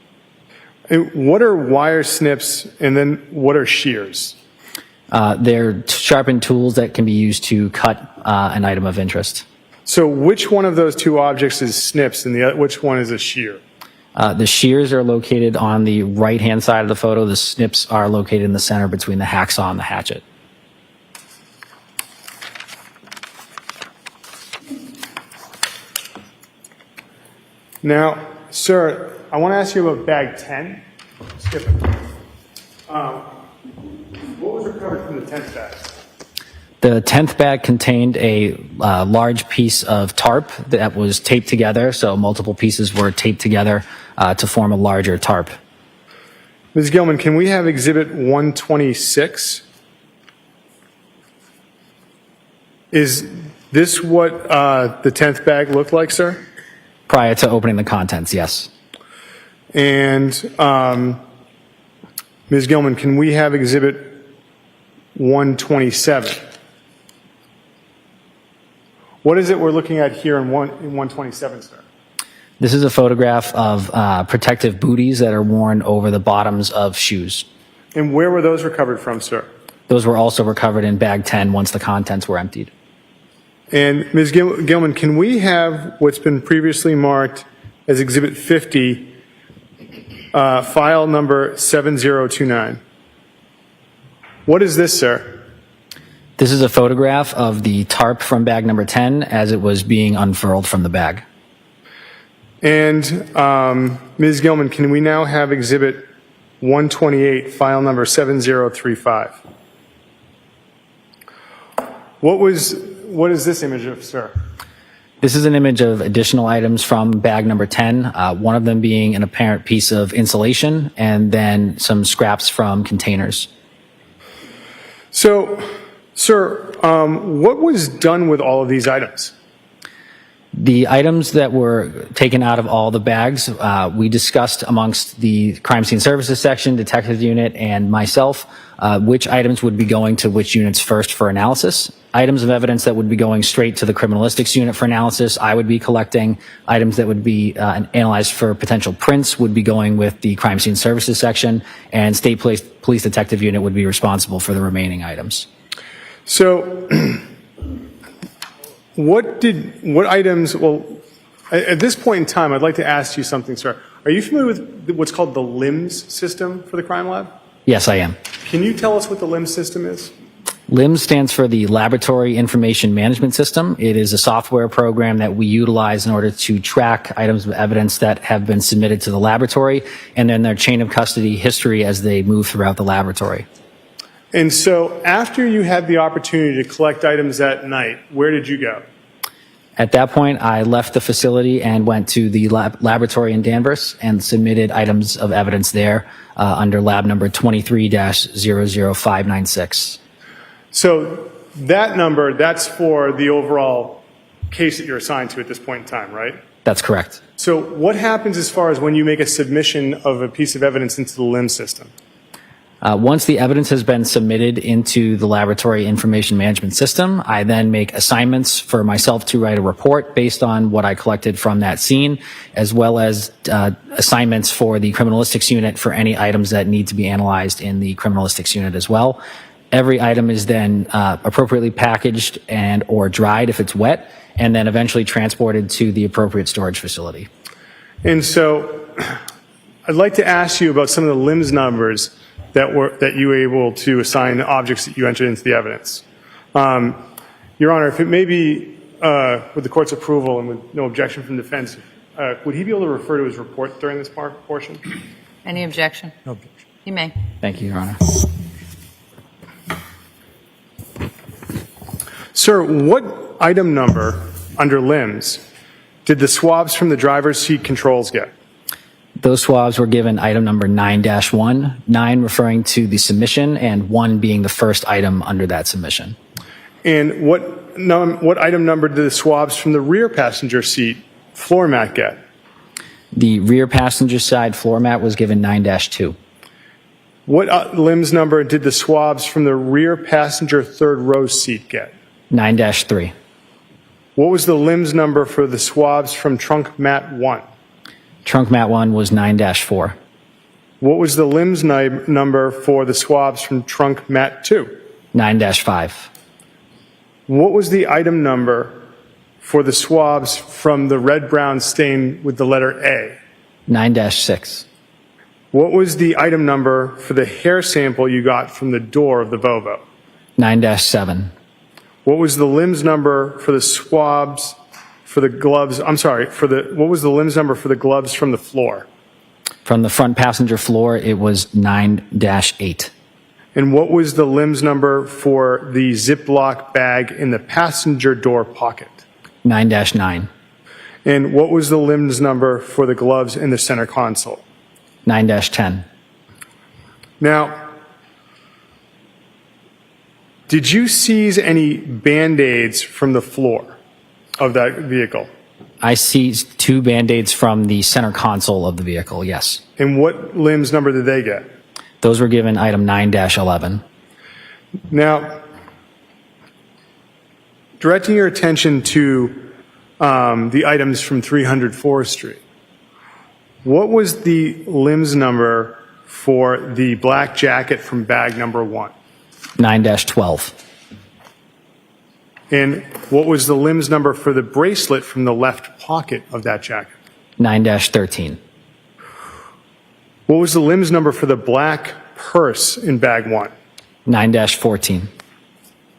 Speaker 3: And what are wire snips, and then what are shears?
Speaker 21: They're sharpened tools that can be used to cut an item of interest.
Speaker 3: So which one of those two objects is snips and which one is a shear?
Speaker 21: The shears are located on the right-hand side of the photo. The snips are located in the center between the hacksaw and the hatchet.
Speaker 3: Now, sir, I want to ask you about bag 10. Skip it. What was recovered from the 10th bag?
Speaker 21: The 10th bag contained a large piece of tarp that was taped together, so multiple pieces were taped together to form a larger tarp.
Speaker 3: Ms. Gilman, can we have Exhibit 126? Is this what the 10th bag looked like, sir?
Speaker 21: Prior to opening the contents, yes.
Speaker 3: And Ms. Gilman, can we have Exhibit 127? What is it we're looking at here in 127, sir?
Speaker 21: This is a photograph of protective booties that are worn over the bottoms of shoes.
Speaker 3: And where were those recovered from, sir?
Speaker 21: Those were also recovered in bag 10 once the contents were emptied.
Speaker 3: And Ms. Gilman, can we have what's been previously marked as Exhibit 50, file number 7029? What is this, sir?
Speaker 21: This is a photograph of the tarp from bag number 10 as it was being unfurled from the bag.
Speaker 3: And Ms. Gilman, can we now have Exhibit 128, file number 7035? What is this image of, sir?
Speaker 21: This is an image of additional items from bag number 10, one of them being an apparent piece of insulation and then some scraps from containers.
Speaker 3: So, sir, what was done with all of these items?
Speaker 21: The items that were taken out of all the bags, we discussed amongst the crime scene services section, detective unit, and myself, which items would be going to which units first for analysis. Items of evidence that would be going straight to the criminalistics unit for analysis, I would be collecting. Items that would be analyzed for potential prints would be going with the crime scene services section, and state police detective unit would be responsible for the remaining items.
Speaker 3: So, what items, well, at this point in time, I'd like to ask you something, sir. Are you familiar with what's called the LIMS system for the crime lab?
Speaker 21: Yes, I am.
Speaker 3: Can you tell us what the LIMS system is?
Speaker 21: LIMS stands for the Laboratory Information Management System. It is a software program that we utilize in order to track items of evidence that have been submitted to the laboratory and then their chain of custody history as they move throughout the laboratory.
Speaker 3: And so after you had the opportunity to collect items that night, where did you go?
Speaker 21: At that point, I left the facility and went to the laboratory in Danvers and submitted items of evidence there under lab number 23-00596.
Speaker 3: So that number, that's for the overall case that you're assigned to at this point in time, right?
Speaker 21: That's correct.
Speaker 3: So what happens as far as when you make a submission of a piece of evidence into the LIMS system?
Speaker 21: Once the evidence has been submitted into the Laboratory Information Management System, I then make assignments for myself to write a report based on what I collected from that scene, as well as assignments for the criminalistics unit for any items that need to be analyzed in the criminalistics unit as well. Every item is then appropriately packaged and or dried if it's wet, and then eventually transported to the appropriate storage facility. And so I'd like to ask you about some of the LIMS numbers that you were able to assign objects that you entered into the evidence. Your Honor, if it may be with the court's approval and with no objection from defense, would he be able to refer to his report during this portion?
Speaker 4: Any objection?
Speaker 8: No objection.
Speaker 4: You may.
Speaker 21: Thank you, Your Honor.
Speaker 3: Sir, what item number under LIMS did the swabs from the driver's seat controls get?
Speaker 21: Those swabs were given item number 9-1, 9 referring to the submission and 1 being the first item under that submission.
Speaker 3: And what item number did the swabs from the rear passenger seat floor mat get?
Speaker 21: The rear passenger side floor mat was given 9-2.
Speaker 3: What LIMS number did the swabs from the rear passenger third row seat get?
Speaker 21: 9-3.
Speaker 3: What was the LIMS number for the swabs from trunk mat 1?
Speaker 21: Trunk mat 1 was 9-4.
Speaker 3: What was the LIMS number for the swabs from trunk mat 2?
Speaker 21: 9-5.
Speaker 3: What was the item number for the swabs from the red-brown stain with the letter A?
Speaker 21: 9-6.
Speaker 3: What was the item number for the hair sample you got from the door of the Volvo?
Speaker 21: 9-7.
Speaker 3: What was the LIMS number for the swabs for the gloves? I'm sorry, what was the LIMS number for the gloves from the floor?
Speaker 21: From the front passenger floor, it was 9-8.
Speaker 3: And what was the LIMS number for the Ziploc bag in the passenger door pocket?
Speaker 21: 9-9.
Speaker 3: And what was the LIMS number for the gloves in the center console?
Speaker 21: 9-10.
Speaker 3: Now, did you seize any Band-Aids from the floor of that vehicle?
Speaker 21: I seized 2 Band-Aids from the center console of the vehicle, yes.
Speaker 3: And what LIMS number did they get?
Speaker 21: Those were given item 9-11.
Speaker 3: Now, directing your attention to the items from 300 Forest Street, what was the LIMS number for the black jacket from bag number 1?
Speaker 21: 9-12.
Speaker 3: And what was the LIMS number for the bracelet from the left pocket of that jacket?
Speaker 21: 9-13.
Speaker 3: What was the LIMS number for the black purse in bag 1?
Speaker 21: 9-14.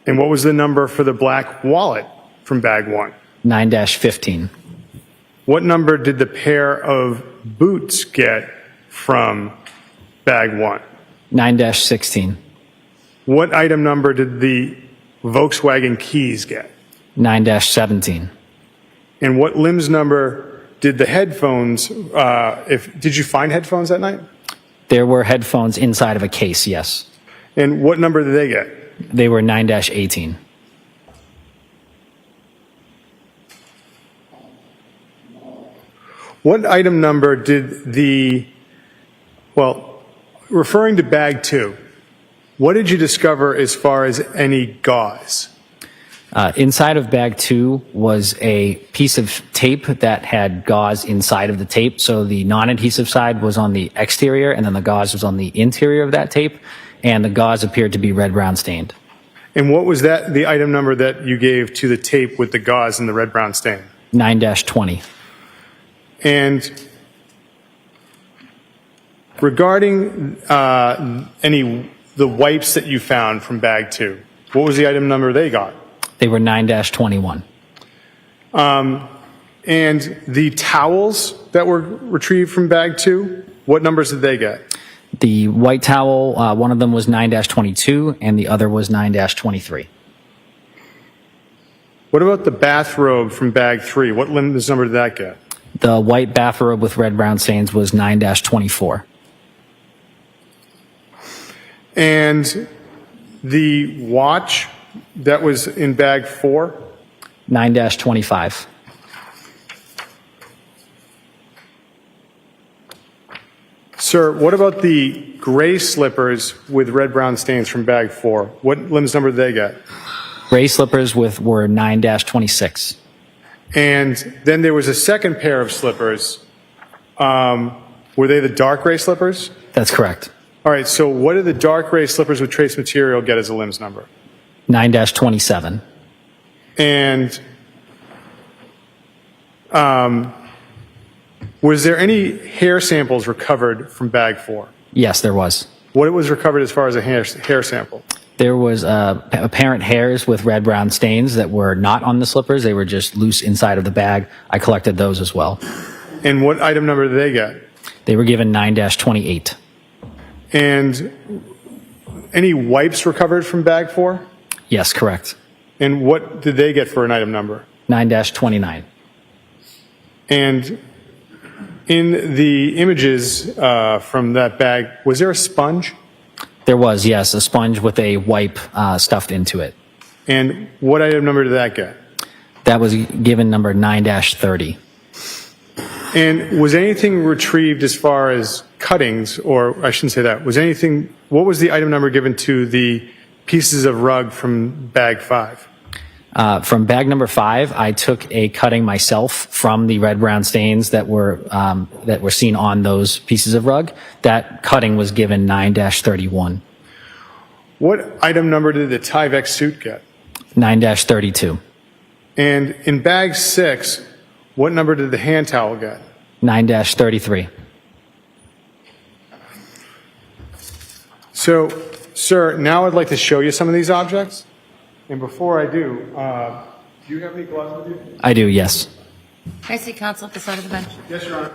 Speaker 3: And what was the number for the black wallet from bag 1?
Speaker 21: 9-15.
Speaker 3: What number did the pair of boots get from bag 1?
Speaker 21: 9-16.
Speaker 3: What item number did the Volkswagen keys get?
Speaker 21: 9-17.
Speaker 3: And what limbs number did the headphones, did you find headphones that night?
Speaker 21: There were headphones inside of a case, yes.
Speaker 3: And what number did they get?
Speaker 21: They were 9-18.
Speaker 3: What item number did referring to bag 2, what did you discover as far as any gauze?
Speaker 21: Inside of bag 2 was a piece of tape that had gauze inside of the tape. So the non-adhesive side was on the exterior, and then the gauze was on the interior of that tape, and the gauze appeared to be red-brown stained.
Speaker 3: And what was the item number that you gave to the tape with the gauze and the red-brown stain?
Speaker 21: 9-20.
Speaker 3: And regarding the wipes that you found from bag 2, what was the item number they got?
Speaker 21: They were 9-21.
Speaker 3: And the towels that were retrieved from bag 2, what numbers did they get?
Speaker 21: The white towel, one of them was 9-22, and the other was 9-23.
Speaker 3: What about the bathrobe from bag 3? What limbs number did that get?
Speaker 21: The white bathrobe with red-brown stains was 9-24.
Speaker 3: And the watch that was in bag 4?
Speaker 21: 9-25.
Speaker 3: Sir, what about the gray slippers with red-brown stains from bag 4? What limbs number did they get?
Speaker 21: Gray slippers were 9-26.
Speaker 3: And then there was a second pair of slippers. Were they the dark gray slippers?
Speaker 21: That's correct.
Speaker 3: All right, so what did the dark gray slippers with trace material get as a limbs number?
Speaker 21: 9-27.
Speaker 3: And was there any hair samples recovered from bag 4?
Speaker 21: Yes, there was.
Speaker 3: What was recovered as far as a hair sample?
Speaker 21: There was apparent hairs with red-brown stains that were not on the slippers. They were just loose inside of the bag. I collected those as well.
Speaker 3: And what item number did they get?
Speaker 21: They were given 9-28.
Speaker 3: And any wipes recovered from bag 4?
Speaker 21: Yes, correct.
Speaker 3: And what did they get for an item number?
Speaker 21: 9-29.
Speaker 3: And in the images from that bag, was there a sponge?
Speaker 21: There was, yes, a sponge with a wipe stuffed into it.
Speaker 3: And what item number did that get?
Speaker 21: That was given number 9-30.
Speaker 3: And was anything retrieved as far as cuttings, or I shouldn't say that, what was the item number given to the pieces of rug from bag 5?
Speaker 21: From bag number 5, I took a cutting myself from the red-brown stains that were seen on those pieces of rug. That cutting was given 9-31.
Speaker 3: What item number did the Tyvek suit get?
Speaker 21: 9-32.
Speaker 3: And in bag 6, what number did the hand towel get?
Speaker 21: 9-33.
Speaker 3: So, sir, now I'd like to show you some of these objects. And before I do you have any gloves with you?
Speaker 21: I do, yes.
Speaker 4: Can I see counsel at the side of the bench?
Speaker 3: Yes, Your Honor.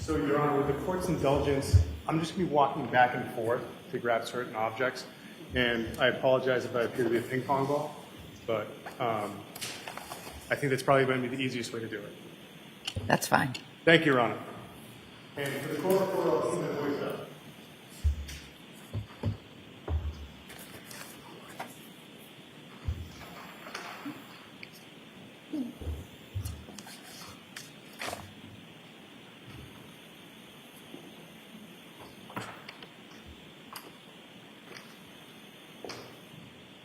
Speaker 3: So, Your Honor, with the court's indulgence, I'm just going to be walking back and forth to grab certain objects. And I apologize if I appear to be a ping pong ball, but I think that's probably going to be the easiest way to do it.
Speaker 4: That's fine.
Speaker 3: Thank you, Your Honor. And for the court, I'll see my voice up.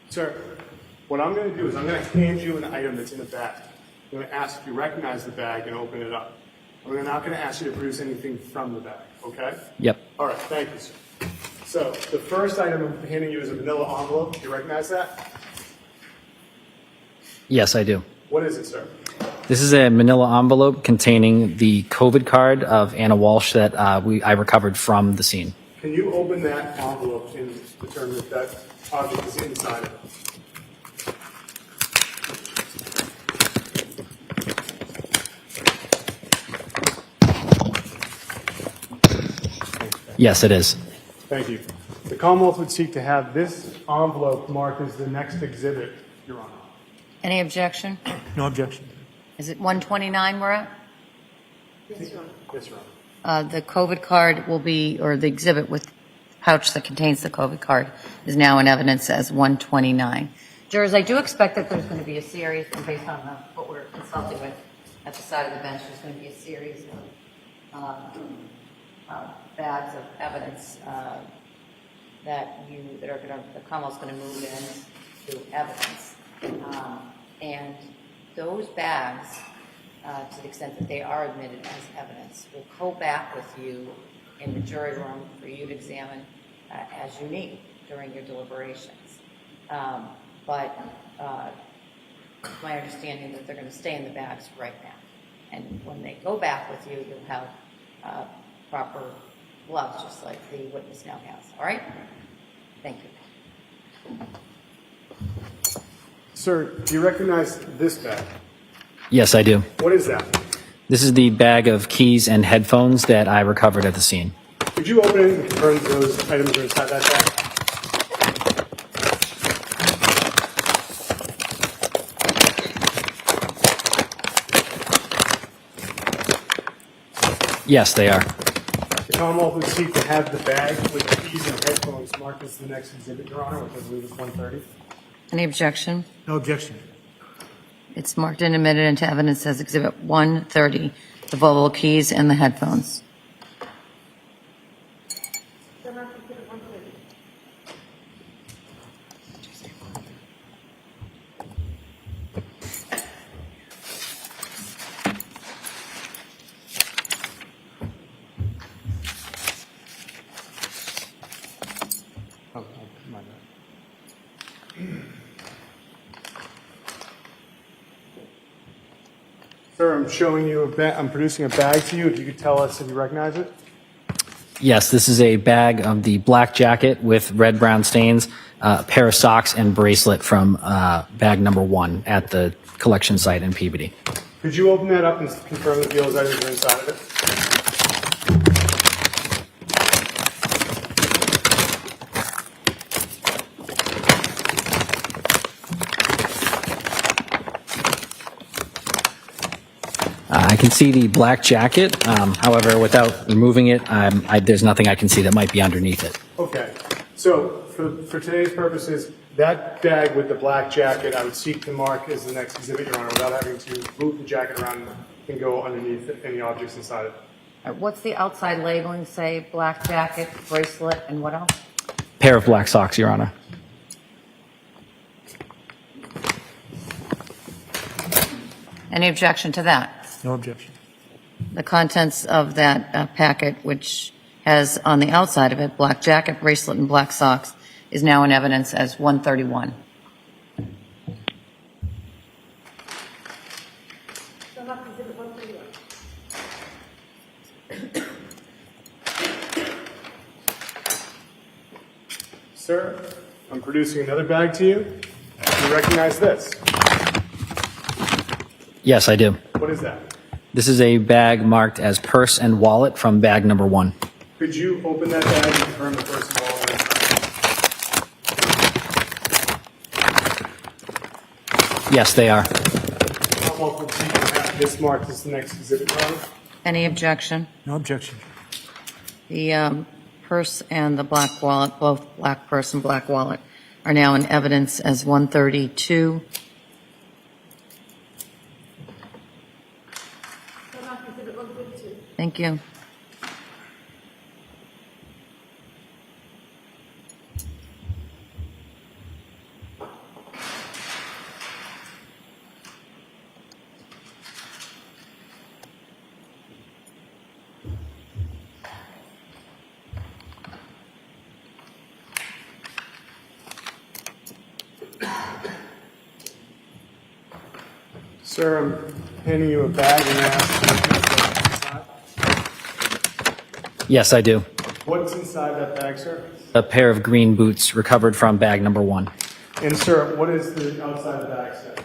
Speaker 3: Sir, what I'm going to do is I'm going to hand you an item that's in the bag. I'm going to ask if you recognize the bag and open it up. I'm not going to ask you to produce anything from the bag, okay?
Speaker 21: Yep.
Speaker 3: All right, thank you, sir. So the first item I'm handing you is a manila envelope. Do you recognize that?
Speaker 21: Yes, I do.
Speaker 3: What is it, sir?
Speaker 21: This is a manila envelope containing the COVID card of Ana Walshe that I recovered from the scene.
Speaker 3: Can you open that envelope and determine if that object is inside of it?
Speaker 21: Yes, it is.
Speaker 3: Thank you. The Commonwealth would seek to have this envelope marked as the next exhibit, Your Honor.
Speaker 4: Any objection?
Speaker 8: No objection.
Speaker 4: Is it 129 we're at?
Speaker 3: Yes, Your Honor.
Speaker 4: The COVID card will be, or the exhibit with pouch that contains the COVID card is now in evidence as 129. Jurors, I do expect that there's going to be a series, and based on what we're consulting with at the side of the bench, there's going to be a series of bags of evidence that the Commonwealth's going to move in to evidence. And those bags, to the extent that they are admitted as evidence, will go back with you in the jury room for you to examine as you need during your deliberations. But it's my understanding that they're going to stay in the bags right now. And when they go back with you, you'll have proper gloves, just like the witness now has. All right? Thank you.
Speaker 3: Sir, do you recognize this bag?
Speaker 21: Yes, I do.
Speaker 3: What is that?
Speaker 21: This is the bag of keys and headphones that I recovered at the scene.
Speaker 3: Could you open it and confirm that those items are inside that bag?
Speaker 21: Yes, they are.
Speaker 3: The Commonwealth would seek to have the bag with the keys and headphones marked as the next exhibit, Your Honor, which I believe is 130.
Speaker 4: Any objection?
Speaker 8: No objection.
Speaker 4: It's marked and admitted into evidence as Exhibit 130, the Volvo keys and the headphones.
Speaker 3: Sir, I'm showing you I'm producing a bag to you. If you could tell us if you recognize it.
Speaker 21: Yes, this is a bag of the black jacket with red-brown stains, a pair of socks and bracelet from bag number 1 at the collection site in Peabody.
Speaker 3: Could you open that up and confirm that those items are inside of it?
Speaker 21: I can see the black jacket. However, without removing it, there's nothing I can see that might be underneath it.
Speaker 3: Okay. So for today's purposes, that bag with the black jacket, I would seek to mark as the next exhibit, Your Honor, without having to move the jacket around and go underneath any objects inside it.
Speaker 4: What's the outside labeling say? Black jacket, bracelet, and what else?
Speaker 21: Pair of black socks, Your Honor.
Speaker 4: Any objection to that?
Speaker 8: No objection.
Speaker 4: The contents of that packet, which has on the outside of it black jacket, bracelet, and black socks, is now in evidence as 131.
Speaker 3: Sir, I'm producing another bag to you. Do you recognize this?
Speaker 21: Yes, I do.
Speaker 3: What is that?
Speaker 21: This is a bag marked as purse and wallet from bag number 1.
Speaker 3: Could you open that bag and confirm the person wallet?
Speaker 21: Yes, they are.
Speaker 3: Commonwealth would seek to have this marked as the next exhibit, Your Honor.
Speaker 4: Any objection?
Speaker 8: No objection.
Speaker 4: The purse and the black wallet, both black purse and black wallet, are now in evidence as 132. Thank you.
Speaker 3: Sir, I'm handing you a bag and asking
Speaker 21: Yes, I do.
Speaker 3: what's inside that bag, sir?
Speaker 21: A pair of green boots recovered from bag number 1.
Speaker 3: And sir, what is the outside of the bag, sir?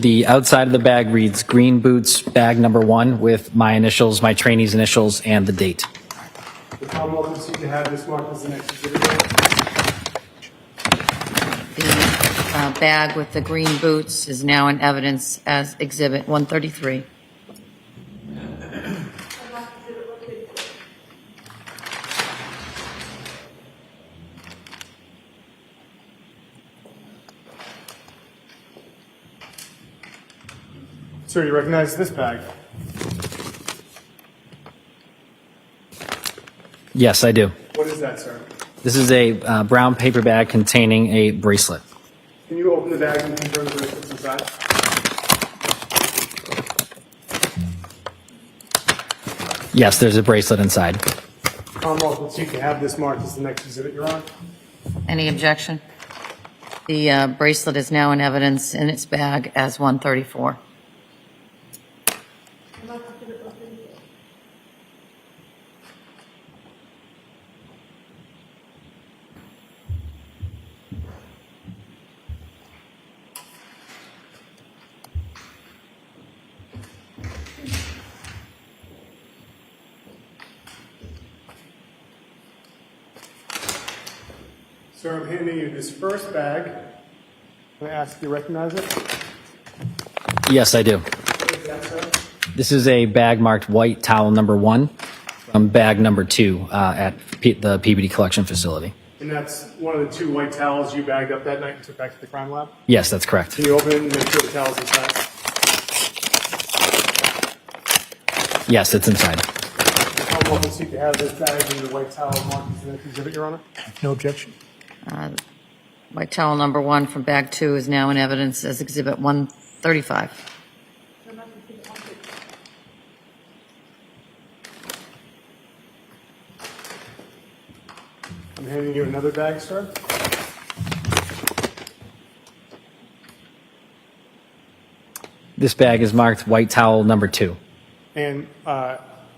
Speaker 21: The outside of the bag reads green boots, bag number 1, with my initials, my trainee's initials, and the date.
Speaker 3: The Commonwealth would seek to have this marked as the next exhibit.
Speaker 4: The bag with the green boots is now in evidence as Exhibit 133.
Speaker 3: Sir, you recognize this bag?
Speaker 21: Yes, I do.
Speaker 3: What is that, sir?
Speaker 21: This is a brown paper bag containing a bracelet.
Speaker 3: Can you open the bag and confirm the bracelet's inside?
Speaker 21: Yes, there's a bracelet inside.
Speaker 3: Commonwealth would seek to have this marked as the next exhibit, Your Honor.
Speaker 4: Any objection? The bracelet is now in evidence in its bag as 134.
Speaker 3: Sir, I'm handing you this first bag. Can I ask if you recognize it?
Speaker 21: Yes, I do.
Speaker 3: What is that, sir?
Speaker 21: This is a bag marked white towel number 1 from bag number 2 at the PBD collection facility.
Speaker 3: And that's one of the 2 white towels you bagged up that night and took back to the crime lab?
Speaker 21: Yes, that's correct.
Speaker 3: Can you open it and make sure the towel's inside?
Speaker 21: Yes, it's inside.
Speaker 3: The Commonwealth would seek to have this bag and the white towel marked as the next exhibit, Your Honor.
Speaker 8: No objection.
Speaker 4: White towel number 1 from bag 2 is now in evidence as Exhibit 135.
Speaker 3: I'm handing you another bag, sir.
Speaker 21: This bag is marked white towel number 2.
Speaker 3: And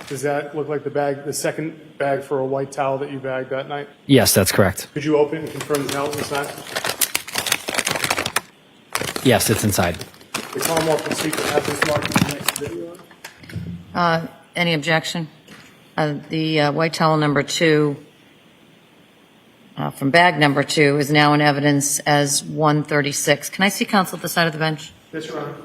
Speaker 3: does that look like the bag, the second bag for a white towel that you bagged that night?
Speaker 21: Yes, that's correct.
Speaker 3: Could you open it and confirm the towel's inside?
Speaker 21: Yes, it's inside.
Speaker 3: The Commonwealth would seek to have this marked in the next video.
Speaker 4: Any objection? The white towel number 2 from bag number 2 is now in evidence as 136. Can I see counsel at the side of the bench?
Speaker 3: Yes, Your Honor.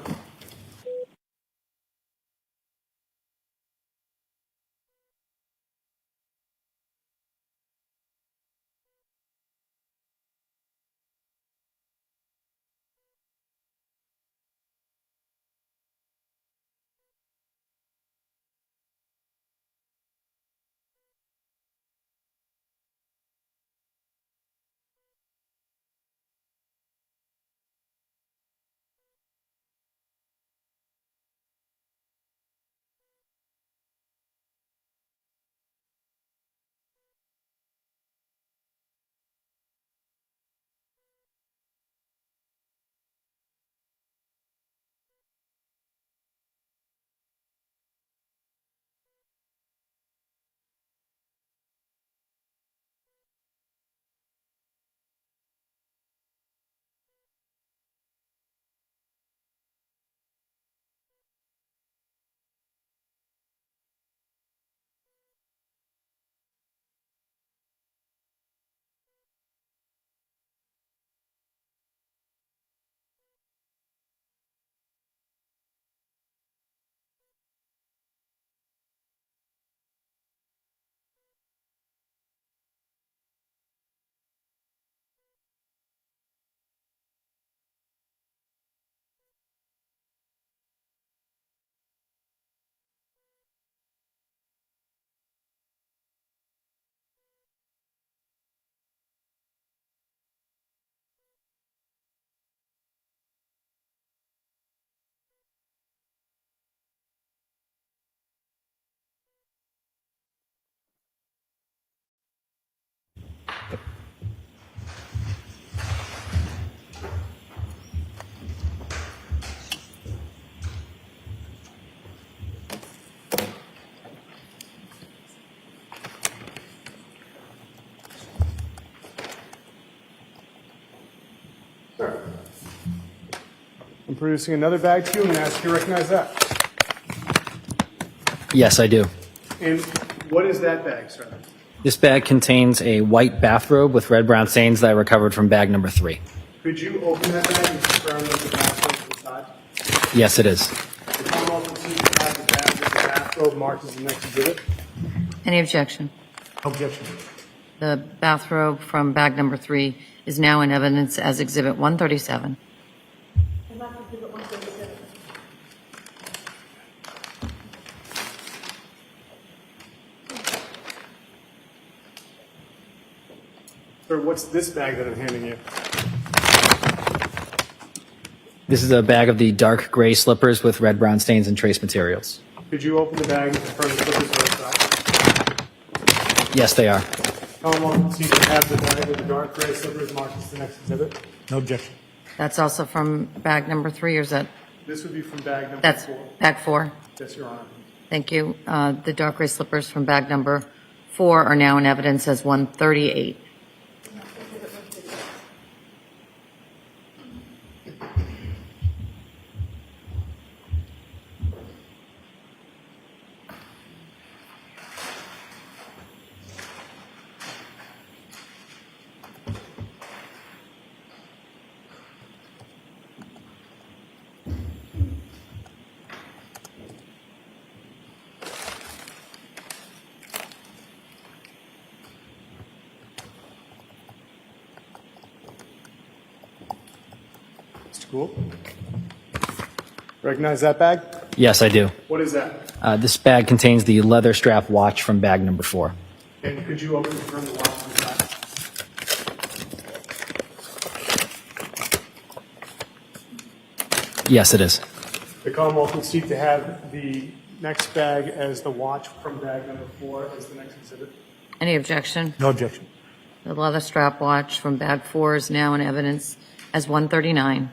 Speaker 3: I'm producing another bag to you. I'm going to ask you to recognize that.
Speaker 21: Yes, I do.
Speaker 3: And what is that bag, sir?
Speaker 21: This bag contains a white bathrobe with red brown stains that I recovered from bag number 3.
Speaker 3: Could you open that bag and confirm that the bathrobe inside?
Speaker 21: Yes, it is.
Speaker 3: The Commonwealth will see to have the bag with the bathrobe marked as the next exhibit.
Speaker 4: Any objection?
Speaker 8: Objection.
Speaker 4: The bathrobe from bag number 3 is now in evidence as Exhibit 137.
Speaker 3: Sir, what's this bag that I'm handing you?
Speaker 21: This is a bag of the dark gray slippers with red brown stains and trace materials.
Speaker 3: Could you open the bag and confirm the slippers are inside?
Speaker 21: Yes, they are.
Speaker 3: Commonwealth will see to have the bag with the dark gray slippers marked as the next exhibit.
Speaker 8: No objection.
Speaker 4: That's also from bag number 3, or is that?
Speaker 3: This would be from bag number
Speaker 4: That's
Speaker 3: 4.
Speaker 4: bag 4.
Speaker 3: Yes, Your Honor.
Speaker 4: Thank you. The dark gray slippers from bag number 4 are now in evidence as 138.
Speaker 3: Cool. Recognize that bag?
Speaker 21: Yes, I do.
Speaker 3: What is that?
Speaker 21: This bag contains the leather strap watch from bag number 4.
Speaker 3: And could you open and confirm the watch inside?
Speaker 21: Yes, it is.
Speaker 3: The Commonwealth would seek to have the next bag as the watch from bag number 4 as the next exhibit.
Speaker 4: Any objection?
Speaker 8: No objection.
Speaker 4: The leather strap watch from bag 4 is now in evidence as 139.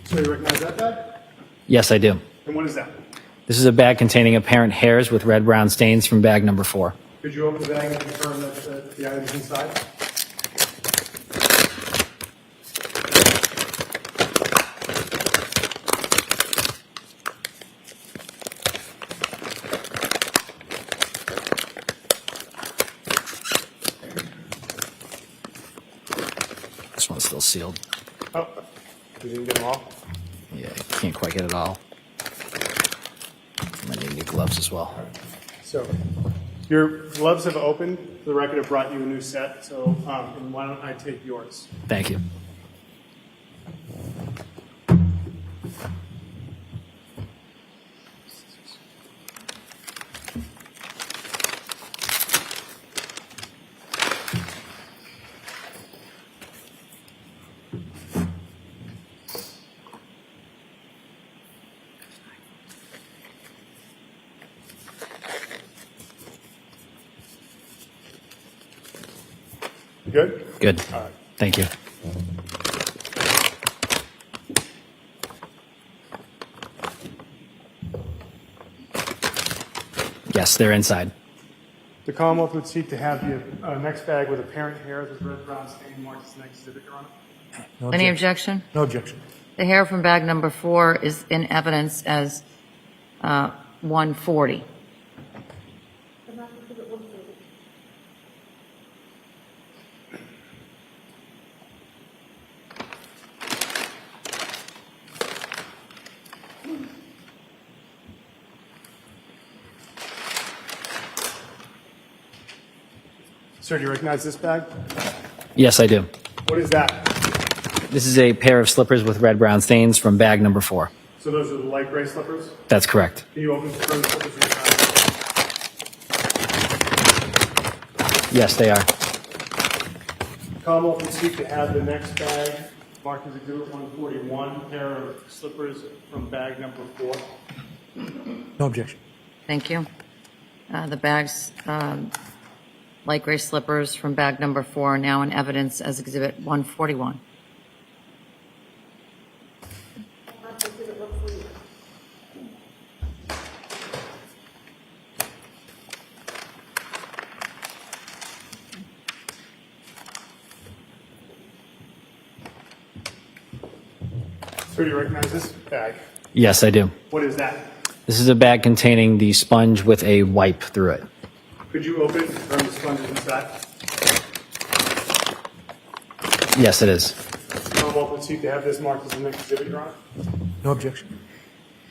Speaker 3: So you recognize that bag?
Speaker 21: Yes, I do.
Speaker 3: And what is that?
Speaker 21: This is a bag containing apparent hairs with red brown stains from bag number 4.
Speaker 3: Could you open the bag and confirm that the item is inside?
Speaker 21: This one's still sealed.
Speaker 3: Oh, you didn't get them all?
Speaker 21: Yeah, I can't quite get it all. I need new gloves as well.
Speaker 3: So, your gloves have opened. For the record, I brought you a new set. So, and why don't I take yours?
Speaker 21: Thank you.
Speaker 3: Good?
Speaker 21: Good.
Speaker 3: All right.
Speaker 21: Thank you. Yes, they're inside.
Speaker 3: The Commonwealth would seek to have the next bag with apparent hairs with red brown stain marked as the next exhibit, Your Honor.
Speaker 8: No
Speaker 4: Any
Speaker 8: objection.
Speaker 4: objection?
Speaker 8: No objection.
Speaker 4: The hair from bag number 4 is in evidence as 140.
Speaker 3: Sir, do you recognize this bag?
Speaker 21: Yes, I do.
Speaker 3: What is that?
Speaker 21: This is a pair of slippers with red brown stains from bag number 4.
Speaker 3: So those are the light gray slippers?
Speaker 21: That's correct.
Speaker 3: Can you open the slippers inside?
Speaker 21: Yes, they are.
Speaker 3: Commonwealth would seek to have the next bag marked as Exhibit 141, pair of slippers from bag number 4.
Speaker 8: No objection.
Speaker 4: Thank you. The bags light gray slippers from bag number 4 are now in evidence as Exhibit 141.
Speaker 3: So do you recognize this bag?
Speaker 21: Yes, I do.
Speaker 3: What is that?
Speaker 21: This is a bag containing the sponge with a wipe through it.
Speaker 3: Could you open it and confirm the sponge is inside?
Speaker 21: Yes, it is.
Speaker 3: Commonwealth would seek to have this marked as an exhibit, Your Honor.
Speaker 8: No objection.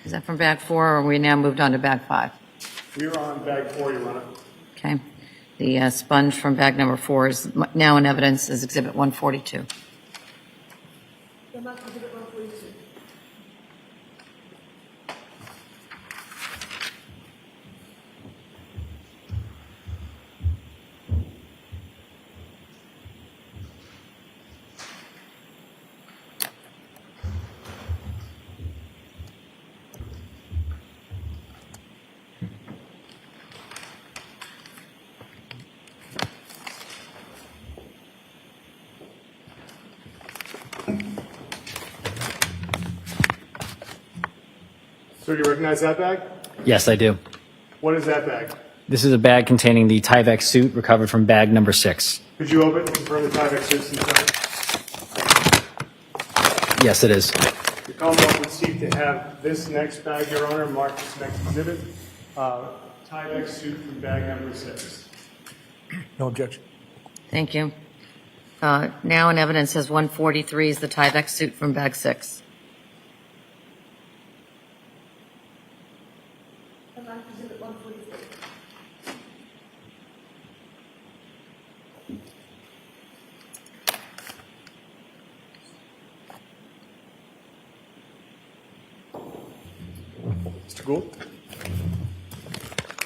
Speaker 4: Is that from bag 4, or are we now moved on to bag 5?
Speaker 3: We are on bag 4, Your Honor.
Speaker 4: Okay. The sponge from bag number 4 is now in evidence as Exhibit 142.
Speaker 3: So do you recognize that bag?
Speaker 21: Yes, I do.
Speaker 3: What is that bag?
Speaker 21: This is a bag containing the Tyvek suit recovered from bag number 6.
Speaker 3: Could you open and confirm the Tyvek suit's inside?
Speaker 21: Yes, it is.
Speaker 3: The Commonwealth would seek to have this next bag, Your Honor, marked as next exhibit. Tyvek suit from bag number 6.
Speaker 8: No objection.
Speaker 4: Thank you. Now in evidence as 143 is the Tyvek suit from bag 6.
Speaker 3: Mr. Gould? Do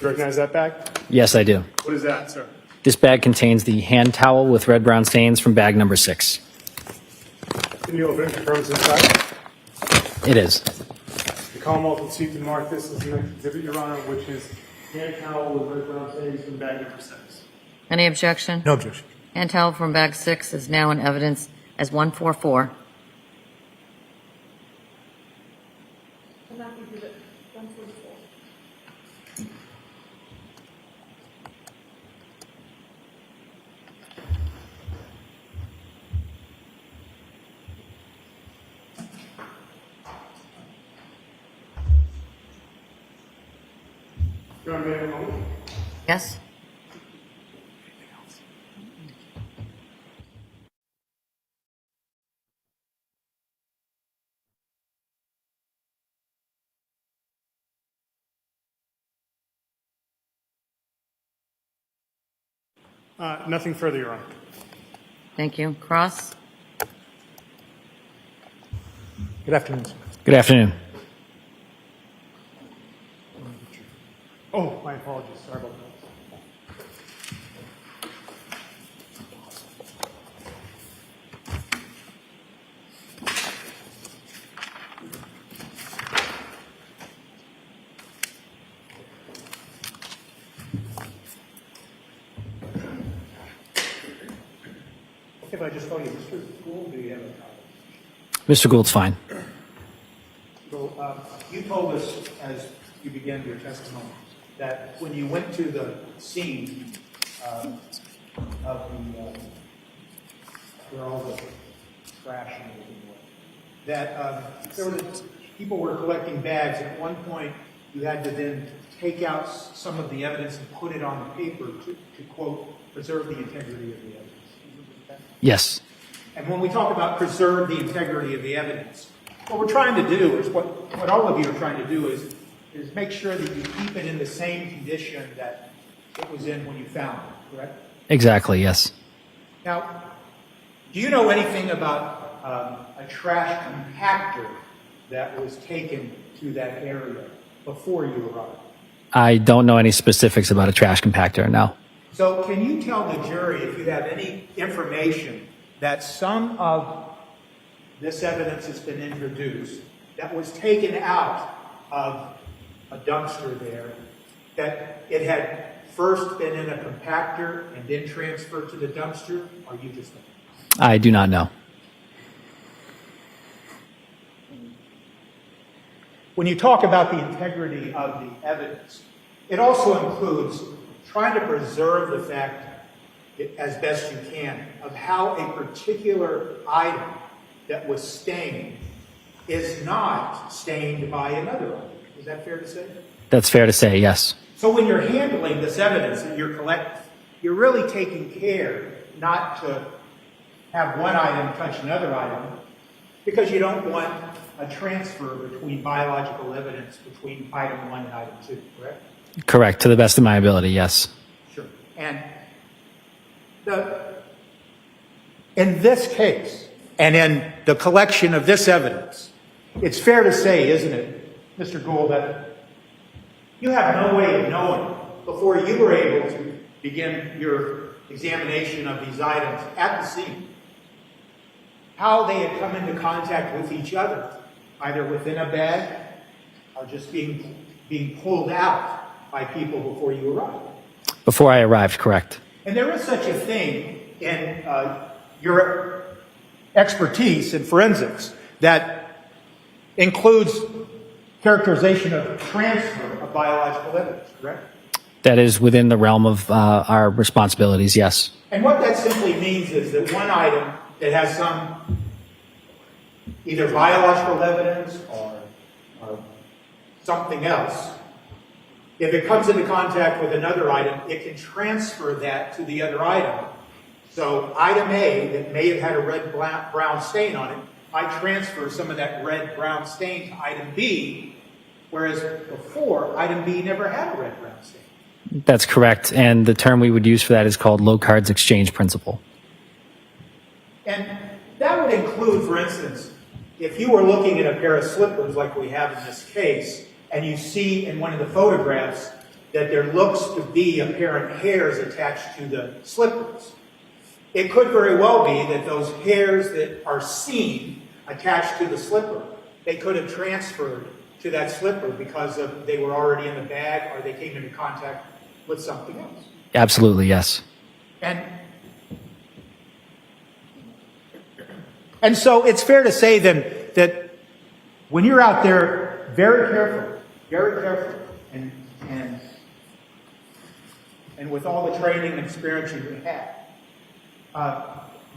Speaker 3: you recognize that bag?
Speaker 21: Yes, I do.
Speaker 3: What is that, sir?
Speaker 21: This bag contains the hand towel with red-brown stains from bag number 6.
Speaker 3: Can you open and confirm it's inside?
Speaker 21: It is.
Speaker 3: The Commonwealth would seek to mark this as the next exhibit, Your Honor, which is hand towel with red-brown stains from bag number 6.
Speaker 4: Any objection?
Speaker 8: No objection.
Speaker 4: Hand towel from bag 6 is now in evidence as 144.
Speaker 3: Your Honor, may I have a moment?
Speaker 4: Yes?
Speaker 3: Nothing further, Your Honor.
Speaker 4: Thank you. Cross?
Speaker 8: Good afternoon, sir.
Speaker 21: Good afternoon.
Speaker 3: Oh, my apologies. Sorry about that.
Speaker 8: If I just call you Mr. Gould, do you have a comment?
Speaker 21: Mr. Gould's fine.
Speaker 8: So, you told us as you began your testimony that when you went to the scene of the where all the trash and everything was, that there were people were collecting bags. At one point, you had to then take out some of the evidence and put it on the paper to quote, preserve the integrity of the evidence.
Speaker 21: Yes.
Speaker 8: And when we talk about preserve the integrity of the evidence, what we're trying to do is what all of you are trying to do is make sure that you keep it in the same condition that it was in when you found it, correct?
Speaker 21: Exactly, yes.
Speaker 8: Now, do you know anything about a trash compactor that was taken to that area before you arrived?
Speaker 21: I don't know any specifics about a trash compactor, no.
Speaker 8: So can you tell the jury, if you have any information, that some of this evidence has been introduced that was taken out of a dumpster there, that it had first been in a compactor and then transferred to the dumpster, or you just don't?
Speaker 21: I do not know.
Speaker 8: When you talk about the integrity of the evidence, it also includes trying to preserve the fact, as best you can, of how a particular item that was stained is not stained by another item. Is that fair to say?
Speaker 21: That's fair to say, yes.
Speaker 8: So when you're handling this evidence that you're collecting, you're really taking care not to have one item touch another item, because you don't want a transfer between biological evidence between item 1 and item 2, correct?
Speaker 21: Correct, to the best of my ability, yes.
Speaker 8: Sure. And in this case, and in the collection of this evidence, it's fair to say, isn't it, Mr. Gould, that you have no way of knowing before you were able to begin your examination of these items at the scene how they had come into contact with each other, either within a bag or just being pulled out by people before you arrived.
Speaker 21: Before I arrived, correct.
Speaker 8: And there is such a thing in your expertise in forensics that includes characterization of transfer of biological evidence, correct?
Speaker 21: That is within the realm of our responsibilities, yes.
Speaker 8: And what that simply means is that one item that has some either biological evidence or something else, if it comes into contact with another item, it can transfer that to the other item. So item A that may have had a red-brown stain on it might transfer some of that red-brown stain to item B, whereas before, item B never had a red-brown stain.
Speaker 21: That's correct, and the term we would use for that is called Locard's exchange principle.
Speaker 8: And that would include, for instance, if you were looking at a pair of slippers like we have in this case, and you see in one of the photographs that there looks to be apparent hairs attached to the slippers, it could very well be that those hairs that are seen attached to the slipper, they could have transferred to that slipper because they were already in the bag or they came into contact with something else.
Speaker 21: Absolutely, yes.
Speaker 8: And so it's fair to say then that when you're out there, very careful, and with all the training and experience you have,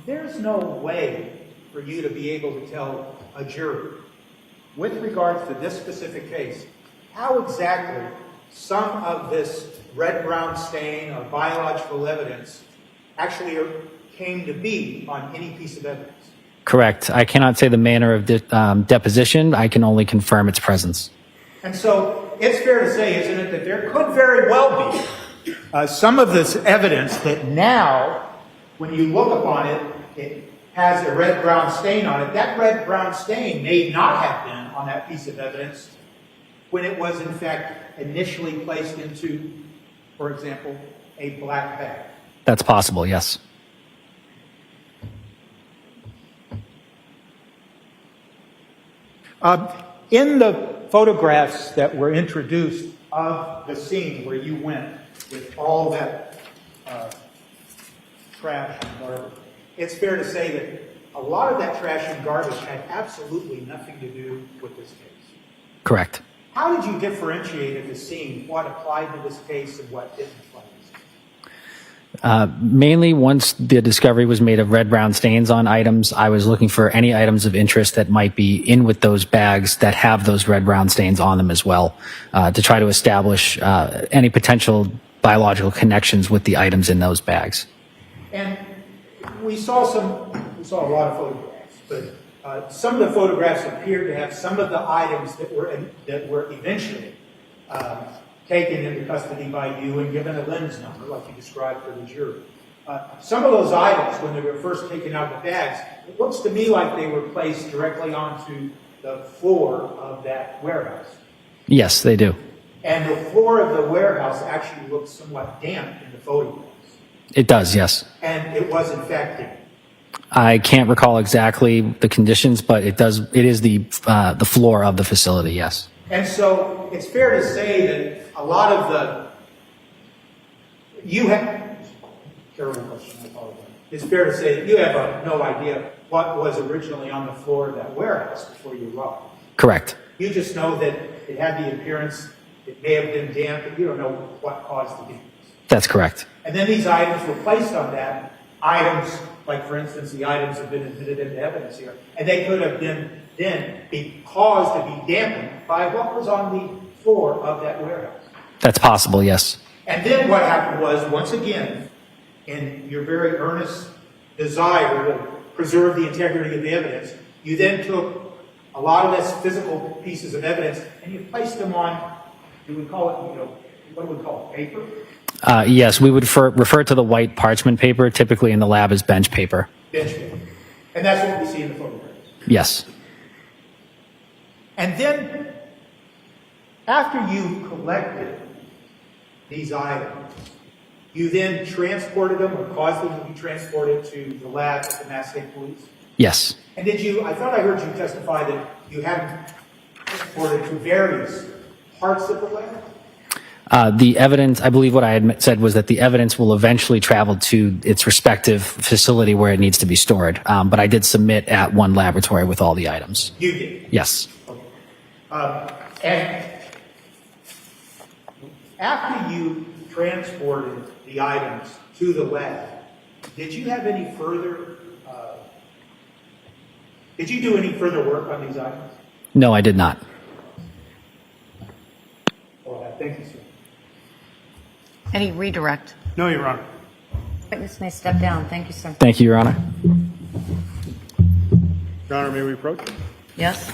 Speaker 8: there's no way for you to be able to tell a jury, with regards to this specific case, how exactly some of this red-brown stain or biological evidence actually came to be on any piece of evidence.
Speaker 21: Correct. I cannot say the manner of deposition. I can only confirm its presence.
Speaker 8: And so it's fair to say, isn't it, that there could very well be some of this evidence that now, when you look upon it, it has a red-brown stain on it. That red-brown stain may not have been on that piece of evidence when it was, in fact, initially placed into, for example, a black bag.
Speaker 21: That's possible, yes.
Speaker 8: In the photographs that were introduced of the scene where you went with all that trash and garbage, it's fair to say that a lot of that trash and garbage had absolutely nothing to do with this case.
Speaker 21: Correct.
Speaker 8: How did you differentiate at the scene what applied to this case and what didn't apply to this case?
Speaker 21: Mainly once the discovery was made of red-brown stains on items, I was looking for any items of interest that might be in with those bags that have those red-brown stains on them as well, to try to establish any potential biological connections with the items in those bags.
Speaker 8: And we saw a lot of photographs, but some of the photographs appeared to have some of the items that were eventually taken into custody by you and given a lens number, like you described for the jury. Some of those items, when they were first taken out of the bags, it looks to me like they were placed directly onto the floor of that warehouse.
Speaker 21: Yes, they do.
Speaker 8: And the floor of the warehouse actually looks somewhat damp in the photographs.
Speaker 21: It does, yes.
Speaker 8: And it was in fact damp.
Speaker 21: I can't recall exactly the conditions, but it is the floor of the facility, yes.
Speaker 8: And so it's fair to say that a lot of you have, terrible question, I apologize. It's fair to say that you have no idea what was originally on the floor of that warehouse before you arrived.
Speaker 21: Correct.
Speaker 8: You just know that it had the appearance, it may have been damp, but you don't know what caused the damage.
Speaker 21: That's correct.
Speaker 8: And then these items were placed on that. Items, like for instance, the items have been admitted into evidence here, and they could have been then be caused to be dampened by what was on the floor of that warehouse.
Speaker 21: That's possible, yes.
Speaker 8: And then what happened was, once again, in your very earnest desire to preserve the integrity of the evidence, you then took a lot of this physical pieces of evidence and you placed them on, do we call it, what do we call it, paper?
Speaker 21: Yes, we would refer to the white parchment paper, typically in the lab as bench paper.
Speaker 8: Bench paper. And that's what we see in the photographs.
Speaker 21: Yes.
Speaker 8: And then, after you collected these items, you then transported them or caused them to be transported to the lab at the Mass State Police?
Speaker 21: Yes.
Speaker 8: And I thought I heard you testify that you had them transported to various parts of the lab?
Speaker 21: The evidence, I believe what I had said was that the evidence will eventually travel to its respective facility where it needs to be stored. But I did submit at one laboratory with all the items.
Speaker 8: You did?
Speaker 21: Yes.
Speaker 8: And after you transported the items to the lab, did you have any further, did you do any further work on these items?
Speaker 21: No, I did not.
Speaker 8: All right, thank you, sir.
Speaker 4: Any redirect?
Speaker 3: No, Your Honor.
Speaker 4: Witness may step down. Thank you, sir.
Speaker 21: Thank you, Your Honor.
Speaker 3: Your Honor, may we approach?
Speaker 4: Yes?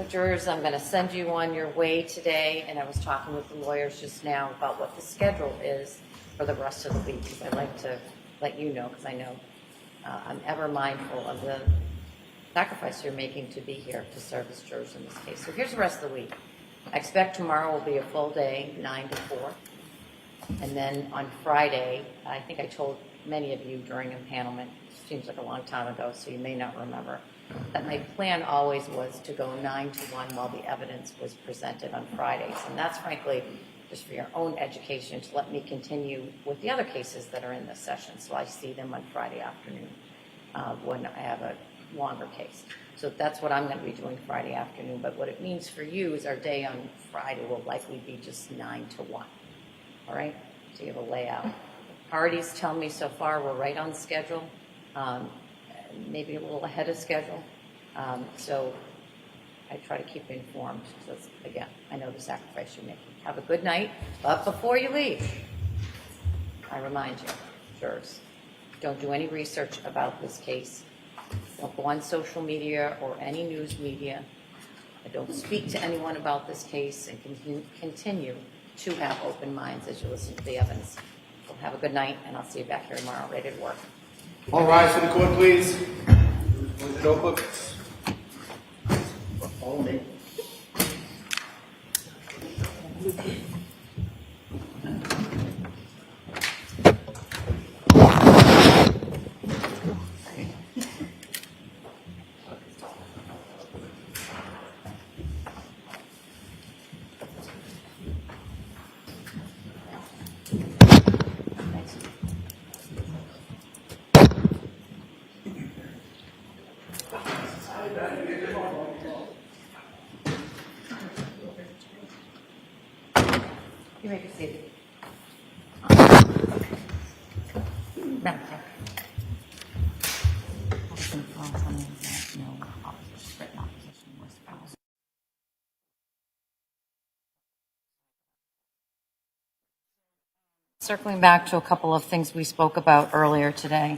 Speaker 4: So jurors, I'm going to send you on your way today, and I was talking with the lawyers just now about what the schedule is for the rest of the week, because I'd like to let you know, because I know I'm ever mindful of the sacrifice you're making to be here to serve as jurors in this case. So here's the rest of the week. I expect tomorrow will be a full day, 9 to 4. And then on Friday, I think I told many of you during empanelment, it seems like a long time ago, so you may not remember, that my plan always was to go 9 to 1 while the evidence was presented on Fridays. And that's frankly just for your own education, to let me continue with the other cases that are in this session. So I see them on Friday afternoon when I have a longer case. So that's what I'm going to be doing Friday afternoon. But what it means for you is our day on Friday will likely be just 9 to 1. All right? So you have a layout. Parties tell me so far we're right on schedule, maybe a little ahead of schedule. So I try to keep you informed. So again, I know the sacrifice you're making. Have a good night. But before you leave, I remind you, jurors, don't do any research about this case. Don't go on social media or any news media. Don't speak to anyone about this case, and continue to have open minds as you listen to the evidence. So have a good night, and I'll see you back here tomorrow ready to work.
Speaker 14: All rise for the court, please. Close your notebooks. Follow me.
Speaker 4: You may be seated. Madam Clerk. Circling back to a couple of things we spoke about earlier today.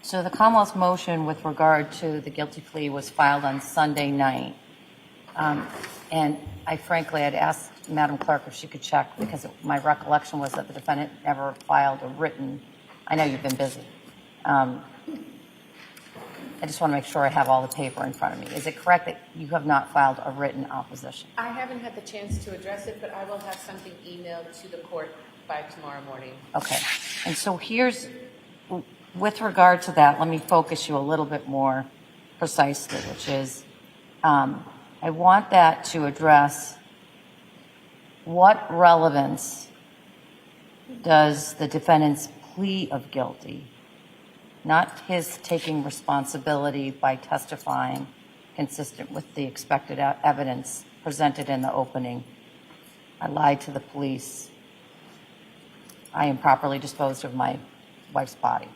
Speaker 4: So the Commonwealth's motion with regard to the guilty plea was filed on Sunday night. And I frankly had asked Madam Clerk if she could check, because my recollection was that the defendant never filed a written. I know you've been busy. I just want to make sure I have all the paper in front of me. Is it correct that you have not filed a written opposition?
Speaker 6: I haven't had the chance to address it, but I will have something emailed to the court by tomorrow morning.
Speaker 4: Okay. And so here's, with regard to that, let me focus you a little bit more precisely, which is I want that to address what relevance does the defendant's plea of guilty, not his taking responsibility by testifying consistent with the expected evidence presented in the opening. I lied to the police. I improperly disposed of my wife's body.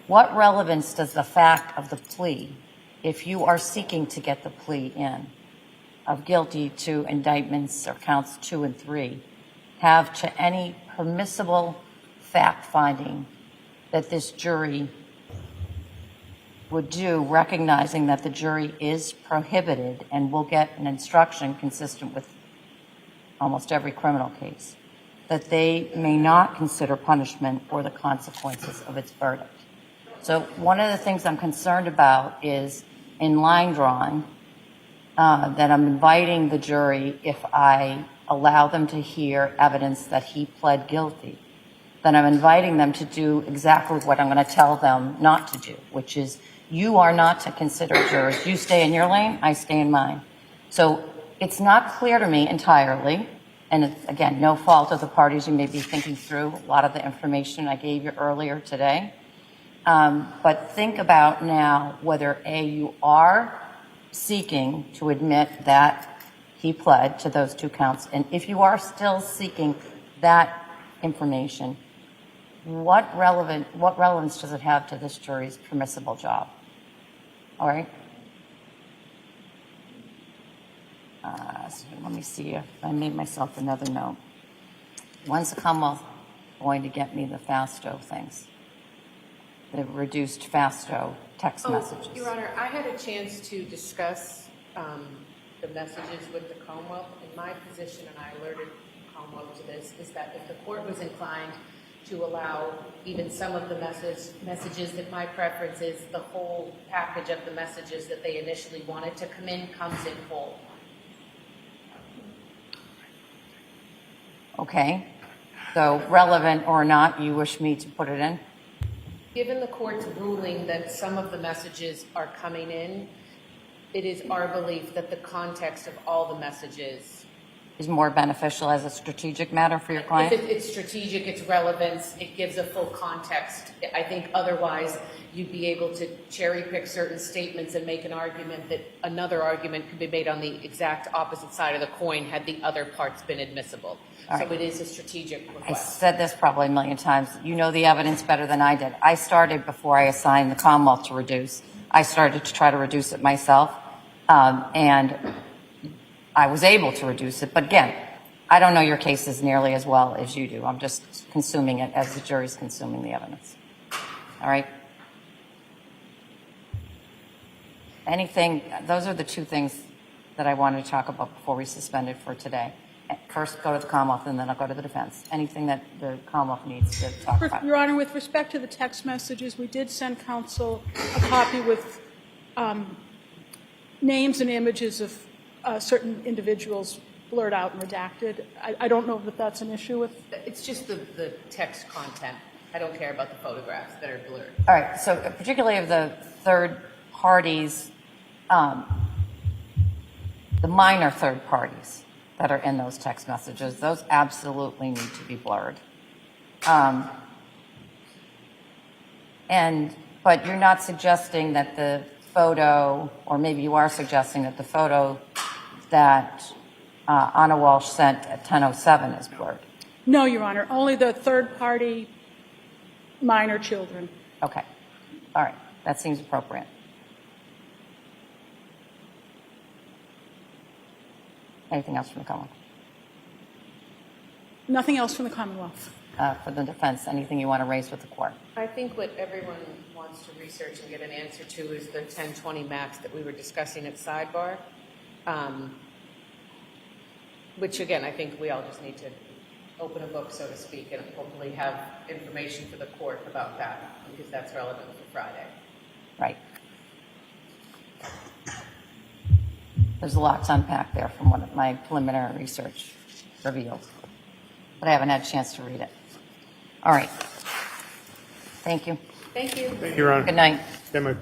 Speaker 4: What relevance does the fact of the plea, if you are seeking to get the plea in, of guilty to indictments or counts 2 and 3, have to any permissible fact finding that this jury would do, recognizing that the jury is prohibited and will get an instruction consistent with almost every criminal case, that they may not consider punishment or the consequences of its verdict? So one of the things I'm concerned about is in line drawing, that I'm inviting the jury, if I allow them to hear evidence that he pled guilty, then I'm inviting them to do exactly what I'm going to tell them not to do, which is you are not to consider jurors. You stay in your lane, I stay in mine. So it's not clear to me entirely, and it's, again, no fault of the parties. You may be thinking through a lot of the information I gave you earlier today. But think about now whether A, you are seeking to admit that he pled to those 2 counts, and if you are still seeking that information, what relevance does it have to this jury's permissible job? All right? So let me see if I made myself another note. When's the Commonwealth going to get me the FASTO things? the reduced FASTO text messages.
Speaker 6: Your Honor, I had a chance to discuss the messages with the Commonwealth, and my position, and I alerted the Commonwealth to this, is that if the court was inclined to allow even some of the messages, that my preference is the whole package of the messages that they initially wanted to come in comes in whole.
Speaker 4: Okay, so relevant or not, you wish me to put it in?
Speaker 6: Given the court's ruling that some of the messages are coming in, it is our belief that the context of all the messages
Speaker 4: Is more beneficial as a strategic matter for your client?
Speaker 6: It's strategic, it's relevance, it gives a full context. I think otherwise you'd be able to cherry pick certain statements and make an argument that another argument could be made on the exact opposite side of the coin had the other parts been admissible.
Speaker 4: All
Speaker 6: So
Speaker 4: right.
Speaker 6: it is a strategic
Speaker 4: I
Speaker 6: request.
Speaker 4: said this probably a million times. You know the evidence better than I did. I started before I assigned the Commonwealth to reduce. I started to try to reduce it myself, and I was able to reduce it. But again, I don't know your cases nearly as well as you do. I'm just consuming it as the jury's consuming the evidence. All right? Anything, those are the two things that I wanted to talk about before we suspended for today. First, go to the Commonwealth, and then I'll go to the defense. Anything that the Commonwealth needs to talk about.
Speaker 2: Your Honor, with respect to the text messages, we did send counsel a copy with names and images of certain individuals blurred out and redacted. I don't know that that's an issue with.
Speaker 6: It's just the text content. I don't care about the photographs that are blurred.
Speaker 4: All right, so particularly of the third parties, the minor third parties that are in those text messages, those absolutely need to be blurred. But you're not suggesting that the photo, or maybe you are suggesting that the photo that Ana Walshe sent at 10:07 is blurred.
Speaker 2: No, Your Honor, only the third party minor children.
Speaker 4: Okay, all right, that seems appropriate. Anything else from the Commonwealth?
Speaker 2: Nothing else from the Commonwealth.
Speaker 4: For the defense, anything you want to raise with the court?
Speaker 6: I think what everyone wants to research and get an answer to is the 1020 max that we were discussing at sidebar, which again, I think we all just need to open a book, so to speak, and hopefully have information for the court about that, because that's relevant for Friday.
Speaker 4: Right. There's a lot to unpack there from what my preliminary research revealed, but I haven't had a chance to read it. All right. Thank you.
Speaker 6: Thank you.
Speaker 3: Thank you, Your Honor.
Speaker 4: Good night.
Speaker 3: Yeah, my